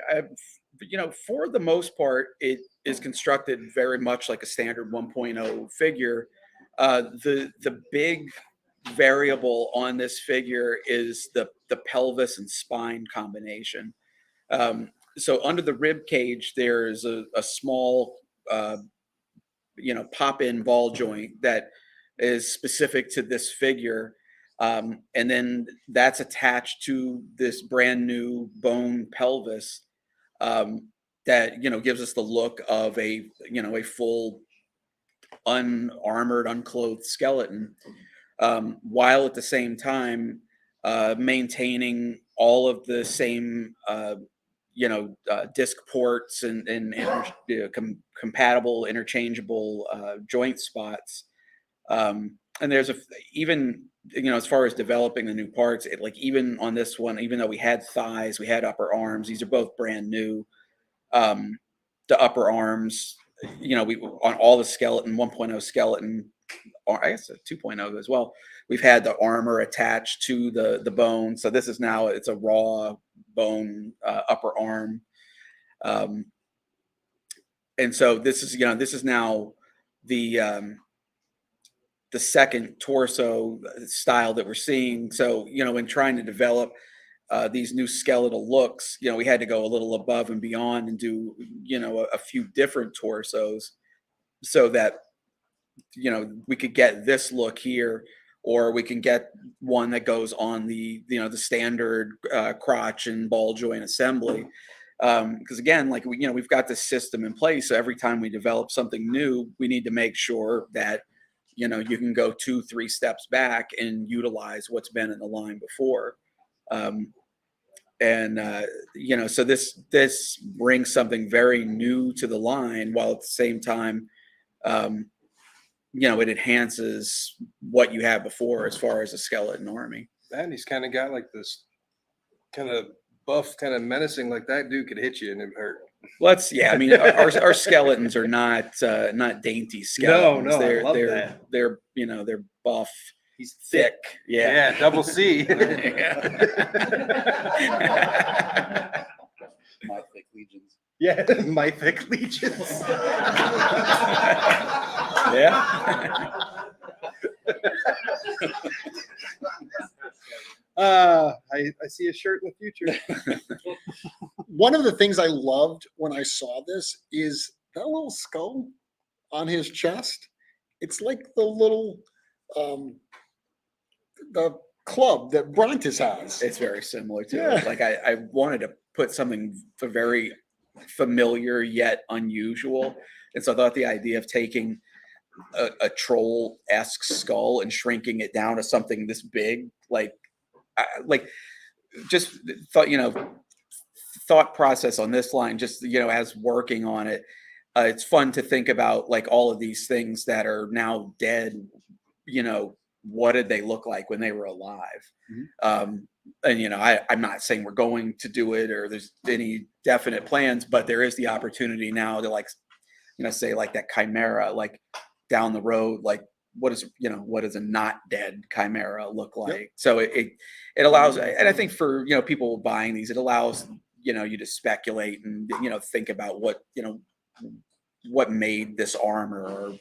For the most part, it is constructed very much like a standard 1.0 figure. The big variable on this figure is the pelvis and spine combination. So under the rib cage, there's a small, pop-in ball joint that is specific to this figure. And then that's attached to this brand new bone pelvis that, gives us the look of a full unarmored, unclothed skeleton, while at the same time maintaining all of the same disc ports and compatible interchangeable joint spots and there's even, as far as developing the new parts, like even on this one, even though we had thighs, we had upper arms, these are both brand new. The upper arms, we on all the skeleton 1.0 skeleton, or I guess a 2.0 as well. We've had the armor attached to the bone, so this is now it's a raw bone upper arm, and so this is now the second torso style that we're seeing. So in trying to develop these new skeletal looks, we had to go a little above and beyond and do a few different torsos so that we could get this look here, or we can get one that goes on the the standard crotch and ball joint assembly, because again, like we've got this system in place, so every time we develop something new, we need to make sure that you can go 2-3 steps back and utilize what's been in the line before. So this brings something very new to the line, while at the same time it enhances what you had before as far as a skeleton army. And he's kind of got like this kind of buff, kind of menacing, like that dude could hit you and it hurt. I mean, our skeletons are not dainty skeletons. No, they're I love they're that. they're buff. He's thick. Yeah, double C. Mythic Legions. Yeah, Mythic Legions. Yeah. I see a shirt in the future. One of the things I loved when I saw this is that little skull on his chest. It's like the little the club that Brontis has. It's very similar to it. Like I wanted to put something very familiar yet unusual, and so I thought the idea of taking a troll-esque skull and shrinking it down to something this big, just thought process on this line, just as working on it, it's fun to think about like all of these things that are now dead. What did they look like when they were alive? And I'm not saying we're going to do it or there's any definite plans, but there is the opportunity now to say like that chimera, like down the road, like what does a not dead chimera look like? Yep. So it allows, and I think for people buying these, it allows you to speculate and think about what made this armor, or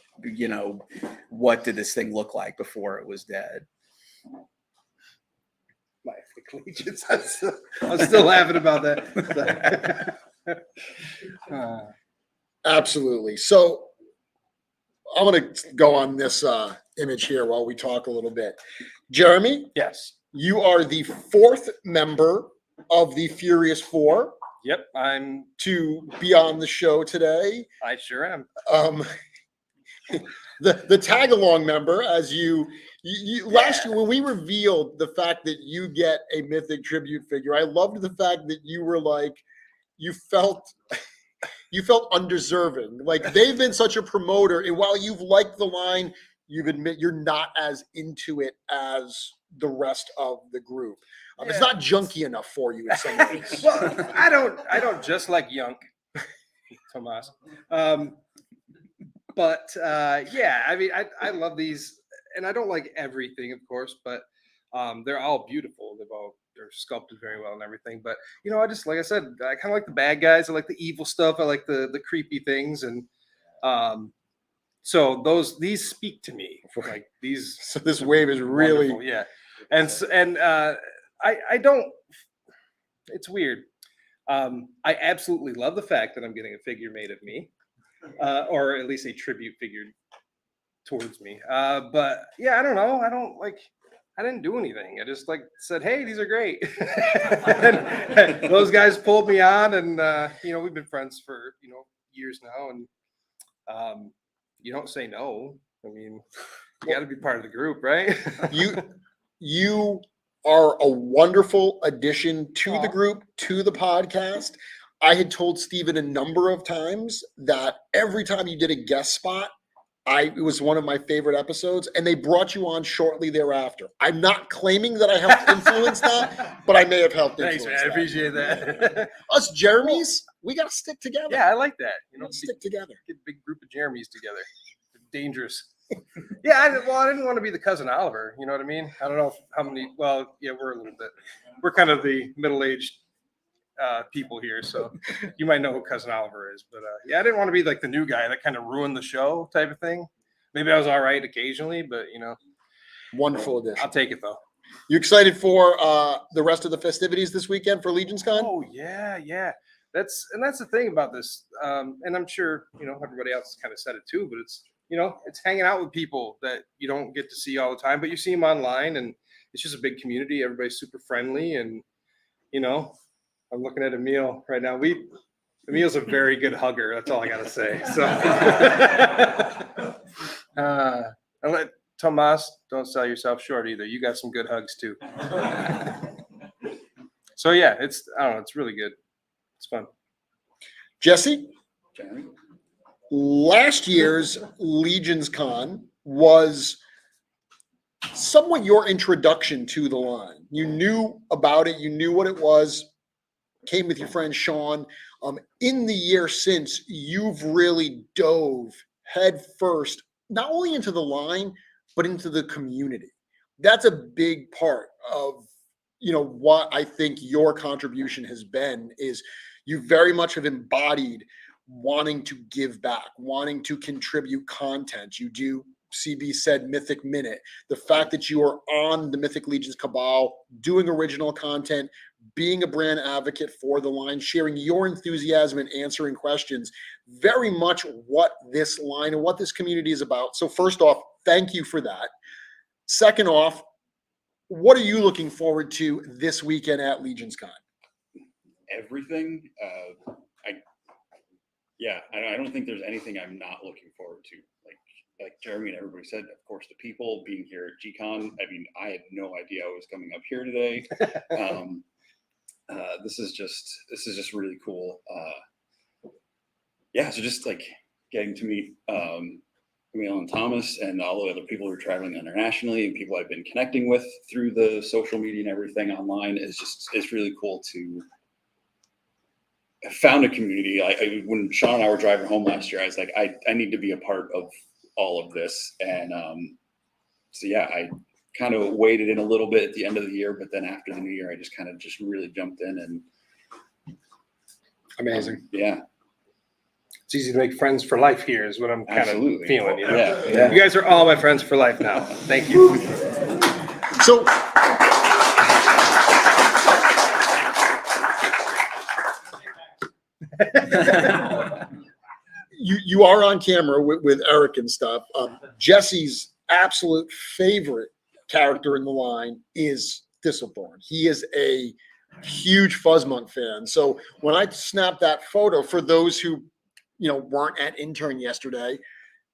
what did this thing look like before it was dead. Mythic Legions. I'm still laughing about that. Absolutely. So I'm going to go on this image here while we talk a little bit. Jeremy? Yes. You are the 4th member of the Furious Four. Yep, I'm to be on the show today. I sure am. The tag along member, as you last year when we revealed the fact that you get a Mythic tribute figure, I loved the fact that you were like, you felt undeserving. Like they've been such a promoter, and while you've liked the line, you've admit you're not as into it as the rest of the group. It's not junky enough for you in some ways. Well, I don't just like Yunk, Tomas. But I mean, I love these, and I don't like everything, of course, but they're all beautiful. They're sculpted very well and everything. But I just, like I said, I kind of like the bad guys. I like the evil stuff. I like the creepy things, and so these speak to me. Like these. So this wave is really wonderful. Yeah, and I don't. It's weird. I absolutely love the fact that I'm getting a figure made of me, or at least a tribute figure towards me. But yeah, I don't know. I didn't do anything. I just said, "Hey, these are great." And those guys pulled me on, and we've been friends for years now, and you don't say no. I mean, you got to be part of the group, right? You are a wonderful addition to the group, to the podcast. I had told Steven a number of times that every time you did a guest spot, It was one of my favorite episodes, and they brought you on shortly thereafter. I'm not claiming that I helped influence that, but I may have helped Thanks, influence man. I that. appreciate that. Us Jeremys, we got to stick together. Yeah, I like that. You know, stick together. Get a big group of Jeremys together. They're dangerous. Yeah, I didn't want to be the cousin Oliver. You know what I mean? I don't know how many. Well, yeah, we're a little bit. We're kind of the middle-aged people here, so you might know who cousin Oliver is. But yeah, I didn't want to be like the new guy that kind of ruined the show type of thing. Maybe I was all right occasionally, but you know, wonderful addition. I'll take it though. You excited for the rest of the festivities this weekend for Legion's Con? Oh yeah. That's the thing about this, and I'm sure you know everybody else kind of said it too. But it's it's hanging out with people that you don't get to see all the time, but you see them online, and it's just a big community. Everybody's super friendly, and I'm looking at Emil right now. Emil's a very good hugger. That's all I gotta say. So, I let Tomas, don't sell yourself short either. You got some good hugs too. So yeah, I don't know. It's really good. It's fun. Jesse, last year's Legion's Con was somewhat your introduction to the line. You knew about it. You knew what it was. Came with your friend Sean. In the year since, you've really dove head first, not only into the line, but into the community. That's a big part of, what I think your contribution has been is you very much have embodied wanting to give back, wanting to contribute content. You do, CB said, Mythic Minute. The fact that you are on the Mythic Legions Cabal, doing original content, being a brand advocate for the line, sharing your enthusiasm and answering questions, very much what this line and what this community is about. So first off, thank you for that. Second off, what are you looking forward to this weekend at Legion's Con? Everything. I don't think there's anything I'm not looking forward to. Like Jeremy and everybody said, of course, the people being here at GCon. I mean, I had no idea I was coming up here today. This is just really cool. So just like getting to meet Emil and Thomas and all the other people who are traveling internationally and people I've been connecting with through the social media and everything online it's really cool to have found a community. When Sean and I were driving home last year, I was like, I need to be a part of all of this. And I kind of waded in a little bit at the end of the year, but then after the new year, I just really jumped in and amazing. Yeah. It's easy to make friends for life here is what I'm kind of feeling. Yeah. You guys are all my friends for life now. Thank you. So you are on camera with Eric and stuff. Jesse's absolute favorite character in the line is Thistlethorn. He is a huge Fuzzmonk fan. So when I snapped that photo, for those who weren't at Intern yesterday,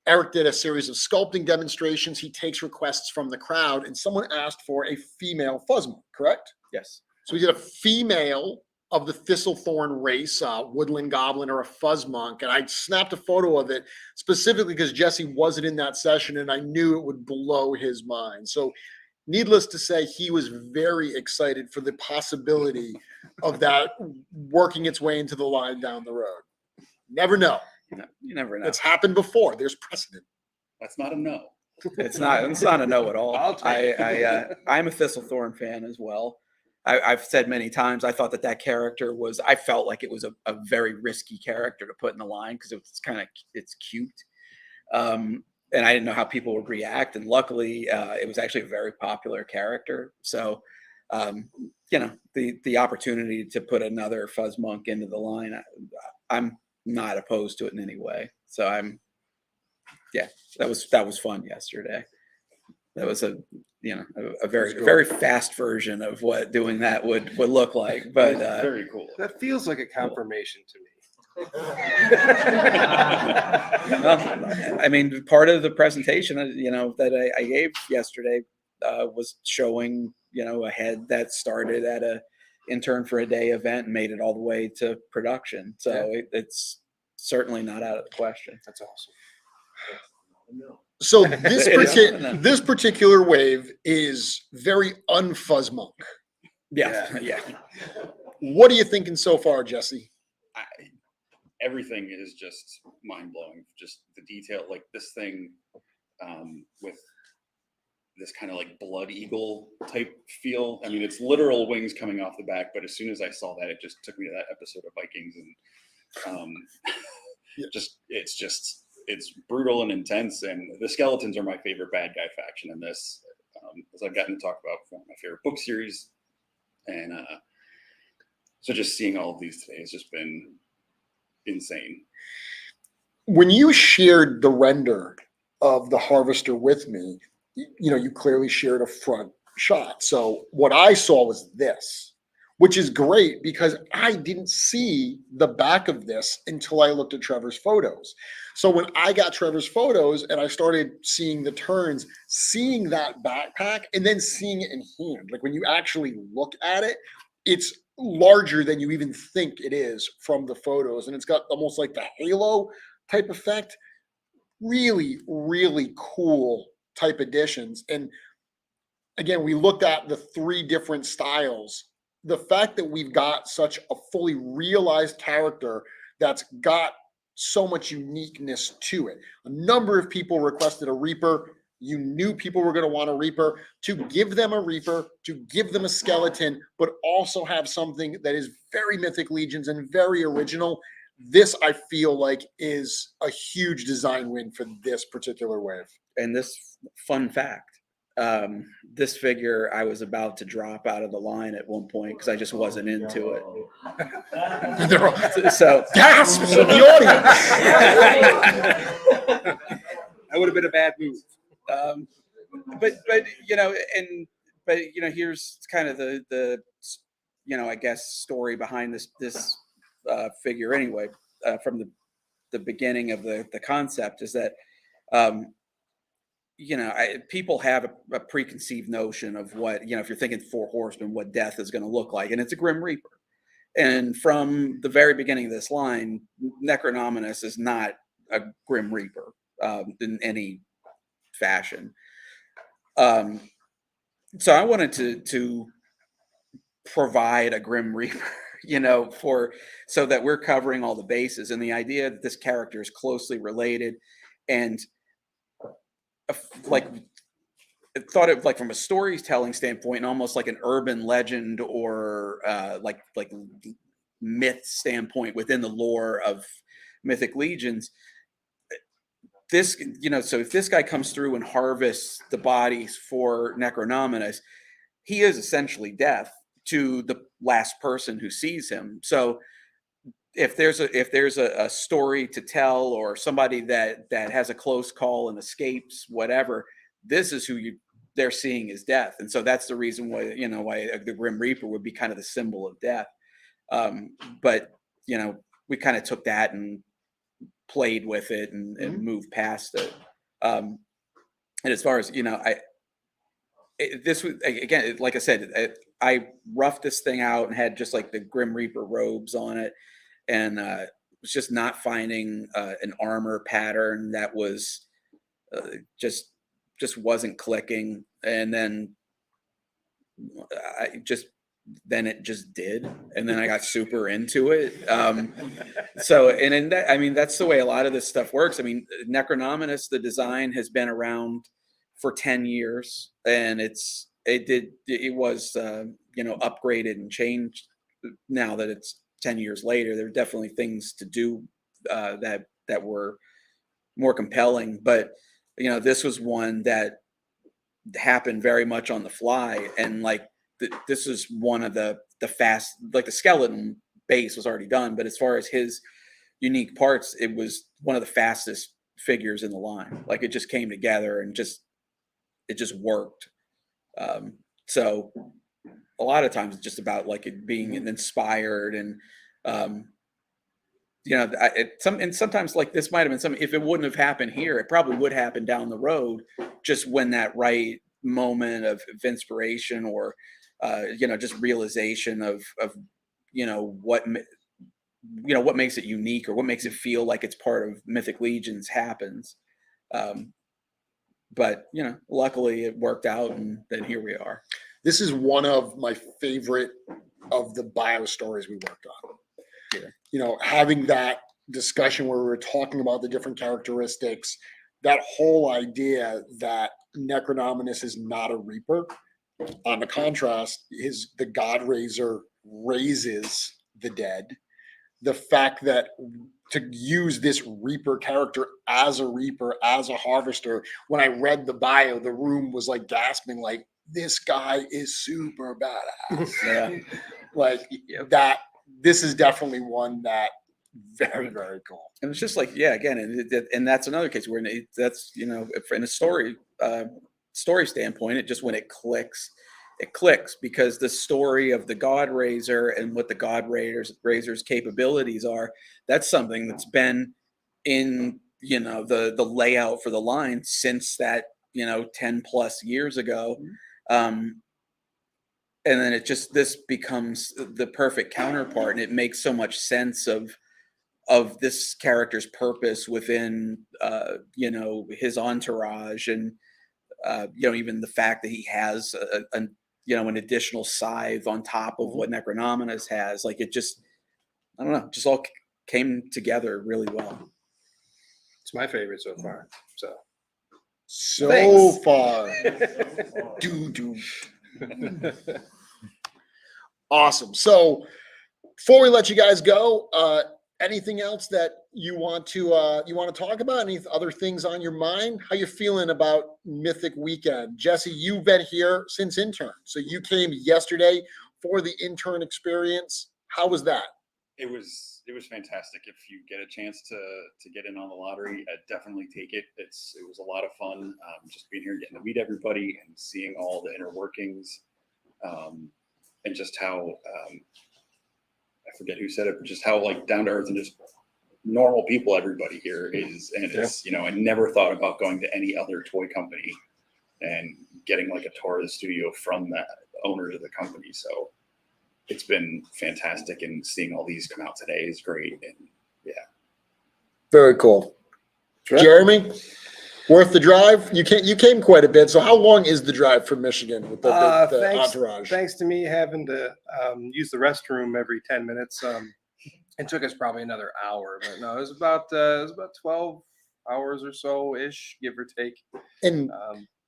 Eric did a series of sculpting demonstrations. He takes requests from the crowd, and someone asked for a female Fuzzmonk, correct? Yes. So we did a female of the Thistlethorn race, woodland goblin or a Fuzzmonk, and I snapped a photo of it specifically because Jesse wasn't in that session, and I knew it would blow his mind. So needless to say, he was very excited for the possibility of that working its way into the line down the road. Never know. You never know. It's happened before. There's precedent. That's not a no. It's not a no at all. I'm a Thistlethorn fan as well. I've said many times, I thought that character I felt like it was a very risky character to put in the line because it's cute. And I didn't know how people would react. And luckily, it was actually a very popular character. So, the opportunity to put another Fuzzmonk into the line, I'm not opposed to it in any way. So that was fun yesterday. That was a very fast version of what doing that would look like. But very cool. That feels like a confirmation to me. Well, I mean, part of the presentation, that I gave yesterday was showing, a head that started at a Intern for a Day event and made it all the way to production. So it's certainly not out of the question. That's awesome. So this Yeah. this particular wave is very unfuzz monk. Yeah. What are you thinking so far, Jesse? Everything is just mind blowing. Just the detail, like this thing with this kind of like blood eagle type feel. I mean, it's literal wings coming off the back, but as soon as I saw that, it just took me to that episode of Vikings, and it's brutal and intense. And the skeletons are my favorite bad guy faction in this, as I've gotten to talk about one of my favorite book series, and so just seeing all of these today has just been insane. When you shared the render of the Harvester with me, you clearly shared a front shot. So what I saw was this, which is great because I didn't see the back of this until I looked at Trevor's photos. So when I got Trevor's photos and I started seeing the turns, seeing that backpack and then seeing it in hand, like when you actually look at it, it's larger than you even think it is from the photos. And it's got almost like the halo type effect. Really, really cool type additions. And again, we looked at the 3 different styles. The fact that we've got such a fully realized character that's got so much uniqueness to it. A number of people requested a Reaper. You knew people were going to want a Reaper. To give them a Reaper, to give them a skeleton, but also have something that is very Mythic Legions and very original. This, I feel like, is a huge design win for this particular wave. And this fun fact, this figure I was about to drop out of the line at one point because I just wasn't into it. So gasps of the audience. That would have been a bad move. But here's kind of the I guess story behind this figure anyway. From the beginning of the concept is that people have a preconceived notion of what, if you're thinking Four Horsemen, what death is going to look like, and it's a Grim Reaper. And from the very beginning of this line, Necronominus is not a Grim Reaper in any fashion. So I wanted to provide a Grim Reaper, so that we're covering all the bases. And the idea that this character is closely related and thought of like from a storytelling standpoint and almost like an urban legend or like myth standpoint within the lore of Mythic Legions. This, so if this guy comes through and harvests the bodies for Necronominus, he is essentially death to the last person who sees him. So if there's a story to tell or somebody that has a close call and escapes, whatever, this is who they're seeing as death. And so that's the reason why, why the Grim Reaper would be kind of the symbol of death. But, we kind of took that and played with it and moved past it. And as far as, this was, again, like I said, I roughed this thing out and had just like the Grim Reaper robes on it. And was just not finding an armor pattern that was just wasn't clicking. And then it just did. And then I got super into it. So, and in that, I mean, that's the way a lot of this stuff works. I mean, Necronominus, the design has been around for 10 years and it was upgraded and changed now that it's 10 years later. There are definitely things to do that were more compelling, but this was one that happened very much on the fly. And like this is one of the fast, like the skeleton base was already done, but as far as his unique parts, it was one of the fastest figures in the line. Like it just came together and it just worked. So a lot of times it's just about like it being inspired and sometimes like this might have been something, if it wouldn't have happened here, it probably would happen down the road, just when that right moment of inspiration or just realization of what makes it unique or what makes it feel like it's part of Mythic Legions happens. but luckily it worked out, and then here we are. This is one of my favorite of the bio stories we worked on. Yeah. Having that discussion where we were talking about the different characteristics, that whole idea that Necronominus is not a Reaper. On the contrast, the God Raiser raises the dead. The fact that to use this Reaper character as a Reaper, as a Harvester, when I read the bio, the room was like gasping, like, this guy is super badass. Yeah. Like that, this is definitely one that very, very cool. And it's just like, yeah, again, and that's another case where that's, in a story standpoint, it just, when it clicks because the story of the God Raiser and what the God Raiser's capabilities are, that's something that's been in, the layout for the line since that, 10 plus years ago. And then this becomes the perfect counterpart, and it makes so much sense of this character's purpose within his entourage, and even the fact that he has an additional scythe on top of what Necronominus has. Like, it just, I don't know, just all came together really well. It's my favorite so far. So Thanks. Far. Awesome. So before we let you guys go, anything else that you want to talk about? Any other things on your mind? How you feeling about Mythic Weekend? Jesse, you've been here since intern. So you came yesterday for the intern experience. How was that? It was fantastic. If you get a chance to get in on the lottery, definitely take it. It was a lot of fun. Just being here, getting to meet everybody and seeing all the inner workings, and just how I forget who said it, but just how like down to earth and just normal people everybody here is. And it's, I never thought about going to any other toy company and getting like a tour of the studio from the owners of the company. So it's been fantastic, and seeing all these come out today is great. And yeah. Very cool. Jeremy, worth the drive? You came quite a bit. So how long is the drive from Michigan with the entourage? Thanks to me having to use the restroom every 10 minutes. It took us probably another hour, but no, it was about 12 hours or so ish, give or take. And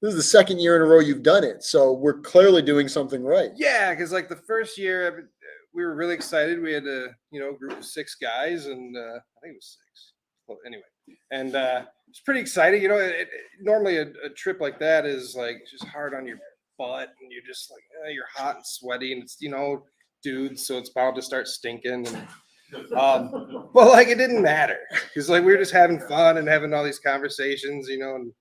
this is the second year in a row you've done it, so we're clearly doing something right. Yeah, because like the first year, we were really excited. We had a group of 6 guys, and I think it was 6. Well, anyway, and it's pretty exciting. Normally a trip like that is like just hard on your butt, and you're just like you're hot and sweaty, and it's dudes, so it's bound to start stinking. And but like it didn't matter because like we were just having fun and having all these conversations, and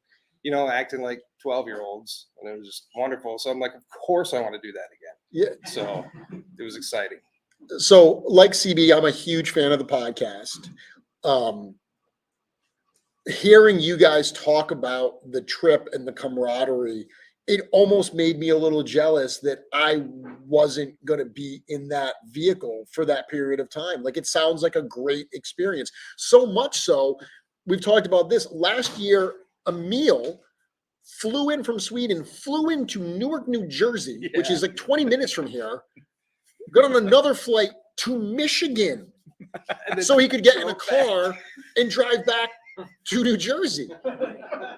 acting like 12-year-olds, and it was just wonderful. So I'm like, of course I want to do that again. Yeah. So it was exciting. So like CB, I'm a huge fan of the podcast. Hearing you guys talk about the trip and the camaraderie, it almost made me a little jealous that I wasn't going to be in that vehicle for that period of time. Like, it sounds like a great experience. So much so, we've talked about this. Last year, Emil flew in from Sweden, flew into Newark, New Jersey, which is like 20 minutes from here, got on another flight to Michigan so he could get in a car and drive back to New Jersey.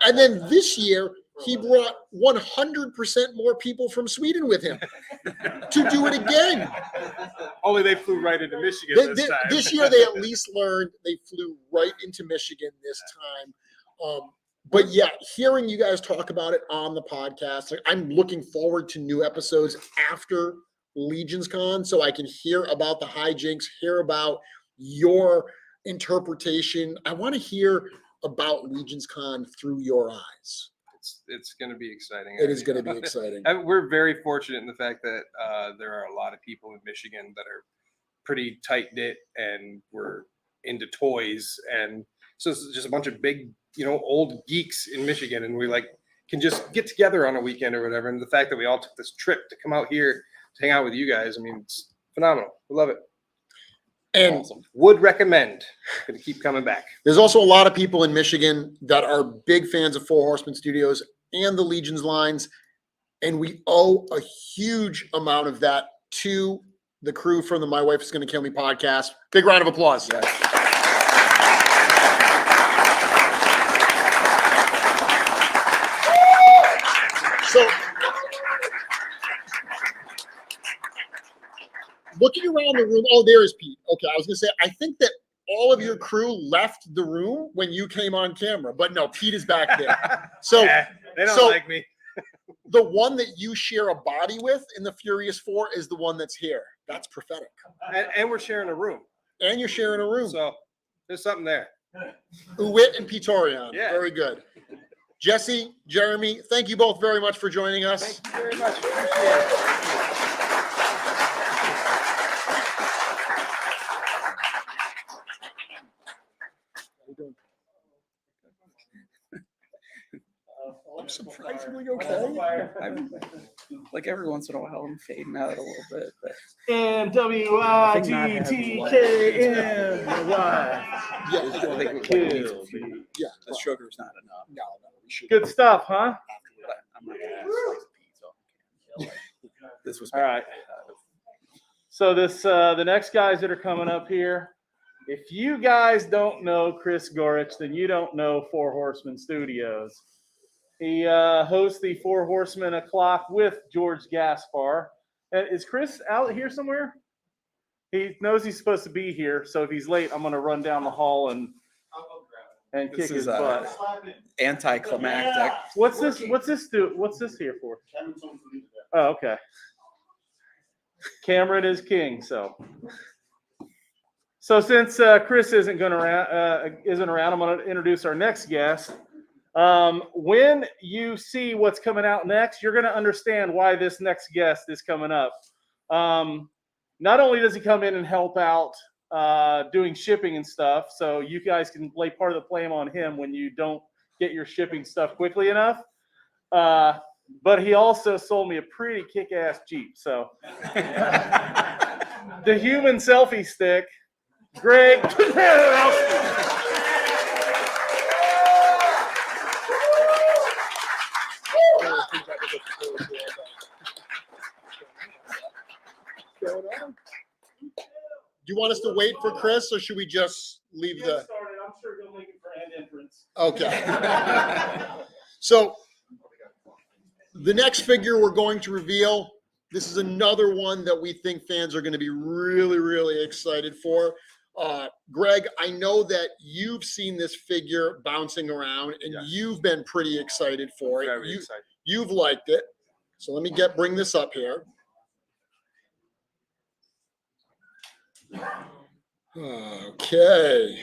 And then this year, he brought 100% more people from Sweden with him to do it again. Only they flew right into Michigan this time. This year, they at least learned they flew right into Michigan this time. But yeah, hearing you guys talk about it on the podcast, like, I'm looking forward to new episodes after Legions Con so I can hear about the hijinks, hear about your interpretation. I want to hear about Legions Con through your eyes. It's going to be exciting. It is going to be exciting. We're very fortunate in the fact that there are a lot of people in Michigan that are pretty tight knit, and we're into toys, and so it's just a bunch of big, old geeks in Michigan, and we can just get together on a weekend or whatever. And the fact that we all took this trip to come out here to hang out with you guys, I mean, it's phenomenal. We love it. And would recommend. Gonna keep coming back. there's also a lot of people in Michigan that are big fans of Four Horsemen Studios and the Legions lines. And we owe a huge amount of that to the crew from the My Wife Is Gonna Kill Me podcast. Big round of applause. So, looking around the room, oh, there is Pete. Okay, I was gonna say, I think that all of your crew left the room when you came on camera, but no, Pete is back there. So they don't like me. The one that you share a body with in the Furious Four is the one that's here. That's prophetic. And we're sharing a room. And you're sharing a room. So there's something there. Uwit and Pitorian. Yeah. Very good. Jesse, Jeremy, thank you both very much for joining us. Thank you very much. Appreciate it. I'm surprisingly okay. Like every once in a while, I'm fading out a little bit. But MWIGTKNY. Yeah, the sugar's not enough. No, we should. Good stuff, huh? I'm not gonna have a slice of pizza. This was All right. So this the next guys that are coming up here. If you guys don't know Chris Gorich, then you don't know Four Horsemen Studios. He hosts the Four Horsemen O'Clock with George Gaspar. Is Chris out here somewhere? He knows he's supposed to be here, so if he's late, I'm going to run down the hall and kick his butt. Anticlimactic. What's this do? What's this here for? Oh, okay. Cameron is king, so since Chris isn't around, I'm going to introduce our next guest. When you see what's coming out next, you're going to understand why this next guest is coming up. Not only does he come in and help out doing shipping and stuff, so you guys can lay part of the blame on him when you don't get your shipping stuff quickly enough, but he also sold me a pretty kick-ass Jeep. So the human selfie stick, Greg. Do you want us to wait for Chris, or should we just leave the? I'm sure he'll make a grand entrance. Okay. So the next figure we're going to reveal, this is another one that we think fans are going to be really, really excited for. Greg, I know that you've seen this figure bouncing around, and you've been pretty excited for it. Very excited. You've liked it. So let me bring this up here. Okay.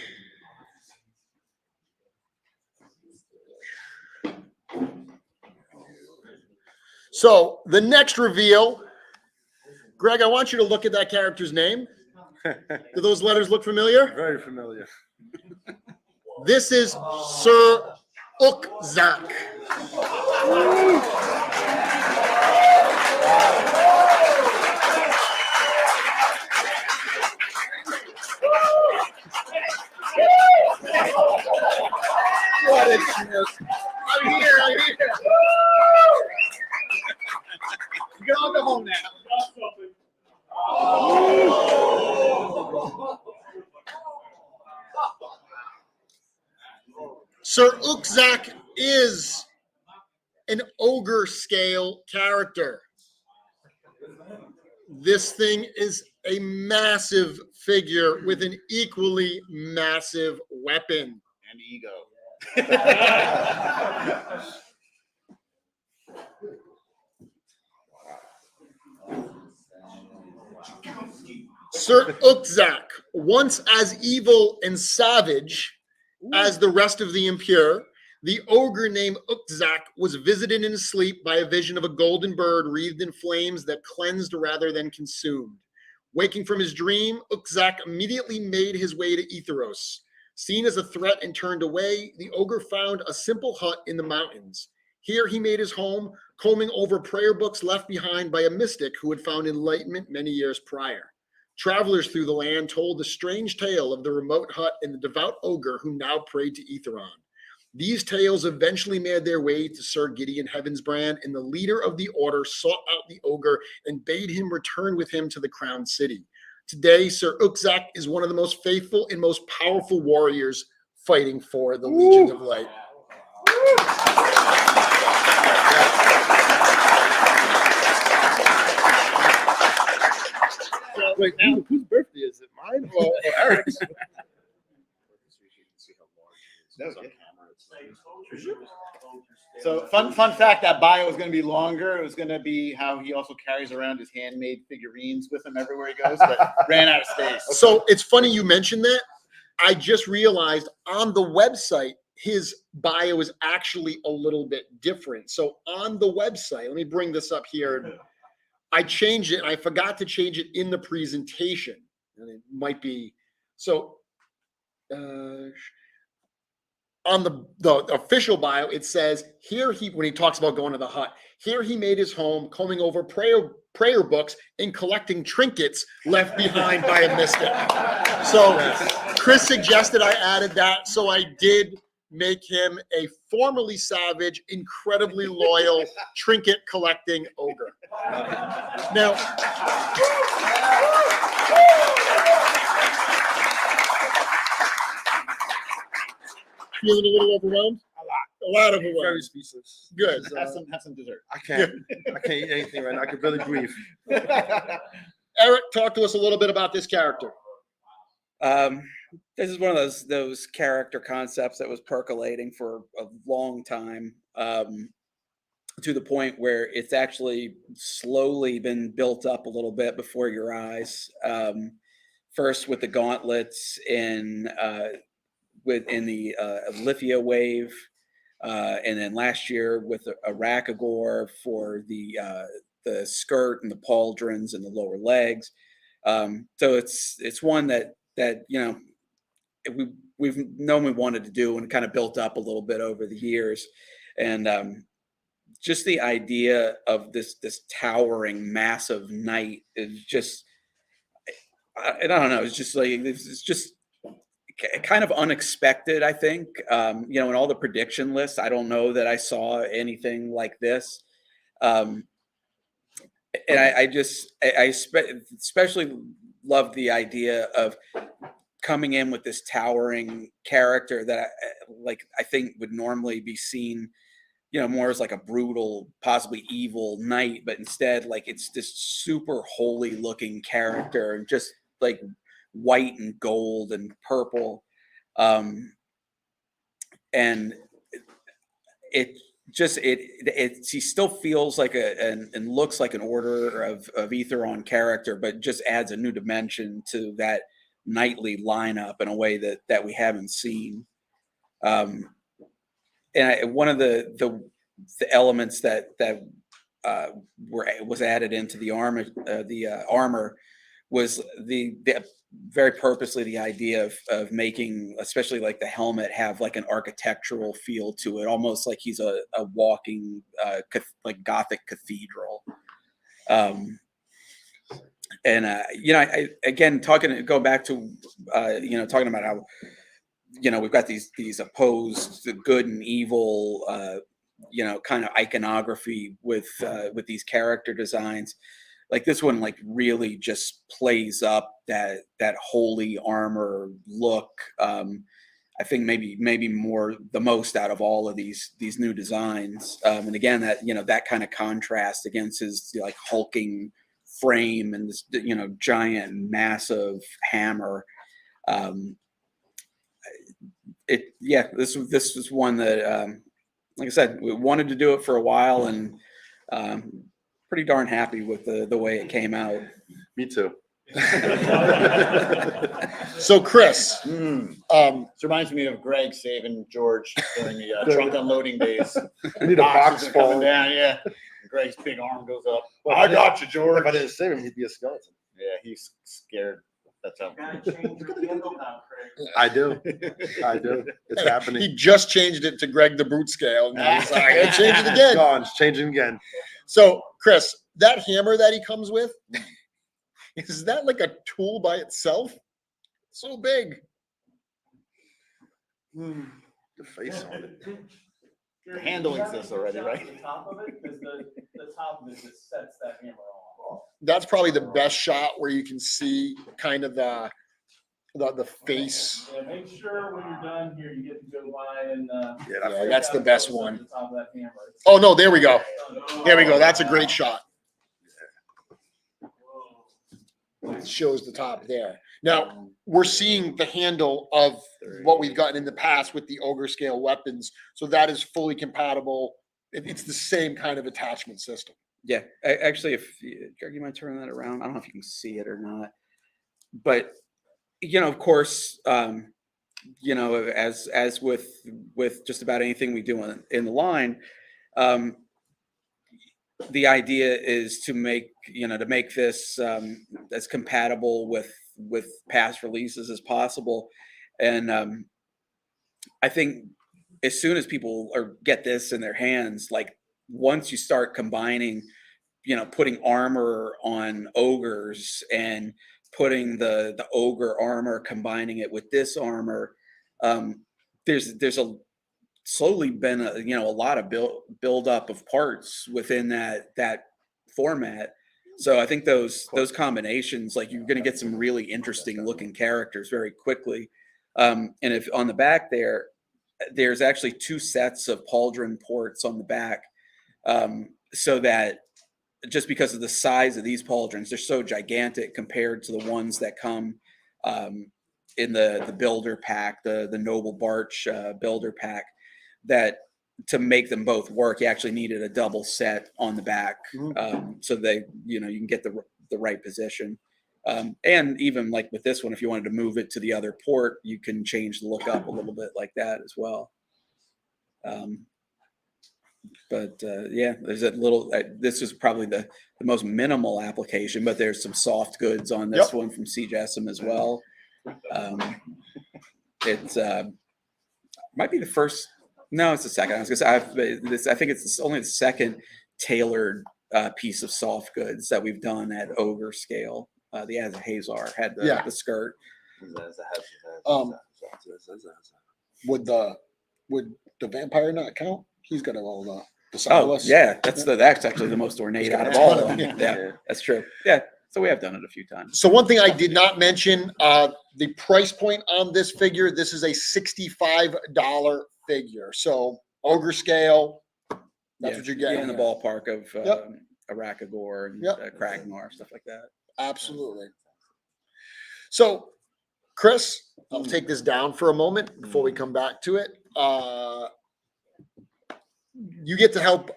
So the next reveal, Greg, I want you to look at that character's name. Do those letters look familiar? Very familiar. This is Sir Ukzak. What a chance. I'm here. You can all go home now. Sir Ukzak is an ogre scale character. This thing is a massive figure with an equally massive weapon. And ego. Sir Ukzak, once as evil and savage as the rest of the impure, the ogre named Ukzak was visited in his sleep by a vision of a golden bird wreathed in flames that cleansed rather than consumed. Waking from his dream, Ukzak immediately made his way to Etheros. Seen as a threat and turned away, the ogre found a simple hut in the mountains. Here he made his home, combing over prayer books left behind by a mystic who had found enlightenment many years prior. Travelers through the land told the strange tale of the remote hut and the devout ogre who now prayed to Aetheron. These tales eventually made their way to Sir Gideon Heavensbrand, and the leader of the order sought out the ogre and bade him return with him to the crowned city. Today, Sir Ukzak is one of the most faithful and most powerful warriors fighting for the Legions of Light. Wait, whose birthday is it? Mine or Eric's? So fun fact, that bio is going to be longer. It was going to be how he also carries around his handmade figurines with him everywhere he goes, but ran out of space. So it's funny you mentioned that. I just realized on the website, his bio is actually a little bit different. So on the website, let me bring this up here. I changed it. I forgot to change it in the presentation. And it might be, so on the official bio, it says here when he talks about going to the hut, here he made his home, combing over prayer books and collecting trinkets left behind by a mystic. So Chris suggested I added that, so I did make him a formerly savage, incredibly loyal trinket collecting ogre. Now, feeling a little overwhelmed? A lot overwhelmed. Very speechless. Good. Have some dessert. I can't eat anything right now. I can barely breathe. Eric, talk to us a little bit about this character. This is one of those character concepts that was percolating for a long time, to the point where it's actually slowly been built up a little bit before your eyes. First with the gauntlets in the Lithia wave, and then last year with a Rakagor for the skirt and the pauldrons and the lower legs. So it's one that you know we've known we wanted to do and kind of built up a little bit over the years, and just the idea of this towering massive knight is just I don't know, it's just like it's just kind of unexpected, I think. In all the prediction lists, I don't know that I saw anything like this. And I especially love the idea of coming in with this towering character that I think would normally be seen, more as like a brutal, possibly evil knight, but instead it's this super holy looking character and just like white and gold and purple, and he still feels like and looks like an Order of Aetheron character, but just adds a new dimension to that knightly lineup in a way that we haven't seen. And one of the elements that was added into the armor was the very purposely the idea of making, especially like the helmet, have like an architectural feel to it, almost like he's a walking like Gothic cathedral. I again go back to talking about how we've got these opposed good and evil kind of iconography with these character designs. Like this one, really just plays up that holy armor look. I think maybe the most out of all of these new designs. And again, that kind of contrast against his hulking frame and this giant massive hammer. This was one that like I said, we wanted to do it for a while, and pretty darn happy with the way it came out. Me too. So Chris, this reminds me of Greg saving George during the trunk unloading days. I need a box Boxes are coming full. down, yeah. Greg's big arm goes up. Well, I got you, George. If I didn't save him, he'd be a skeleton. Yeah, he's scared. That's how. I do. It's happening. He just changed it to Greg the Brute Scale. Now he's like, I gotta change it again. Gone. It's changing again. So, Chris, that hammer that he comes with, Is that like a tool by itself? So big. The face on it. The handle exists already, right? The top of it, because the top of it just sets that hammer off. That's probably the best shot where you can see kind of the face. Yeah, make sure when you're done here, you get to go by and. Yeah, that's the best one. The top of that hammer. Oh no, there we go. There we go. That's a great shot. It shows the top there. Now we're seeing the handle of what we've gotten in the past with the ogre scale weapons. So that is fully compatible. It's the same kind of attachment system. Yeah, actually, Greg, you might turn that around. I don't know if you can see it or not, but of course, as with just about anything we do in the line, the idea is to make this as compatible with past releases as possible, and I think as soon as people get this in their hands, like once you start combining, putting armor on ogres and putting the ogre armor, combining it with this armor, there's slowly been a lot of build up of parts within that format. So I think those combinations, like you're going to get some really interesting looking characters very quickly. And if on the back there's actually 2 sets of pauldron ports on the back, so that just because of the size of these pauldrons, they're so gigantic compared to the ones that come in the builder pack, the Noble Barch builder pack, that to make them both work, you actually needed a double set on the back, so they you can get the right position. And even like with this one, if you wanted to move it to the other port, you can change the look up a little bit like that as well. Yeah, there's a little. This is probably the most minimal application, but there's some soft goods on this one from CJSM as well. It's might be the first. No, it's the second. I was gonna say I think it's only the second tailored piece of soft goods that we've done at ogre scale. The Azahazar had the skirt. Would the vampire not count? He's got all the stylus. Oh yeah, that's actually the most ornate out of all of them. Yeah, that's true. Yeah, so we have done it a few times. So one thing I did not mention, the price point on this figure. This is a $65 figure. So ogre scale. That's what you're getting in the ballpark of Arakagor and Kragnar, stuff like that. Absolutely. So, Chris, I'll take this down for a moment before we come back to it. You get to help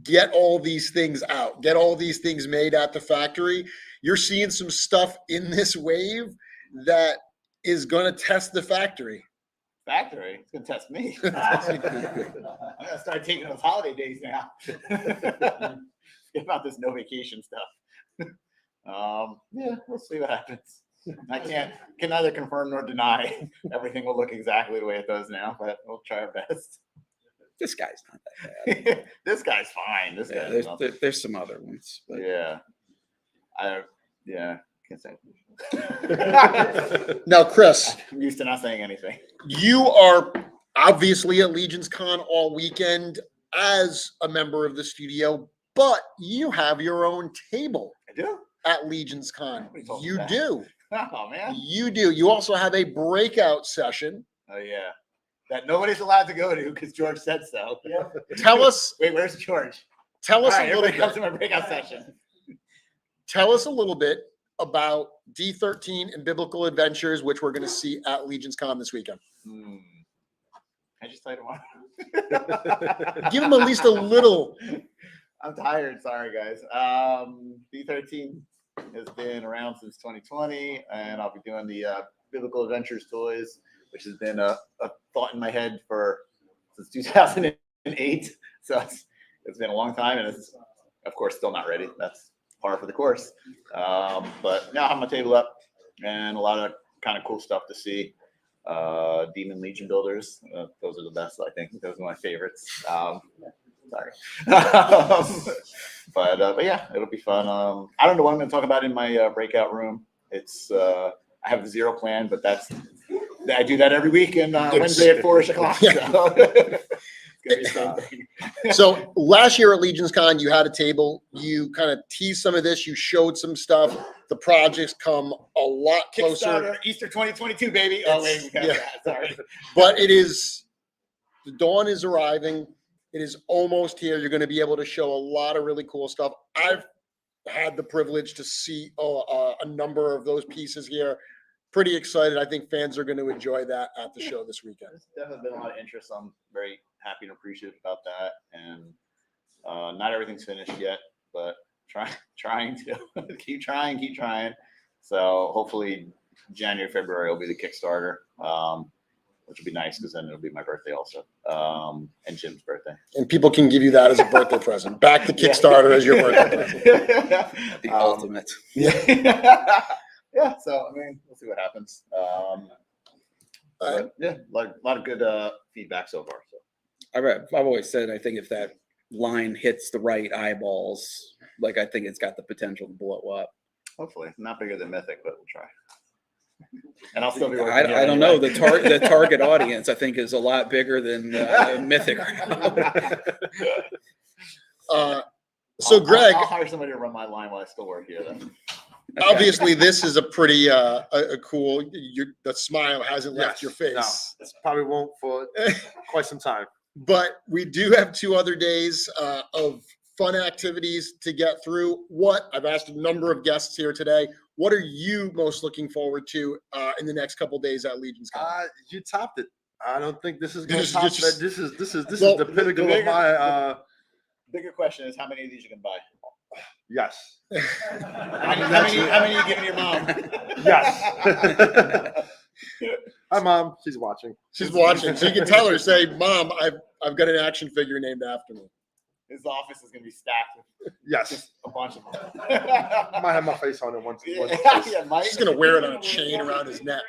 get all these things out, get all these things made at the factory. You're seeing some stuff in this wave that is going to test the factory. Factory? It's going to test me. I'm going to start taking those holiday days now. Forget about this no vacation stuff. Yeah, we'll see what happens. I can neither confirm nor deny everything will look exactly the way it does now, but we'll try our best. This guy's not that bad. This guy's fine. This guy. There's some other ones. But. Yeah. Can't say. Now, Chris, I'm used to not saying anything. You are obviously at Legions Con all weekend as a member of the studio, but you have your own table. I do. At Legions Con. You that. Do. Oh man. You do. You also have a breakout session. Oh yeah. That nobody's allowed to go to because George said so. Yep. Tell us. Wait, where's George? Tell us a little bit. Come to my breakout session. Tell us a little bit about D13 and Biblical Adventures, which we're going to see at Legions Con this weekend. I just tell you tomorrow. Give them at least a little. I'm tired. Sorry, guys. D13 has been around since 2020, and I'll be doing the Biblical Adventures toys, which has been a thought in my head since 2008. So it's been a long time, and it's, of course, still not ready. That's par for the course. But now I have my table up, and a lot of kind of cool stuff to see. Demon Legion builders. Those are the best, I think. Those are my favorites. Sorry. But yeah, it'll be fun. I don't know what I'm going to talk about in my breakout room. It's I have 0 plan, but I do that every week and Wednesday at 4 o'clock. So. So last year at Legions Con, you had a table. You kind of teased some of this. You showed some stuff. The projects come a lot closer. Kickstarter, Easter 2022, baby. Oh wait, we got that. Sorry. But the dawn is arriving. It is almost here. You're going to be able to show a lot of really cool stuff. I've had the privilege to see a number of those pieces here. Pretty excited. I think fans are going to enjoy that at the show this weekend. There's definitely been a lot of interest. I'm very happy and appreciative about that. And not everything's finished yet, but trying to keep trying. So hopefully January, February will be the Kickstarter, which will be nice because then it'll be my birthday also, and Jim's birthday. And people can give you that as a birthday present. Back to Kickstarter as your birthday present. The ultimate. Yeah, so I mean, we'll see what happens. But yeah, a lot of good feedback so far. So I've always said I think if that line hits the right eyeballs, like I think it's got the potential to blow up. Hopefully, not bigger than Mythic, but we'll try. And I'll still be working. I don't know. The target audience I think is a lot bigger than Mythic. So Greg, I'll hire somebody to run my line while I still work here. Then. Obviously, this is a pretty a cool. The smile hasn't left your face. No, it probably won't for quite some time. But we do have 2 other days of fun activities to get through. I've asked a number of guests here today. What are you most looking forward to in the next couple of days at Legions Con? You topped it. I don't think this is going to This top is just- that. This is the pinnacle of my. Bigger question is how many of these you can buy? Yes. How many are you giving your mom? Yes. Hi, Mom. She's watching. She's watching, so you can tell her, say, "Mom, I've got an action figure named after me." His office is going to be stacked with Yes. a bunch of them. Might have my face on it once. Yeah, He's gonna wear it on a chain around his neck.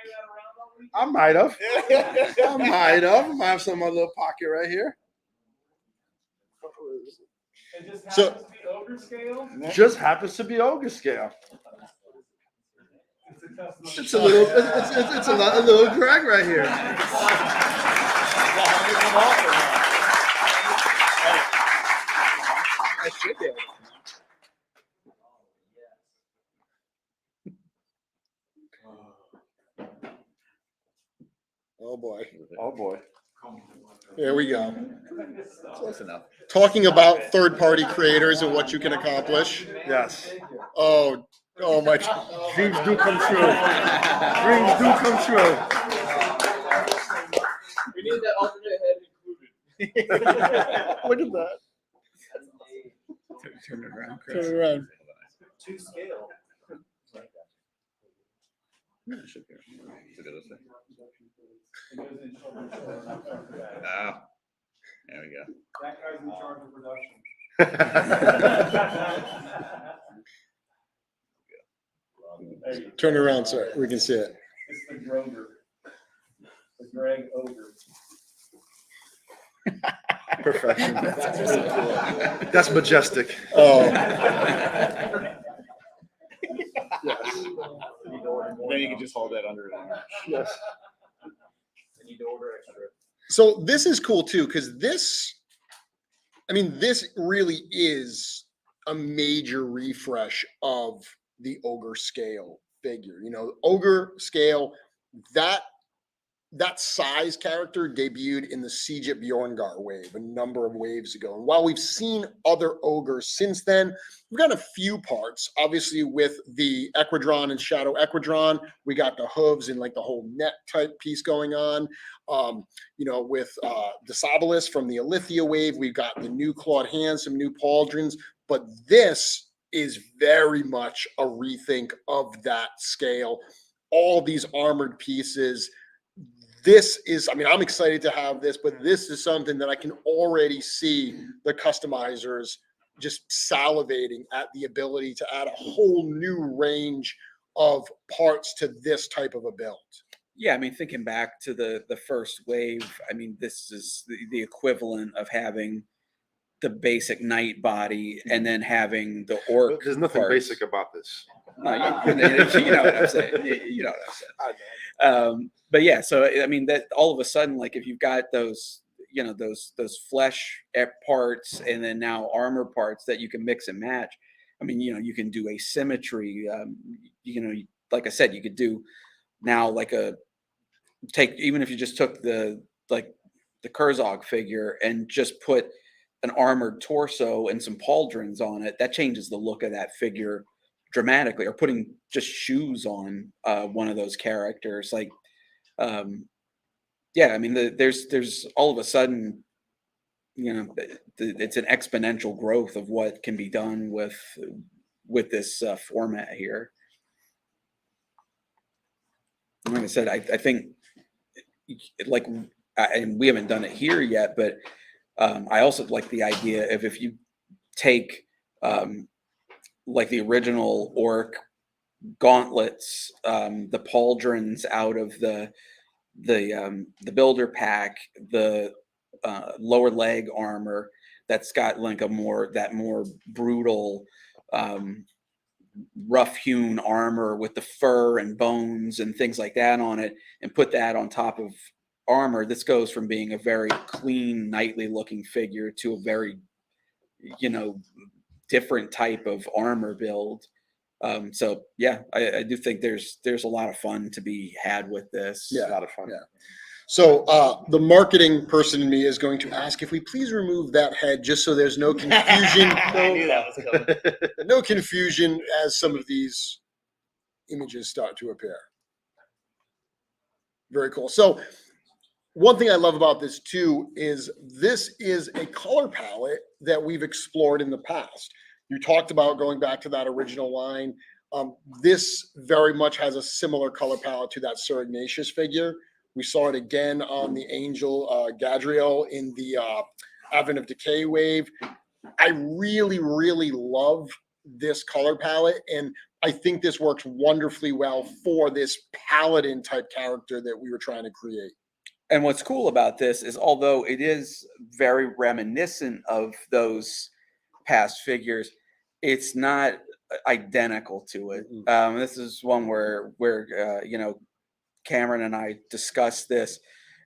I might have. I might have some other little pocket right here. Just happens to be ogre scale. It's a little. It's a little Greg right here. I should be. Oh boy. Oh boy. Here we go. Close enough. Talking about third-party creators and what you can accomplish. Yes. Oh my. Dreams do come true. Dreams do come true. We need that alternate head included. Look at that. Turn it around, Turn it around. To scale. Should be. Oh, there we go. That guy's in charge of production. Turn it around, sir. We can see it. It's the Groger. The Greg Ogre. Perfection. That's majestic. Oh. Yes. Then you can just hold that under it. Yes. I need to order extra. So this is cool too, because this really is a major refresh of the ogre scale figure. You know, ogre scale, that size character debuted in the Siege at Bjorngar wave a number of waves ago. And while we've seen other ogres since then, we've got a few parts. Obviously, with the Equidron and Shadow Equidron, we got the hooves and like the whole net type piece going on. With Desabolus from the Alithia wave, we've got the new clawed hands, some new pauldrons. But this is very much a rethink of that scale. All these armored pieces. This is, I'm excited to have this, but this is something that I can already see the customizers just salivating at the ability to add a whole new range of parts to this type of a build. Yeah, thinking back to the first wave, this is the equivalent of having the basic knight body and then having the orc. There's nothing parts. basic about this. No, you know what I'm saying. You know what I'm saying. But yeah, so I mean that all of a sudden, like if you've got those, you know, those flesh parts and then now armor parts that you can mix and match. I mean, you know, you can do asymmetry. You know, like I said, you could do now like even if you just took the Kurzog figure and just put an armored torso and some pauldrons on it, that changes the look of that figure dramatically. Or putting just shoes on one of those characters, like yeah, I mean there's all of a sudden, you know, it's an exponential growth of what can be done with this format here. And like I said, I think like, and we haven't done it here yet, but I also like the idea of if you take like the original orc gauntlets, the pauldrons out of the builder pack, the lower leg armor that's got like that more brutal rough hewn armor with the fur and bones and things like that on it, and put that on top of armor. This goes from being a very clean, knightly looking figure to a very, you know, different type of armor build. So yeah, I do think there's a lot of fun to be had with this. Yeah, a lot of fun. Yeah. So the marketing person in me is going to ask if we please remove that head, just so there's no confusion. I knew that was coming. No confusion as some of these images start to appear. Very cool. So one thing I love about this too is this is a color palette that we've explored in the past. You talked about going back to that original line. This very much has a similar color palette to that Sir Ignatius figure. We saw it again on the Angel Gadriel in the Advent of Decay wave. I really, really love this color palette, and I think this works wonderfully well for this paladin type character that we were trying to create. And what's cool about this is, although it is very reminiscent of those past figures, it's not identical to it. This is one where you know, Cameron and I discussed this,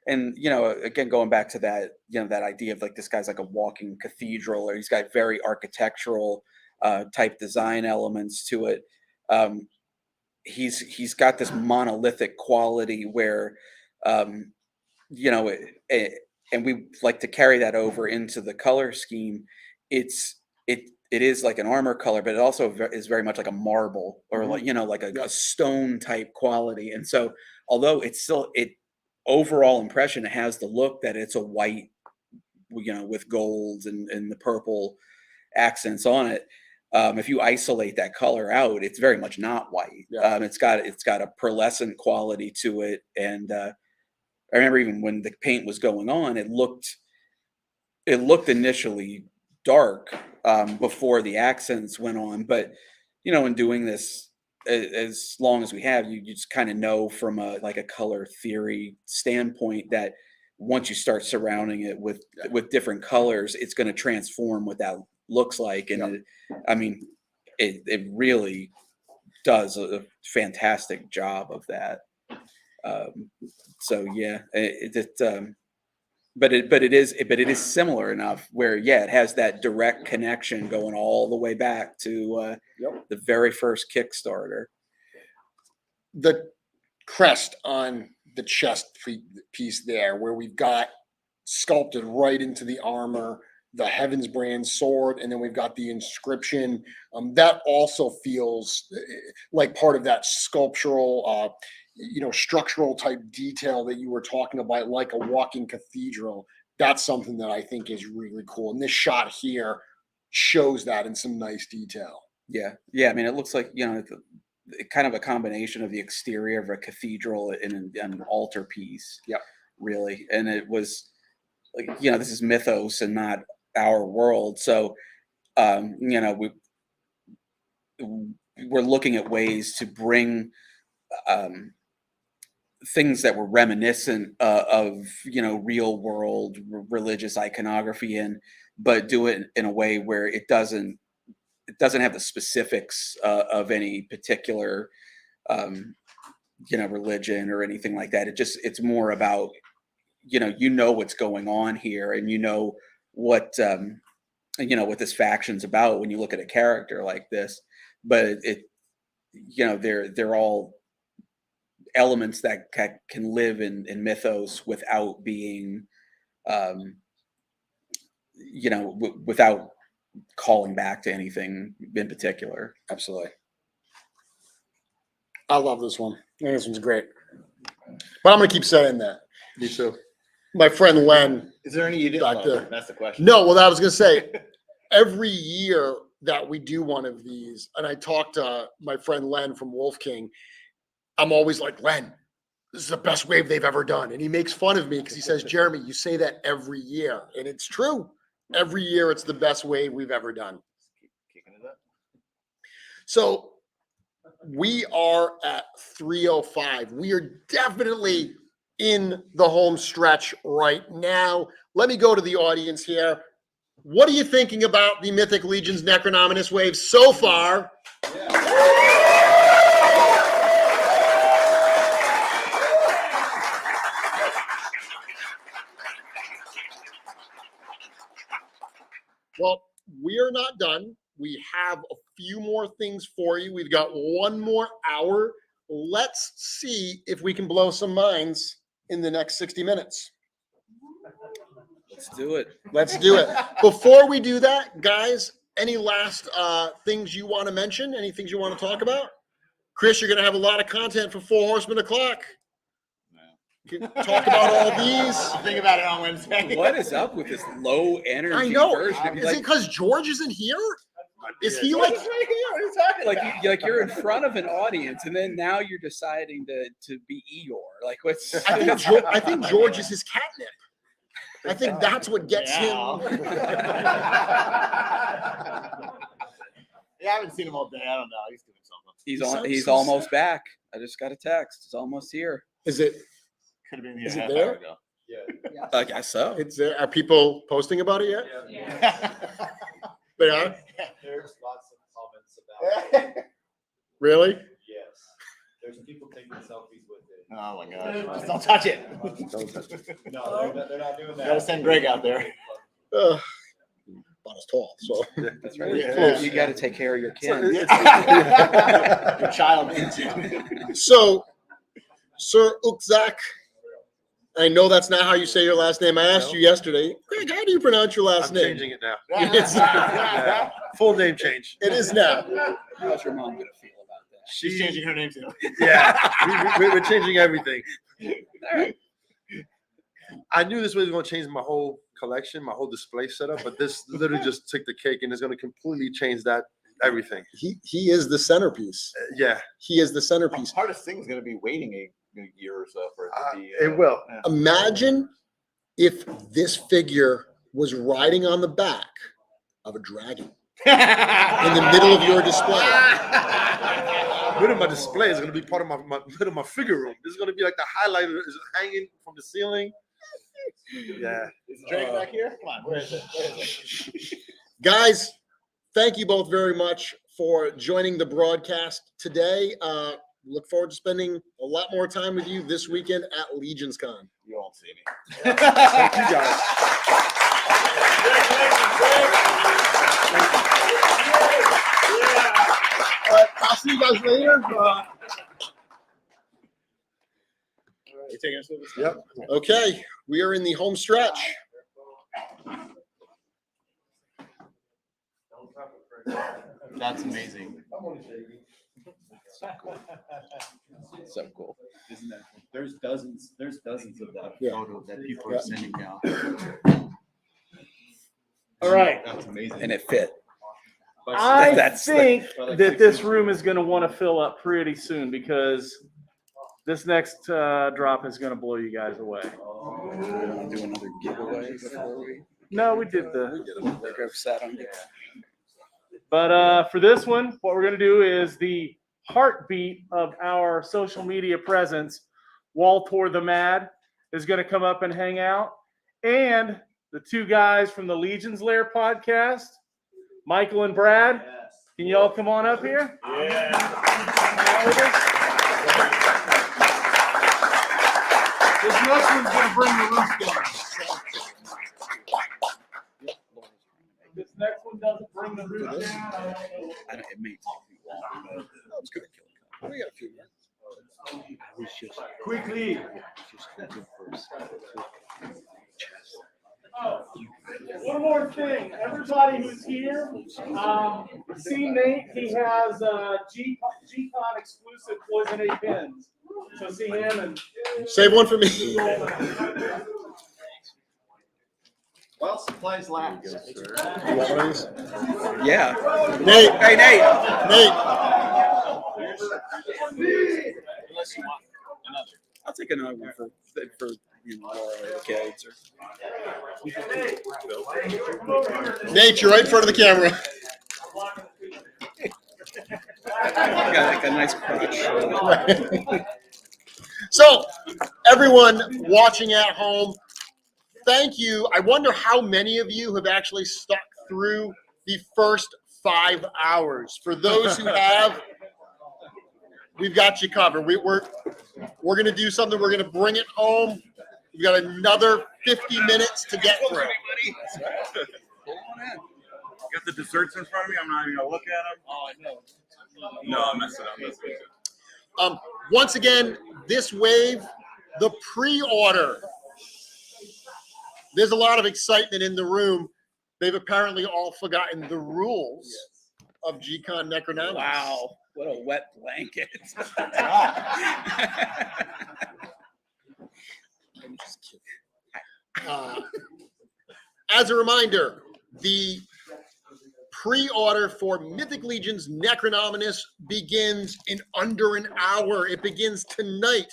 and you know, again, going back to that, you know, that idea of like this guy's like a walking cathedral, or he's got very architectural type design elements to it. He's got this monolithic quality where you know, and we like to carry that over into the color scheme. It is like an armor color, but it also is very much like a marble, or like, you know, like a stone type quality. And so, although it's still, overall impression, it has the look that it's a white, you know, with golds and the purple accents on it. If you isolate that color out, it's very much not white. It's got a pearlescent quality to it. And I remember even when the paint was going on, it looked initially dark before the accents went on. But you know, in doing this as long as we have, you just kind of know from a color theory standpoint that once you start surrounding it with different colors, it's going to transform what that looks like. And it really does a fantastic job of that. So yeah, but it is similar enough where, yeah, it has that direct connection going all the way back to the very first Kickstarter. The crest on the chest piece there, where we've got sculpted right into the armor the Heavensbrand sword, and then we've got the inscription. That also feels like part of that sculptural, structural type detail that you were talking about, like a walking cathedral. That's something that I think is really cool. And this shot here shows that in some nice detail. Yeah. I mean, it looks like, kind of a combination of the exterior of a cathedral and an altar piece. Yeah, really. And it was like, this is mythos and not our world. So, we're looking at ways to bring things that were reminiscent of real world religious iconography in, but do it in a way where it doesn't have the specifics of any particular religion or anything like that. It's more about what's going on here, and what what this faction's about when you look at a character like this. But they're all elements that can live in mythos without being without calling back to anything in particular. Absolutely. I love this one. I think this one's great. But I'm going to keep saying that. Me too. My friend Len. Is there any you didn't love? That's the question. No, well, I was going to say, every year that we do one of these, and I talked to my friend Len from Wolf King, I'm always like, Len, this is the best wave they've ever done. And he makes fun of me because he says, Jeremy, you say that every year. And it's true. Every year it's the best wave we've ever done. Kicking it up. So we are at 3:05. We are definitely in the home stretch right now. Let me go to the audience here. What are you thinking about the Mythic Legions Necronominus wave so far? Well, we are not done. We have a few more things for you. We've got one more hour. Let's see if we can blow some minds in the next 60 minutes. Let's do it. Let's do it. Before we do that, guys, any last things you want to mention? Any things you want to talk about? Chris, you're going to have a lot of content for 4 Horsemen o'clock. Can talk about all these. I'll think about it on Wednesday. What is up with this low energy I know. version? Is it because George isn't here? Is he like like you're in front of an audience, and then now you're deciding to be Eeyore? Like what's? I think George is his catnip. I think that's what gets him. Yeah, I haven't seen him all day. I don't know. He's doing something. He's almost back. I just got a text. It's almost here. Is it? Could have been Is here it half there? hour ago. Yeah. I guess so. It's there. Are people posting about it yet? Yeah. They are? There's lots of comments about it. Really? Yes. There's people taking selfies with it. Oh my gosh. Just don't touch it. Don't touch it. No, they're not doing that. Gotta send Greg out there. About as tall, so. That's right. Yeah. You got to take care of your kid. Your child needs you. So, Sir Ukzak, I know that's not how you say your last name. I asked you yesterday. Greg, how do you pronounce your last I'm name? changing it now. It's- Yeah. Full name change. It is now. How's your mom gonna feel about that? She's changing her name too. Yeah, we're changing everything. I knew this was going to change my whole collection, my whole display setup, but this literally just took the cake, and it's going to completely change that everything. He is the centerpiece. Yeah, He is the centerpiece. The hardest thing is going to be waiting a year or so for it to be. it will. Yeah. Imagine if this figure was riding on the back of a dragon in the middle of your display. Middle of my display is going to be part of my middle of my figure room. This is going to be like the highlighter is hanging from the ceiling. Yeah. Is Drake back here? Come on, where is it? Where is it? Guys, thank you both very much for joining the broadcast today. Look forward to spending a lot more time with you this weekend at Legions Con. You won't see me. Thank you, guys. I'll see you guys later. You taking us with us? Yep. Okay, we are in the home stretch. That's amazing. So cool. Isn't that? There's dozens of that photo that people are sending now. All right. That's amazing. And it fit. I That's think like that 6 this inches. room is going to want to fill up pretty soon because this next drop is going to blow you guys away. Do we want to do another giveaway before we? No, we did the. Grab sat on it. But for this one, what we're going to do is the heartbeat of our social media presence, Waltor the Mad, is going to come up and hang out. And the two guys from the Legion's Lair podcast, Michael and Brad. Can you all come on up here? This next one's gonna bring the roof down. This next one doesn't bring the roof down. It may take me long. I was gonna kill it. We got a few minutes. Quickly. Oh, one more thing. Everybody who's here, see Nate. He has G-Con exclusive Poison 8 pins. So see him and save one for me. Well, supplies last. You want one of these? Yeah. Nate. Hey, Nate. Nate. Unless you want another. I'll take another one for you know, the kids. Nate, you're right in front of the camera. Got like a nice crotch. So, everyone watching at home, thank you. I wonder how many of you have actually stuck through the first 5 hours. For those who have, we've got you covered. We're going to do something. We're going to bring it home. We've got another 50 minutes to get through. Got the desserts in front of me. I'm not even gonna look at them. Oh, no. No, I'm messing up. Once again, this wave, the pre-order. There's a lot of excitement in the room. They've apparently all forgotten the rules of G-Con Necronominus. Wow, what a wet blanket. I'm just kidding. As a reminder, the pre-order for Mythic Legions Necronominus begins in under an hour. It begins tonight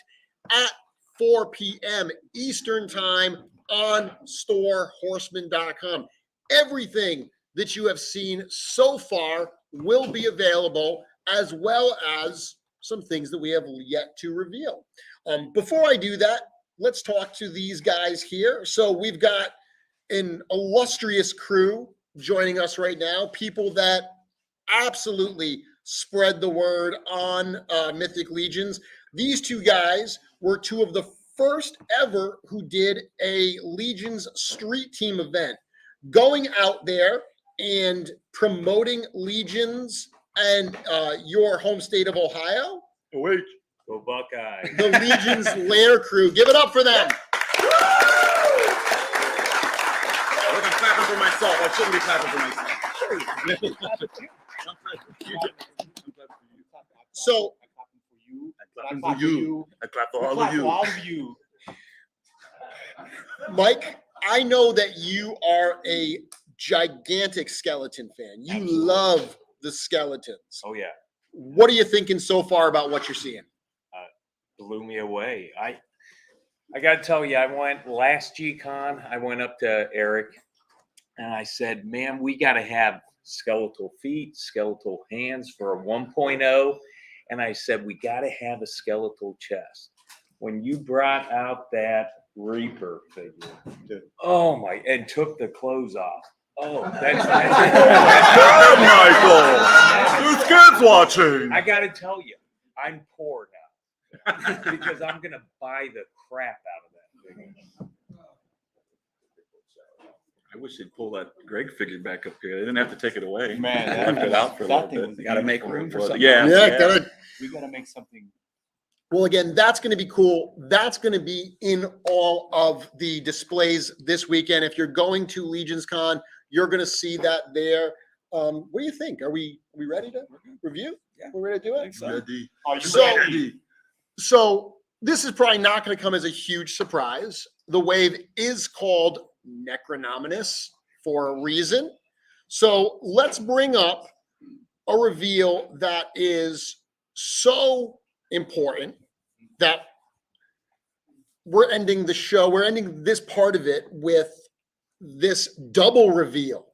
at 4 p.m. Eastern Time on storehorseman.com. Everything that you have seen so far will be available, as well as some things that we have yet to reveal. Before I do that, let's talk to these guys here. So we've got an illustrious crew joining us right now, people that absolutely spread the word on Mythic Legions. These two guys were two of the first ever who did a Legions street team event, going out there and promoting Legions and your home state of Ohio. Wait. Go Buckeye. The Legions Lair crew. Give it up for them. Look, I'm clapping for myself. I shouldn't be clapping for myself. So, I clap for you. I clap for all of you. All of you. Mike, I know that you are a gigantic skeleton fan. You love the skeletons. Oh yeah, What are you thinking so far about what you're seeing? blew me away. I got to tell you, I went last G-Con. I went up to Eric and I said, "Man, we got to have skeletal feet, skeletal hands for a 1.0." And I said, "We got to have a skeletal chest." When you brought out that Reaper figure, oh my, and took the clothes off. Oh, that's Michael, there's kids watching. I got to tell you, I'm poor now because I'm going to buy the crap out of that thing. I wish they'd pull that Greg figure back up here. They didn't have to take it away. Man, They left it out for a little bit. You got to make room for something. Yeah, Good. We got to make something. Well, again, that's going to be cool. That's going to be in all of the displays this weekend. If you're going to Legions Con, you're going to see that there. What do you think? Are we ready to review? Yeah. We're ready to do it? Ready. Are you So- ready? So this is probably not going to come as a huge surprise. The wave is called Necronominus for a reason. So let's bring up a reveal that is so important that we're ending the show. We're ending this part of it with this double reveal.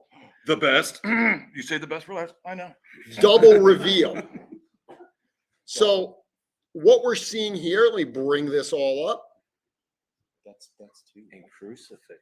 The best. You say the best for last? I know. Double reveal. So what we're seeing here, let me bring this all up. That's too. And crucifix.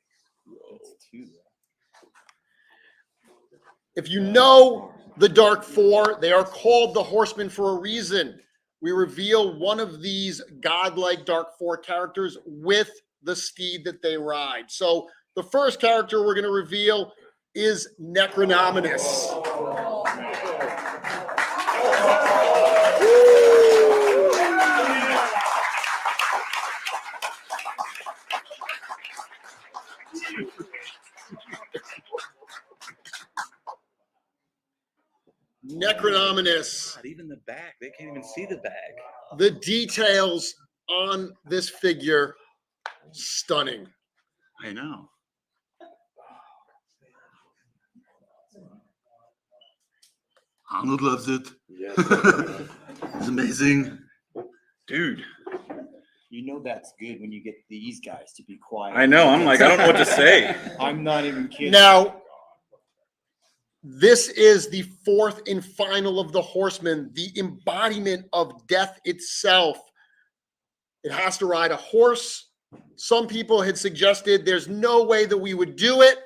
If you know the Dark Four, they are called the Horsemen for a reason. We reveal one of these godlike Dark Four characters with the steed that they ride. So the first character we're going to reveal is Necronominus. Necronominus. God, even the back, they can't even see the back. The details on this figure, stunning. I know. Arnold loves it. Yeah. It's amazing. Dude. You know that's good when you get these guys to be quiet. I know. I'm like, I don't know what to say. I'm not even kidding. Now, this is the fourth and final of the Horsemen, the embodiment of death itself. It has to ride a horse. Some people had suggested there's no way that we would do it.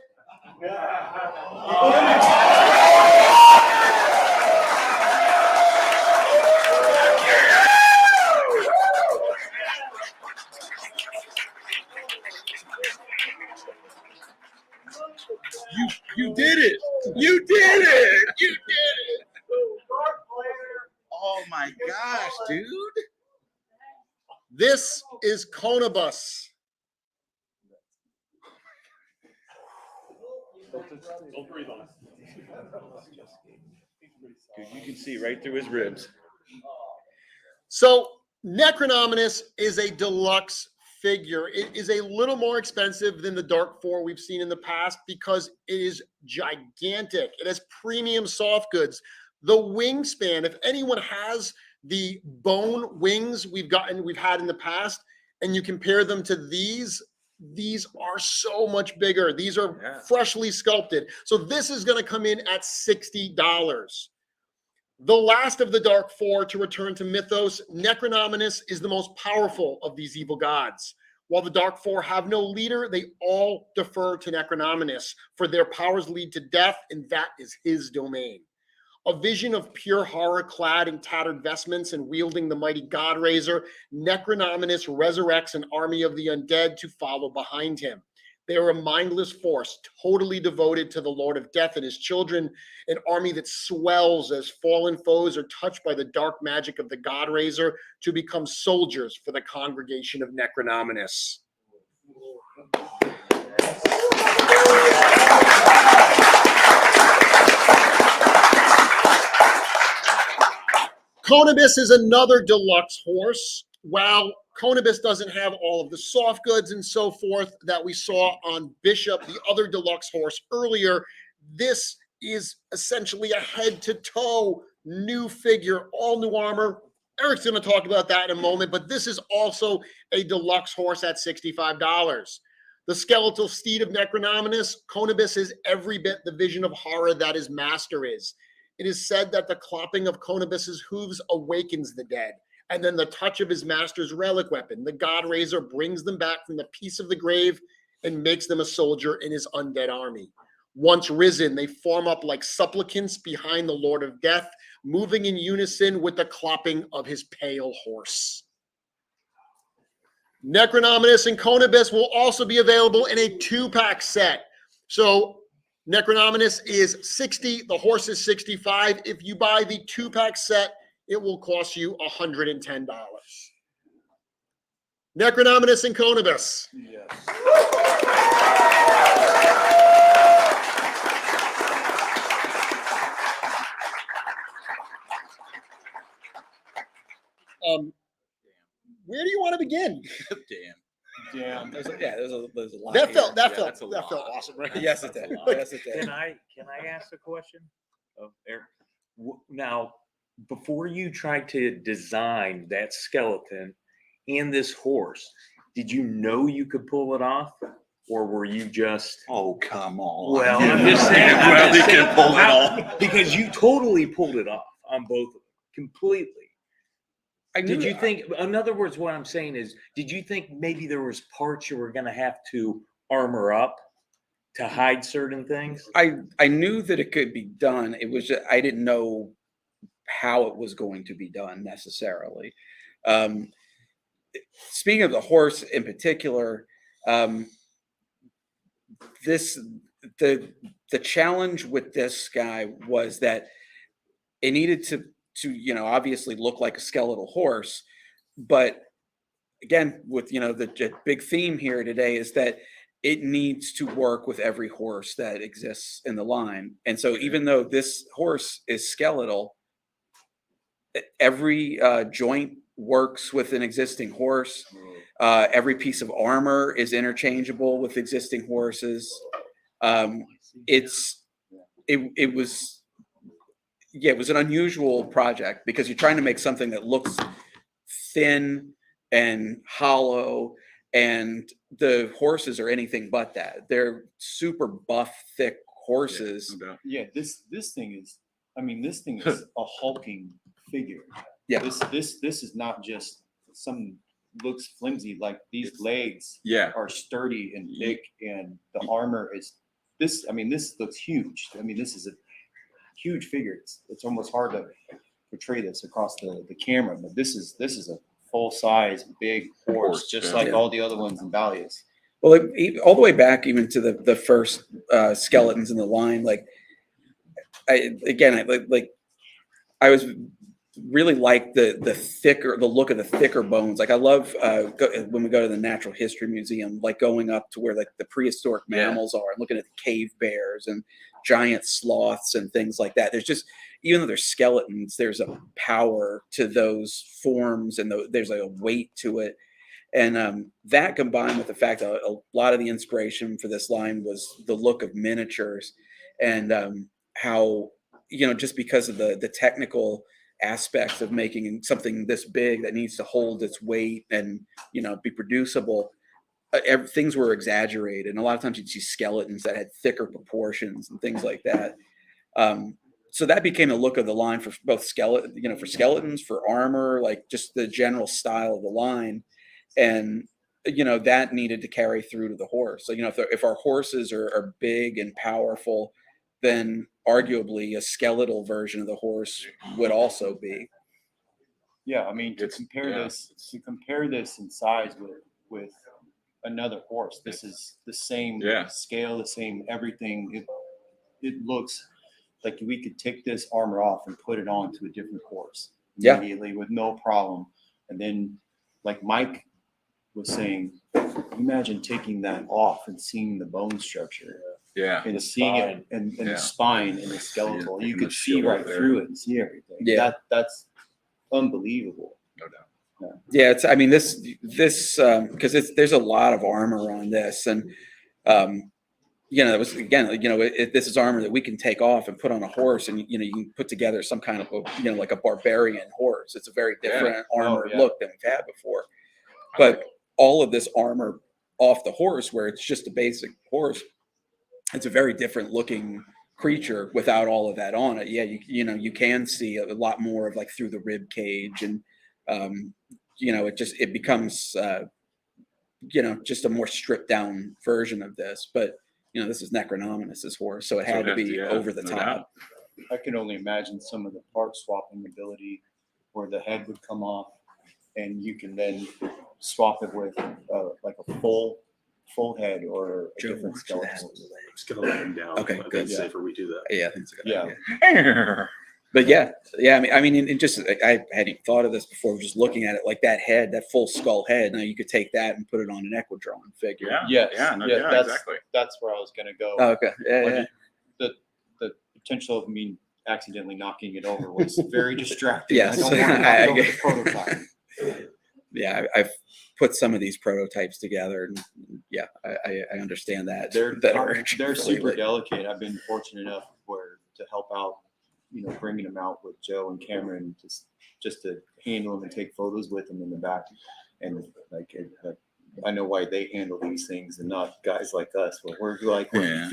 You did it. You did it. You did it. Oh my gosh, dude. This is Conobus. Don't breathe on it. Dude, you can see right through his ribs. So Necronominus is a deluxe figure. It is a little more expensive than the Dark Four we've seen in the past because it is gigantic. It has premium soft goods. The wingspan, if anyone has the bone wings we've had in the past, and you compare them to these are so much bigger. These are freshly sculpted. So this is going to come in at $60. The last of the Dark Four to return to Mythos, Necronominus is the most powerful of these evil gods. While the Dark Four have no leader, they all defer to Necronominus, for their powers lead to death, and that is his domain. A vision of pure horror clad in tattered vestments and wielding the mighty God Razor, Necronominus resurrects an army of the undead to follow behind him. They are a mindless force, totally devoted to the Lord of Death and his children, an army that swells as fallen foes are touched by the dark magic of the God Razor to become soldiers for the congregation of Necronominus. Conobus is another deluxe horse. While Conobus doesn't have all of the soft goods and so forth that we saw on Bishop, the other deluxe horse earlier, this is essentially a head-to-toe new figure, all new armor. Eric's going to talk about that in a moment, but this is also a deluxe horse at $65. The skeletal steed of Necronominus, Conobus is every bit the vision of horror that his master is. It is said that the clopping of Conobus's hooves awakens the dead, and then the touch of his master's relic weapon, the God Razor, brings them back from the peace of the grave and makes them a soldier in his undead army. Once risen, they form up like supplicants behind the Lord of Death, moving in unison with the clopping of his pale horse. Necronominus and Conobus will also be available in a 2-pack set. So Necronominus is $60, the horse is $65. If you buy the 2-pack set, it will cost you $110. Necronominus and Conobus. Where do you want to begin? Damn. There's a lot. That here. felt Yeah, that's a felt lot. awesome, right? Yes, it did. Yes, it did. Can I ask a question of Eric? Now, before you tried to design that skeleton and this horse, did you know you could pull it off, or were you just? Oh, come on! Well, I'm just saying. I'm just saying pull it off because you totally pulled it off on both of them completely. Did you think? In other words, what I'm saying is, did you think maybe there was parts you were going to have to armor up? to hide certain things? I knew that it could be done. It was just, I didn't know how it was going to be done necessarily. Speaking of the horse in particular, the challenge with this guy was that it needed to obviously look like a skeletal horse, but again, with the big theme here today is that it needs to work with every horse that exists in the line. And so even though this horse is skeletal, every joint works with an existing horse. Every piece of armor is interchangeable with existing horses. It was an unusual project because you're trying to make something that looks thin and hollow, and the horses are anything but that. They're super buff, thick horses. Yeah, this thing is, this thing is a hulking figure. Yeah. This is not just some looks flimsy. Like these legs are sturdy and thick, and the armor is this. This looks huge. This is a huge figure. It's almost hard to portray this across the camera, but this is a full size big horse, just like all the other ones in Valius. Well, all the way back even to the first skeletons in the line, I was really like the look of the thicker bones. Like I love when we go to the Natural History Museum, like going up to where like the prehistoric mammals are and looking at the cave bears and giant sloths and things like that. There's just, even though they're skeletons, there's a power to those forms and there's like a weight to it. And that combined with the fact that a lot of the inspiration for this line was the look of miniatures and how, just because of the technical aspects of making something this big that needs to hold its weight and, be producible, things were exaggerated. And a lot of times you'd see skeletons that had thicker proportions and things like that. So that became a look of the line for both for skeletons, for armor, like just the general style of the line. And, that needed to carry through to the horse. So, if our horses are big and powerful, then arguably a skeletal version of the horse would also be. Yeah, to compare this in size with another horse, this is the same scale, the same everything. It looks like we could take this armor off and put it on to a different horse immediately with no problem. And then, like Mike was saying, imagine taking that off and seeing the bone structure. Yeah. And seeing it and the spine and the skeletal. You could see right through it and see everything. Yeah. That's unbelievable. No doubt. Yeah, it's this because there's a lot of armor on this, and it was this is armor that we can take off and put on a horse, and you can put together some kind of like a barbarian horse. It's a very different armor look than we've had before. But all of this armor off the horse, where it's just a basic horse, it's a very different looking creature without all of that on it. Yeah, you can see a lot more of like through the rib cage, and it becomes just a more stripped down version of this. But this is Necronominus' horse, so it had to be over the top. I can only imagine some of the part swapping ability where the head would come off and you can then swap it with like a full head or a different skeleton. Just gonna let him down. Okay, good. It's safer we do that. Yeah, I think it's a good idea. But I hadn't even thought of this before. Just looking at it, like that head, that full skull head. Now you could take that and put it on an Equidron figure. Exactly. That's where I was gonna go. Oh, okay. The potential of me accidentally knocking it over was very distracting. Yes. I don't want to knock over the prototype. Yeah, I've put some of these prototypes together, and I understand that. They're super delicate. I've been fortunate enough to help out, bringing them out with Joe and Cameron, just to handle them and take photos with them in the back. And I know why they handle these things and not guys like us. But we're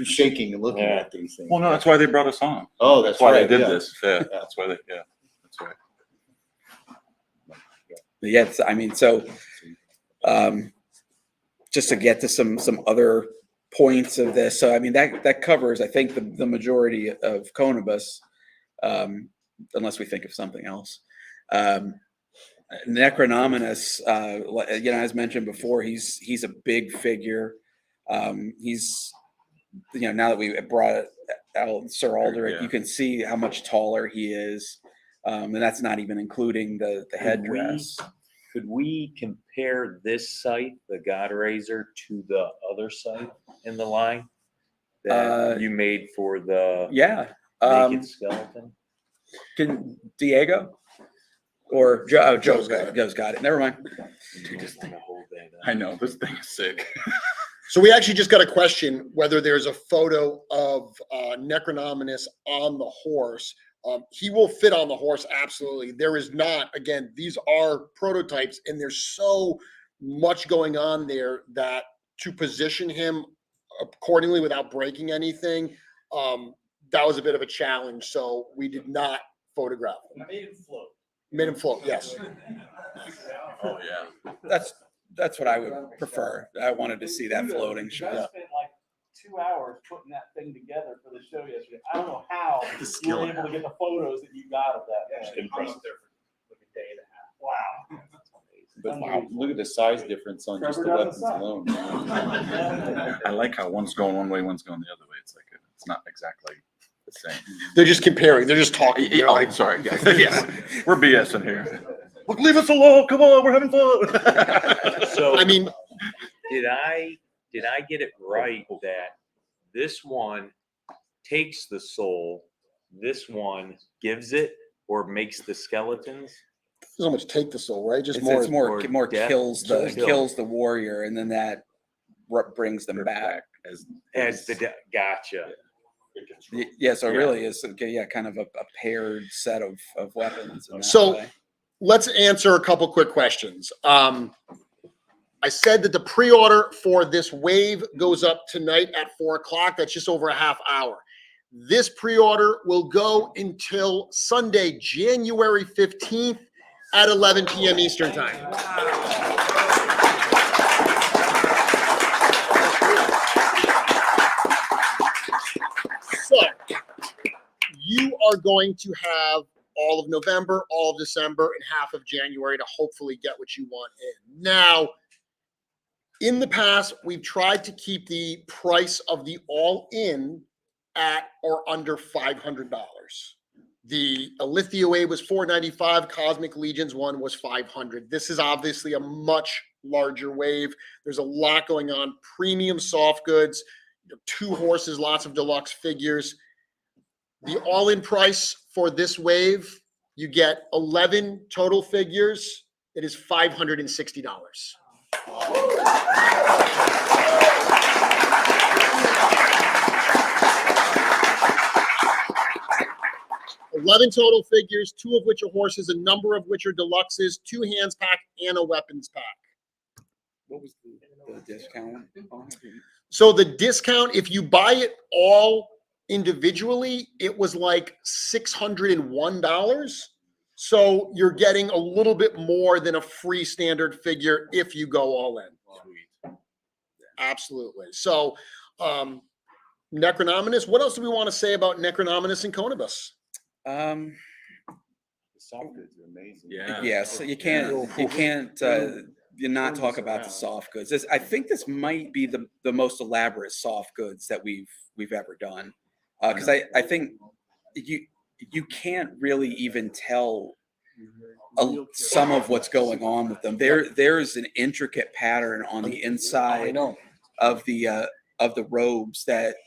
shaking and looking at these things. Well, no, that's why they brought us on. Oh, that's why right. they did this. Yeah, that's why that's right. Yes, so just to get to some other points of this. So I mean that covers, I think, the majority of Conibus, unless we think of something else. Necronominus, as mentioned before, he's a big figure. He's, now that we brought out Sir Alderic, you can see how much taller he is, and that's not even including the headdress. Could we compare this site, the Godraiser, to the other site in the line that you made for the naked skeleton? Can Diego or Joe? Oh, Joe's got it. Never mind. I know, this thing is sick. So we actually just got a question whether there's a photo of Necronominus on the horse. He will fit on the horse, absolutely. There is not. Again, these are prototypes, and there's so much going on there that to position him accordingly without breaking anything, that was a bit of a challenge. So we did not photograph him. Made him float. Made him float, yes. Oh yeah. That's what I would prefer. I wanted to see that floating You shot. guys spent like 2 hours putting that thing together for the show yesterday. I don't know how you were able to get the photos that you got of that. Yeah, impressive. There for like a day and a half. Wow. But wow, look at the size difference on just the weapons alone. I like how one's going one way, one's going the other way. It's like it's not exactly the same. They're just comparing. They're just talking. Yeah, They're sorry, guys. Yeah, we're BSing here. Look, leave us alone. Come on, we're having fun. So I mean, did I get it right that this one takes the soul, this one gives it or makes the skeletons? so much take the soul, right? Just It's more death. kills the warrior, and then that brings them back As the gotcha. Yeah, so it really is kind of a paired set of weapons. in that So way. let's answer a couple quick questions. I said that the pre-order for this wave goes up tonight at 4:00. That's just over a half hour. This pre-order will go until Sunday, January 15th at 11 p.m. Eastern time. So you are going to have all of November, all of December, and half of January to hopefully get what you want in. Now, in the past, we've tried to keep the price of the all-in at or under $500. The Alithia Wave was $495. Cosmic Legions one was $500. This is obviously a much larger wave. There's a lot going on. Premium soft goods, 2 horses, lots of deluxe figures. The all-in price for this wave, you get 11 total figures. It is $560. 11 total figures, 2 of which are horses, a number of which are deluxes, 2 hands pack, and a weapons pack. What was the discount? So the discount, if you buy it all individually, it was like $601. So you're getting a little bit more than a free standard figure if you go all in. Absolutely. So Necronominus, what else do we want to say about Necronominus and Conibus? The soft goods are amazing. Yes, you can't you not talk about the soft goods. I think this might be the most elaborate soft goods that we've ever done, because I think you can't really even tell some of what's going on with them. There's an intricate pattern on the inside of the robes that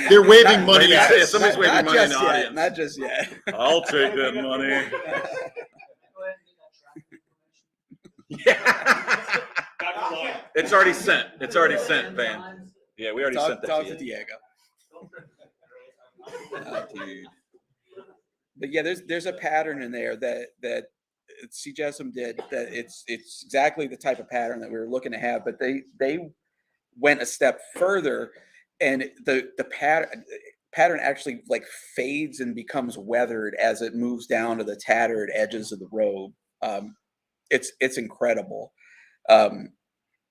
they're waving money at us. Somebody's waving money in the yet, audience. not just yet. I'll take that money. It's already sent. It's already sent, Van. Yeah, we already sent that Talk to to you. Diego. Dude. But yeah, there's a pattern in there that CJSM did that it's exactly the type of pattern that we were looking to have, but they went a step further, and the pattern actually like fades and becomes weathered as it moves down to the tattered edges of the robe. It's incredible.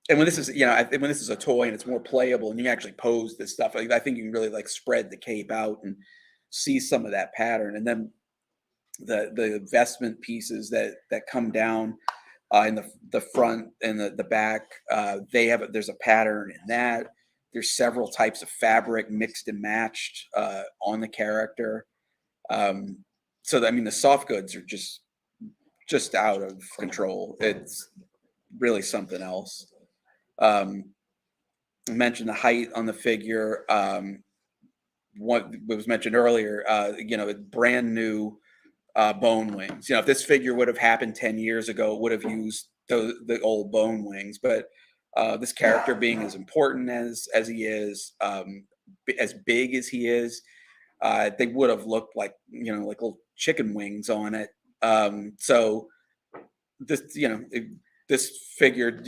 and when this is, when this is a toy and it's more playable and you can actually pose this stuff, I think you can really like spread the cape out and see some of that pattern. And then the vestment pieces that come down in the front and the back, there's a pattern in that. There's several types of fabric mixed and matched on the character. So the soft goods are just out of control. It's really something else. I mentioned the height on the figure. What was mentioned earlier, brand new bone wings. If this figure would have happened 10 years ago, it would have used the old bone wings. But this character being as important as he is, as big as he is, they would have looked like like little chicken wings on it. So this this figure,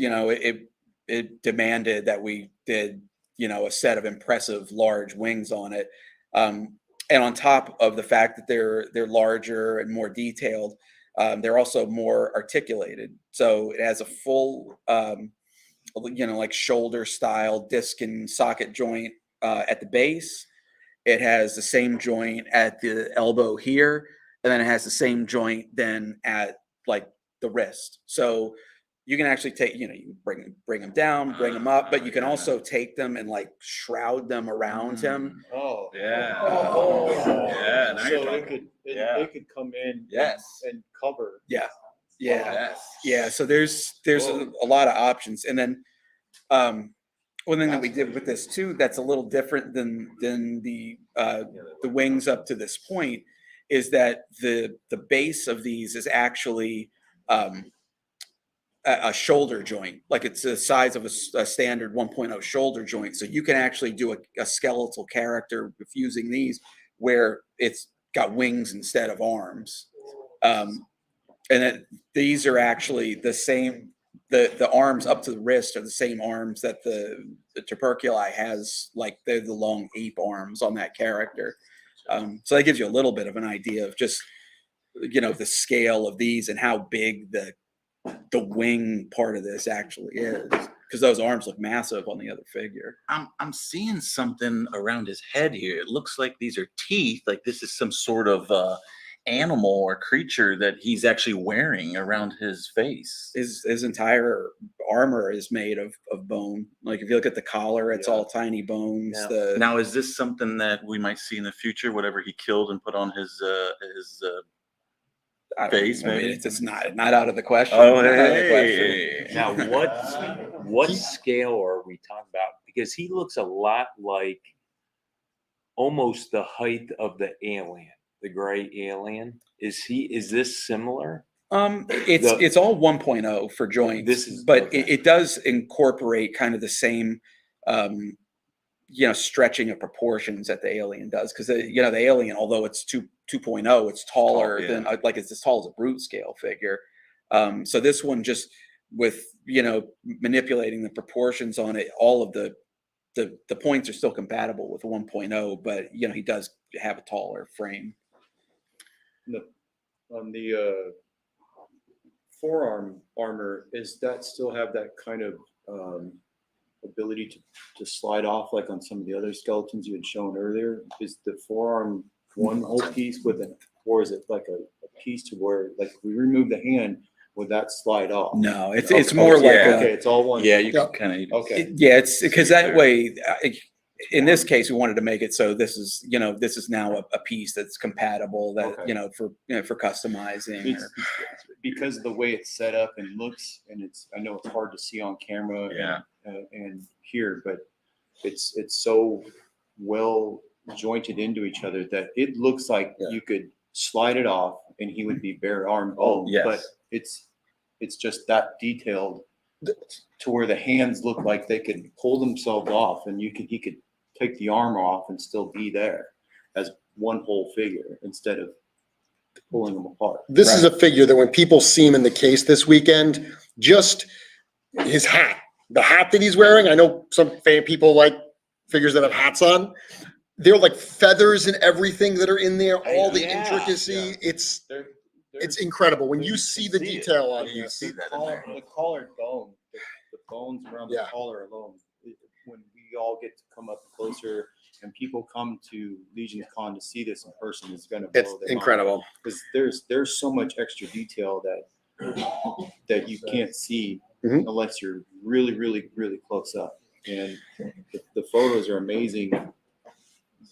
it demanded that we did a set of impressive large wings on it. And on top of the fact that they're larger and more detailed, they're also more articulated. So it has a full like shoulder style disc and socket joint at the base. It has the same joint at the elbow here, and then it has the same joint then at like the wrist. So you can actually take, you bring them down, bring them up, but you can also take them and like shroud them around him. Oh yeah. Yeah. Now you're So talking. it could come in and cover. Yeah. Yes. Yeah. So there's a lot of options. And then one thing that we did with this too that's a little different than the wings up to this point is that the base of these is actually a shoulder joint. Like it's the size of a standard 1.0 shoulder joint. So you can actually do a skeletal character with using these where it's got wings instead of arms. And these are actually the same. The arms up to the wrist are the same arms that the Terpiculi has, like they're the long ape arms on that character. So that gives you a little bit of an idea of just, the scale of these and how big the wing part of this actually is, because those arms look massive on the other figure. I'm seeing something around his head here. It looks like these are teeth. Like this is some sort of animal or creature that he's actually wearing around his face. His entire armor is made of bone. Like if you look at the collar, it's all tiny bones. Yeah. Now, is this something that we might see in the future? Whatever he killed and put on his face, maybe it's not out of the question. Oh, hey. Now, what scale are we talking about? Because he looks a lot like almost the height of the alien, the gray alien. Is this similar? It's all 1.0 for joints. It does incorporate kind of the same stretching of proportions that the alien does, because the alien, although it's 2.0, it's taller than it's as tall as a brute scale figure. So this one, just with manipulating the proportions on it, all of the points are still compatible with 1.0, but he does have a taller frame. On the forearm armor, is that still have that kind of ability to slide off like on some of the other skeletons you had shown earlier? Is the forearm one whole piece with it, or is it like a piece to where, like, if we remove the hand, would that slide off? No, it's more like it's all one. Yeah, you can kind of it's because that way. In this case, we wanted to make it so this is now a piece that's compatible that for customizing. Because of the way it's set up and looks, and I know it's hard to see on camera and here, but it's so well jointed into each other that it looks like you could slide it off and he would be bare armed. But it's just that detailed to where the hands look like they could pull themselves off, and he could take the arm off and still be there as one whole figure instead of pulling them apart. This is a figure that when people see him in the case this weekend, just his hat, the hat that he's wearing. I know some fan people like figures that have hats on. They're like feathers and everything that are in there, all the intricacy. It's incredible when you see the detail on this. The collared bone, the bones around the Yeah. collar alone. When we all get to come up closer and people come to Legion Con to see this in person, it's going to blow It's their incredible. because there's so much extra detail that you can't see Mhm. unless you're really, really, really close up. And the photos are amazing,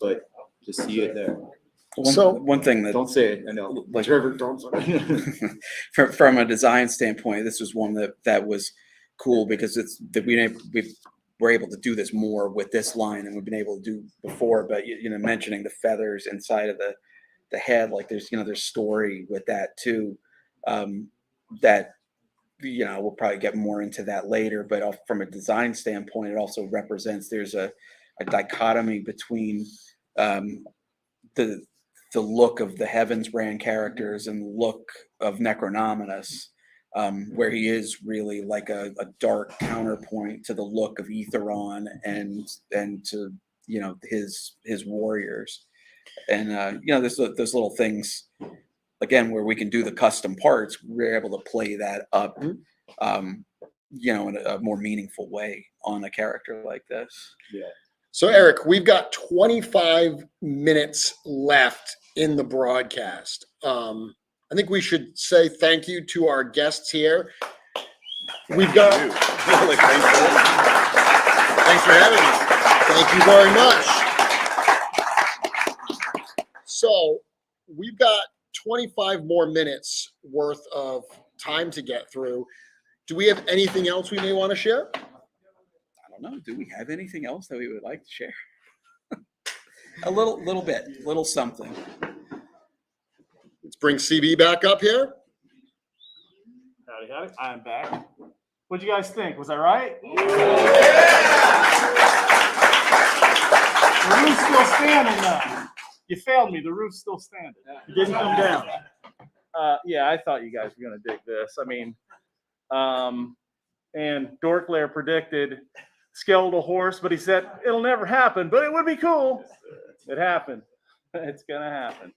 but to see it there. One thing that Don't say it. I know. like Trevor, don't say it. from a design standpoint, this was one that was cool because it's that we were able to do this more with this line than we've been able to do before. But mentioning the feathers inside of the head, like there's story with that too. That we'll probably get more into that later. But from a design standpoint, it also represents there's a dichotomy between the look of the Heavensbrand characters and the look of Necronominus, where he is really like a dark counterpoint to the look of Aetheron and to his warriors. And there's those little things again where we can do the custom parts. We're able to play that up, in a more meaningful way on a character like this. Yeah. So Eric, we've got 25 minutes left in the broadcast. I think we should say thank you to our guests here. We've got. Thanks for having us. Thank you very much. So we've got 25 more minutes worth of time to get through. Do we have anything else we may want to share? I don't know. Do we have anything else that we would like to share? A little bit, little something. Let's bring CB back up here. Howdy, howdy. I'm back. What'd you guys think? Was I right? The roof's still standing though. You failed me. The roof's still standing. It didn't come down. Yeah, I thought you guys were going to dig this. I mean, and Dorklair predicted skeletal horse, but he said it'll never happen, but it would be cool. It happened. It's going to happen.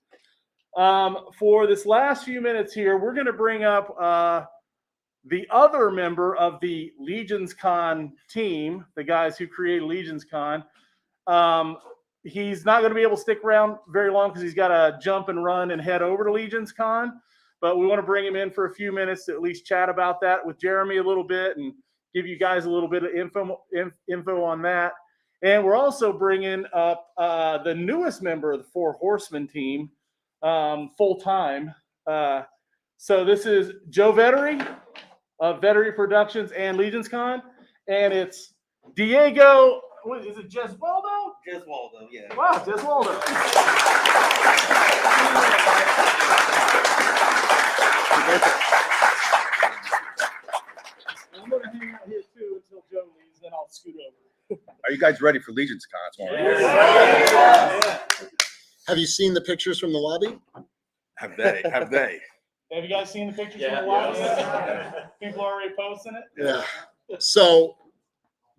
For this last few minutes here, we're going to bring up the other member of the Legions Con team, the guys who created Legions Con. He's not going to be able to stick around very long because he's got to jump and run and head over to Legions Con. But we want to bring him in for a few minutes to at least chat about that with Jeremy a little bit and give you guys a little bit of info on that. And we're also bringing up the newest member of the Four Horsemen team full time. So this is Joe Vettery of Vettery Productions and Legions Con, and it's Diego. What is it? Jeswaldo? Jeswaldo, yeah. Wow, Jeswaldo. I'm gonna hang out here too until Joe leaves, then I'll scoot over. Are you guys ready for Legion's Con? Have you seen the pictures from the lobby? Have they? Have they? Have you guys seen the pictures from the lobby? People are already posting it? Yeah. So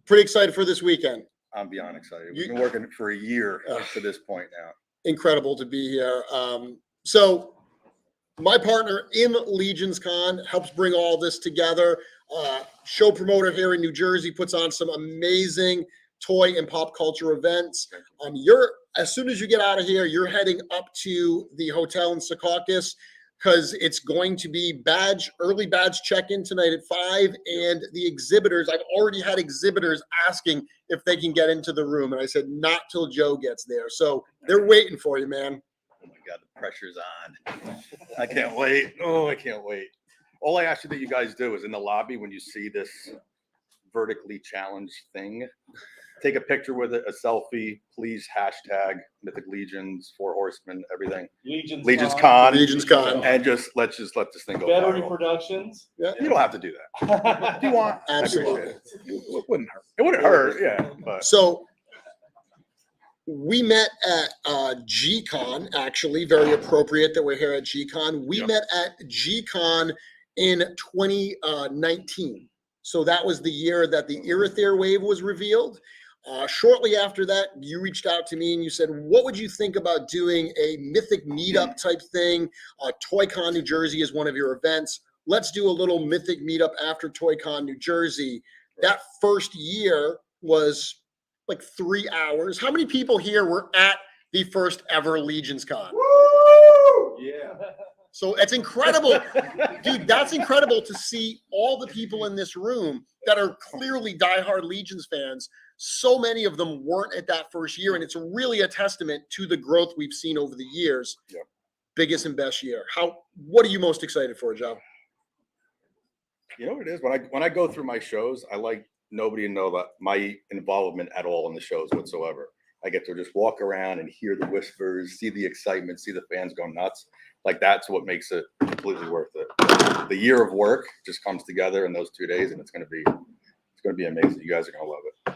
pretty excited for this weekend. I'm beyond excited. We've been working for a year to this point now. Incredible to be here. So my partner in Legions Con helps bring all this together. Show promoter here in New Jersey puts on some amazing toy and pop culture events. As soon as you get out of here, you're heading up to the hotel in Secaucus because it's going to be early badge check-in tonight at 5. And the exhibitors, I've already had exhibitors asking if they can get into the room. And I said, not till Joe gets there. So they're waiting for you, man. Oh my God, the pressure's on. I can't wait. Oh, I can't wait. All I ask you that you guys do is in the lobby, when you see this vertically challenged thing, take a picture with it, a selfie, please hashtag Mythic Legions, Four Horsemen, everything. Legions Con. And let's just let this thing go. Vettery Productions. Yeah. You don't have to do that. Do you want? Absolutely. It wouldn't hurt. It wouldn't hurt, yeah. But. So we met at G-Con, actually, very appropriate that we're here at G-Con. We met at G-Con in 2019. So that was the year that the Irithyr wave was revealed. Shortly after that, you reached out to me and you said, what would you think about doing a Mythic meetup type thing? ToyCon New Jersey is one of your events. Let's do a little Mythic meetup after ToyCon New Jersey. That first year was like 3 hours. How many people here were at the first ever Legions Con? Yeah. So it's incredible, dude. That's incredible to see all the people in this room that are clearly diehard Legions fans. So many of them weren't at that first year, and it's really a testament to the growth we've seen over the years. Yeah. Biggest and best year. What are you most excited for, Joe? You know what it is? When I go through my shows, I like nobody to know that my involvement at all in the shows whatsoever. I get to just walk around and hear the whispers, see the excitement, see the fans go nuts. Like that's what makes it completely worth it. The year of work just comes together in those 2 days, and it's gonna be amazing. You guys are gonna love it.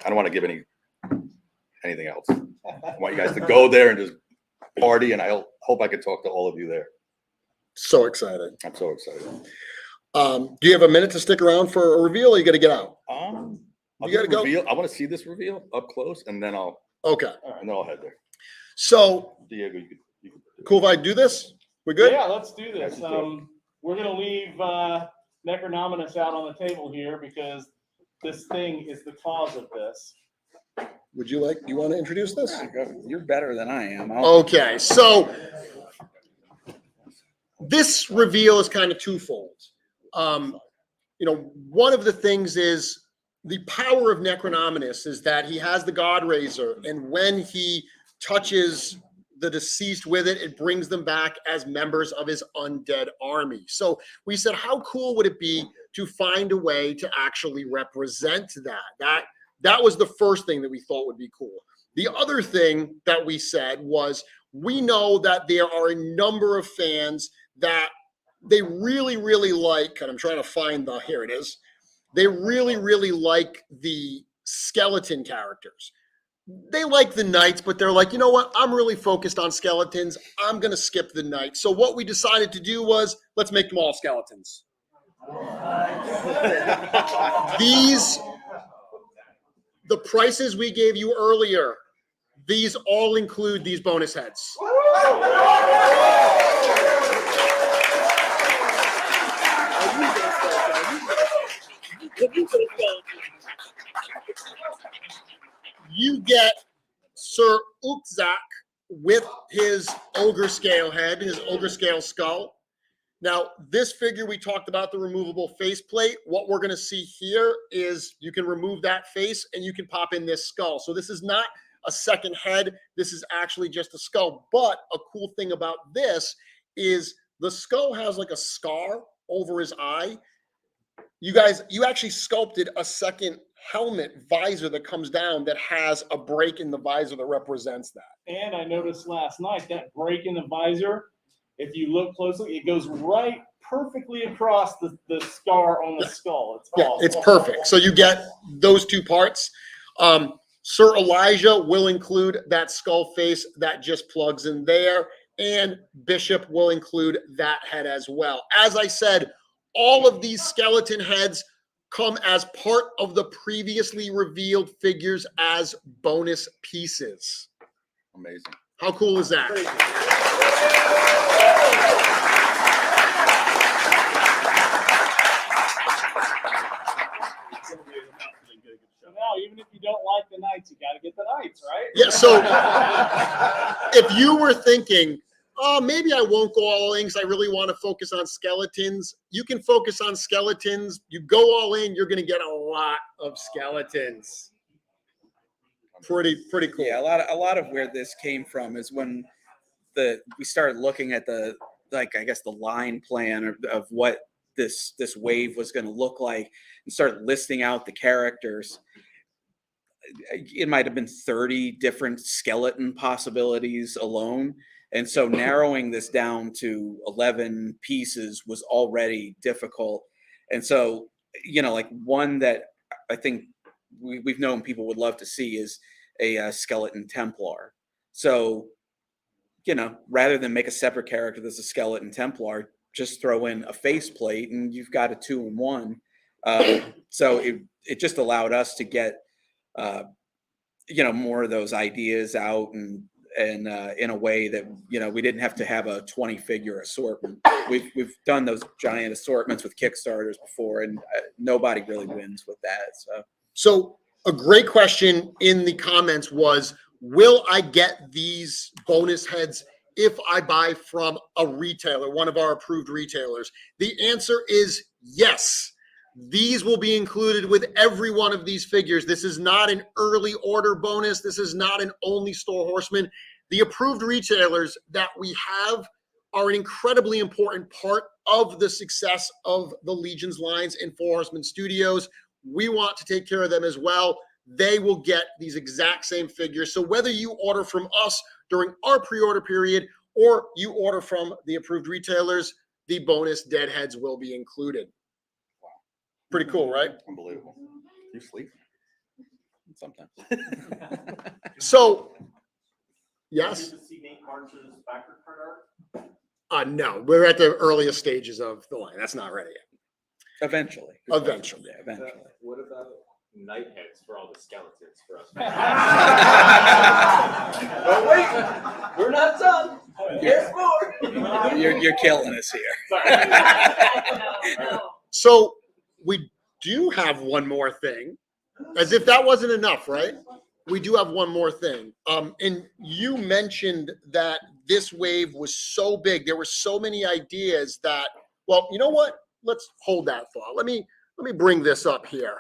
I don't want to give anything else. I want you guys to go there and just party, and I hope I can talk to all of you there. So excited. I'm so excited. Do you have a minute to stick around for a reveal, or you got to get out? I'll You gotta go. I want to see this reveal up close, and then I'll head there. So, Diego, you could cool if I do this? We good? Yeah, let's do this. let's do it. We're gonna leave Necronominus out on the table here because this thing is the cause of this. Would you want to introduce this? You're better than I am. Okay, so this reveal is kind of twofold. One of the things is the power of Necronominus is that he has the God Razor, and when he touches the deceased with it, it brings them back as members of his undead army. So we said, how cool would it be to find a way to actually represent that? That was the first thing that we thought would be cool. The other thing that we said was, we know that there are a number of fans that they really, really like, and I'm trying to find here it is. They really, really like the skeleton characters. They like the knights, but they're like, you know what? I'm really focused on skeletons. I'm going to skip the knights. So what we decided to do was, let's make them all skeletons. The prices we gave you earlier, these all include these bonus heads. You get Sir Ukzak with his ogre scale head, his ogre scale skull. Now, this figure we talked about, the removable faceplate. What we're going to see here is you can remove that face and you can pop in this skull. So this is not a second head. This is actually just a skull. But a cool thing about this is the skull has like a scar over his eye. You actually sculpted a second helmet visor that comes down that has a break in the visor that represents that. And I noticed last night that break in the visor, if you look closely, it goes right perfectly across the scar on the skull. It's awesome. It's perfect. So you get those two parts. Sir Elijah will include that skull face that just plugs in there, and Bishop will include that head as well. As I said, all of these skeleton heads come as part of the previously revealed figures as bonus pieces. Amazing. How cool is that? Now, even if you don't like the knights, you got to get the knights, right? Yeah, so if you were thinking, oh, maybe I won't go all in because I really want to focus on skeletons, you can focus on skeletons. You go all in, you're going to get a lot of skeletons. Pretty cool. Yeah, a lot of where this came from is when we started looking at the line plan of what this wave was going to look like, and started listing out the characters. It might have been 30 different skeleton possibilities alone. And so narrowing this down to 11 pieces was already difficult. And so, like one that I think we've known people would love to see is a skeleton Templar. So, rather than make a separate character that's a skeleton Templar, just throw in a faceplate and you've got a 2-in-1. So it just allowed us to get, more of those ideas out and in a way that, you know, we didn't have to have a 20-figure assortment. We've done those giant assortments with Kickstarters before, and nobody really wins with that. So a great question in the comments was, will I get these bonus heads if I buy from a retailer, one of our approved retailers? The answer is yes. These will be included with every one of these figures. This is not an early order bonus. This is not an only store horseman. The approved retailers that we have are an incredibly important part of the success of the Legions lines in Four Horsemen Studios. We want to take care of them as well. They will get these exact same figures. So whether you order from us during our pre-order period or you order from the approved retailers, the bonus deadheads will be included. Pretty cool, right? Unbelievable. You sleep sometimes. So, yes? Did you see Nate March's backer card art? No, we're at the earliest stages of the line. That's not ready yet. Eventually. Eventually. Yeah, eventually. What about night heads for all the skeletons for us? Oh, wait, we're not done. There's more. You're killing us here. So we do have one more thing, as if that wasn't enough, right? We do have one more thing. And you mentioned that this wave was so big. There were so many ideas that, well, you know what? Let's hold that thought. Let me bring this up here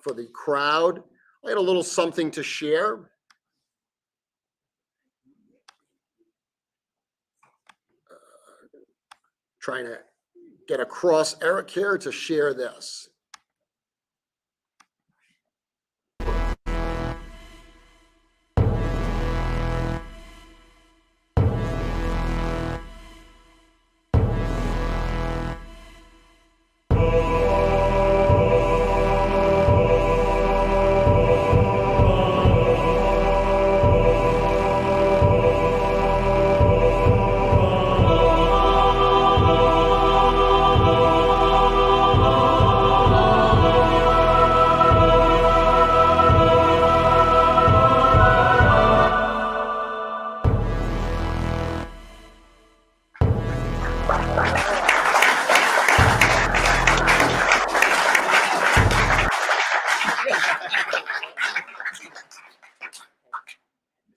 for the crowd. I had a little something to share. Trying to get across Eric here to share this.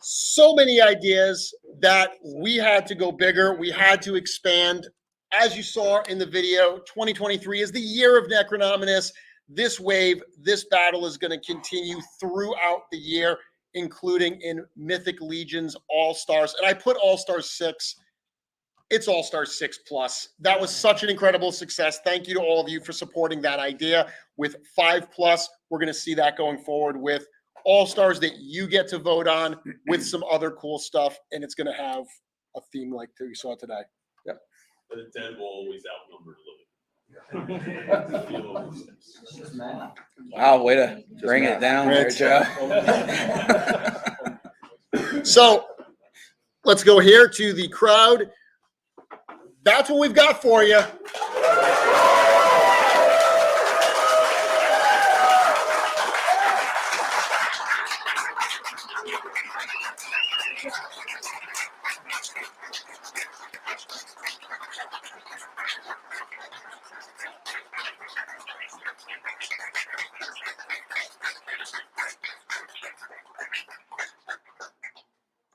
So many ideas that we had to go bigger. We had to expand. As you saw in the video, 2023 is the year of Necronominus. This wave, this battle is going to continue throughout the year, including in Mythic Legions All-Stars. And I put All-Stars 6. It's All-Stars 6 Plus. That was such an incredible success. Thank you to all of you for supporting that idea. With 5 Plus, we're going to see that going forward with All-Stars that you get to vote on with some other cool stuff. And it's going to have a theme like you saw today. Yep. But the dead will always outnumber living. Wow, way to bring it down there, Joe. So let's go here to the crowd. That's what we've got for you.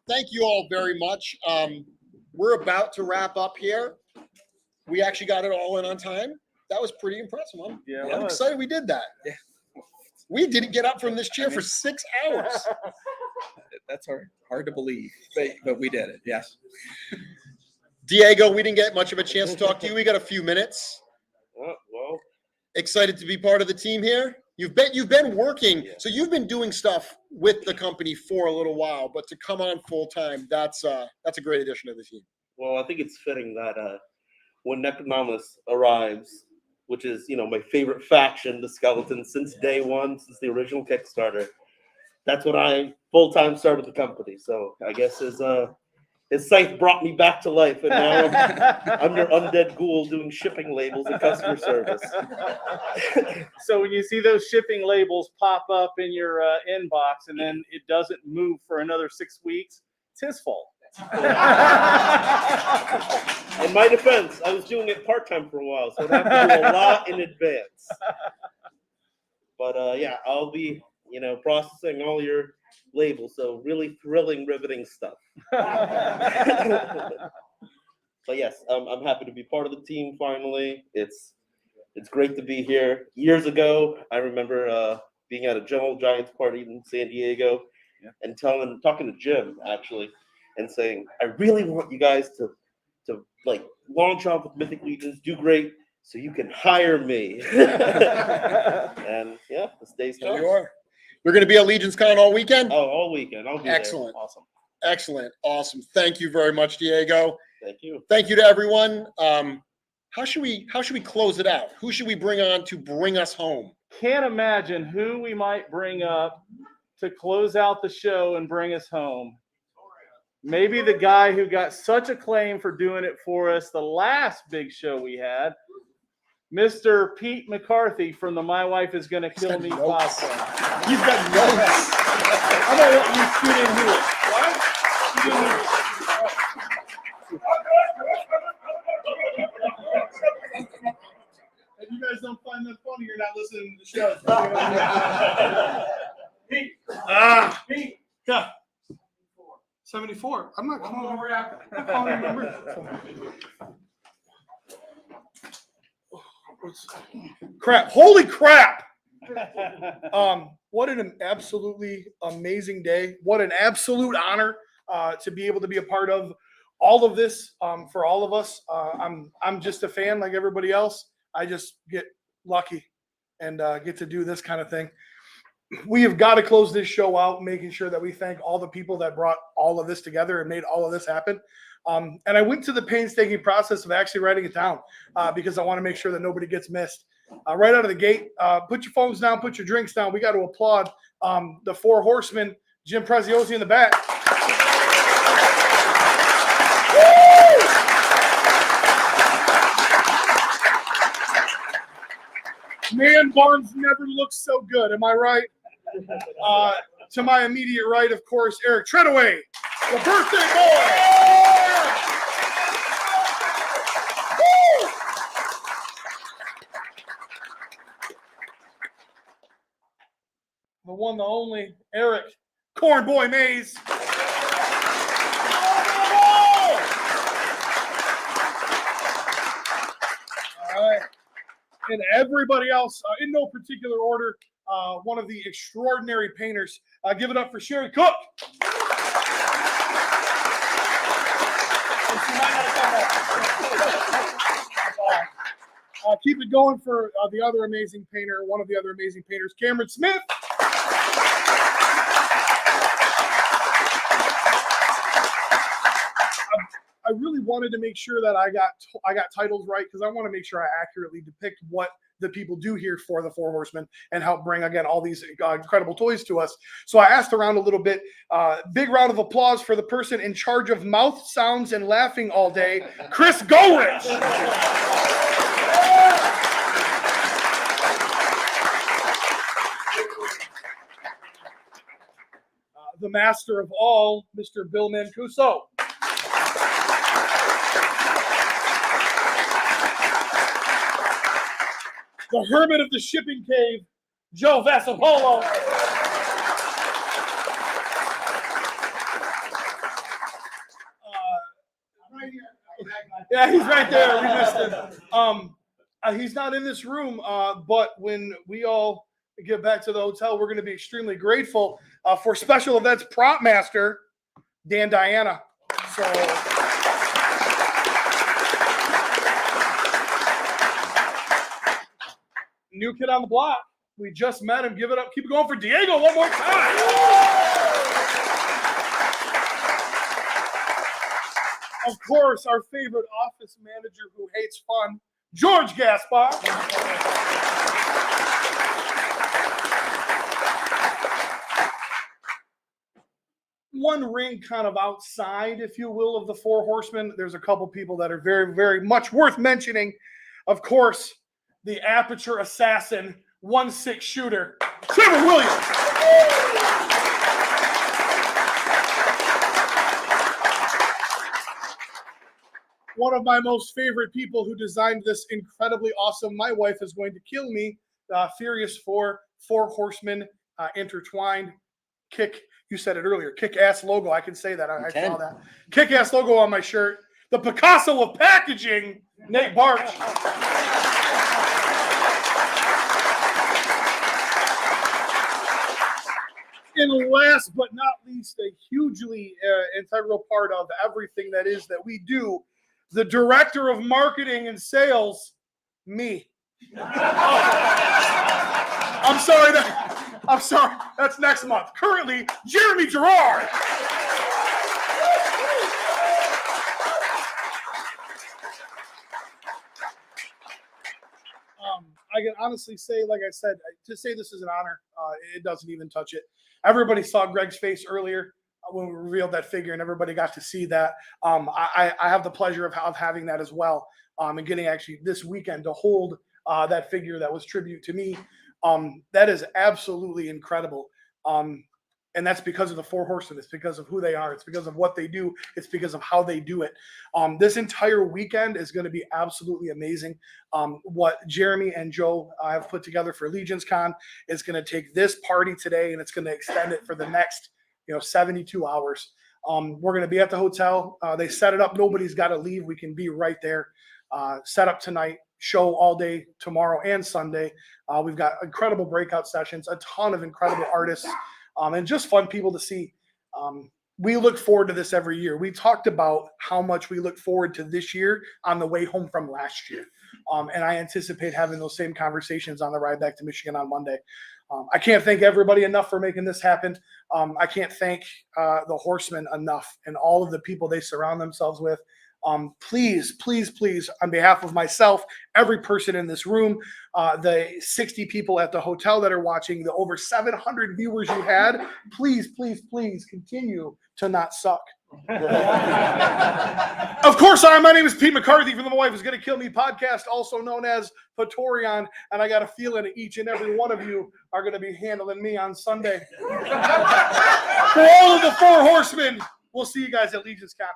Thank you all very much. We're about to wrap up here. We actually got it all in on time. That was pretty impressive, huh? Yeah, I'm excited we did that. Yeah. We didn't get up from this chair for 6 hours. That's hard to believe, but we did it. Yes. Diego, we didn't get much of a chance to talk to you. We got a few minutes. Well, Excited to be part of the team here. You've been working, so you've been doing stuff with the company for a little while, but to come on full time, that's a great addition to the team. well, I think it's fitting that when Necronominus arrives, which is my favorite faction, the Skeletons, since day one, since the original Kickstarter, that's when I full time started the company. So I guess his scythe brought me back to life, and now I'm your undead ghoul doing shipping labels and customer service. So when you see those shipping labels pop up in your inbox and then it doesn't move for another 6 weeks, It's his fault. In my defense, I was doing it part-time for a while, so I have to do a lot in advance. But yeah, I'll be, processing all your labels. So really thrilling, riveting stuff. But yes, I'm happy to be part of the team finally. It's great to be here. Years ago, I remember being at a Gentle Giants party in San Diego and talking to Jim actually, and saying, I really want you guys to like launch off with Mythic Legions, do great, so you can hire me. And yeah, this day's There come. you are. You're going to be at Legions Con all weekend? Oh, all weekend. I'll be Excellent. there. Awesome. Excellent. Awesome. Thank you very much, Diego. Thank you. Thank you to everyone. How should we close it out? Who should we bring on to bring us home? Can't imagine who we might bring up to close out the show and bring us home. Maybe the guy who got such acclaim for doing it for us the last big show we had, Mr. Pete McCarthy from the My Wife Is Gonna Kill Me podcast. He's got notes. I'm gonna let you shoot in here. What? Shoot in here. If you guys don't find that funny, you're not listening to the show. Pete. Pete. Yeah. 74. I'm not calling him. I'm calling him number. Crap. Holy crap. What an absolutely amazing day. What an absolute honor to be able to be a part of all of this for all of us. I'm just a fan like everybody else. I just get lucky and get to do this kind of thing. We have got to close this show out, making sure that we thank all the people that brought all of this together and made all of this happen. And I went to the painstaking process of actually writing it down because I want to make sure that nobody gets missed. Right out of the gate, put your phones down, put your drinks down. We got to applaud the Four Horsemen, Jim Preziosi in the back. Man, Barnes never looks so good. Am I right? To my immediate right, of course, Eric Treadaway, the birthday boy. The one, the only, Eric Corn Boy Mays. All right. And everybody else, in no particular order, one of the extraordinary painters. Give it up for Sherry Cook. Keep it going for the other amazing painter, one of the other amazing painters, Cameron Smith. I really wanted to make sure that I got titles right because I want to make sure I accurately depict what the people do here for the Four Horsemen and help bring, again, all these incredible toys to us. So I asked around a little bit. Big round of applause for the person in charge of mouth sounds and laughing all day, Chris Gorich. The master of all, Mr. Bill Mancuso. The hermit of the shipping cave, Joe Vassapolo. Yeah, he's right there. We missed him. He's not in this room, but when we all get back to the hotel, we're going to be extremely grateful for special events prop master, Dan Diana. So. New kid on the block. We just met him. Give it up. Keep it going for Diego one more time. Of course, our favorite office manager who hates fun, George Gaspar. One ring kind of outside, if you will, of the Four Horsemen. There's a couple people that are very, very much worth mentioning. Of course, the Aperture Assassin, 1/6 shooter, Trevor Williams. one of my most favorite people who designed this incredibly awesome. My wife is going to kill me. Furious Four Horsemen intertwined. You said it earlier. Kick-ass logo. I can say that. I saw that. Kick-ass logo on my shirt. The Picasso of packaging, Nate Barch. And last but not least, a hugely integral part of everything that we do, the director of marketing and sales, me. I'm sorry. That's next month. Currently, Jeremy Gerard. I can honestly say, like I said, to say this is an honor, it doesn't even touch it. Everybody saw Greg's face earlier when we revealed that figure, and everybody got to see that. I have the pleasure of having that as well, and getting actually this weekend to hold that figure that was tribute to me. That is absolutely incredible. And that's because of the Four Horsemen. It's because of who they are. It's because of what they do. It's because of how they do it. This entire weekend is going to be absolutely amazing. What Jeremy and Joe have put together for Legions Con is going to take this party today, and it's going to extend it for the next 72 hours. We're going to be at the hotel. They set it up. Nobody's got to leave. We can be right there. Set up tonight. Show all day tomorrow and Sunday. We've got incredible breakout sessions, a ton of incredible artists. And just fun people to see. We look forward to this every year. We talked about how much we look forward to this year on the way home from last year. And I anticipate having those same conversations on the ride back to Michigan on Monday. I can't thank everybody enough for making this happen. I can't thank the Horsemen enough and all of the people they surround themselves with. Please, please, please, on behalf of myself, every person in this room, the 60 people at the hotel that are watching, the over 700 viewers you had, please, please, please continue to not suck. Of course, my name is Pete McCarthy from the My Wife Is Gonna Kill Me podcast, also known as Patorion, and I got a feeling that each and every one of you are going to be handling me on Sunday. For all of the Four Horsemen, we'll see you guys at Legions Con.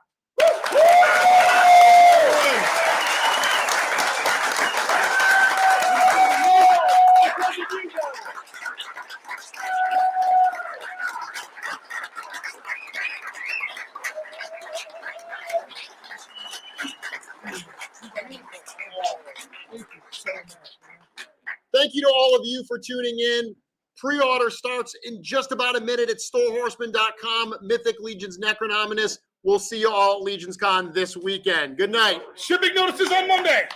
Thank you to all of you for tuning in. Pre-order starts in just about a minute at storehorseman.com. Mythic Legions, Necronominus. We'll see you all at Legions Con this weekend. Good night. Shipping notices on Monday.